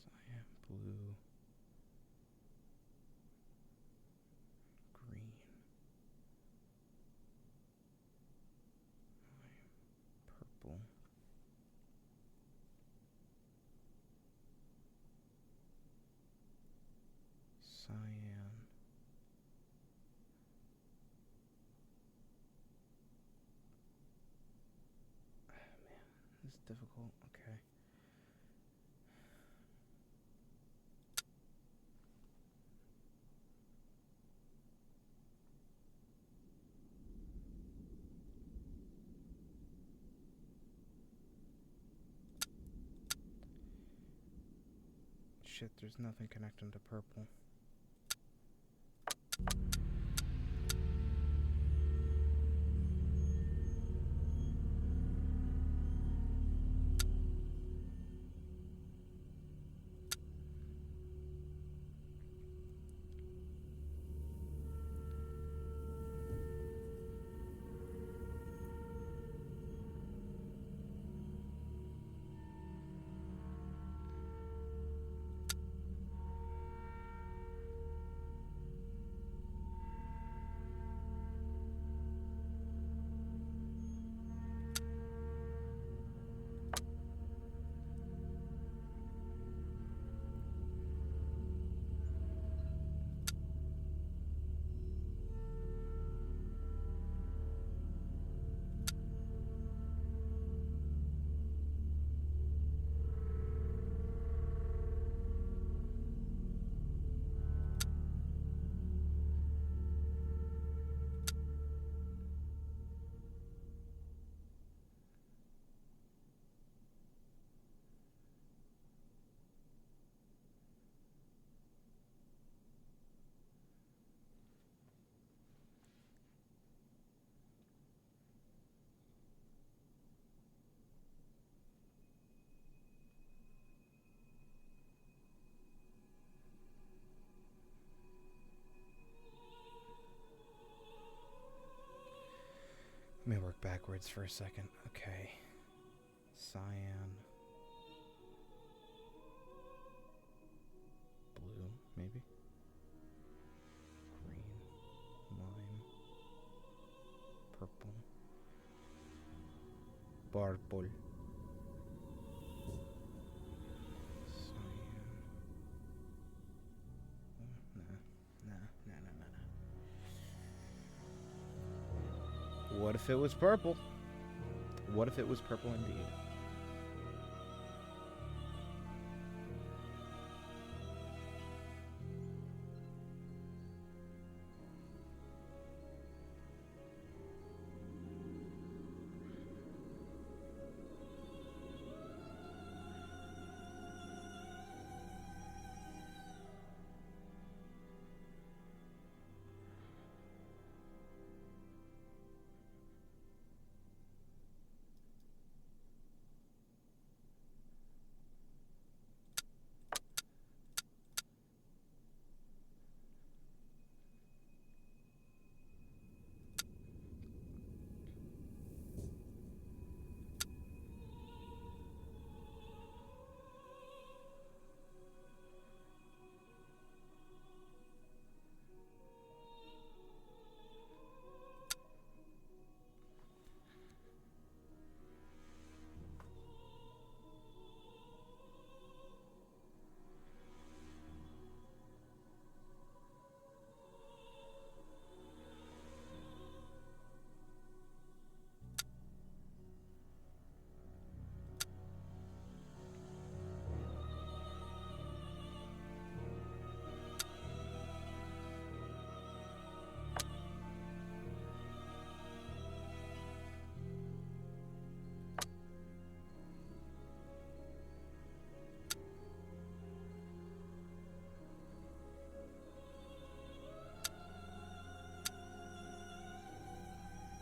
Cyan, blue, green, purple, cyan, man, this is difficult. Okay. Shit, there's nothing connecting to purple. Let me work backwards for a second. Okay. Cyan. Blue, maybe? Green. Lime. Purple. Purple. if it was purple? What if it was purple indeed?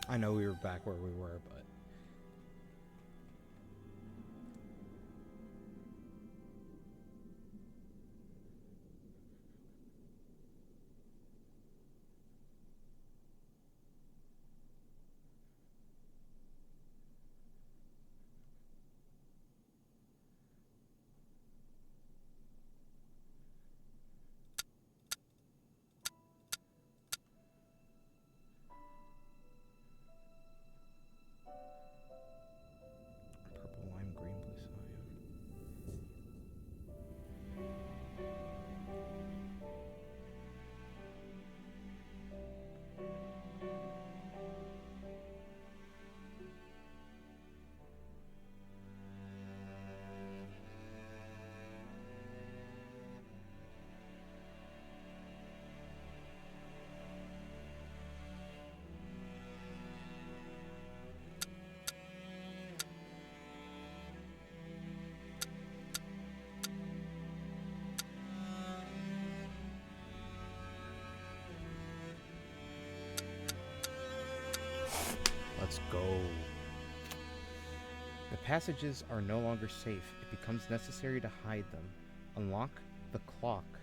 I know we were back where we were, but... Purple, lime, green, blue, cyan. Let's go. The passages are no longer safe. It becomes necessary to hide them. Unlock the clocks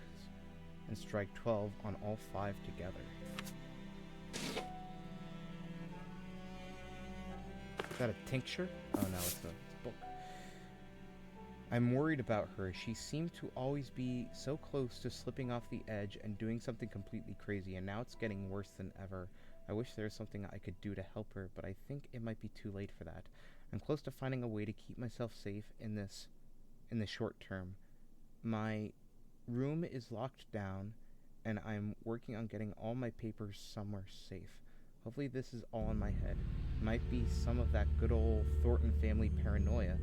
and strike 12 on all 5 together. Is that a tincture? Oh no, it's a book. I'm worried about her. She seemed to always be so close to slipping off the edge and doing something completely crazy, and now it's getting worse than ever. I wish there was something I could do to help her, but I think it might be too late for that. I'm close to finding a way to keep myself safe in the short term. My room is locked down, and I'm working on getting all my papers somewhere safe. Hopefully this is all in my head. It might be some of that good old Thornton family paranoia.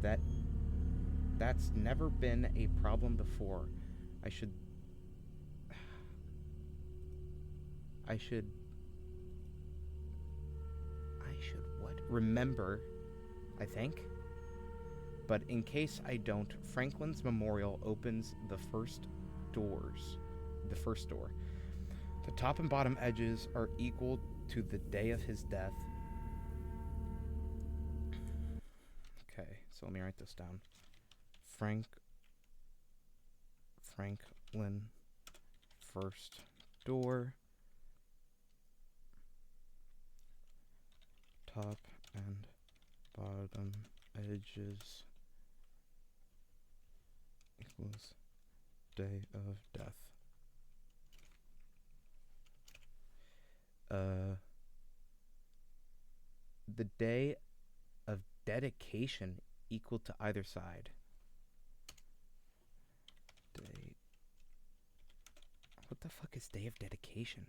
That's never been a problem before. I should what? Remember, I think. But in case I don't, Franklin's memorial opens the first door. The top and bottom edges are equal to the day of his death. Okay, so let me write this down. Franklin first door. Top and bottom edges equals day of death. The day of dedication equal to either side. What the fuck is day of dedication?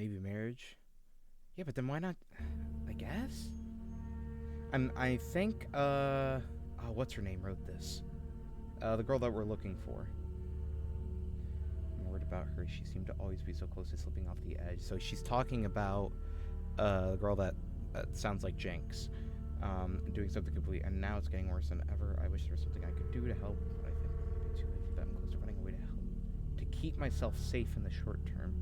Maybe marriage. Yeah, but then why not? I guess. I think what's her name wrote this? The girl that we're looking for. I'm worried about her. She seemed to always be so close to slipping off the edge. So she's talking about the girl that sounds like Jinx, doing something completely, and now it's getting worse than ever. I wish there was something I could do to help, but I think it might be too late for that. I'm close to finding a way to help, to keep myself safe in the short term.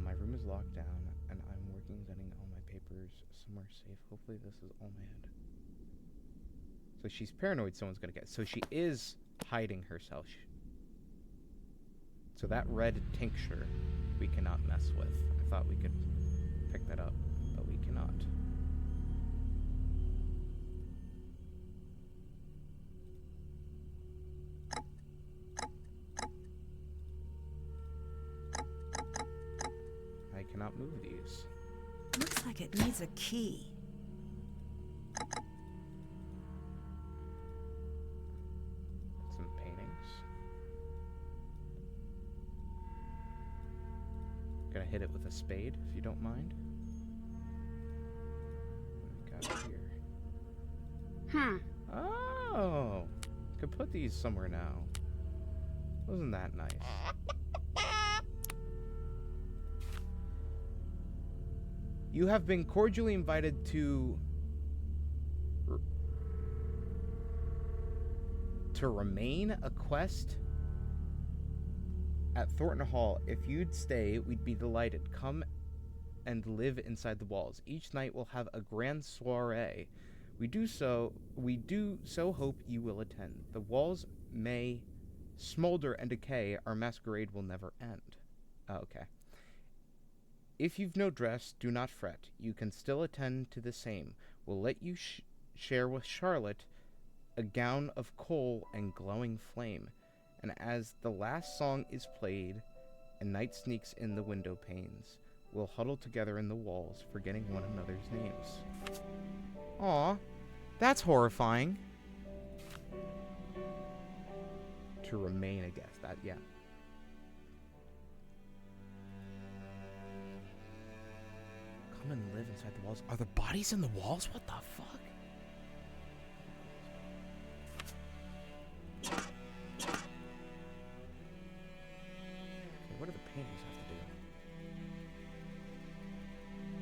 My room is locked down, and I'm working getting all my papers somewhere safe. Hopefully this is all my head. So she's paranoid someone's gonna get. So she is hiding herself. So that red tincture we cannot mess with. I thought we could pick that up, but we cannot. I cannot move these. Looks like it needs a key. Some paintings. Gonna hit it with a spade, if you don't mind. What do we got here? Oh! Could put these somewhere now. Wasn't that nice? You have been cordially invited to remain a quest at Thornton Hall. If you'd stay, we'd be delighted. Come and live inside the walls. Each night we'll have a grand soiree. We do so hope you will attend. The walls may smolder and decay. Our masquerade will never end. Oh, okay. If you've no dress, do not fret. You can still attend to the same. We'll let you share with Charlotte a gown of coal and glowing flame. And as the last song is played and night sneaks in the window panes, we'll huddle together in the walls, forgetting one another's names. Aw, that's horrifying. To remain, I guess. That, yeah. Come and live inside the walls. Are the bodies in the walls? What the fuck? Okay, what do the paintings have to do?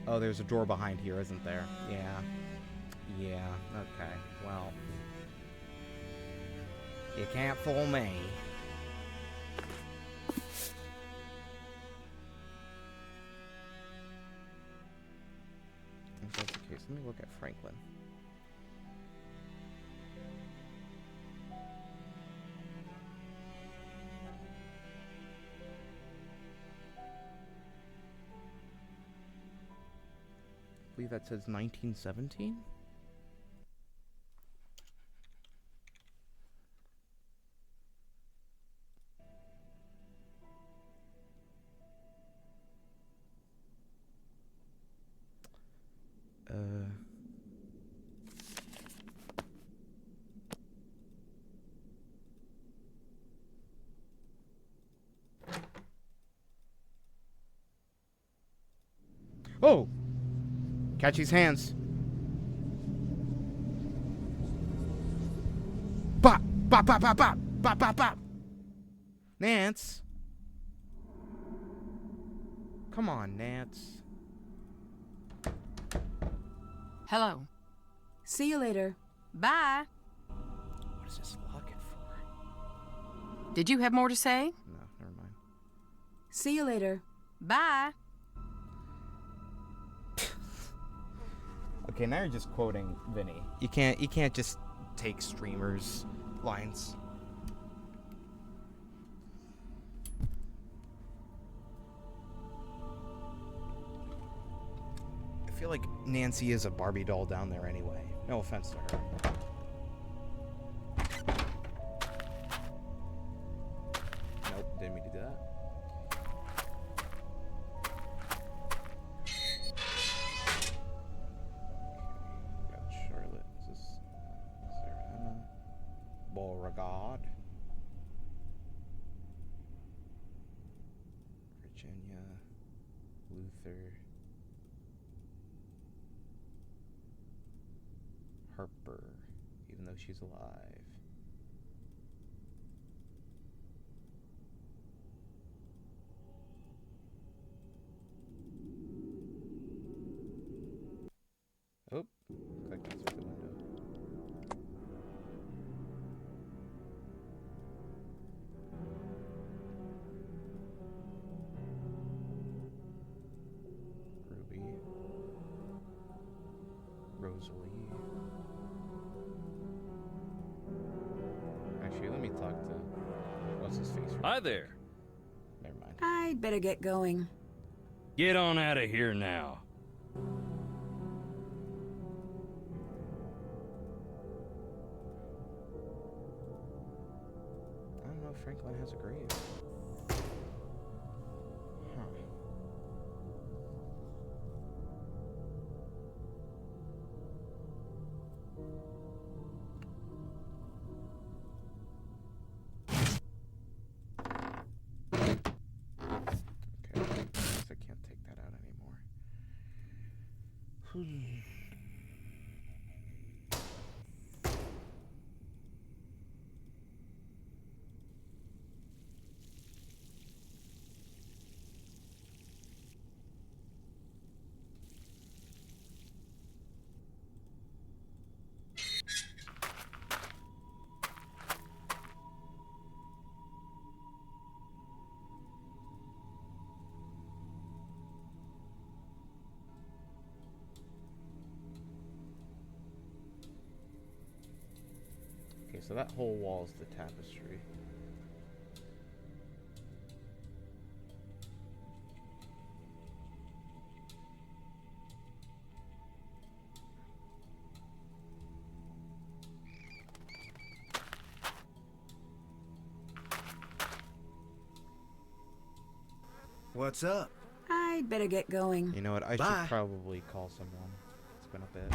Oh, there's a door behind here, isn't there? Yeah. Yeah, okay. Well. You can't fool me. If that's the case, let me look at Franklin. I believe that says 1917? Oh! Catch his hands. Bop! Bop, bop, bop, bop! Bop, bop, bop! Nance! Come on, Nance. Hello. See you later. Bye. What is this locket for? Did you have more to say? No, never mind. See you later. Bye. Okay, now you're just quoting Vinny. You can't just take streamers' lines. I feel like Nancy is a Barbie doll down there anyway. No offense to her. Nope, didn't mean to do that. Got Charlotte. Is this Sarah Emma? Beauregard. Virginia. she's alive. Oh, looks like that's through the window. Ruby. Rosalie. Actually, let me talk to what's his face. Hi there. Never mind. I'd better get going. Get on out of here now. I don't know if Franklin has a grave. Huh. Okay, I guess I can't take that out anymore. Okay, so that whole wall is the tapestry. What's up? I'd better get going. You know what? I Bye. should probably call someone. It's been a bit.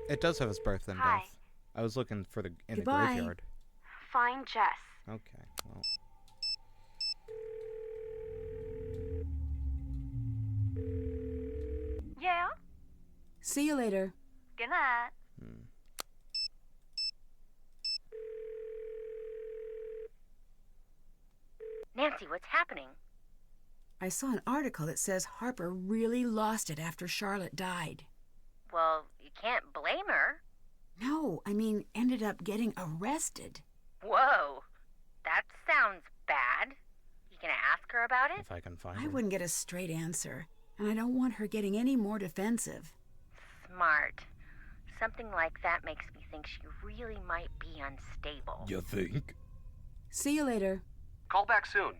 It does have his birth and Hi. death. I was looking for the in Goodbye. the graveyard. Find Jess. Okay, well. Yeah? See you later. Good night. Nancy, what's happening? I saw an article that says Harper really lost it after Charlotte died. Well, you can't blame her. No, I mean, ended up getting arrested. Whoa, that sounds bad. You gonna ask her about it? If I can find I her. wouldn't get a straight answer, and I don't want her getting any more defensive. Smart. Something like that makes me think she really might be unstable. You think? See you later. Call back soon.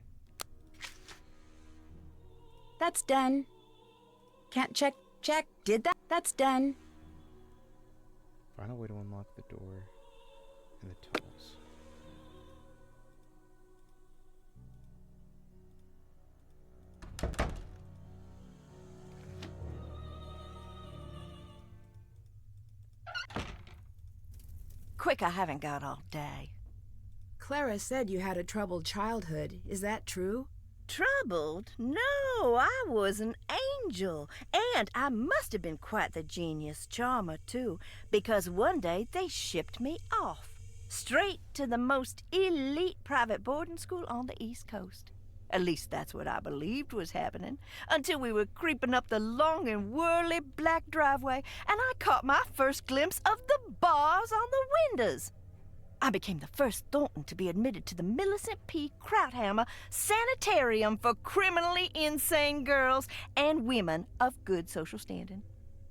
That's done. Can't check. Did that? That's done. Find a way to unlock the door in the tunnels. Quick, I haven't got all day. Clara said you had a troubled childhood. Is that true? Troubled? No, I was an angel. And I must have been quite the genius charmer, too, because one day they shipped me off. Straight to the most elite private boarding school on the East Coast. At least that's what I believed was happening, until we were creeping up the long and whirly black driveway, and I caught my first glimpse of the bars on the windows. I became the first Thornton to be admitted to the Millicent P. Krauthammer Sanitarium for criminally insane girls and women of good social standing.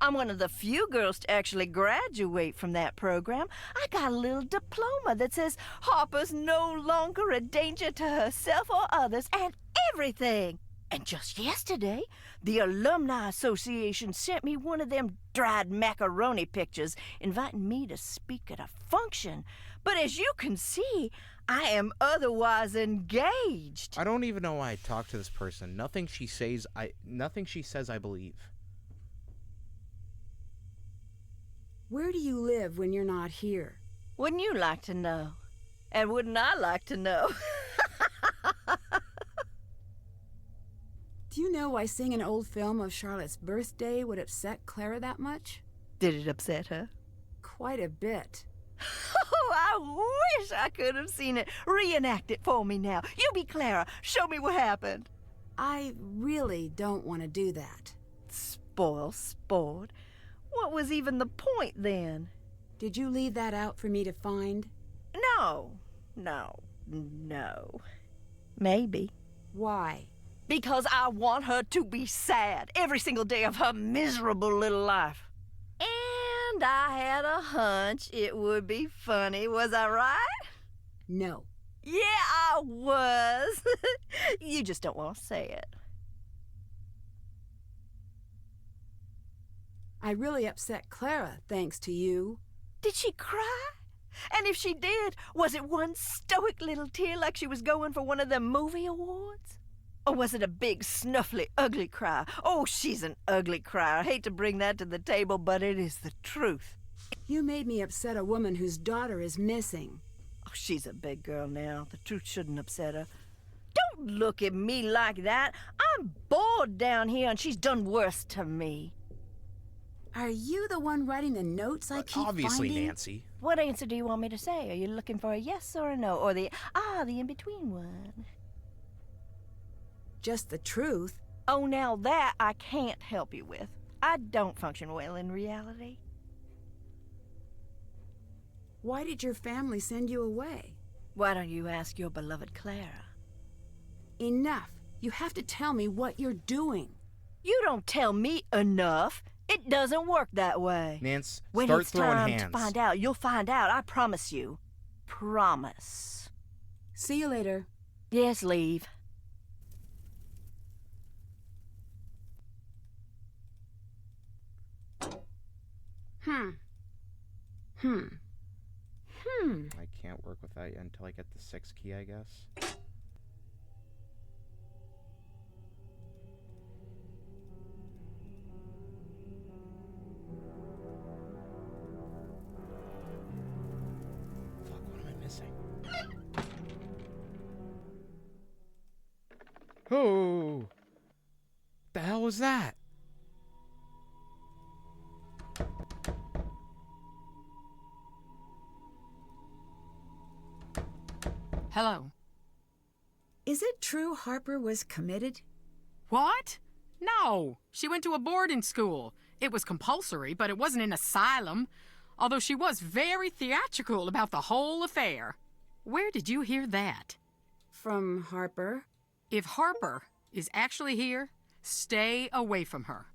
I'm one of the few girls to actually graduate from that program. I got a little diploma that says Harper's no longer a danger to herself or others and everything. And just yesterday, the Alumni Association sent me one of them dried macaroni pictures inviting me to speak at a function. But as you can see, I am otherwise engaged. I don't even know why I talk to this person. Nothing she says I believe. Where do you live when you're not here? Wouldn't you like to know? And wouldn't I like to know? Do you know why seeing an old film of Charlotte's birthday would upset Clara that much? Did it upset her? Quite a bit. Oh, I wish I could have seen it. Reenact it for me now. You be Clara. Show me what happened. I really don't want to do that. Spoil sport. What was even the point then? Did you leave that out for me to find? No. Maybe. Why? Because I want her to be sad every single day of her miserable little life. And I had a hunch it would be funny, was I right? No. Yeah, I was. You just don't want to say it. I really upset Clara, thanks to you. Did she cry? And if she did, was it one stoic little tear like she was going for one of them movie awards? Or was it a big, snuffly, ugly cry? Oh, she's an ugly crier. I hate to bring that to the table, but it is the truth. You made me upset a woman whose daughter is missing. Oh, she's a big girl now. The truth shouldn't upset her. Don't look at me like that. I'm bored down here, and she's done worse to me. Are you the one writing the notes I keep Obviously, finding? Nancy. What answer do you want me to say? Are you looking for a yes or a no? Or the in-between one? Just the truth. Oh, now that I can't help you with. I don't function well in reality. Why did your family send you away? Why don't you ask your beloved Clara? Enough. You have to tell me what you're doing. You don't tell me enough. It doesn't work that way. Nance, When start it's throwing time hands. to find out, you'll find out. I promise you. Promise. See you later. Yes, leave. I can't work with that until I get the 6th key, I guess. Fuck, what am I missing? Oh! The hell was that? Hello. Is it true Harper was committed? What? No. She went to a boarding school. It was compulsory, but it wasn't an asylum. Although she was very theatrical about the whole affair. Where did you hear that? From Harper. If Harper is actually here, stay away from her.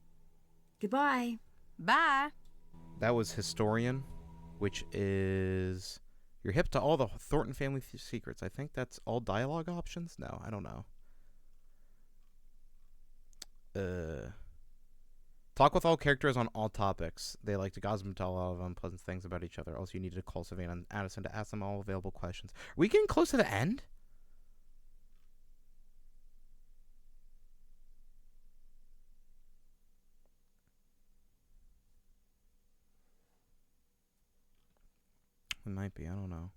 Goodbye. Bye. That was Historian, which is... You're hip to all the Thornton family secrets. I think that's all dialogue options? No, I don't know. Talk with all characters on all topics. They like to gossip and tell a lot of unpleasant things about each other. Also, you need to call Savannah and Addison to ask them all available questions. Are we getting close to the end? It might be, I don't know.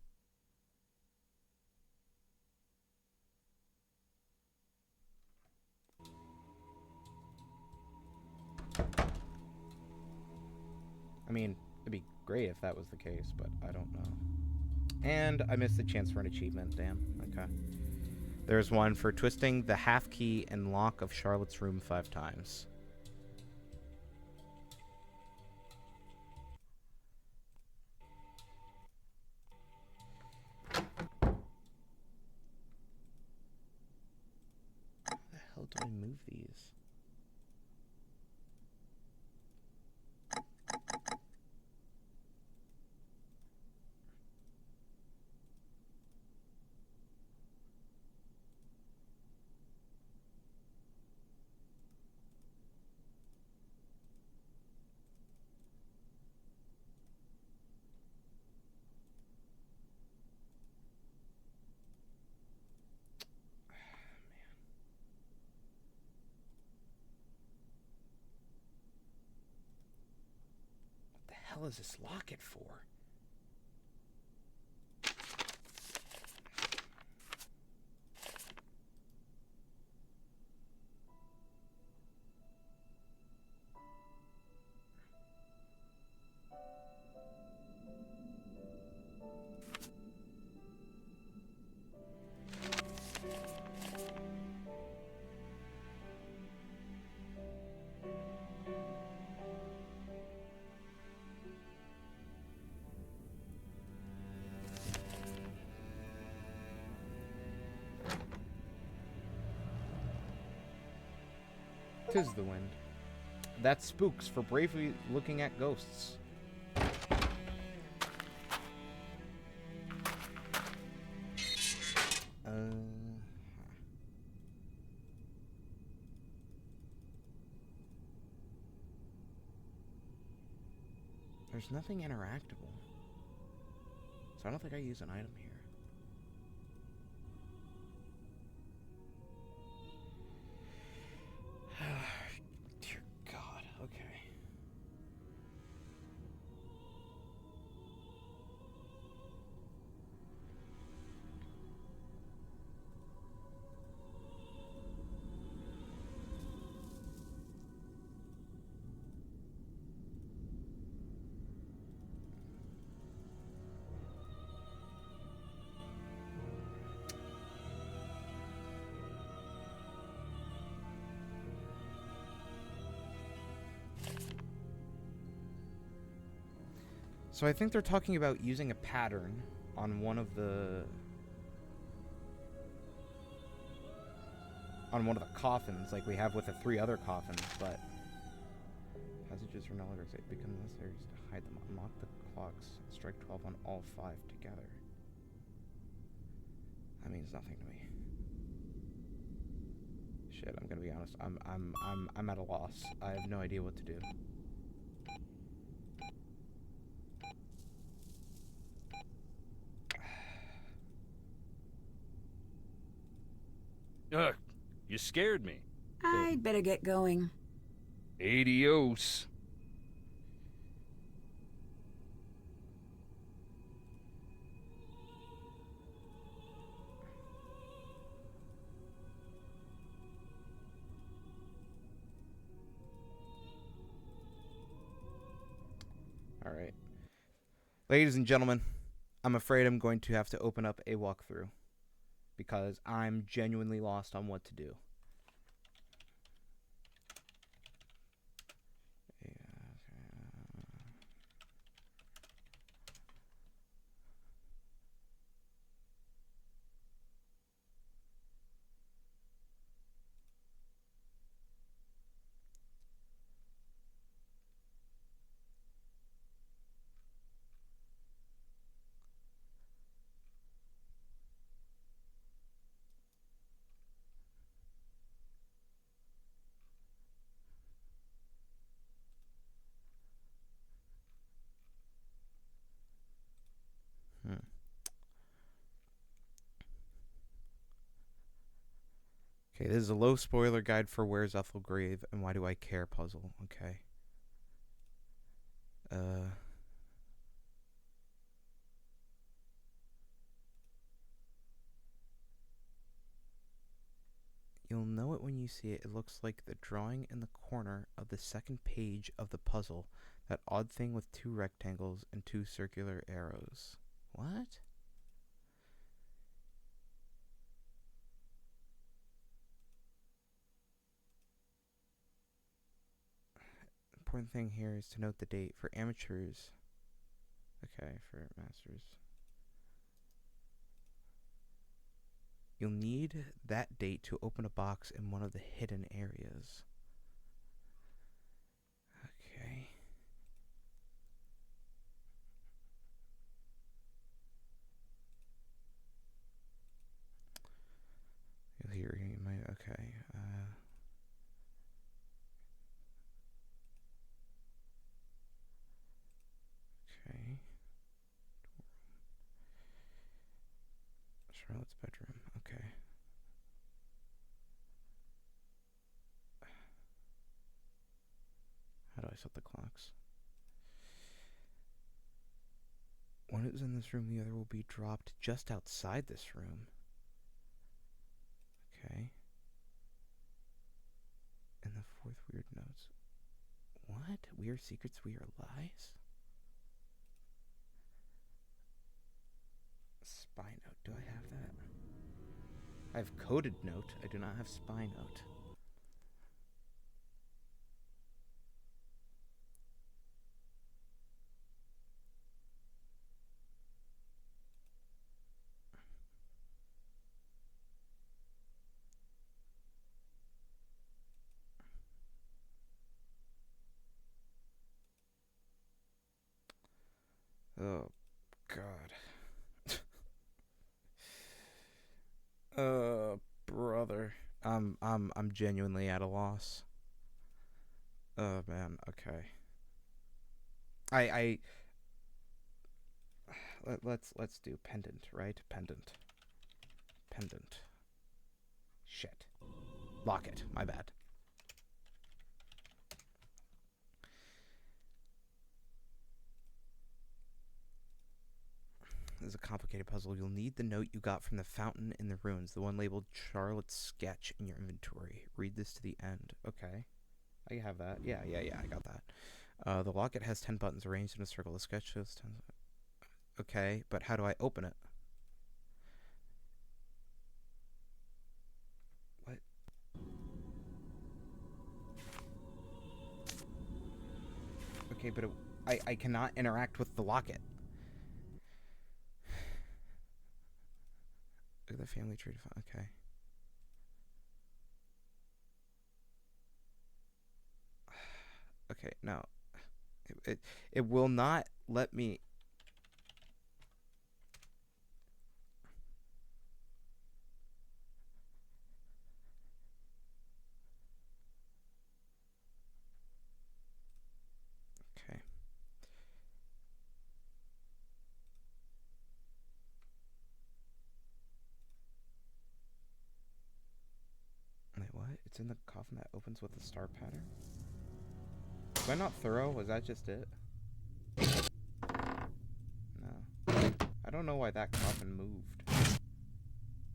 I mean, it'd be great if that was the case, but I don't know. And I missed the chance for an achievement, damn. Okay. There's one for twisting the half key and lock of Charlotte's room 5 times. How the hell do I move these? What the hell is this locket for? 'Tis the wind. That's spooks for bravely looking at ghosts. There's nothing interactable. So I don't think I use an item here. Dear God, okay. So I think they're talking about using a pattern on one of the coffins, like we have with the 3 other coffins, but passages are no longer safe, become necessary to hide them. Unlock the clocks, strike 12 on all 5 together. That means nothing to me. Shit, I'm gonna be honest. I'm at a loss. I have no idea what to do. You scared me. I'd better get going. Adios. Alright. Ladies and gentlemen, I'm afraid I'm going to have to open up a walkthrough because I'm genuinely lost on what to do. Okay, this is a low spoiler guide for Where's Ethel Grave and Why Do I Care puzzle. Okay. You'll know it when you see it. It looks like the drawing in the corner of the second page of the puzzle. That odd thing with 2 rectangles and 2 circular arrows. What? Important thing here is to note the date for amateurs. Okay, for masters. You'll need that date to open a box in one of the hidden areas. Okay. You'll hear you might okay. Okay. Charlotte's bedroom. Okay. How do I set the clocks? One is in this room, the other will be dropped just outside this room. Okay. And the 4th weird notes. What? Weird secrets, weird lies? Spy note. Do I have that? I have coded note. I do not have spy note. Oh, God. Brother. I'm genuinely at a loss. Oh, man. Okay. Let's do pendant, right? Pendant. Shit. Locket. My bad. This is a complicated puzzle. You'll need the note you got from the fountain in the ruins, the one labeled Charlotte's sketch in your inventory. Read this to the end. Okay. I have that. Yeah, I got that. The locket has 10 buttons arranged in a circle. The sketch shows 10. Okay, but how do I open it? What? Okay, but I cannot interact with the locket. Look at the family tree. Okay. Okay, no. It will not let me. Okay. Wait, what? It's in the coffin that opens with a star pattern? Was I not thorough? Was that just it? No. I don't know why that coffin moved.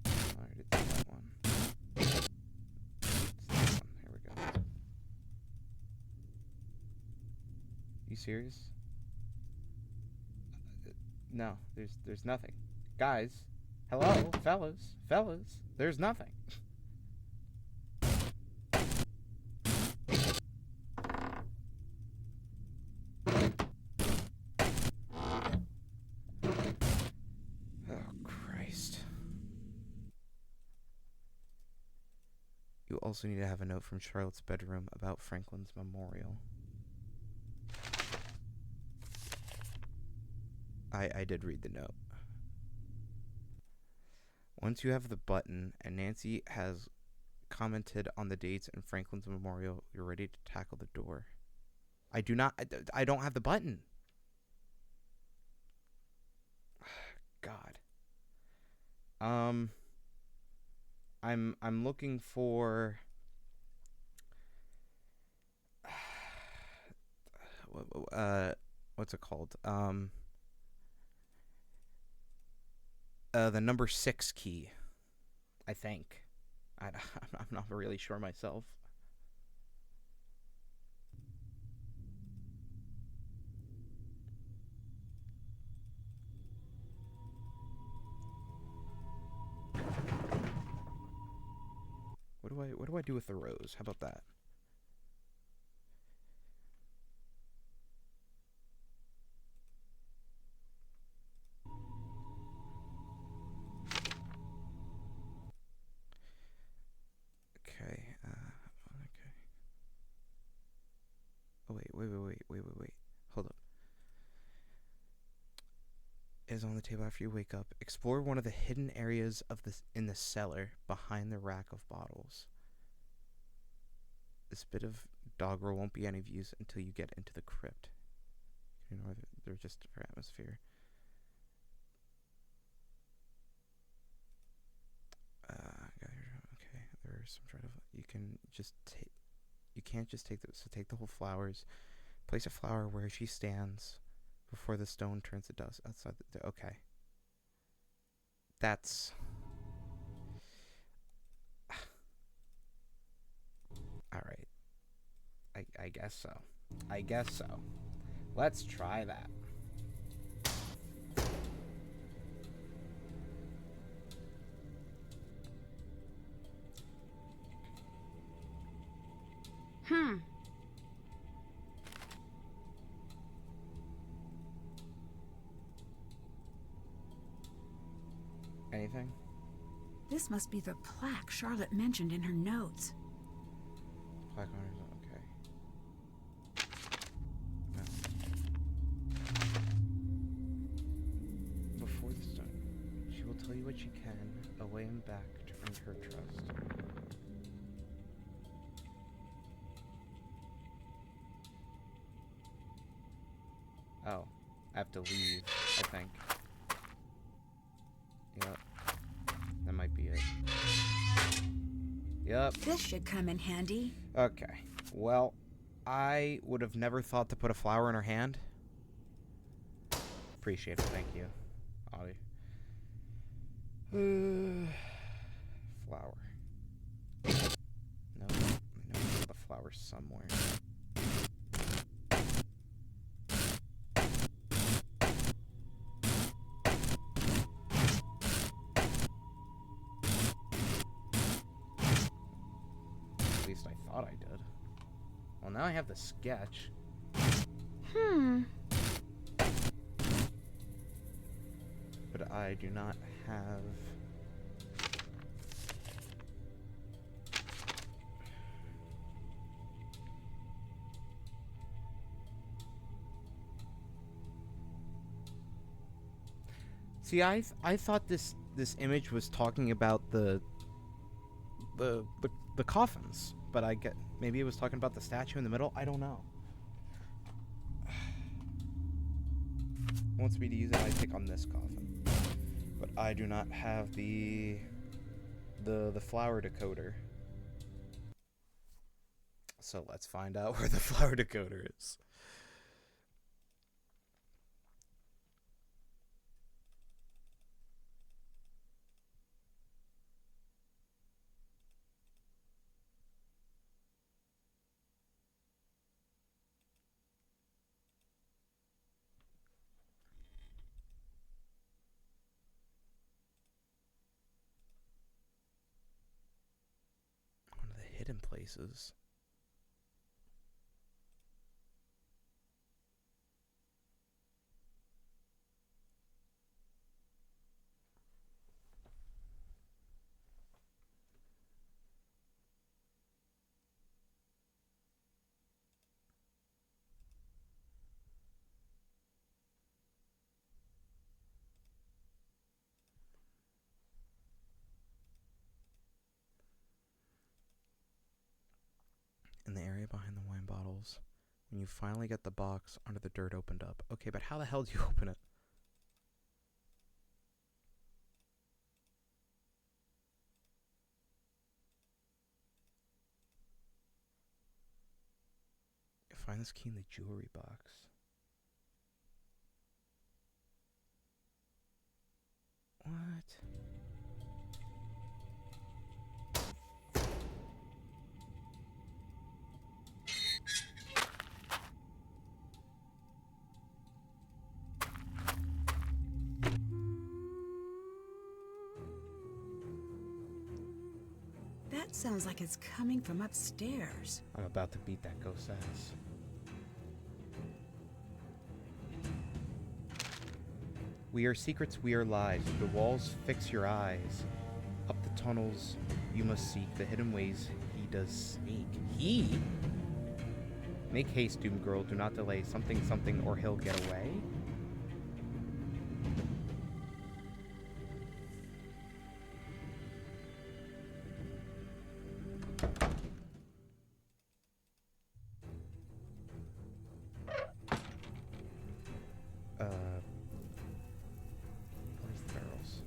Alright, it's that one. It's that one. Here we go. You serious? No, there's nothing. Guys, hello, fellas, there's nothing. You also need to have a note from Charlotte's bedroom about Franklin's memorial. I did read the note. Once you have the button and Nancy has commented on the dates in Franklin's memorial, you're ready to tackle the door. I don't have the button. God. I'm looking for what's it called? The number 6 key, I think. I'm not really sure myself. What do I do with the rose? How about that? Okay. Okay. Oh wait. Hold up. Is on the table after you wake up. Explore one of the hidden areas in the cellar behind the rack of bottles. This bit of doggerel won't be any use until you get into the crypt. You know, they're just for atmosphere. Okay, there's some sort of. You can just take. You can't just take so take the whole flowers. Place a flower where she stands before the stone turns to dust outside okay. That's all right. I guess so. Let's try that. Anything? This must be the plaque Charlotte mentioned in her notes. Plaque on okay. 1 away and back to earn her trust. Oh, I have to leave, I think. Yep. That might be it. Yep. This should come in handy. Okay. Well, I would have never thought to put a flower in her hand. Appreciate it, thank you, Audie. Flower. No, I know the flower somewhere. At least I thought I did. Well, now I have the sketch. But I do not have... See, I thought this image was talking about the coffins, but I get maybe it was talking about the statue in the middle. I don't know. Wants me to use it. I pick on this coffin, but I do not have the flower decoder. So let's find out where the flower decoder is. One of the hidden places. In the area behind the wine bottles, when you finally get the box under the dirt opened up. Okay, but how the hell do you open it? Find this key in the jewelry box. What? That sounds like it's coming from upstairs. I'm about to beat that ghost ass. We are secrets, we are lies. The walls fix your eyes. Up the tunnels you must seek. The hidden ways he does sneak. He? Make haste, doomed girl. Do not delay. Something, something, or he'll get away. Where's the barrels?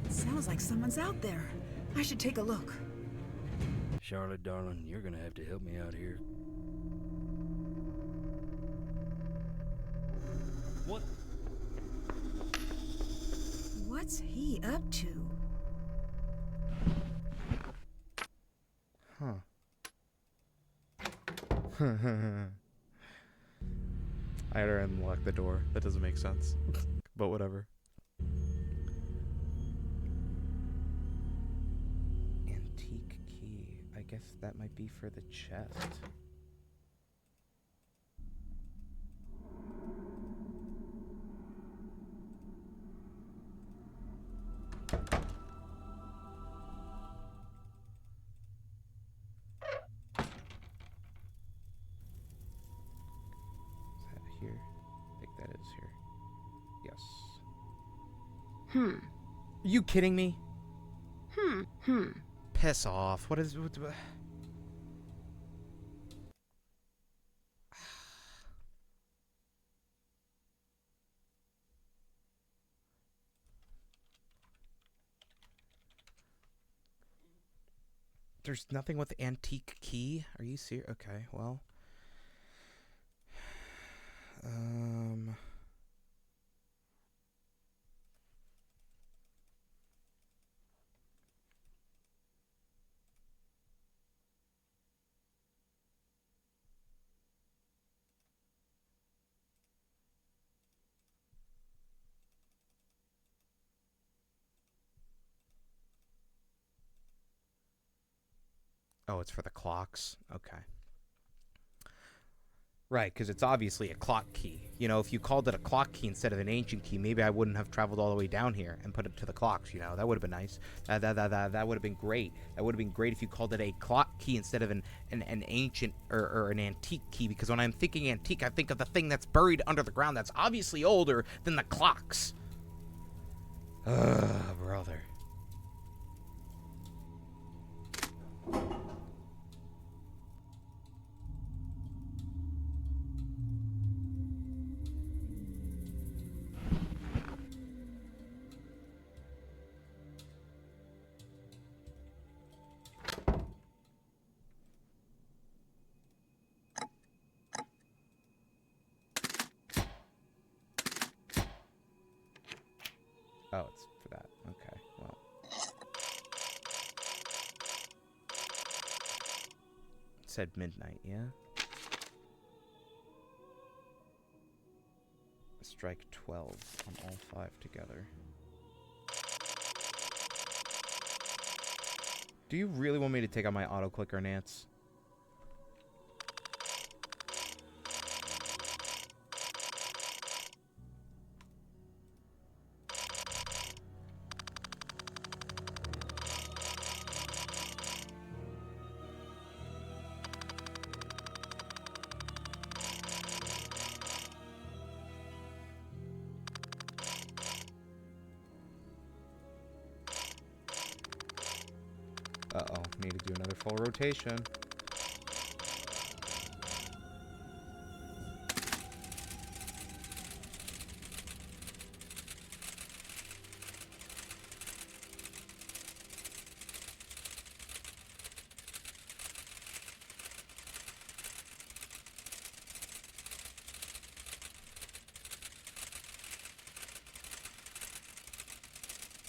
It sounds like someone's out there. I should take a look. Charlotte, darling, you're gonna have to help me out here. What? What's he up to? Huh. I had to unlock the door. That doesn't make sense. But whatever. Antique key. I guess that might be for the chest. Are you kidding me? Piss off. What is... What, there's nothing with antique key? Are you serious? Okay, well... Oh, it's for the clocks? Okay. Right, because it's obviously a clock key. You know, if you called it a clock key instead of an ancient key, maybe I wouldn't have traveled all the way down here and put it to the clocks, you know. That would have been nice. That would have been great. That would have been great if you called it a clock key instead of an ancient or an antique key, because when I'm thinking antique, I think of the thing that's buried under the ground that's obviously older than the clocks. Ugh, brother. Oh, it's for that. Okay, well. It said midnight, yeah? Strike 12 on all 5 together. Do you really want me to take out my auto clicker, Nance? Uh-oh, need to do another full rotation.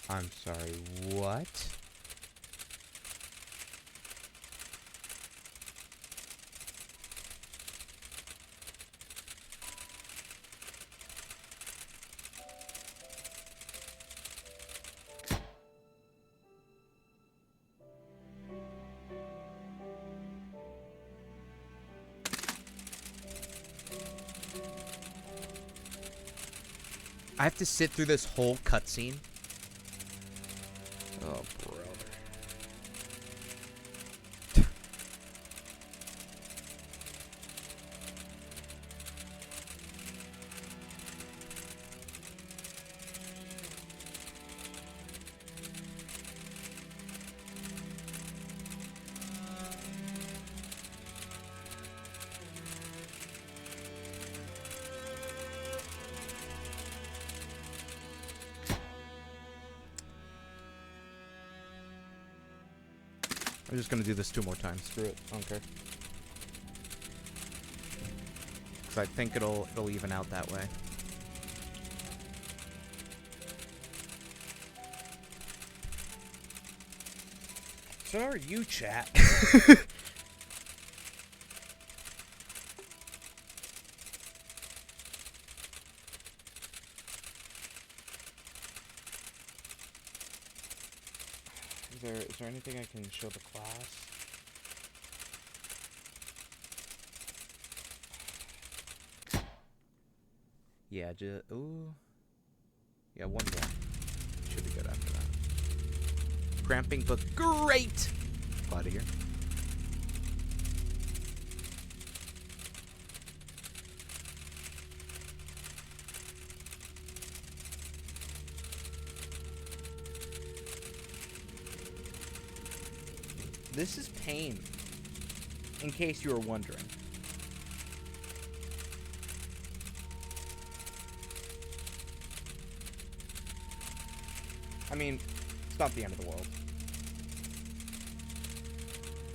I'm sorry, what? I have to sit through this whole cutscene? Oh, brother. I'm just gonna do this 2 more times. Screw it. I don't care. Because I think it'll even out that way. So are you, chat? Is there anything I can show the class? Yeah, ooh. Yeah, 1 more. Should be good after that. Cramping, but great! Glad to hear. This is Pain, in case you were wondering. I mean, it's not the end of the world.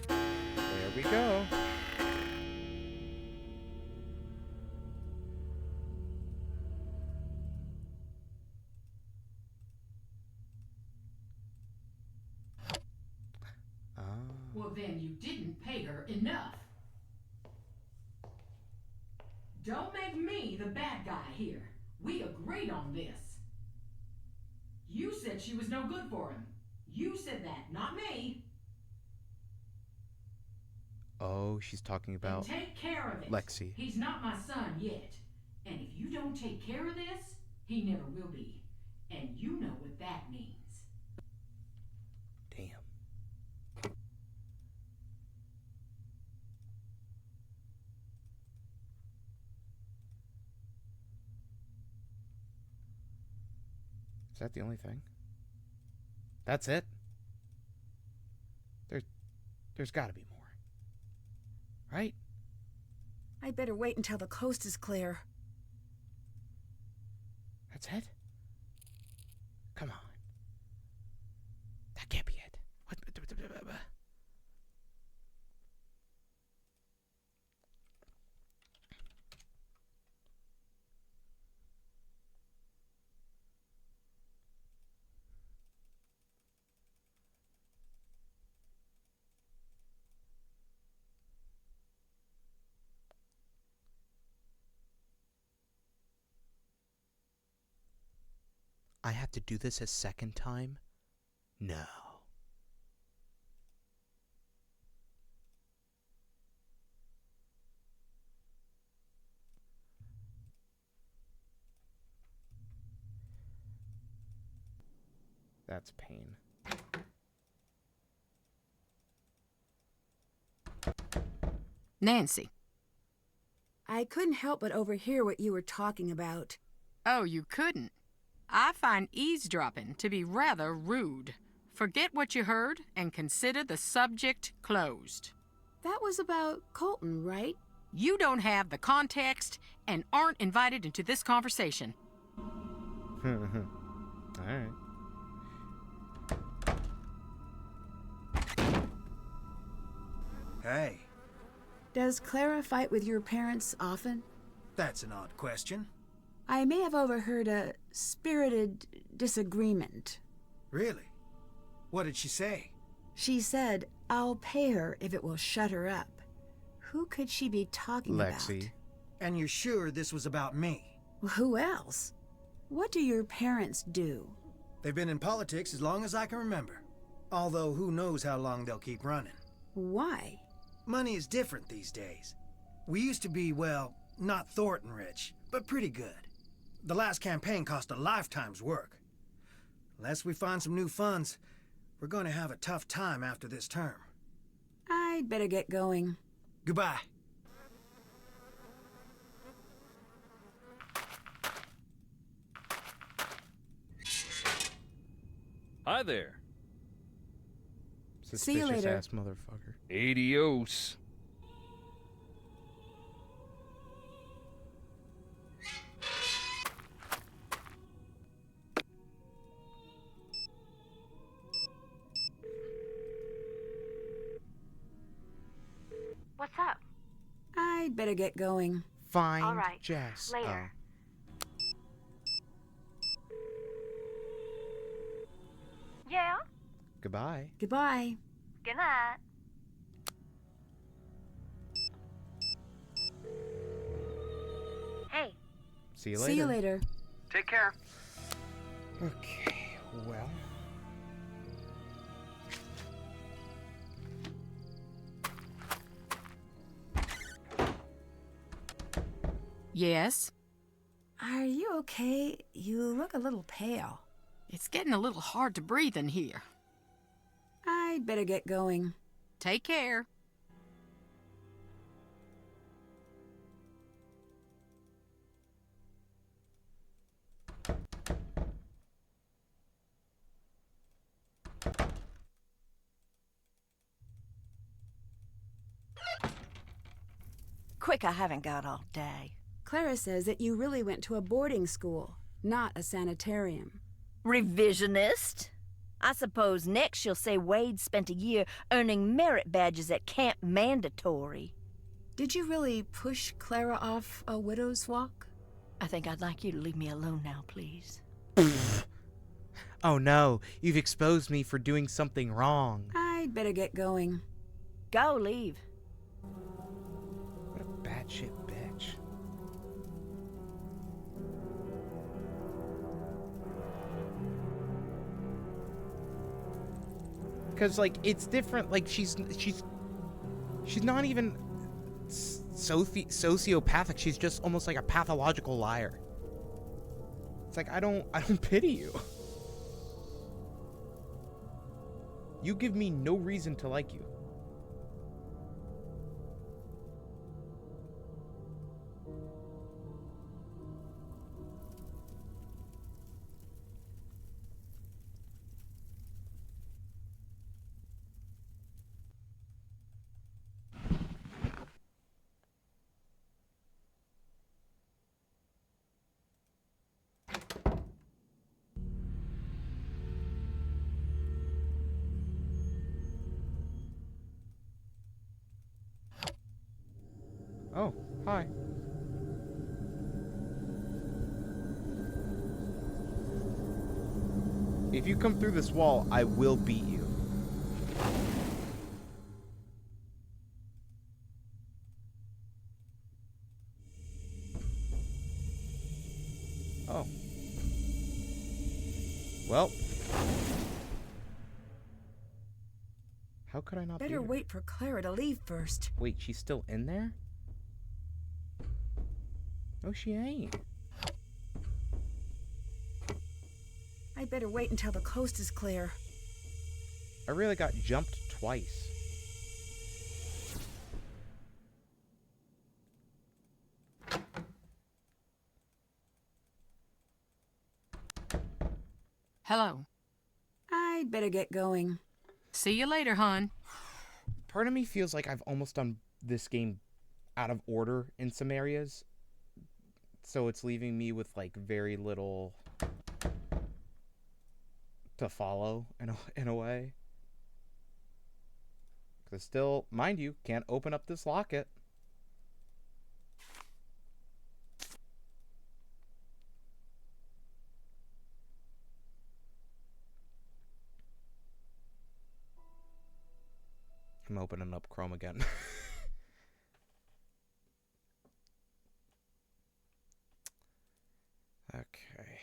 There we go. Well, then you didn't pay her enough. Don't make me the bad guy here. We agreed on this. You said she was no good for him. You said that, not me. Oh, she's talking about And take care of it. Lexi. He's not my son yet. And if you don't take care of this, he never will be. And you know what that means. Damn. Is that the only thing? That's it? There's gotta be more. Right? I'd better wait until the coast is clear. That's it? Come on. That can't be it. What? I have to do this a second time? No. That's Pain. Nancy. I couldn't help but overhear what you were talking about. Oh, you couldn't? I find eavesdropping to be rather rude. Forget what you heard and consider the subject closed. That was about Colton, right? You don't have the context and aren't invited into this conversation. All right. Hey, Does Clara fight with your parents often? that's an odd question. I may have overheard a spirited disagreement. Really? What did she say? She said, I'll pay her if it will shut her up. Who could she be talking Lexi. And you're sure this was about me? about? Who else? What do your parents do? They've been in politics as long as I can remember. Although who knows how long they'll keep running. Why? Money is different these days. We used to be, well, not Thornton rich, but pretty good. The last campaign cost a lifetime's work. Unless we find some new funds, we're going to have a tough time after this term. I'd better get going. Goodbye. Hi there. See you Suspicious later. ass motherfucker. Adios. What's up? I'd better get going. Find All right. Jess. Later. Yeah? Goodbye. Goodbye. Good night. Hey, See you later. See you later. Take care. Okay, well. Yes? Are you okay? You look a little pale. It's getting a little hard to breathe in here. I'd better get going. Take care. quick, I haven't got all day. Clara says that you really went to a boarding school, not a sanitarium. Revisionist? I suppose next she'll say Wade spent a year earning merit badges at Camp Mandatory. Did you really push Clara off a widow's walk? I think I'd like you to leave me alone now, please. Oh no, you've exposed me for doing something wrong. I'd better get going. Go, leave. What a batshit bitch. Cause like it's different. Like she's not even sociopathic. She's just almost like a pathological liar. It's like I don't pity you. You give me no reason to like you. Oh, hi. If you come through this wall, I will beat you. Oh. Well. How could I not Better beat her? wait for Clara to leave first. Wait, she's still in there? No, she ain't. I'd better wait until the coast is clear. I really got jumped twice. Hello. I'd better get going. See you later, hon. Part of me feels like I've almost done this game out of order in some areas. So it's leaving me with like very little to follow in a way. Because still, mind you, can't open up this locket. I'm opening up Chrome again. Okay.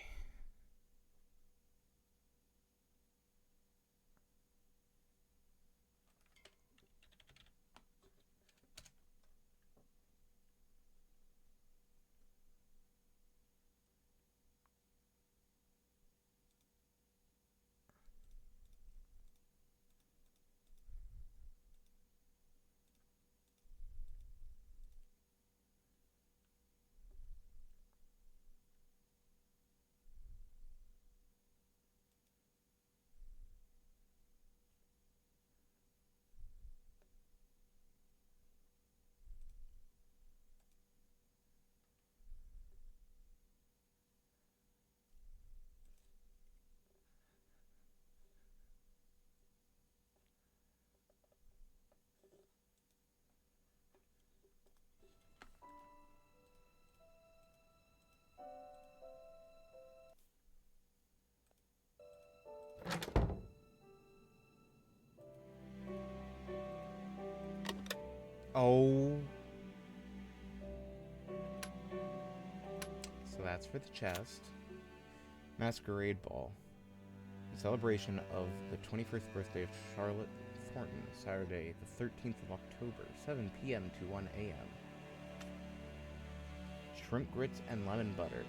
Oh. So that's for the chest. Masquerade Ball. In celebration of the 21st birthday of Charlotte Thornton, Saturday, the 13th of October, 7 p.m. to 1 a.m. Shrimp grits and lemon butter.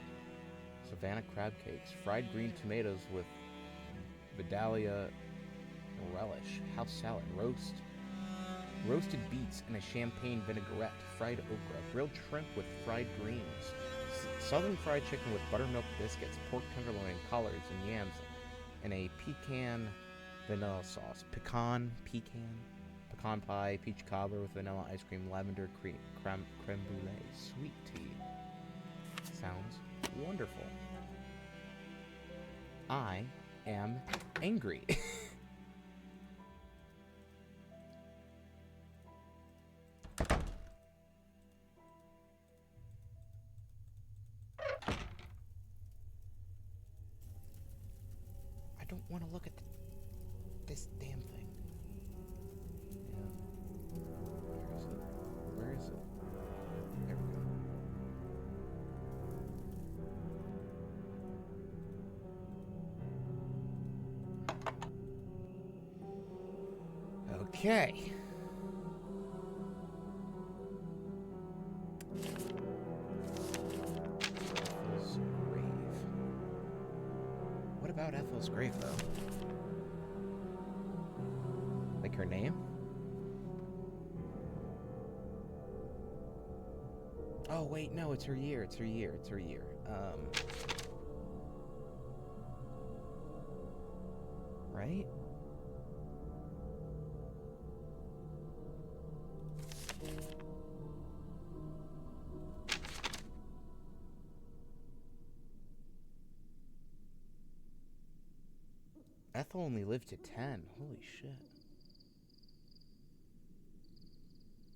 Savannah crab cakes. Fried green tomatoes with Vidalia relish. House salad. Roasted beets and a champagne vinaigrette, fried okra, grilled shrimp with fried greens, southern fried chicken with buttermilk biscuits, pork tenderloin, collards, and yams, and a pecan vanilla sauce. Pecan pecan pie, peach cobbler with vanilla ice cream, lavender creme brulee, sweet tea. Sounds wonderful. I am angry. I don't want to look at this damn thing. Yeah. Where is it? Where is it? There we go. Okay. Ethel's grave. What about Ethel's grave, though? Like her name? Oh, wait, no, it's her year, it's her year, it's her year. Right? Ethel only lived to 10. Holy shit.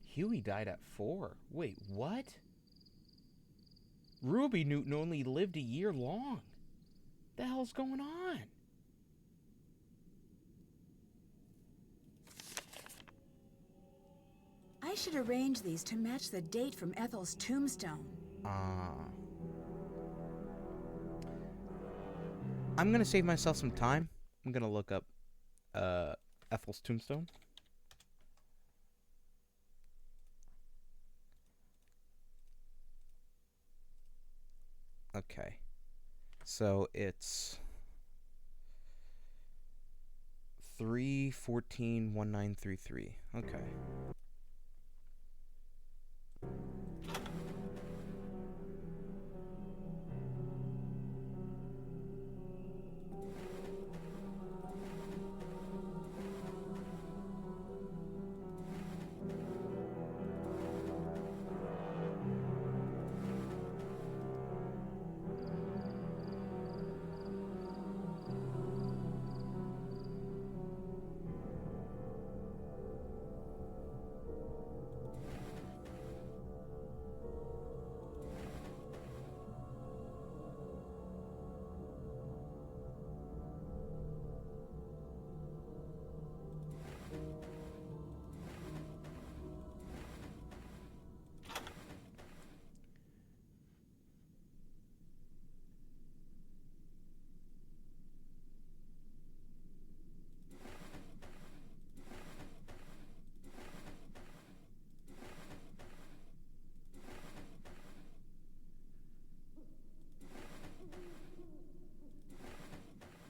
Huey died at 4. Wait, what? Ruby Newton only lived a year long. The hell's going on? I should arrange these to match the date from Ethel's tombstone. I'm gonna save myself some time. I'm gonna look up Ethel's tombstone. Okay. So it's 3/14/1933. Okay.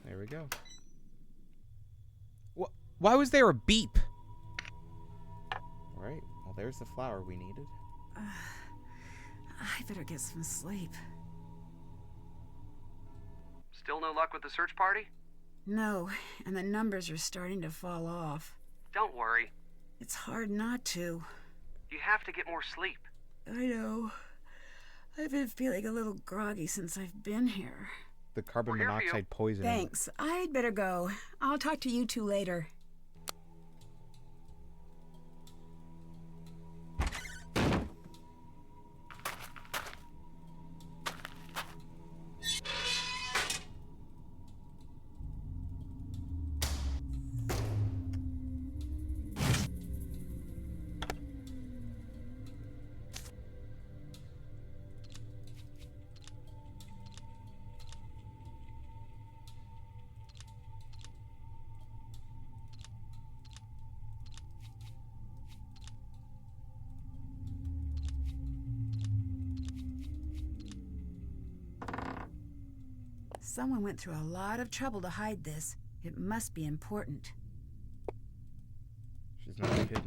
There we go. Why was there a beep? Alright, well there's the flower we needed. I better get some sleep. Still no luck with the search party? No, and the numbers are starting to fall off. Don't worry. It's hard not to. You have to get more sleep. I know. I've been feeling a little groggy since I've been here. The carbon monoxide poisoning. Thanks. I'd better go. I'll talk to you two later. Someone went through a lot of trouble to hide this. It must be important. She's not kidding.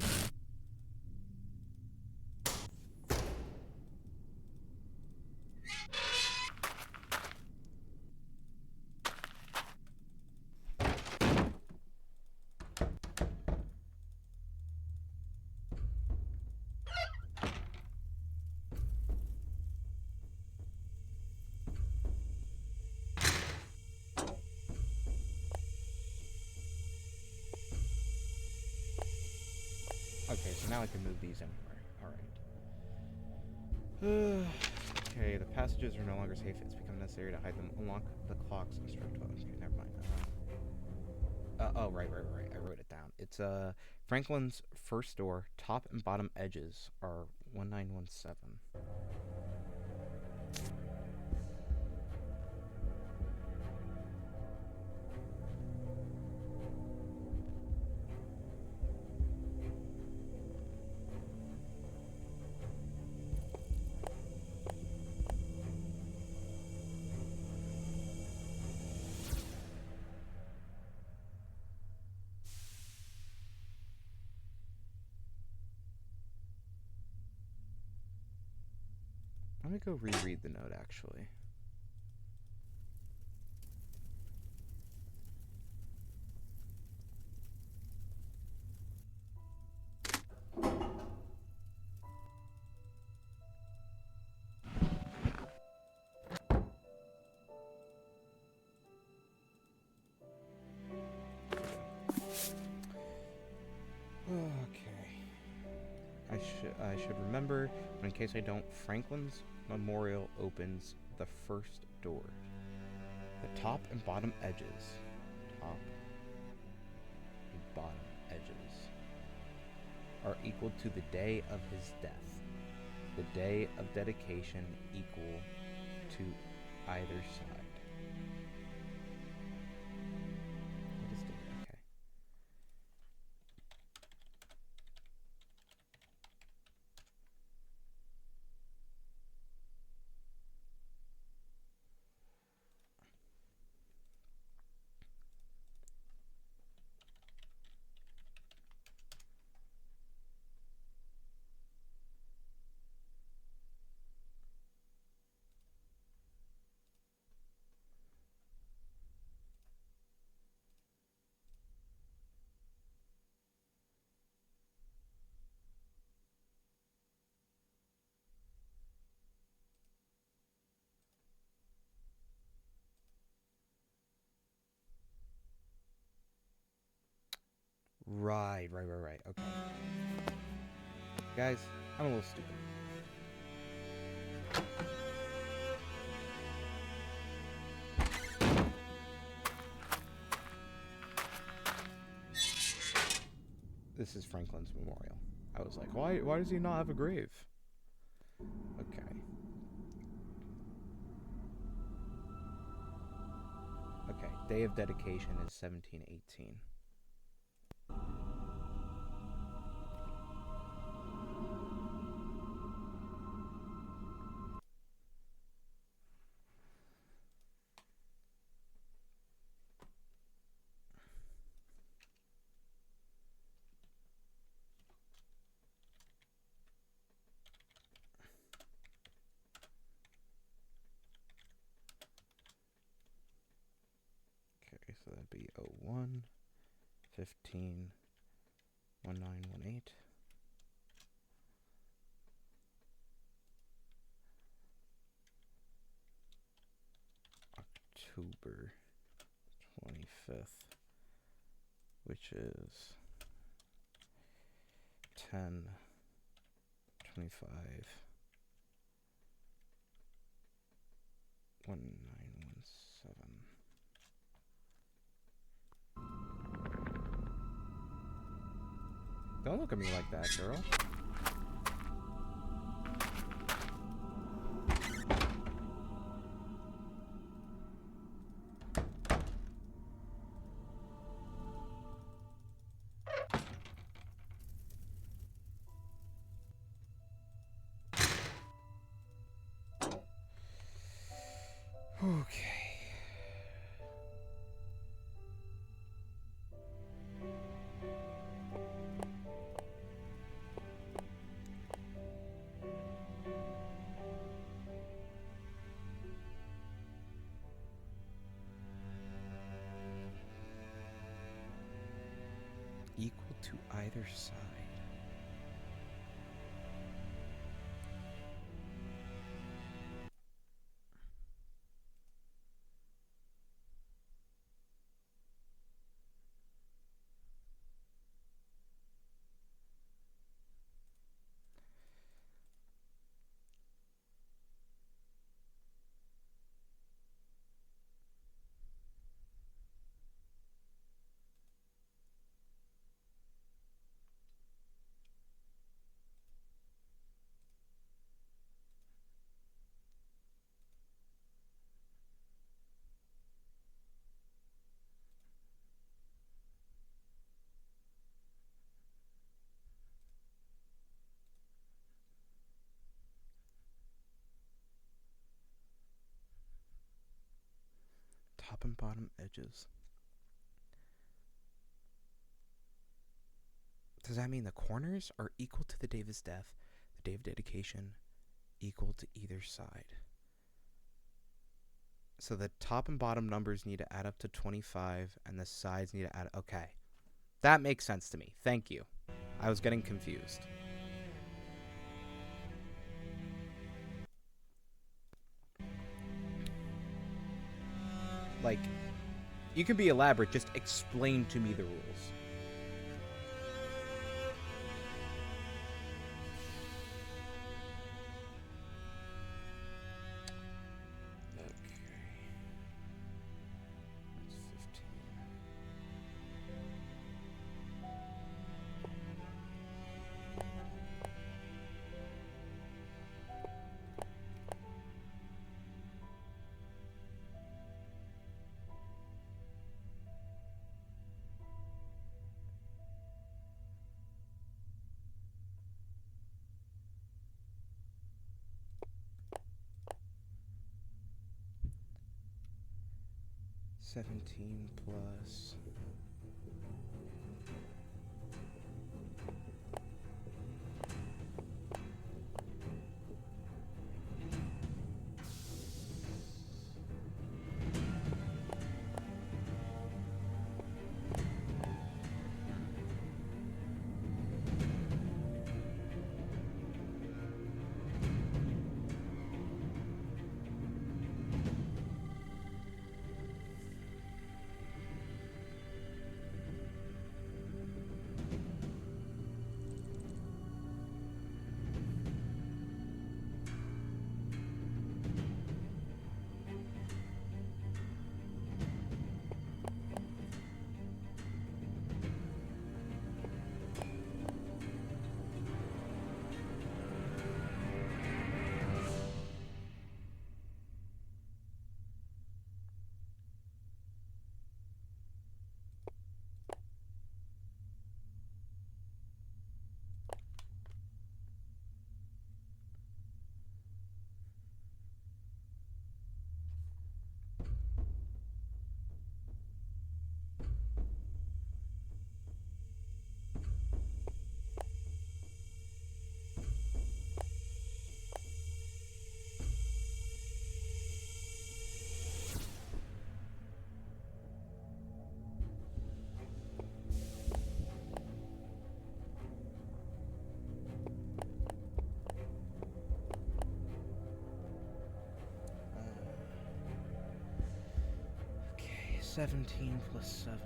now I can move these anywhere. Alright. Okay, the passages are no longer safe. It's become necessary to hide them. Unlock the clocks and strike 12. Okay, never mind. Oh, right. I wrote it down. It's, Franklin's first door, top and bottom edges are 1917. Let me go reread the note, actually. I should remember, but in case I don't, Franklin's memorial opens the first door. The top and bottom edges. Top and bottom edges are equal to the day of his death. The day of dedication equal to either side. What is the okay? Right. Okay. Guys, I'm a little stupid. This is Franklin's memorial. I was like, why does he not have a grave? Okay. Okay, day of dedication is 1718. Okay, so that'd be 01, 15, 1918. October 25th, which is 10, 25, 1917. Don't look at me like that, girl. Okay. Equal to either side. top and bottom edges. Does that mean the corners are equal to the day of his death, the day of dedication, equal to either side? So the top and bottom numbers need to add up to 25, and the sides need to add... Okay. That makes sense to me. Thank you. I was getting confused. Like, you can be elaborate, just explain to me the rules. $17 plus... Okay, 17 plus 7.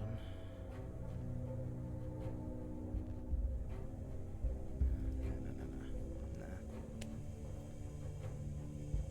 Nah.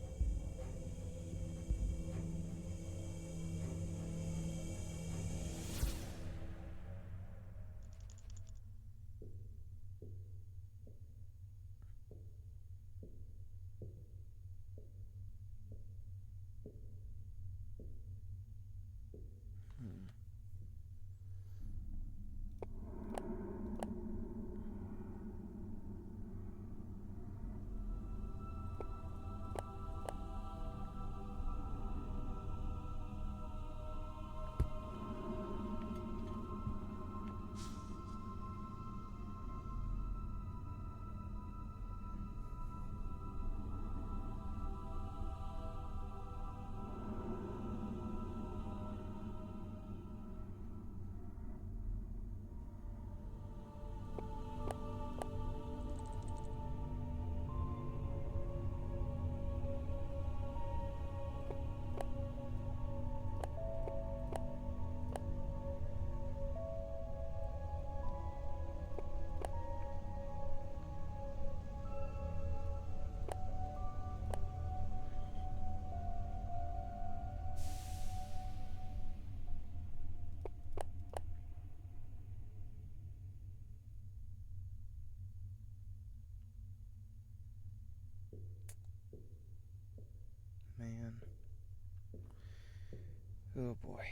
Man. Oh boy.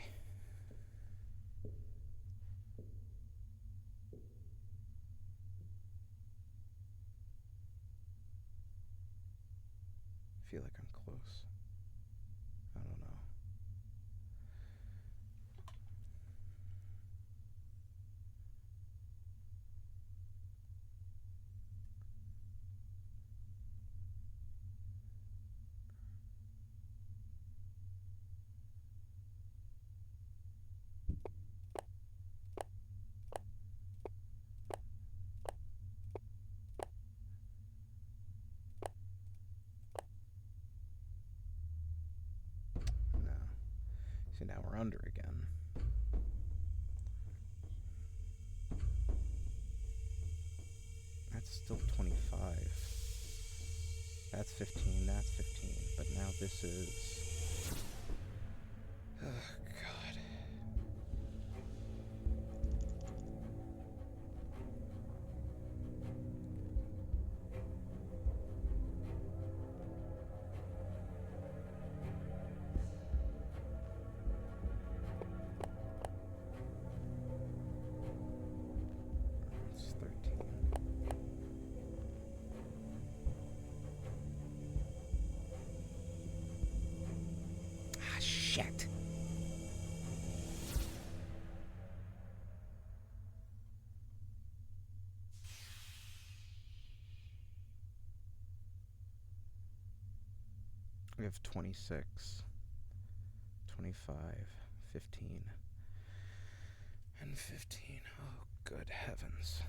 I feel like I'm close. I don't know. See, now we're under again. That's still 25. That's 15, that's 15. But now this is... Oh, God. It's 13. Ah, shit. We have 26, 25, 15, and 15. Oh, good heavens.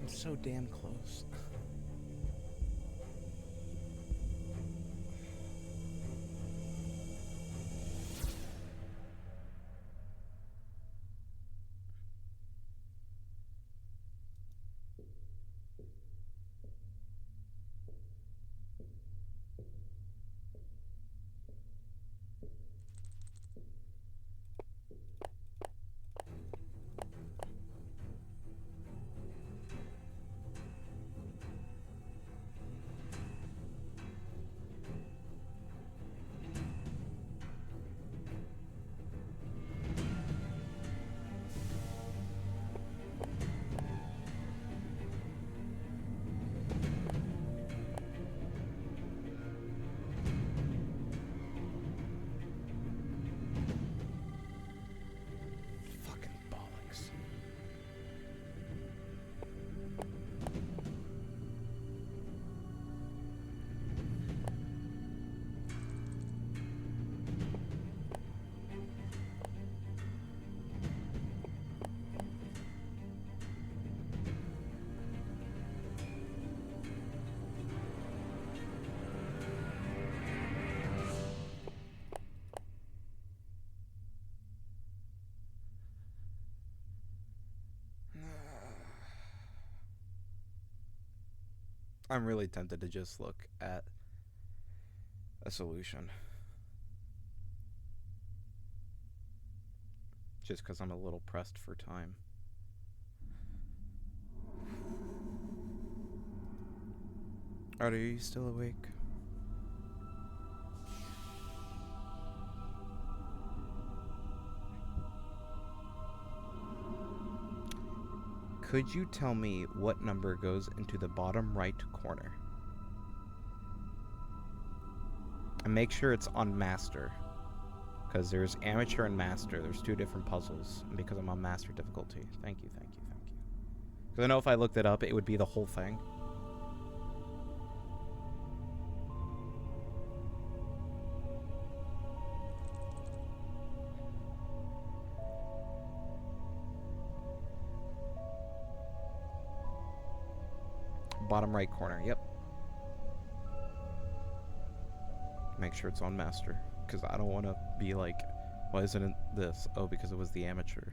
I'm so damn close. Fucking bollocks. I'm really tempted to just look at a solution. Just because I'm a little pressed for time. Are you still awake? Could you tell me what number goes into the bottom right corner? And make sure it's on master. Because there's amateur and master. There's 2 different puzzles. And because I'm on master difficulty. Thank you, thank you, thank you. Because I know if I looked it up, it would be the whole thing. Bottom right corner, yep. Make sure it's on master. Because I don't want to be like, why isn't it this? Oh, because it was the amateur.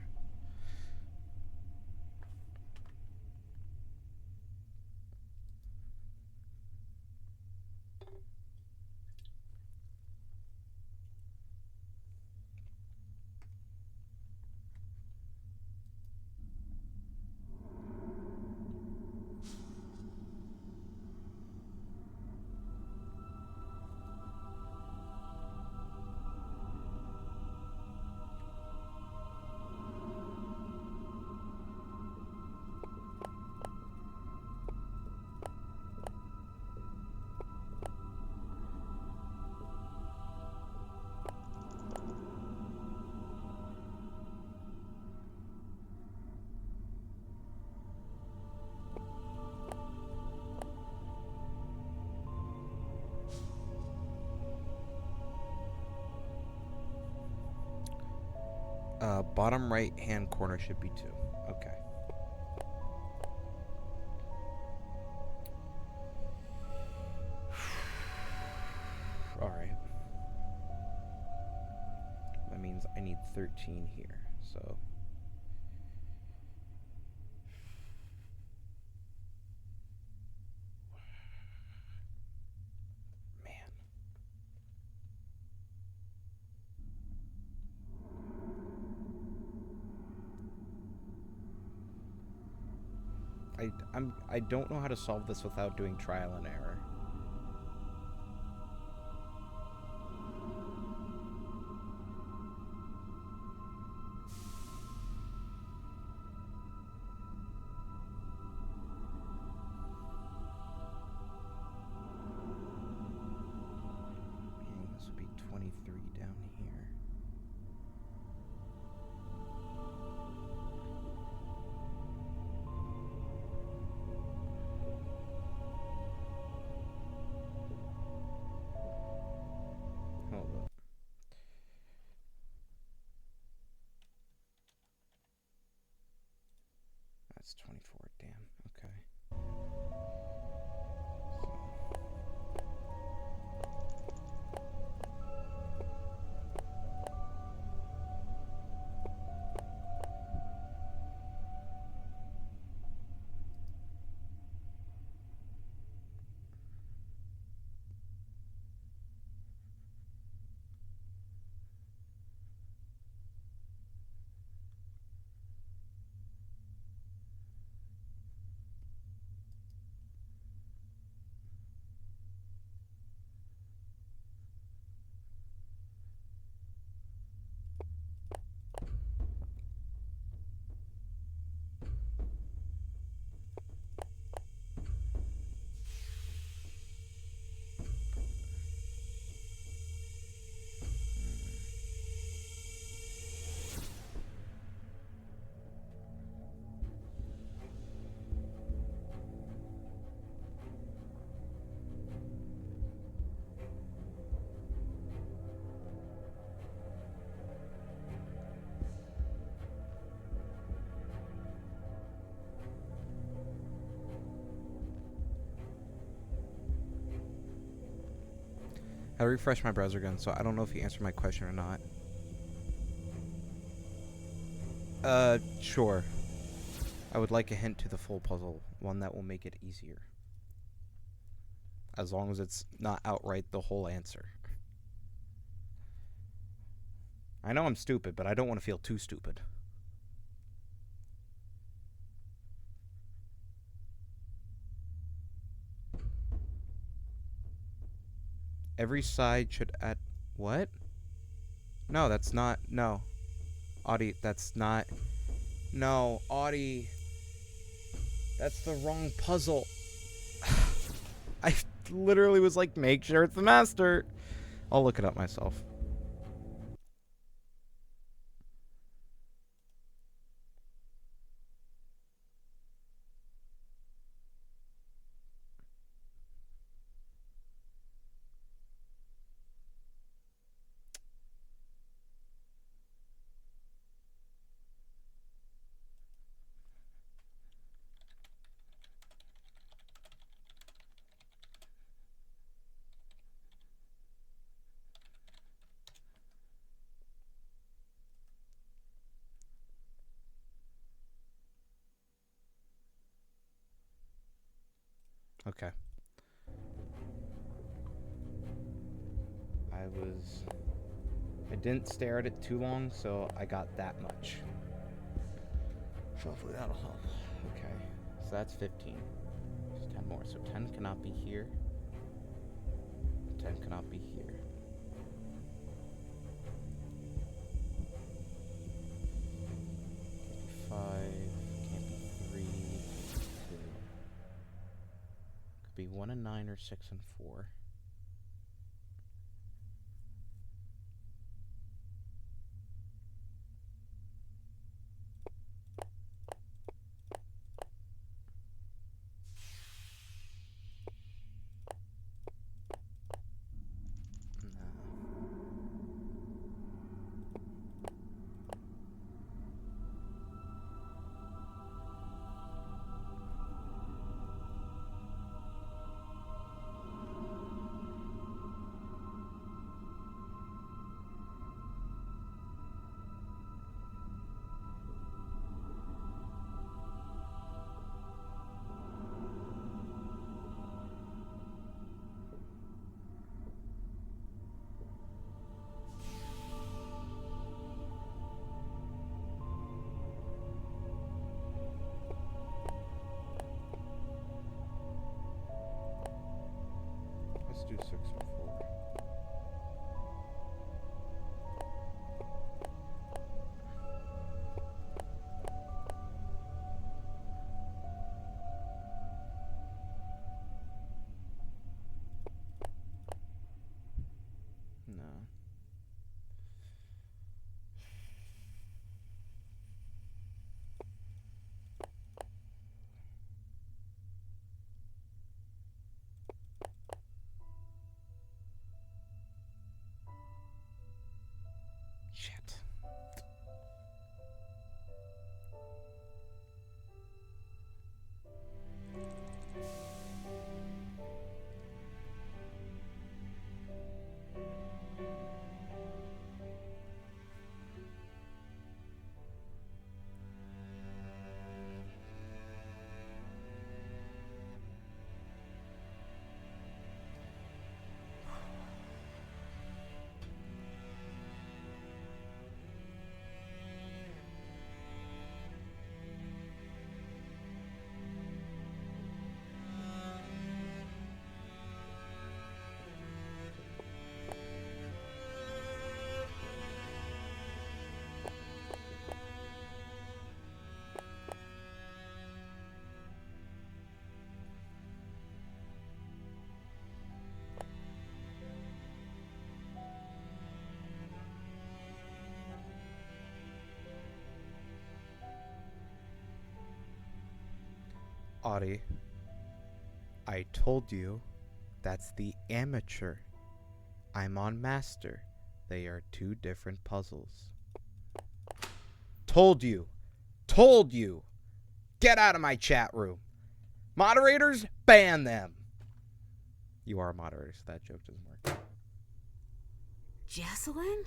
Bottom right hand corner should be 2. Okay. Alright. That means I need 13 here, so. I don't know how to solve this without doing trial and error. Meaning this would be 23 down here. Hold up. That's 24, damn, okay. I refreshed my browser again, so I don't know if you answered my question or not. Sure. I would like a hint to the full puzzle, one that will make it easier. As long as it's not outright the whole answer. I know I'm stupid, but I don't want to feel too stupid. Every side should add... What? No, that's not... No. Audie, that's not... No, Audie. That's the wrong puzzle. I literally was like, make sure it's the master. I'll look it up myself. Okay. I didn't stare at it too long, so I got that much. Shuffle that'll help. Okay, so that's 15. There's 10 more, so 10 cannot be here. 10 cannot be here. Can't be 5, can't be 3, 2. Could be 1 and 9 or 6 and 4. Let's do 6 and 4. No. Shit. Audie, I told you that's the amateur. I'm on master. They are two different puzzles. Told you. Told you. Get out of my chat room. Moderators, ban them. You are moderators. That joke doesn't work. Jessalyn?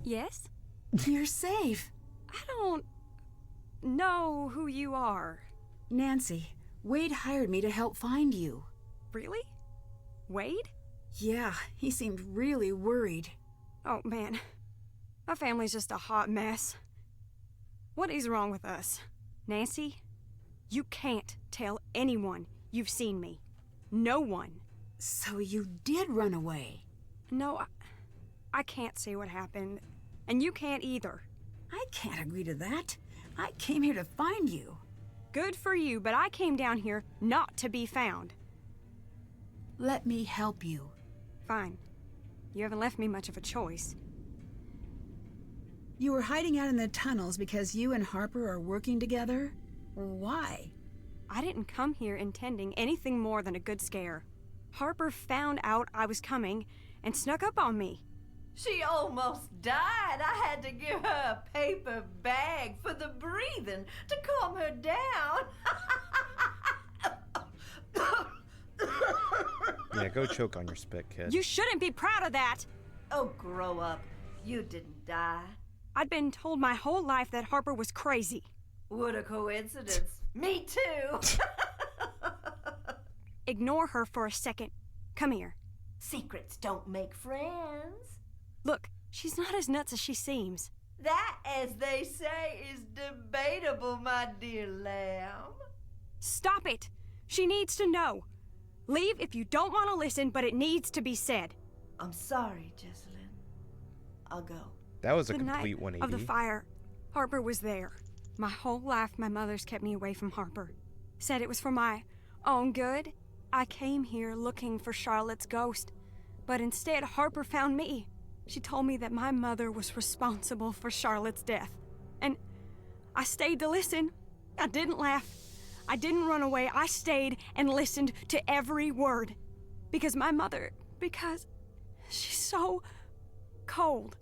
Yes? You're safe. I don't know who you are. Nancy, Wade hired me to help find you. Really? Wade? Yeah, he seemed really worried. Oh, man. My family's just a hot mess. What is wrong with us? Nancy, you can't tell anyone you've seen me. No one. So you did run away? No, I can't say what happened. And you can't either. I can't agree to that. I came here to find you. Good for you, but I came down here not to be found. Let me help you. Fine. You haven't left me much of a choice. You were hiding out in the tunnels because you and Harper are working together? Why? I didn't come here intending anything more than a good scare. Harper found out I was coming and snuck up on me. She almost died. I had to give her a paper bag for the breathing to calm her down. Yeah, go choke on your spit, kid. You shouldn't be proud of that! Oh, grow up. You didn't die. I'd been told my whole life that Harper was crazy. What a coincidence. Me too. Ignore her for a second. Come here. Secrets don't make friends. Look, she's not as nuts as she seems. That, as they say, is debatable, my dear lamb. Stop it! She needs to know. Leave if you don't want to listen, but it needs to be said. I'm sorry, Jessalyn. I'll go. That was a The complete night 180. of the fire, Harper was there. My whole life, my mother's kept me away from Harper. Said it was for my own good. I came here looking for Charlotte's ghost, but instead Harper found me. She told me that my mother was responsible for Charlotte's death. And I stayed to listen. I didn't laugh. I didn't run away. I stayed and listened to every word. Because she's so cold.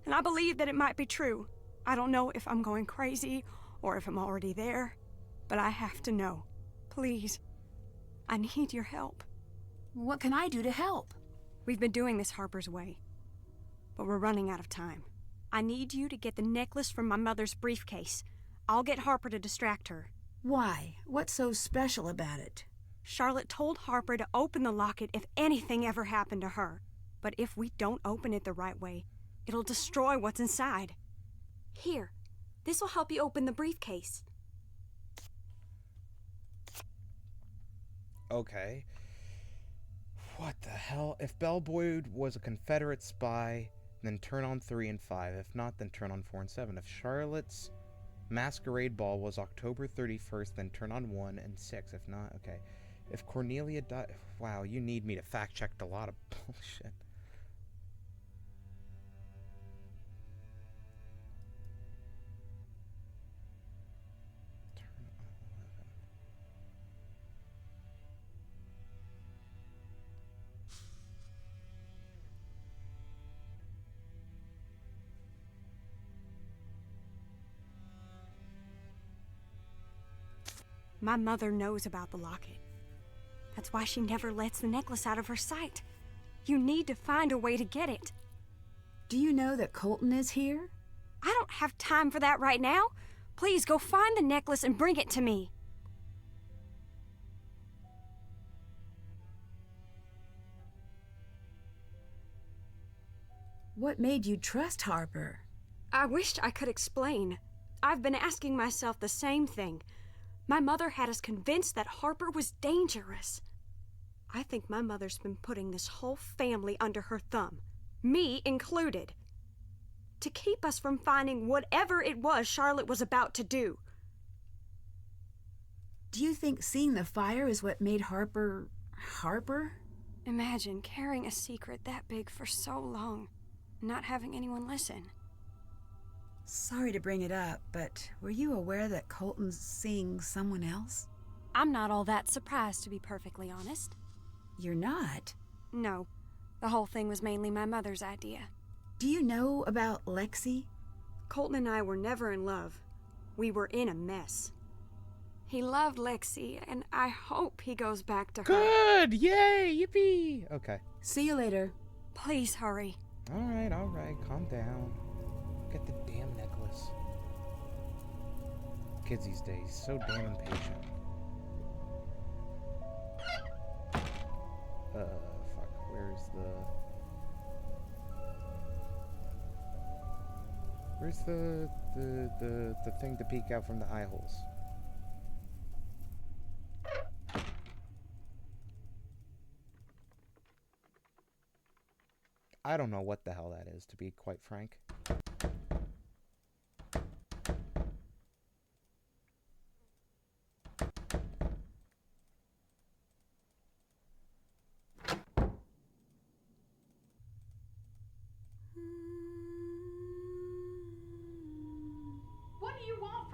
And I believe that it might be true. I don't know if I'm going crazy or if I'm already there, but I have to know. Please, I need your help. What can I do to help? We've been doing this Harper's way, but we're running out of time. I need you to get the necklace from my mother's briefcase. I'll get Harper to distract her. Why? What's so special about it? Charlotte told Harper to open the locket if anything ever happened to her. But if we don't open it the right way, it'll destroy what's inside. Here, this will help you open the briefcase. Okay. What the hell? If Bellboyd was a Confederate spy, then turn on 3 and 5. If not, then turn on 4 and 7. If Charlotte's masquerade ball was October 31st, then turn on 1 and 6. If not, okay. If Cornelia died... Wow, you need me to fact-check a lot of bullshit. My mother knows about the locket. That's why she never lets the necklace out of her sight. You need to find a way to get it. Do you know that Colton is here? I don't have time for that right now. Please go find the necklace and bring it to me. What made you trust Harper? I wished I could explain. I've been asking myself the same thing. My mother had us convinced that Harper was dangerous. I think my mother's been putting this whole family under her thumb, me included, to keep us from finding whatever it was Charlotte was about to do. Do you think seeing the fire is what made Harper... Harper? Imagine carrying a secret that big for so long, and not having anyone listen. Sorry to bring it up, but were you aware that Colton's seeing someone else? I'm not all that surprised, to be perfectly honest. You're not? No. The whole thing was mainly my mother's idea. Do you know about Lexi? Colton and I were never in love. We were in a mess. He loved Lexi, and I hope he goes back to her. Good! Yay! Yippee! Okay. See you later. Please hurry. Alright. Calm down. Get the damn necklace. Kids these days, so damn impatient. Fuck. Where's the thing to peek out from the eye holes? I don't know what the hell that is, to be quite frank.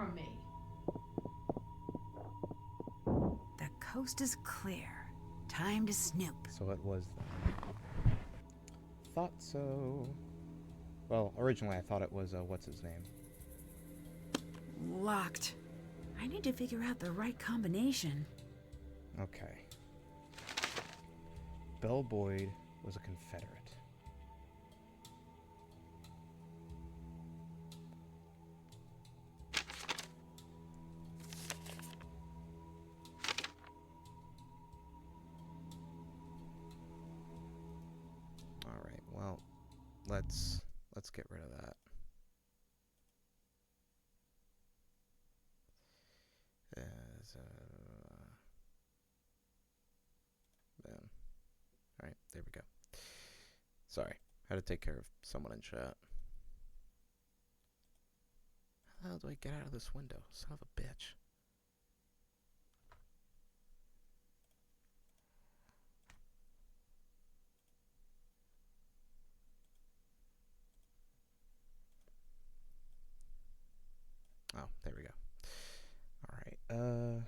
from me. The coast is clear. Time to snoop. So it was thought so. Well, originally I thought it was, what's his name? Locked. I need to figure out the right combination. Okay. Bell Boyd was a Confederate. Alright, well, let's get rid of that. Boom. Alright, there we go. Sorry, had to take care of someone in chat. How the hell do I get out of this window? Son of a bitch. Oh, there we go. Alright, okay.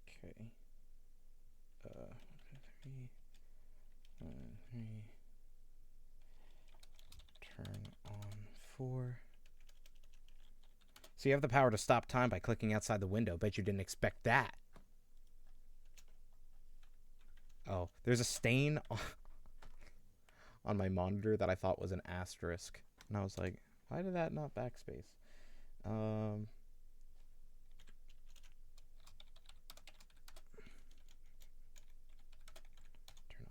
Okay. 3, 3. Turn on 4. So you have the power to stop time by clicking outside the window. Bet you didn't expect that. Oh, there's a stain on my monitor that I thought was an asterisk. And I was like, why did that not backspace? Turn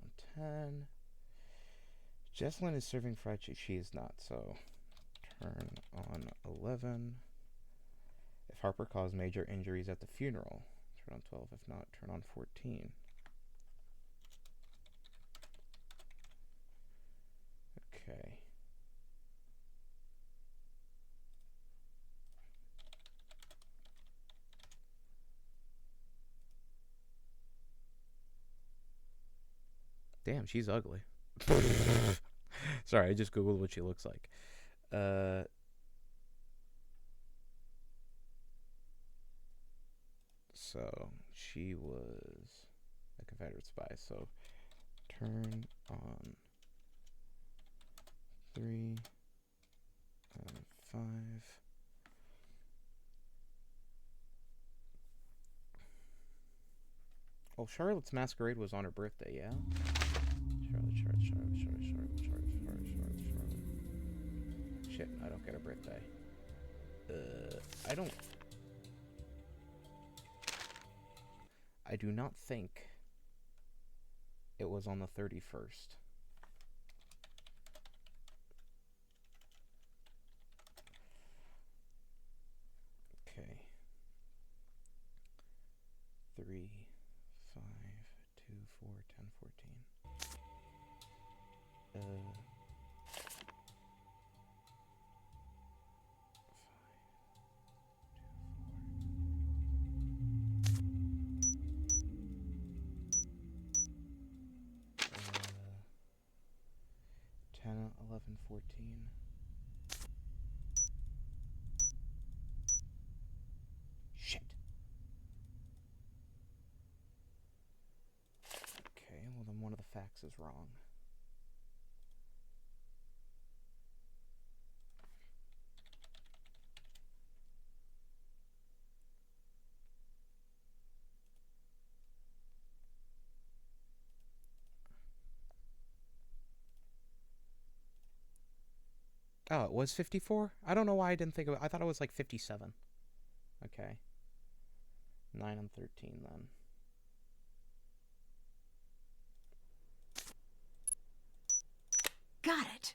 on 10. Jesselyn is serving fried chicken. She is not, so turn on 11. If Harper caused major injuries at the funeral, turn on 12. If not, turn on 14. Okay. Damn, she's ugly. Sorry, I just googled what she looks like. So she was a Confederate spy. So turn on 3 and 5. Oh, Charlotte's Masquerade was on her birthday, yeah? Charlotte. Shit, I don't get a birthday. I do not think it was on the 31st. Okay. 3, 5, 2, 4, 10, 14. 10, 11, 14. Shit. Okay, well then one of the facts is wrong. Oh, it was 54? I don't know why I didn't think of it. I thought it was like 57. Okay. 9 and 13 then. Got it.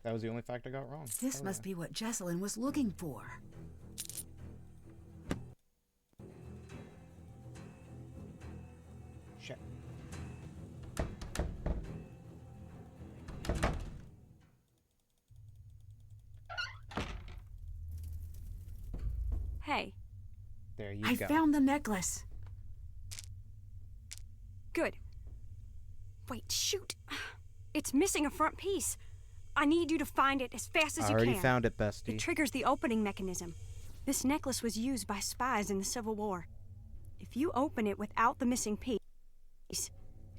That was the only fact I got wrong. This must be what Jesselyn was looking for. Shit. Hey. There you I go. found the necklace. Good. Wait, shoot. It's missing a front piece. I need you to find it as fast as I you already can. found it, bestie. It triggers the opening mechanism. This necklace was used by spies in the Civil War. If you open it without the missing piece, it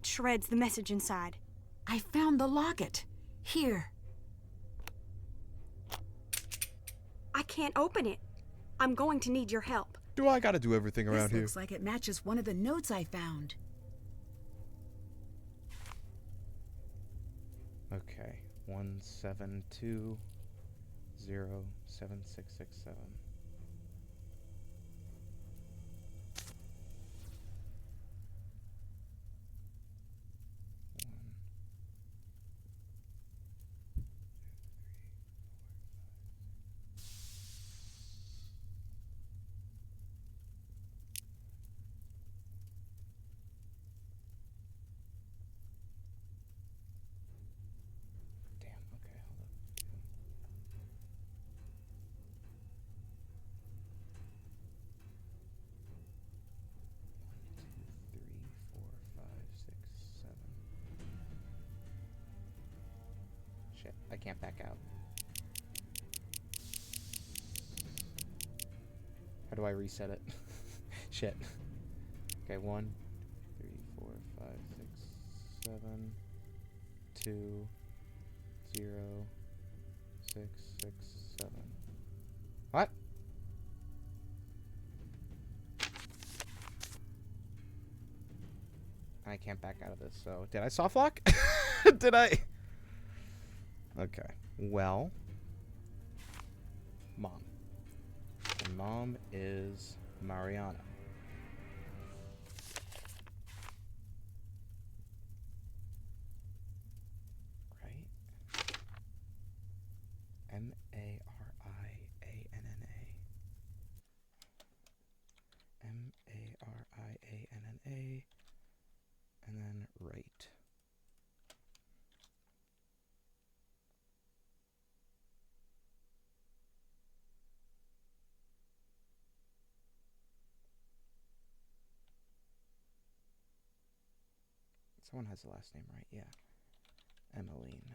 shreds the message inside. I found the locket. Here. I can't open it. I'm going to need your help. Do I gotta do everything around This here? looks like it matches one of the notes I found. Okay. 172076667. Damn, okay, hold up. 1, 2, 3, 4, 5, 6, 7. Shit, I can't back out. How do I reset it? Shit. Okay, 1, 3, 4, 5, 6, 7, 2, 0, 6, 6, 7. What? I can't back out of this, so did I soft lock? Did I? Okay. Well, Mom. And Mom is Mariana. Right? M-A-R-I-A-N-N-A. M-A-R-I-A-N-N-A. And then right. Someone has the last name right, yeah. Emmeline.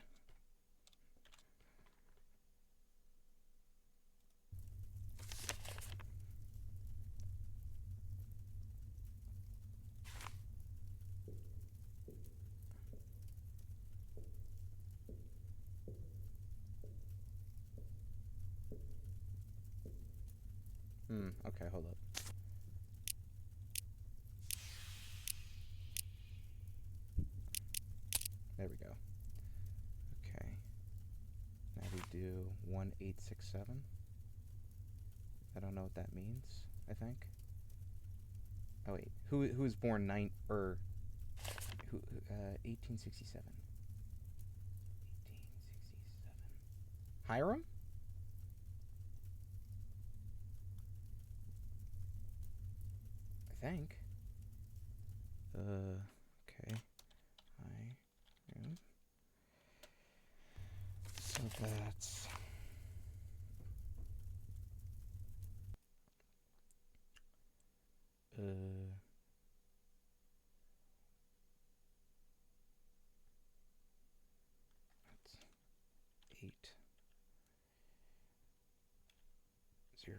Okay, hold up. There we go. Okay. Now we do 1867. I don't know what that means, I think. Oh wait, who was born 1867? 1867. Hiram? I think. Okay. Hiram. So that's that's 8 0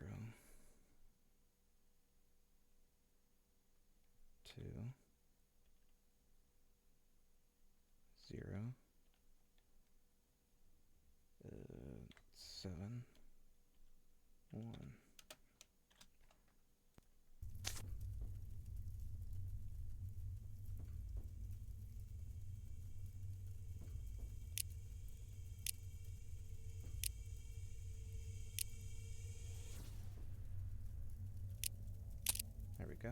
2 0 7 1. There we go.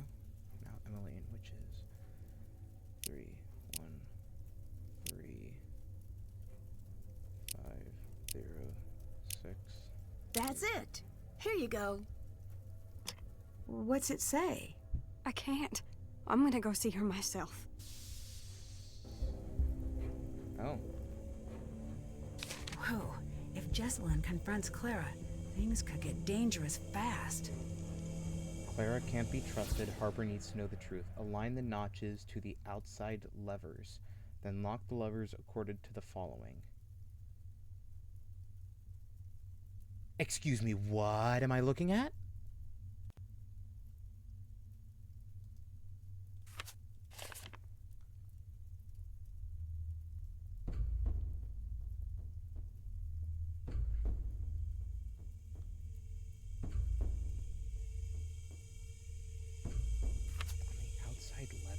Now Emmeline, which is 3 1 3 5 0 6. That's it. Here you go. What's it say? I can't. I'm gonna go see her myself. Oh. Whoa. If Jessalyn confronts Clara, things could get dangerous fast. Clara can't be trusted. Harper needs to know the truth. Align the notches to the outside levers. Then lock the levers according to the following. Excuse me, what am I looking at?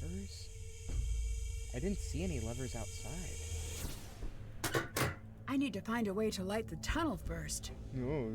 Levers? I didn't see any levers outside. I need to find a way to light the tunnel first. No,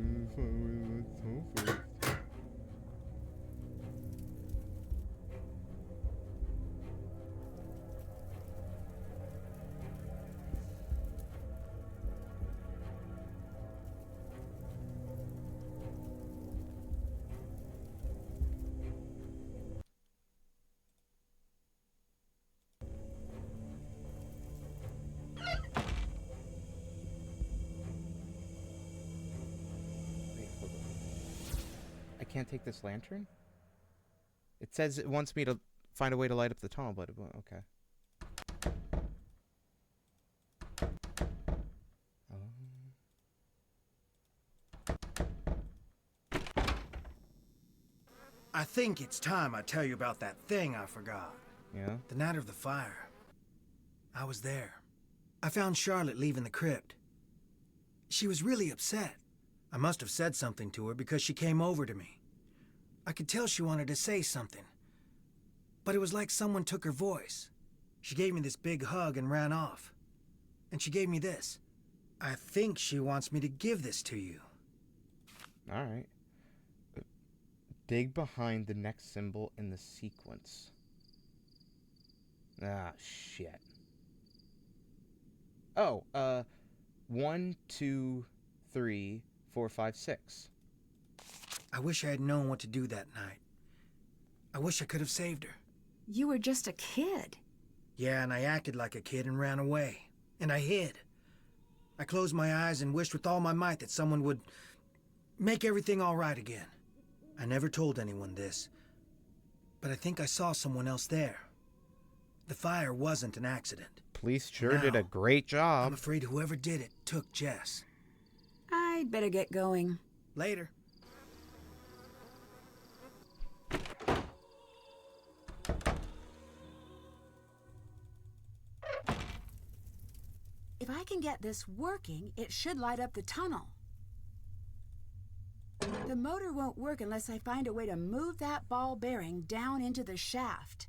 can't take this lantern? It says it wants me to find a way to light up the tunnel, but okay. I think it's time I tell you about that thing I forgot. Yeah? The night of the fire. I was there. I found Charlotte leaving the crypt. She was really upset. I must have said something to her because she came over to me. I could tell she wanted to say something, but it was like someone took her voice. She gave me this big hug and ran off. And she gave me this. I think she wants me to give this to you. Alright. Dig behind the next symbol in the sequence. Ah, shit. Oh, 1, 2, 3, 4, 5, 6. I wish I had known what to do that night. I wish I could have saved her. You were just a kid. Yeah, and I acted like a kid and ran away. And I hid. I closed my eyes and wished with all my might that someone would make everything all right again. I never told anyone this, but I think I saw someone else there. The fire wasn't an accident. Police sure did a great job. I'm afraid whoever did it took Jess. I'd better get going. Later. If I can get this working, it should light up the tunnel. The motor won't work unless I find a way to move that ball bearing down into the shaft.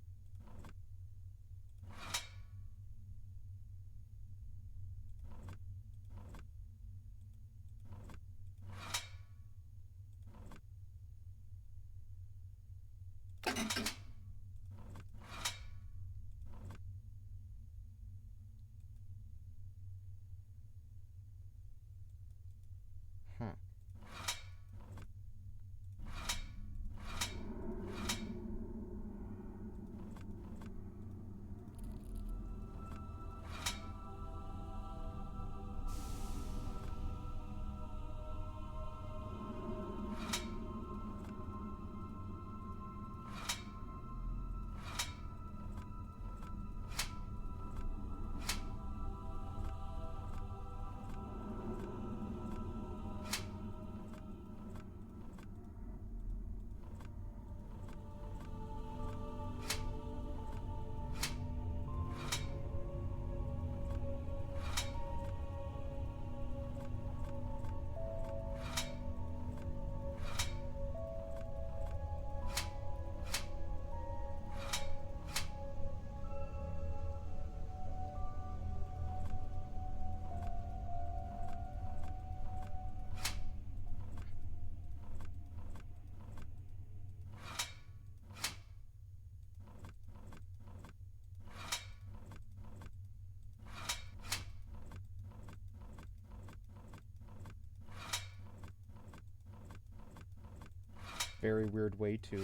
Very weird way to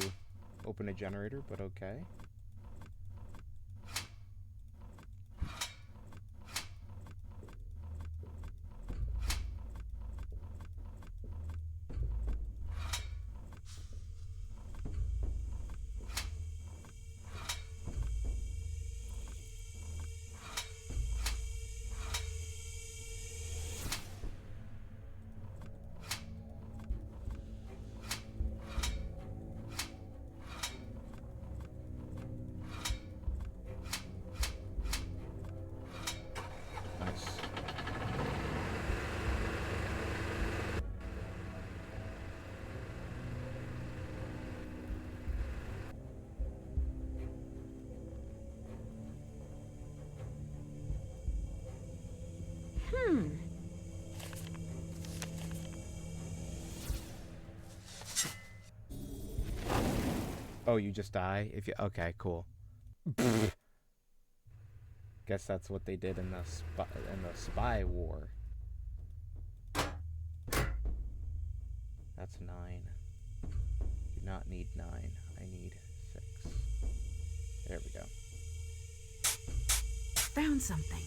open a generator, but okay. Oh, you just die? If you okay, cool. Guess that's what they did in the spy war. That's 9. Do not need 9. I need 6. There we go. Found something.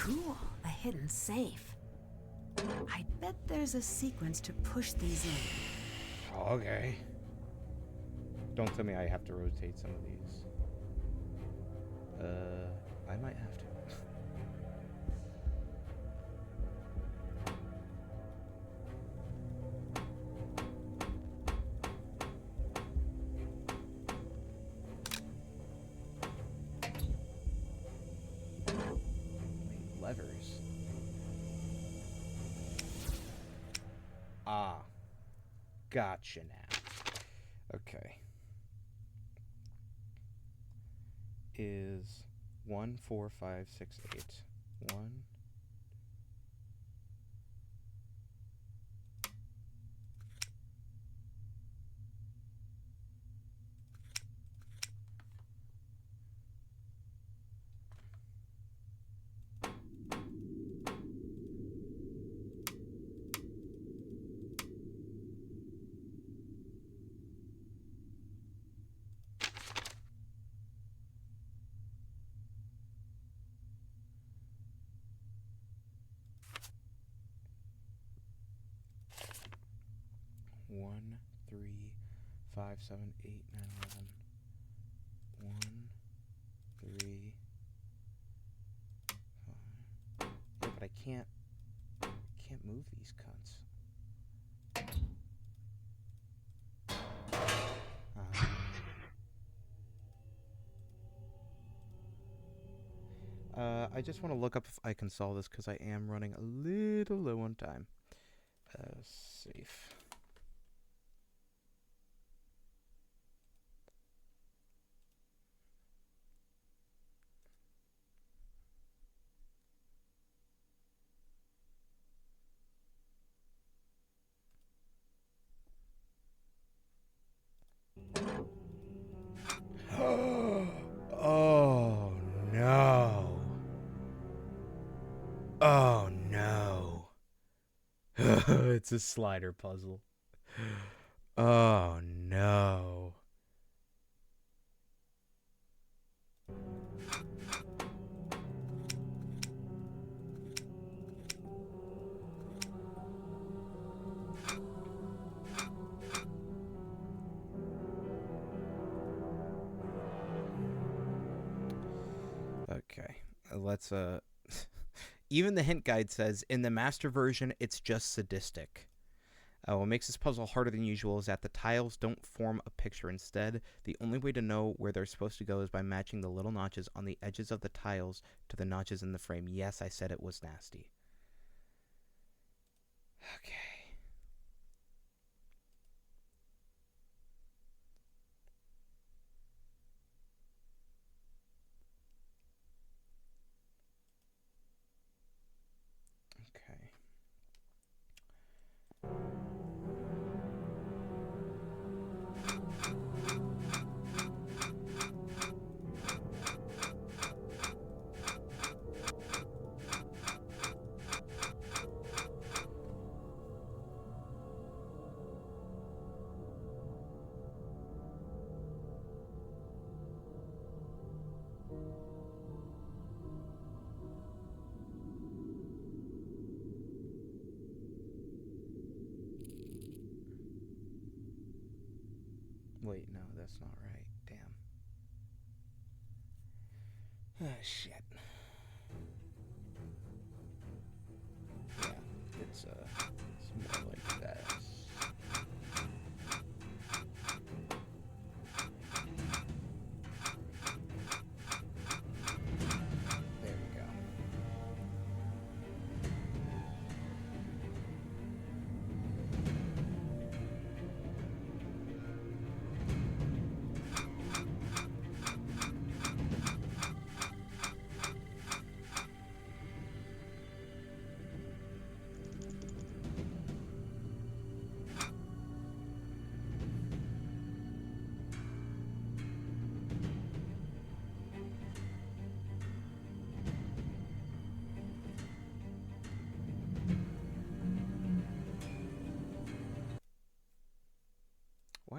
Cool, a hidden safe. I bet there's a sequence to push these in. Okay. Don't tell me I have to rotate some of these. I might have to. Wait, levers. Ah. Gotcha now. Okay. Is 1, 4, 5, 6, 8. 1. One, 3, 5, 7, 8, 9, 11. 1, 3, 5. Yeah, but I can't move these cunts. I just want to look up if I can solve this because I am running a little low on time. Safe. Oh no. Oh no. It's a slider puzzle. Oh no. Okay. Let's even the hint guide says in the master version it's just sadistic. What makes this puzzle harder than usual is that the tiles don't form a picture. Instead, the only way to know where they're supposed to go is by matching the little notches on the edges of the tiles to the notches in the frame. Yes, I said it was nasty. Okay. Okay. Wait, no, that's not right. Damn. Ah, shit. Yeah, it's more like that. There we go.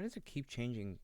does it keep changing?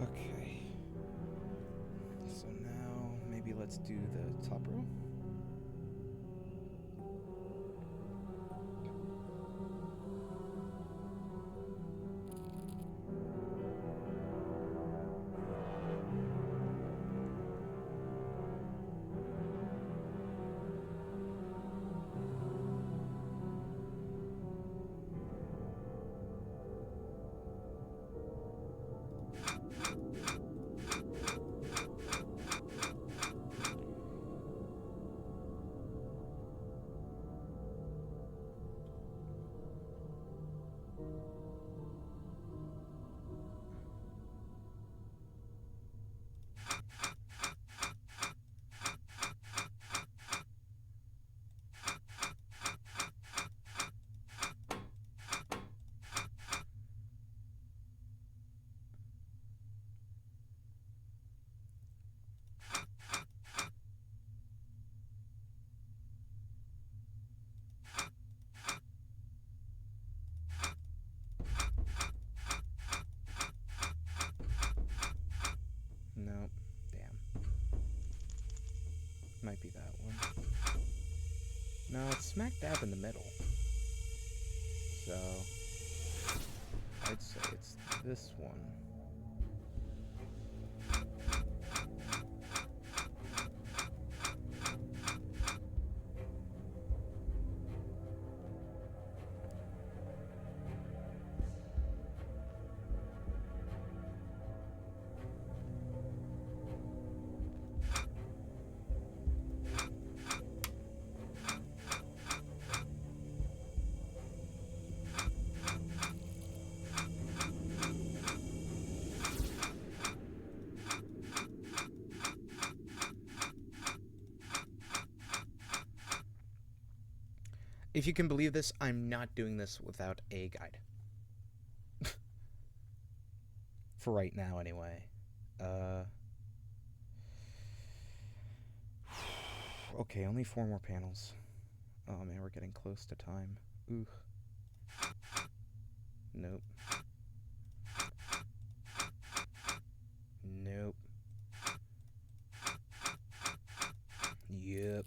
Okay. So now maybe let's do the top row. Nope. Damn. Might be that one. No, it's smack dab in the middle. So I'd say it's this one. If you can believe this, I'm not doing this without a guide. For right now, anyway. Okay, only 4 more panels. Oh man, we're getting close to time. Ooh. Nope. Nope. Yep.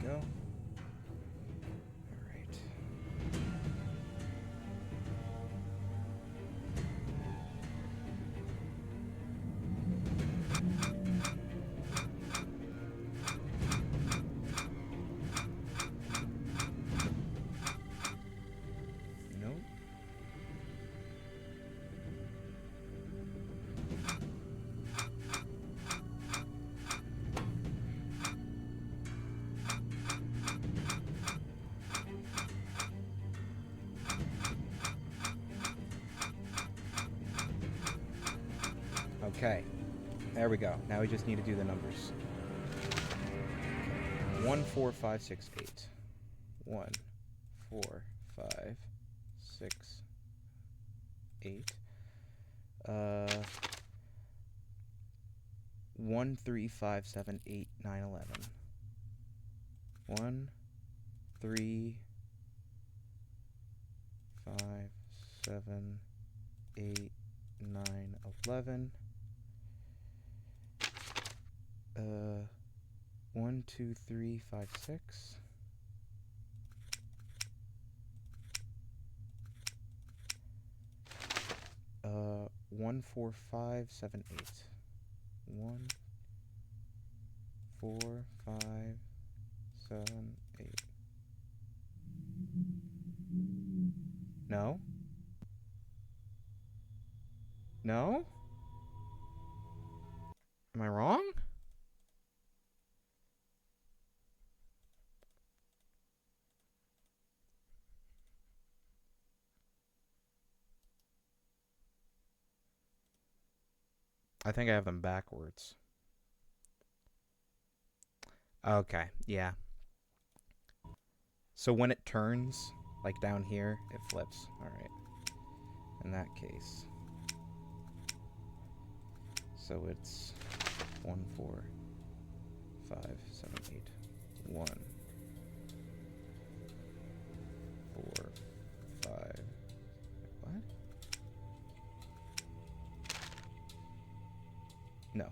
Go. All right. Nope. Okay, there we go. Now we just need to do the numbers. Okay. 1, 4, 5, 6, 8. 1, 4, 5, 6, 8. 1, 3, 5, 7, 8, 9, 11. 1, 3, 5, 7, 8, 11. 1, 2, 3, 5, 6. 1, 4, 5, 7, 8. 1, 4, 5, 7, 8. No? No? Am I wrong? I think I have them backwards. Okay, yeah. So when it turns, like down here, it flips. Alright. In that case. So it's 1, 4, 5, 7, 8. 1, 4, 5. What? No.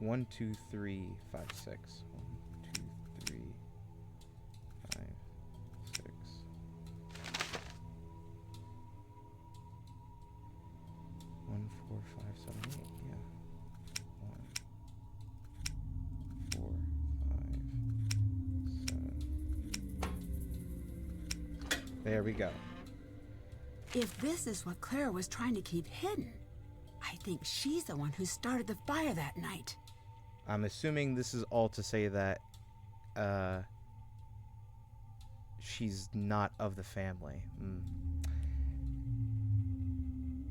1, 2, 3, 5, 6. 1, 2, 3, 5, 6. 1, 4, 5, 7, 8. Yeah. 1, 4, 5, 7. There we go. If this is what Clara was trying to keep hidden, I think she's the one who started the fire that night. I'm assuming this is all to say that she's not of the family.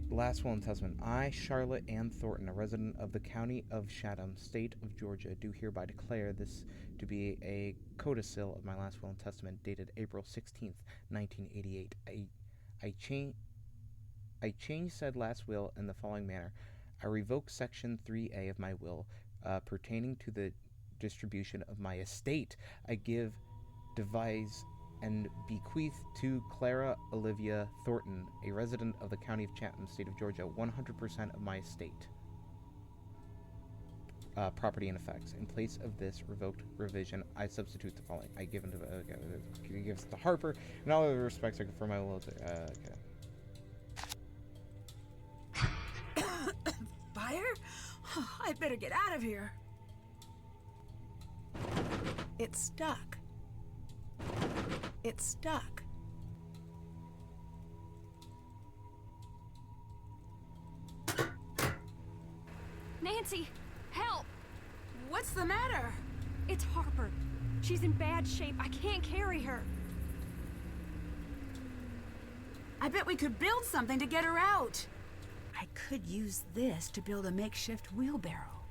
Last will and testament. I, Charlotte Ann Thornton, a resident of the county of Chatham, state of Georgia, do hereby declare this to be a codicil of my last will and testament dated April 16th, 1988. I change said last will in the following manner. I revoke Section 3A of my will pertaining to the distribution of my estate. I give, devise, and bequeath to Clara Olivia Thornton, a resident of the county of Chatham, state of Georgia, 100% of my estate. Property and effects. In place of this revoked revision, I substitute the following. I give unto gives to Harper. In all other respects, I confirm my will to. Okay. Fire? I'd better get out of here. It's stuck. It's stuck. Nancy, help! What's the matter? It's Harper. She's in bad shape. I can't carry her. I bet we could build something to get her out. I could use this to build a makeshift wheelbarrow.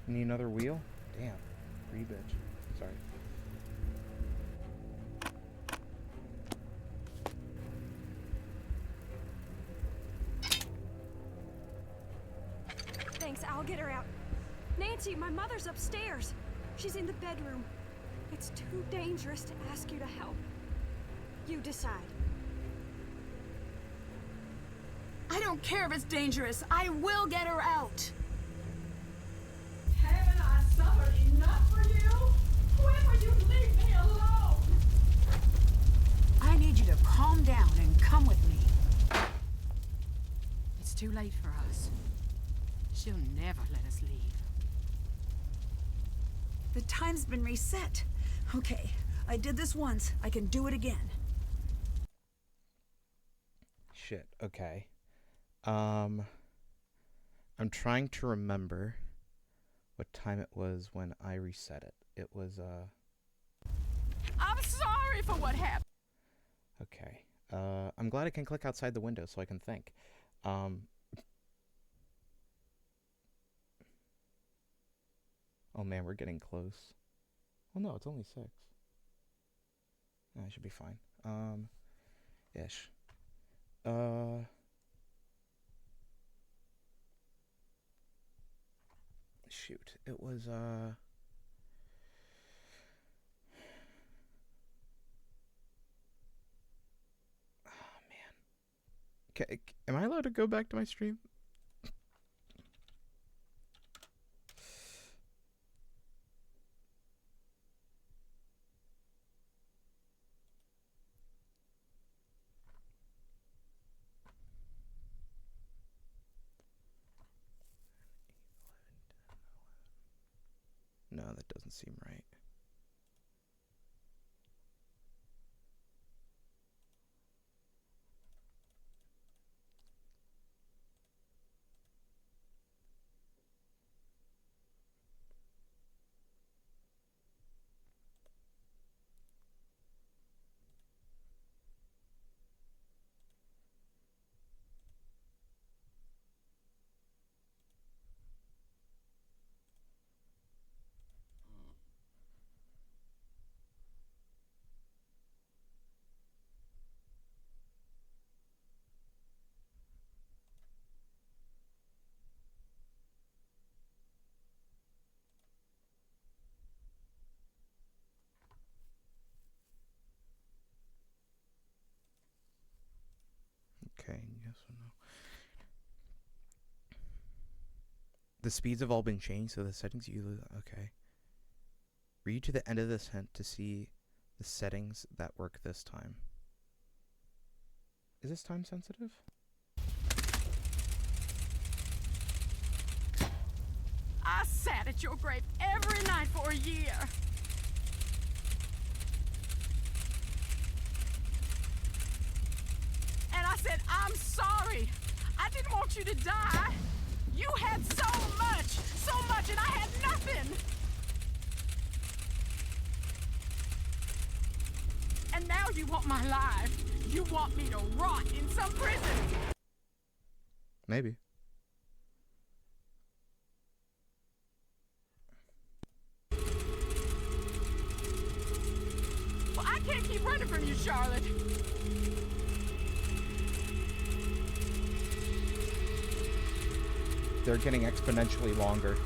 Need another wheel? Damn. Free bitch. Sorry. Thanks, I'll get her out. Nancy, my mother's upstairs. She's in the bedroom. It's too dangerous to ask you to help. You decide. I don't care if it's dangerous. I will get her out. Haven't I suffered enough for you? When will you leave me alone? I need you to calm down and come with me. It's too late for us. She'll never let us leave. The time's been reset. Okay, I did this once. I can do it again. Shit, okay. I'm trying to remember what time it was when I reset it. It was, I'm sorry for what happened. okay. I'm glad I can click outside the window so I can think. Oh man, we're getting close. Well, no, it's only 6. I should be fine. Ish. Shoot. It was, oh man. Am I allowed to go back to my stream? No, that doesn't seem right. Okay, yes or no. The speeds have all been changed, so the settings you... Okay. Read to the end of this hint to see the settings that work this time. Is this time sensitive? I sat at your grave every night for a year. And I said, I'm sorry. I didn't want you to die. You had so much, and I had nothing. And now you want my life. You want me to rot in some prison. Maybe. Well, I can't keep running from you, Charlotte. They're getting exponentially longer.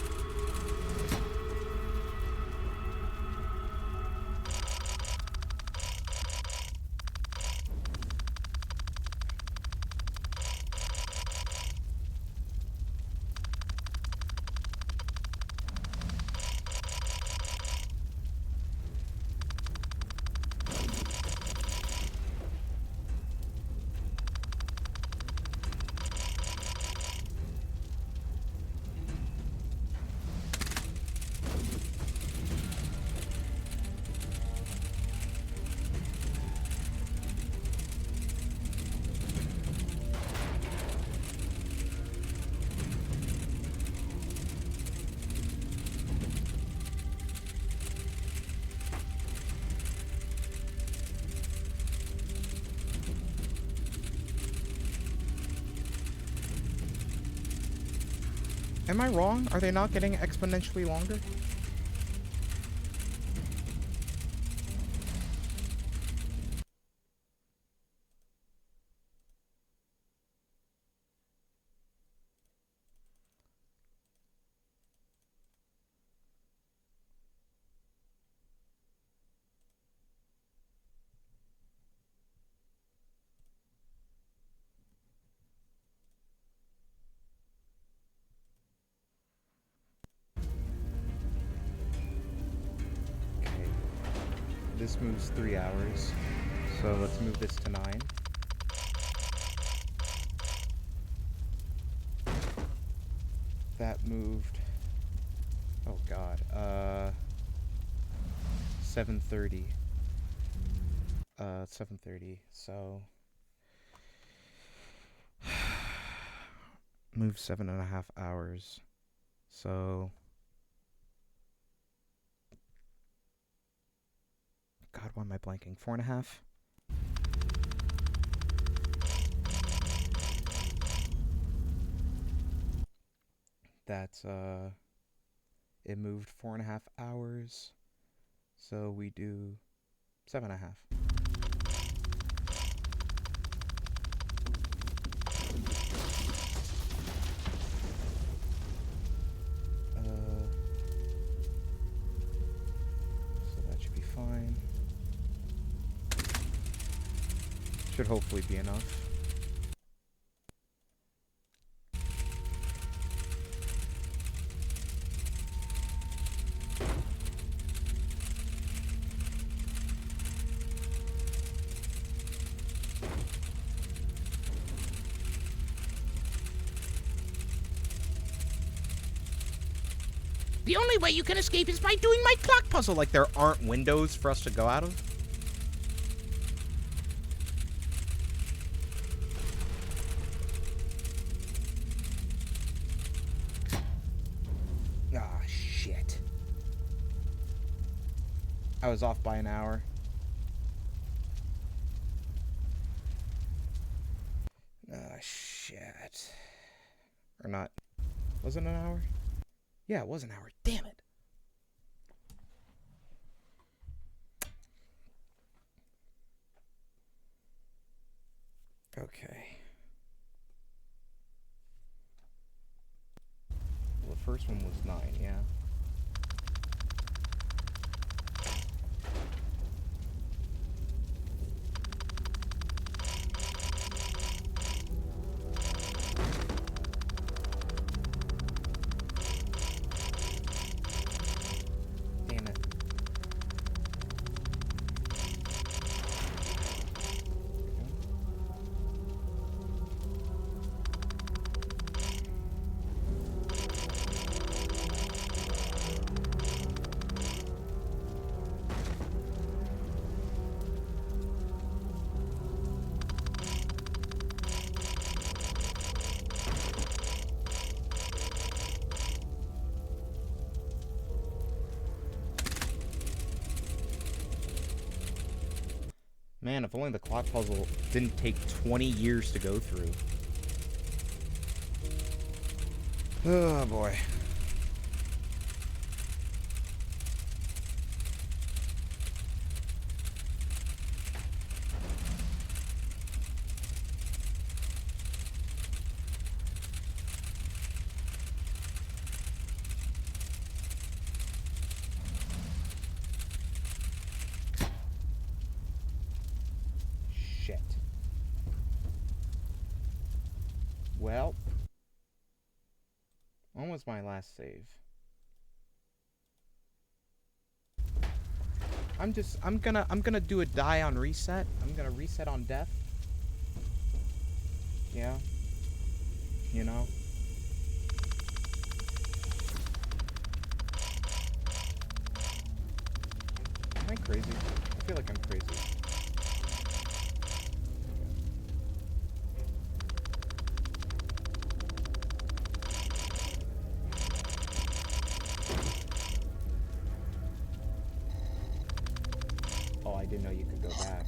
Am I wrong? Are they not getting exponentially longer? This moves 3 hours, so let's move this to 9. That moved, oh god, 7:30. It's 7:30, so move 7.5 hours. So God, why am I blanking? 4.5. That's it moved 4.5 hours. So we do 7.5. So that should be fine. Should hopefully be enough. The only way you can escape is by doing my clock puzzle. Like there aren't windows for us to go out of? Ah, shit. I was off by an hour. Ah, shit. Or not. Was it an hour? Yeah, it was an hour. Damn it. Okay. Well, the first one was 9, yeah. Damn it. Man, if only the clock puzzle didn't take 20 years to go through. Oh boy. Shit. Well, when was my last save? I'm gonna do a die on reset. I'm gonna reset on death. Yeah. You know. Am I crazy? I feel like I'm crazy. Oh, I didn't know you could go back.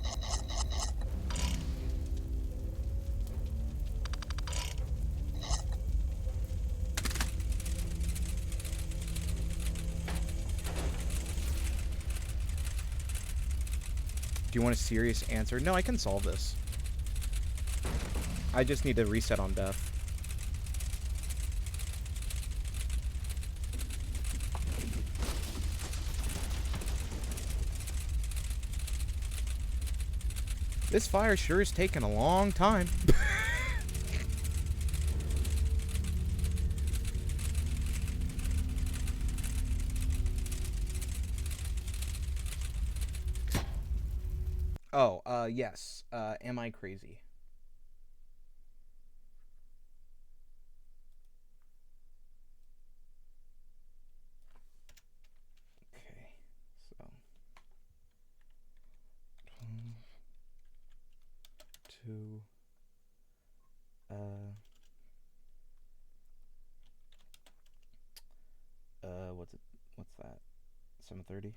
Do you want a serious answer? No, I can solve this. I just need to reset on death. This fire sure has taken a long time. Oh, yes. Am I crazy? Okay, so... 7:30.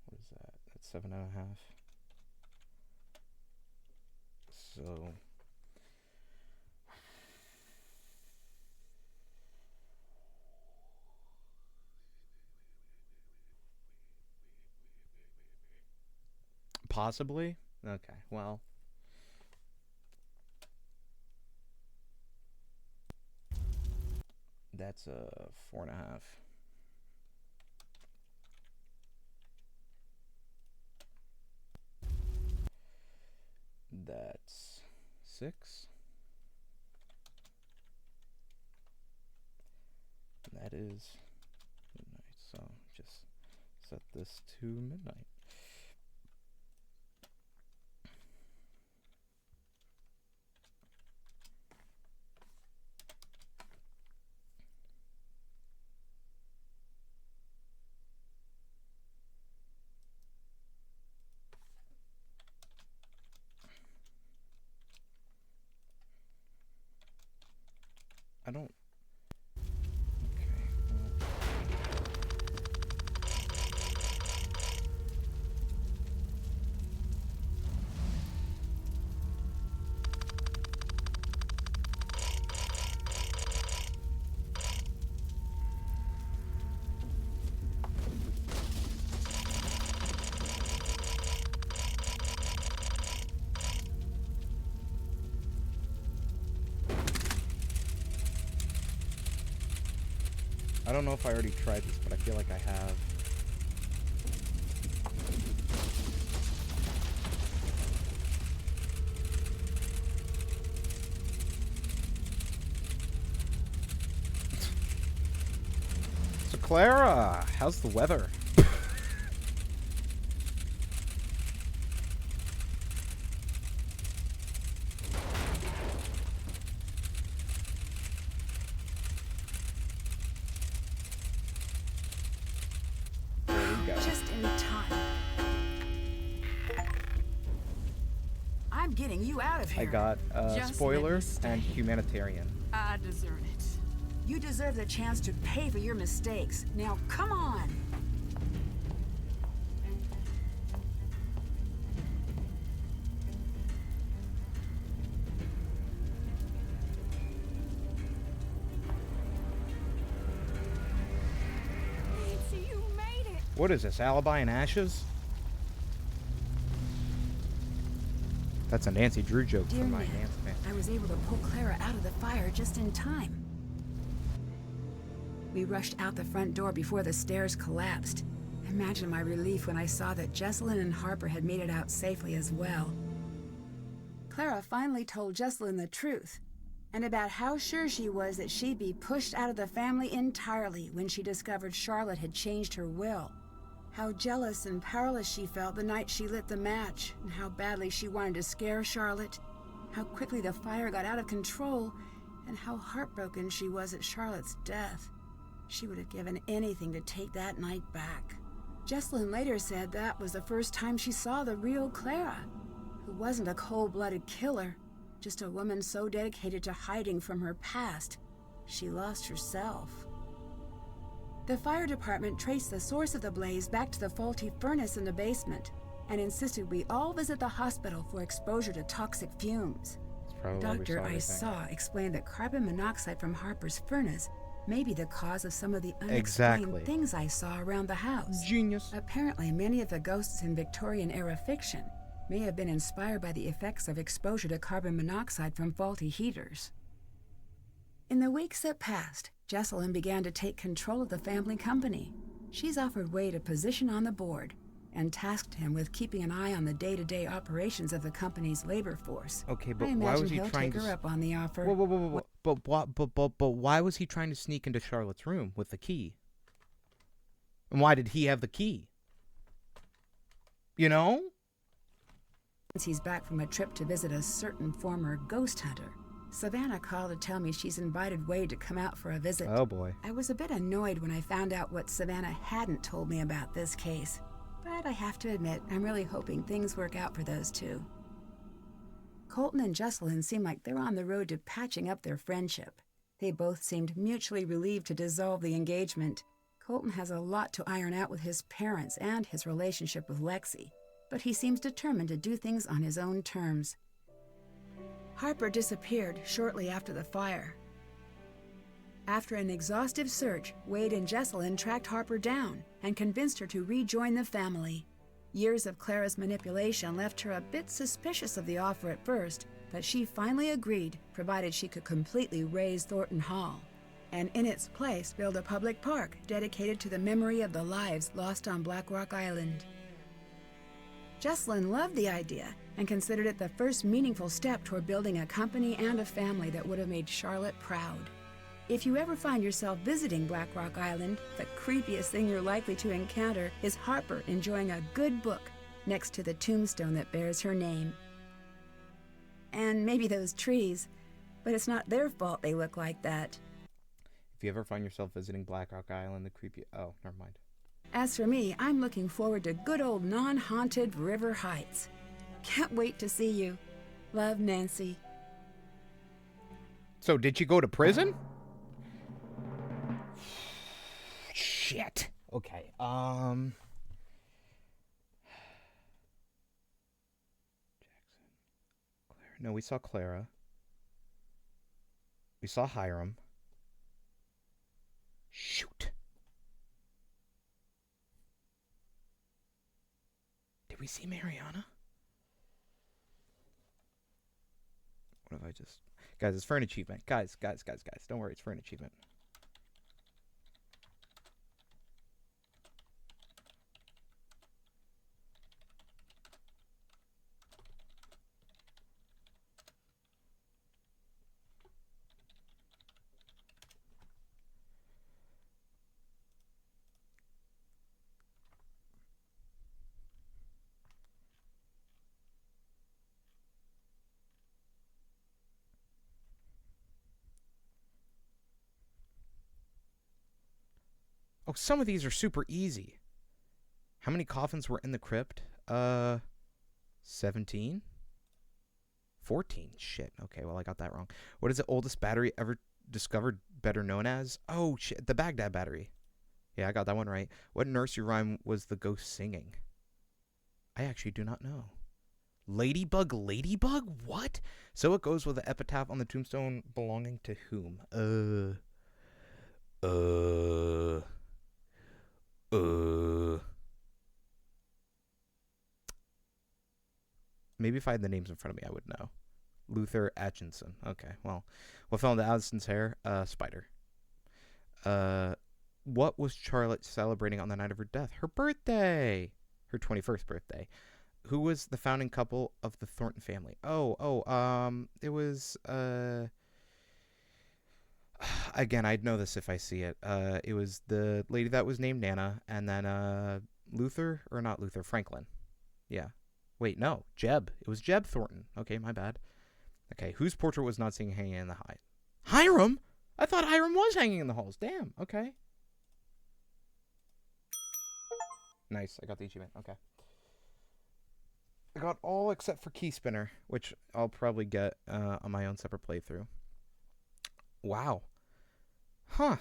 What is that? That's 7.5. So possibly. Okay, well, that's a 4.5. That's 6. That is midnight. So just set this to midnight. I don't. I don't know if I already tried this, but I feel like I have. So Clara, how's the weather? Just in time. I'm getting you out of here. I got Just spoiler let me stay. and humanitarian. I deserve it. You deserve the chance to pay for your mistakes. Now, come on. Nancy, you made it. What is this, Alibi and Ashes? That's a Nancy Drew joke Dear from my Ned, Nancy fan. I was able to pull Clara out of the fire just in time. We rushed out the front door before the stairs collapsed. Imagine my relief when I saw that Jessalyn and Harper had made it out safely as well. Clara finally told Jessalyn the truth, and about how sure she was that she'd be pushed out of the family entirely when she discovered Charlotte had changed her will. How jealous and powerless she felt the night she lit the match, and how badly she wanted to scare Charlotte. How quickly the fire got out of control, and how heartbroken she was at Charlotte's death. She would have given anything to take that night back. Jessalyn later said that was the first time she saw the real Clara, who wasn't a cold-blooded killer, just a woman so dedicated to hiding from her past, she lost herself. The fire department traced the source of the blaze back to the faulty furnace in the basement and insisted we all visit the hospital for exposure to toxic fumes. Probably why we Doctor I everything. saw explained that carbon monoxide from Harper's furnace may be the cause of some of the unexplained Exactly. things I saw around the house. Genius. Apparently, many of the ghosts in Victorian-era fiction may have been inspired by the effects of exposure to carbon monoxide from faulty heaters. In the weeks that passed, Jessalyn began to take control of the family company. She's offered Wade a position on the board, and tasked him with keeping an eye on the day-to-day operations of the company's labor force. Okay, but I why imagine was he he'll trying take to... her up on the offer. Whoa. But why was he trying to sneak into Charlotte's room with the key? And why did he have the key? You know? Since he's back from a trip to visit a certain former ghost hunter, Savannah called to tell me she's invited Wade to come out for a visit. Oh boy. I was a bit annoyed when I found out what Savannah hadn't told me about this case. But I have to admit, I'm really hoping things work out for those two. Colton and Jesselyn seem like they're on the road to patching up their friendship. They both seemed mutually relieved to dissolve the engagement. Colton has a lot to iron out with his parents and his relationship with Lexi, but he seems determined to do things on his own terms. Harper disappeared shortly after the fire. After an exhaustive search, Wade and Jesselyn tracked Harper down and convinced her to rejoin the family. Years of Clara's manipulation left her a bit suspicious of the offer at first, but she finally agreed, provided she could completely raze Thornton Hall, and in its place build a public park dedicated to the memory of the lives lost on Black Rock Island. Jesselyn loved the idea and considered it the first meaningful step toward building a company and a family that would have made Charlotte proud. If you ever find yourself visiting Black Rock Island, the creepiest thing you're likely to encounter is Harper enjoying a good book next to the tombstone that bears her name. And maybe those trees, but it's not their fault they look like that. If you ever find yourself visiting Black Rock Island, the creepy... Oh, never mind. As for me, I'm looking forward to good old non-haunted River Heights. Can't wait to see you. Love, Nancy. So, did you go to prison? Shit. Okay, Jackson. Clara. No, we saw Clara. We saw Hiram. Shoot. Did we see Mariana? What if I just... Guys, it's for an achievement. Guys. Don't worry, it's for an achievement. Oh, some of these are super easy. How many coffins were in the crypt? 17? 14. Shit. Okay, well, I got that wrong. What is the oldest battery ever discovered, better known as? Oh, shit. The Baghdad battery. Yeah, I got that one right. What nursery rhyme was the ghost singing? I actually do not know. Ladybug? What? So it goes with the epitaph on the tombstone belonging to whom? Maybe if I had the names in front of me, I would know. Luther Atchison. Okay, well, what fell into Addison's hair? Spider. What was Charlotte celebrating on the night of her death? Her birthday! Her 21st birthday. Who was the founding couple of the Thornton family? It was, again, I'd know this if I see it. It was the lady that was named Nana, and then, Franklin. Yeah. Wait, no, Jeb. It was Jeb Thornton. Okay, my bad. Okay, whose portrait was not seen hanging in the high? Hiram? I thought Hiram was hanging in the halls. Damn, okay. Nice, I got the achievement. Okay. I got all except for Key Spinner, which I'll probably get on my own separate playthrough. Wow. Huh.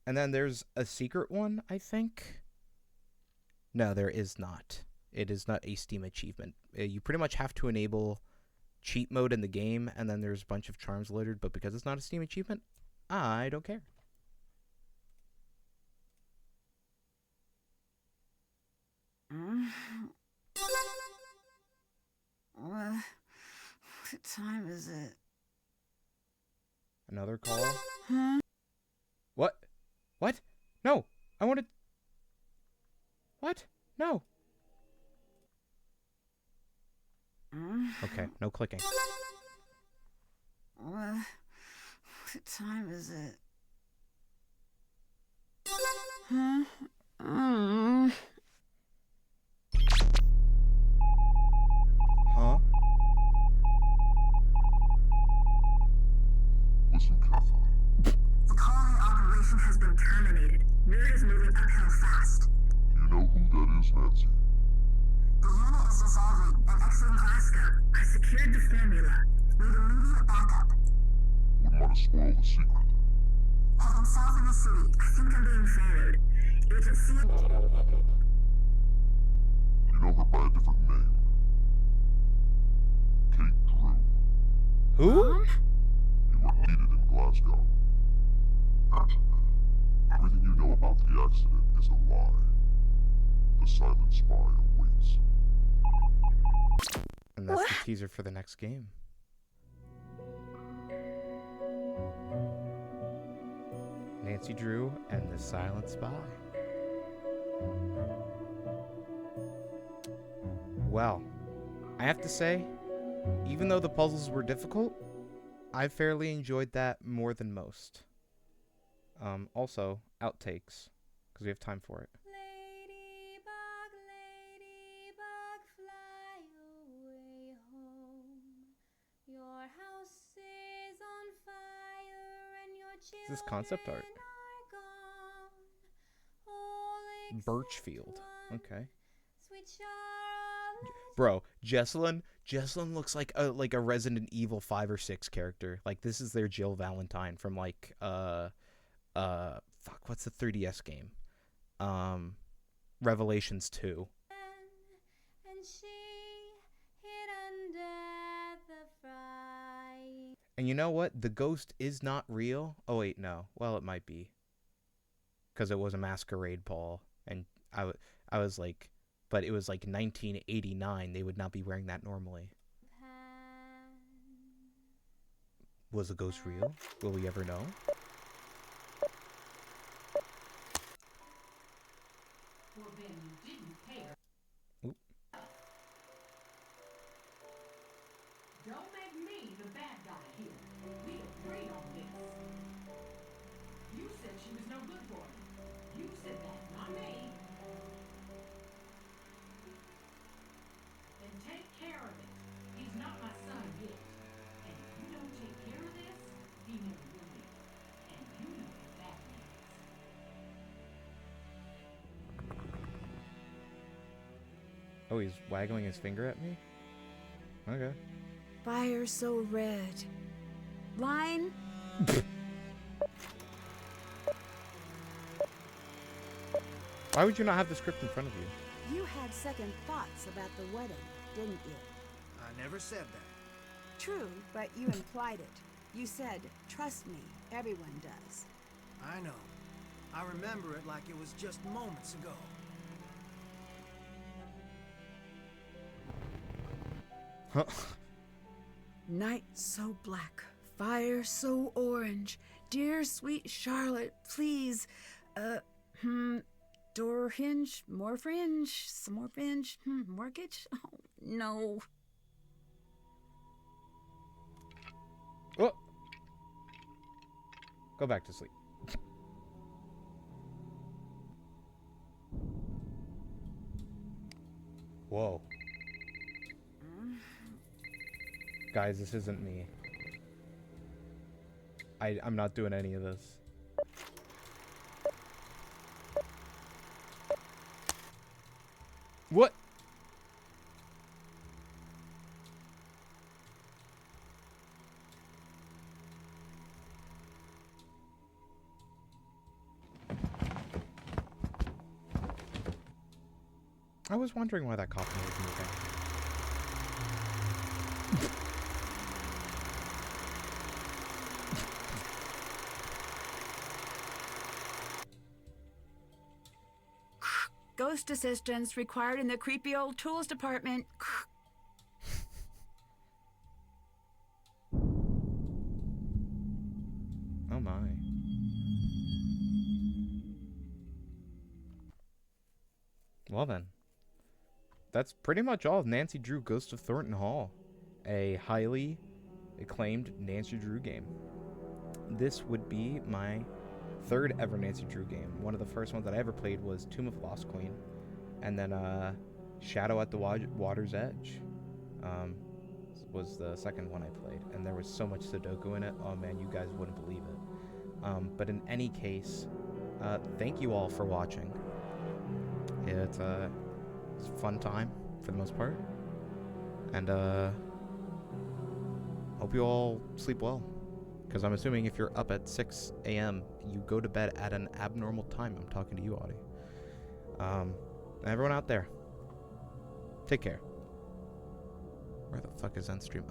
And then there's a secret one, I think. No, there is not. It is not a Steam achievement. You pretty much have to enable cheat mode in the game, and then there's a bunch of charms littered, but because it's not a Steam achievement, I don't care. What time is it? Another call? Huh? What? No, I wanted... What? No. Okay, no clicking. What time is it? Huh? Huh? Listen carefully. The calling operation has been terminated. Word is moving uphill fast. You know who that is, Nancy? The unit is dissolving and exiting Glasgow. I secured the formula. Need immediate backup. Wouldn't want to spoil the secret. Heading south in the city. I think I'm being followed. Agent C. You know her by a different name. Kate Drew. Who? You were needed in Glasgow. Urgently. Everything you know about the accident is a lie. The silent spy awaits. And that's the teaser for the next game. Nancy Drew and the Silent Spy. Well, I have to say, even though the puzzles were difficult, I fairly enjoyed that more than most. Also, outtakes, because we have time for it. Ladybug, ladybug, fly away home. Your house is on fire and your children Is this concept art? are gone. All Birchfield. Okay. sweet Charlotte. Bro, Jessalyn looks like a Resident Evil 5 or 6 character. Like, this is their Jill Valentine from like fuck, what's the 3DS game? Revelations 2. And she hid under the fry. And you know what? The ghost is not real. Oh wait, no. Well, it might be. Cuz it was a masquerade ball, and I was like, but it was like 1989. They would not be wearing that normally. Was the ghost real? Will we ever know? Well, then you didn't pay her. Oop. Don't make me the bad guy here. We agreed on this. You said she was no good for you. You said that, not me. Then take care of it. He's not my son yet. And if you don't take care of this, he never will be. And you know what that means. Oh, he's waggling his finger at me? Okay. Fire so red. Line? Why would you not have the script in front of you? You had second thoughts about the wedding, didn't you? I never said that. True, but you implied it. You said, trust me, everyone does. I know. I remember it like it was just moments ago. Huh? Night so black, fire so orange. Dear sweet Charlotte, please, door hinge, more fringe, some more fringe, mortgage? Oh, no. Oh. Go back to sleep. Whoa. Guys, this isn't me. I'm not doing any of this. What? I was wondering why that coffin was moving. Ghost assistance required in the creepy old tools department. Oh my. Well then, that's pretty much all of Nancy Drew Ghost of Thornton Hall, a highly acclaimed Nancy Drew game. This would be my third ever Nancy Drew game. One of the first ones that I ever played was Tomb of Lost Queen, and then Shadow at the Water's Edge was the second one I played, and there was so much Sudoku in it. Oh man, you guys wouldn't believe it. But in any case, thank you all for watching. It's a fun time for the most part, and hope you all sleep well, because I'm assuming if you're up at 6 a.m. you go to bed at an abnormal time. I'm talking to you, Audie. Everyone out there, take care. Where the fuck is Endstream?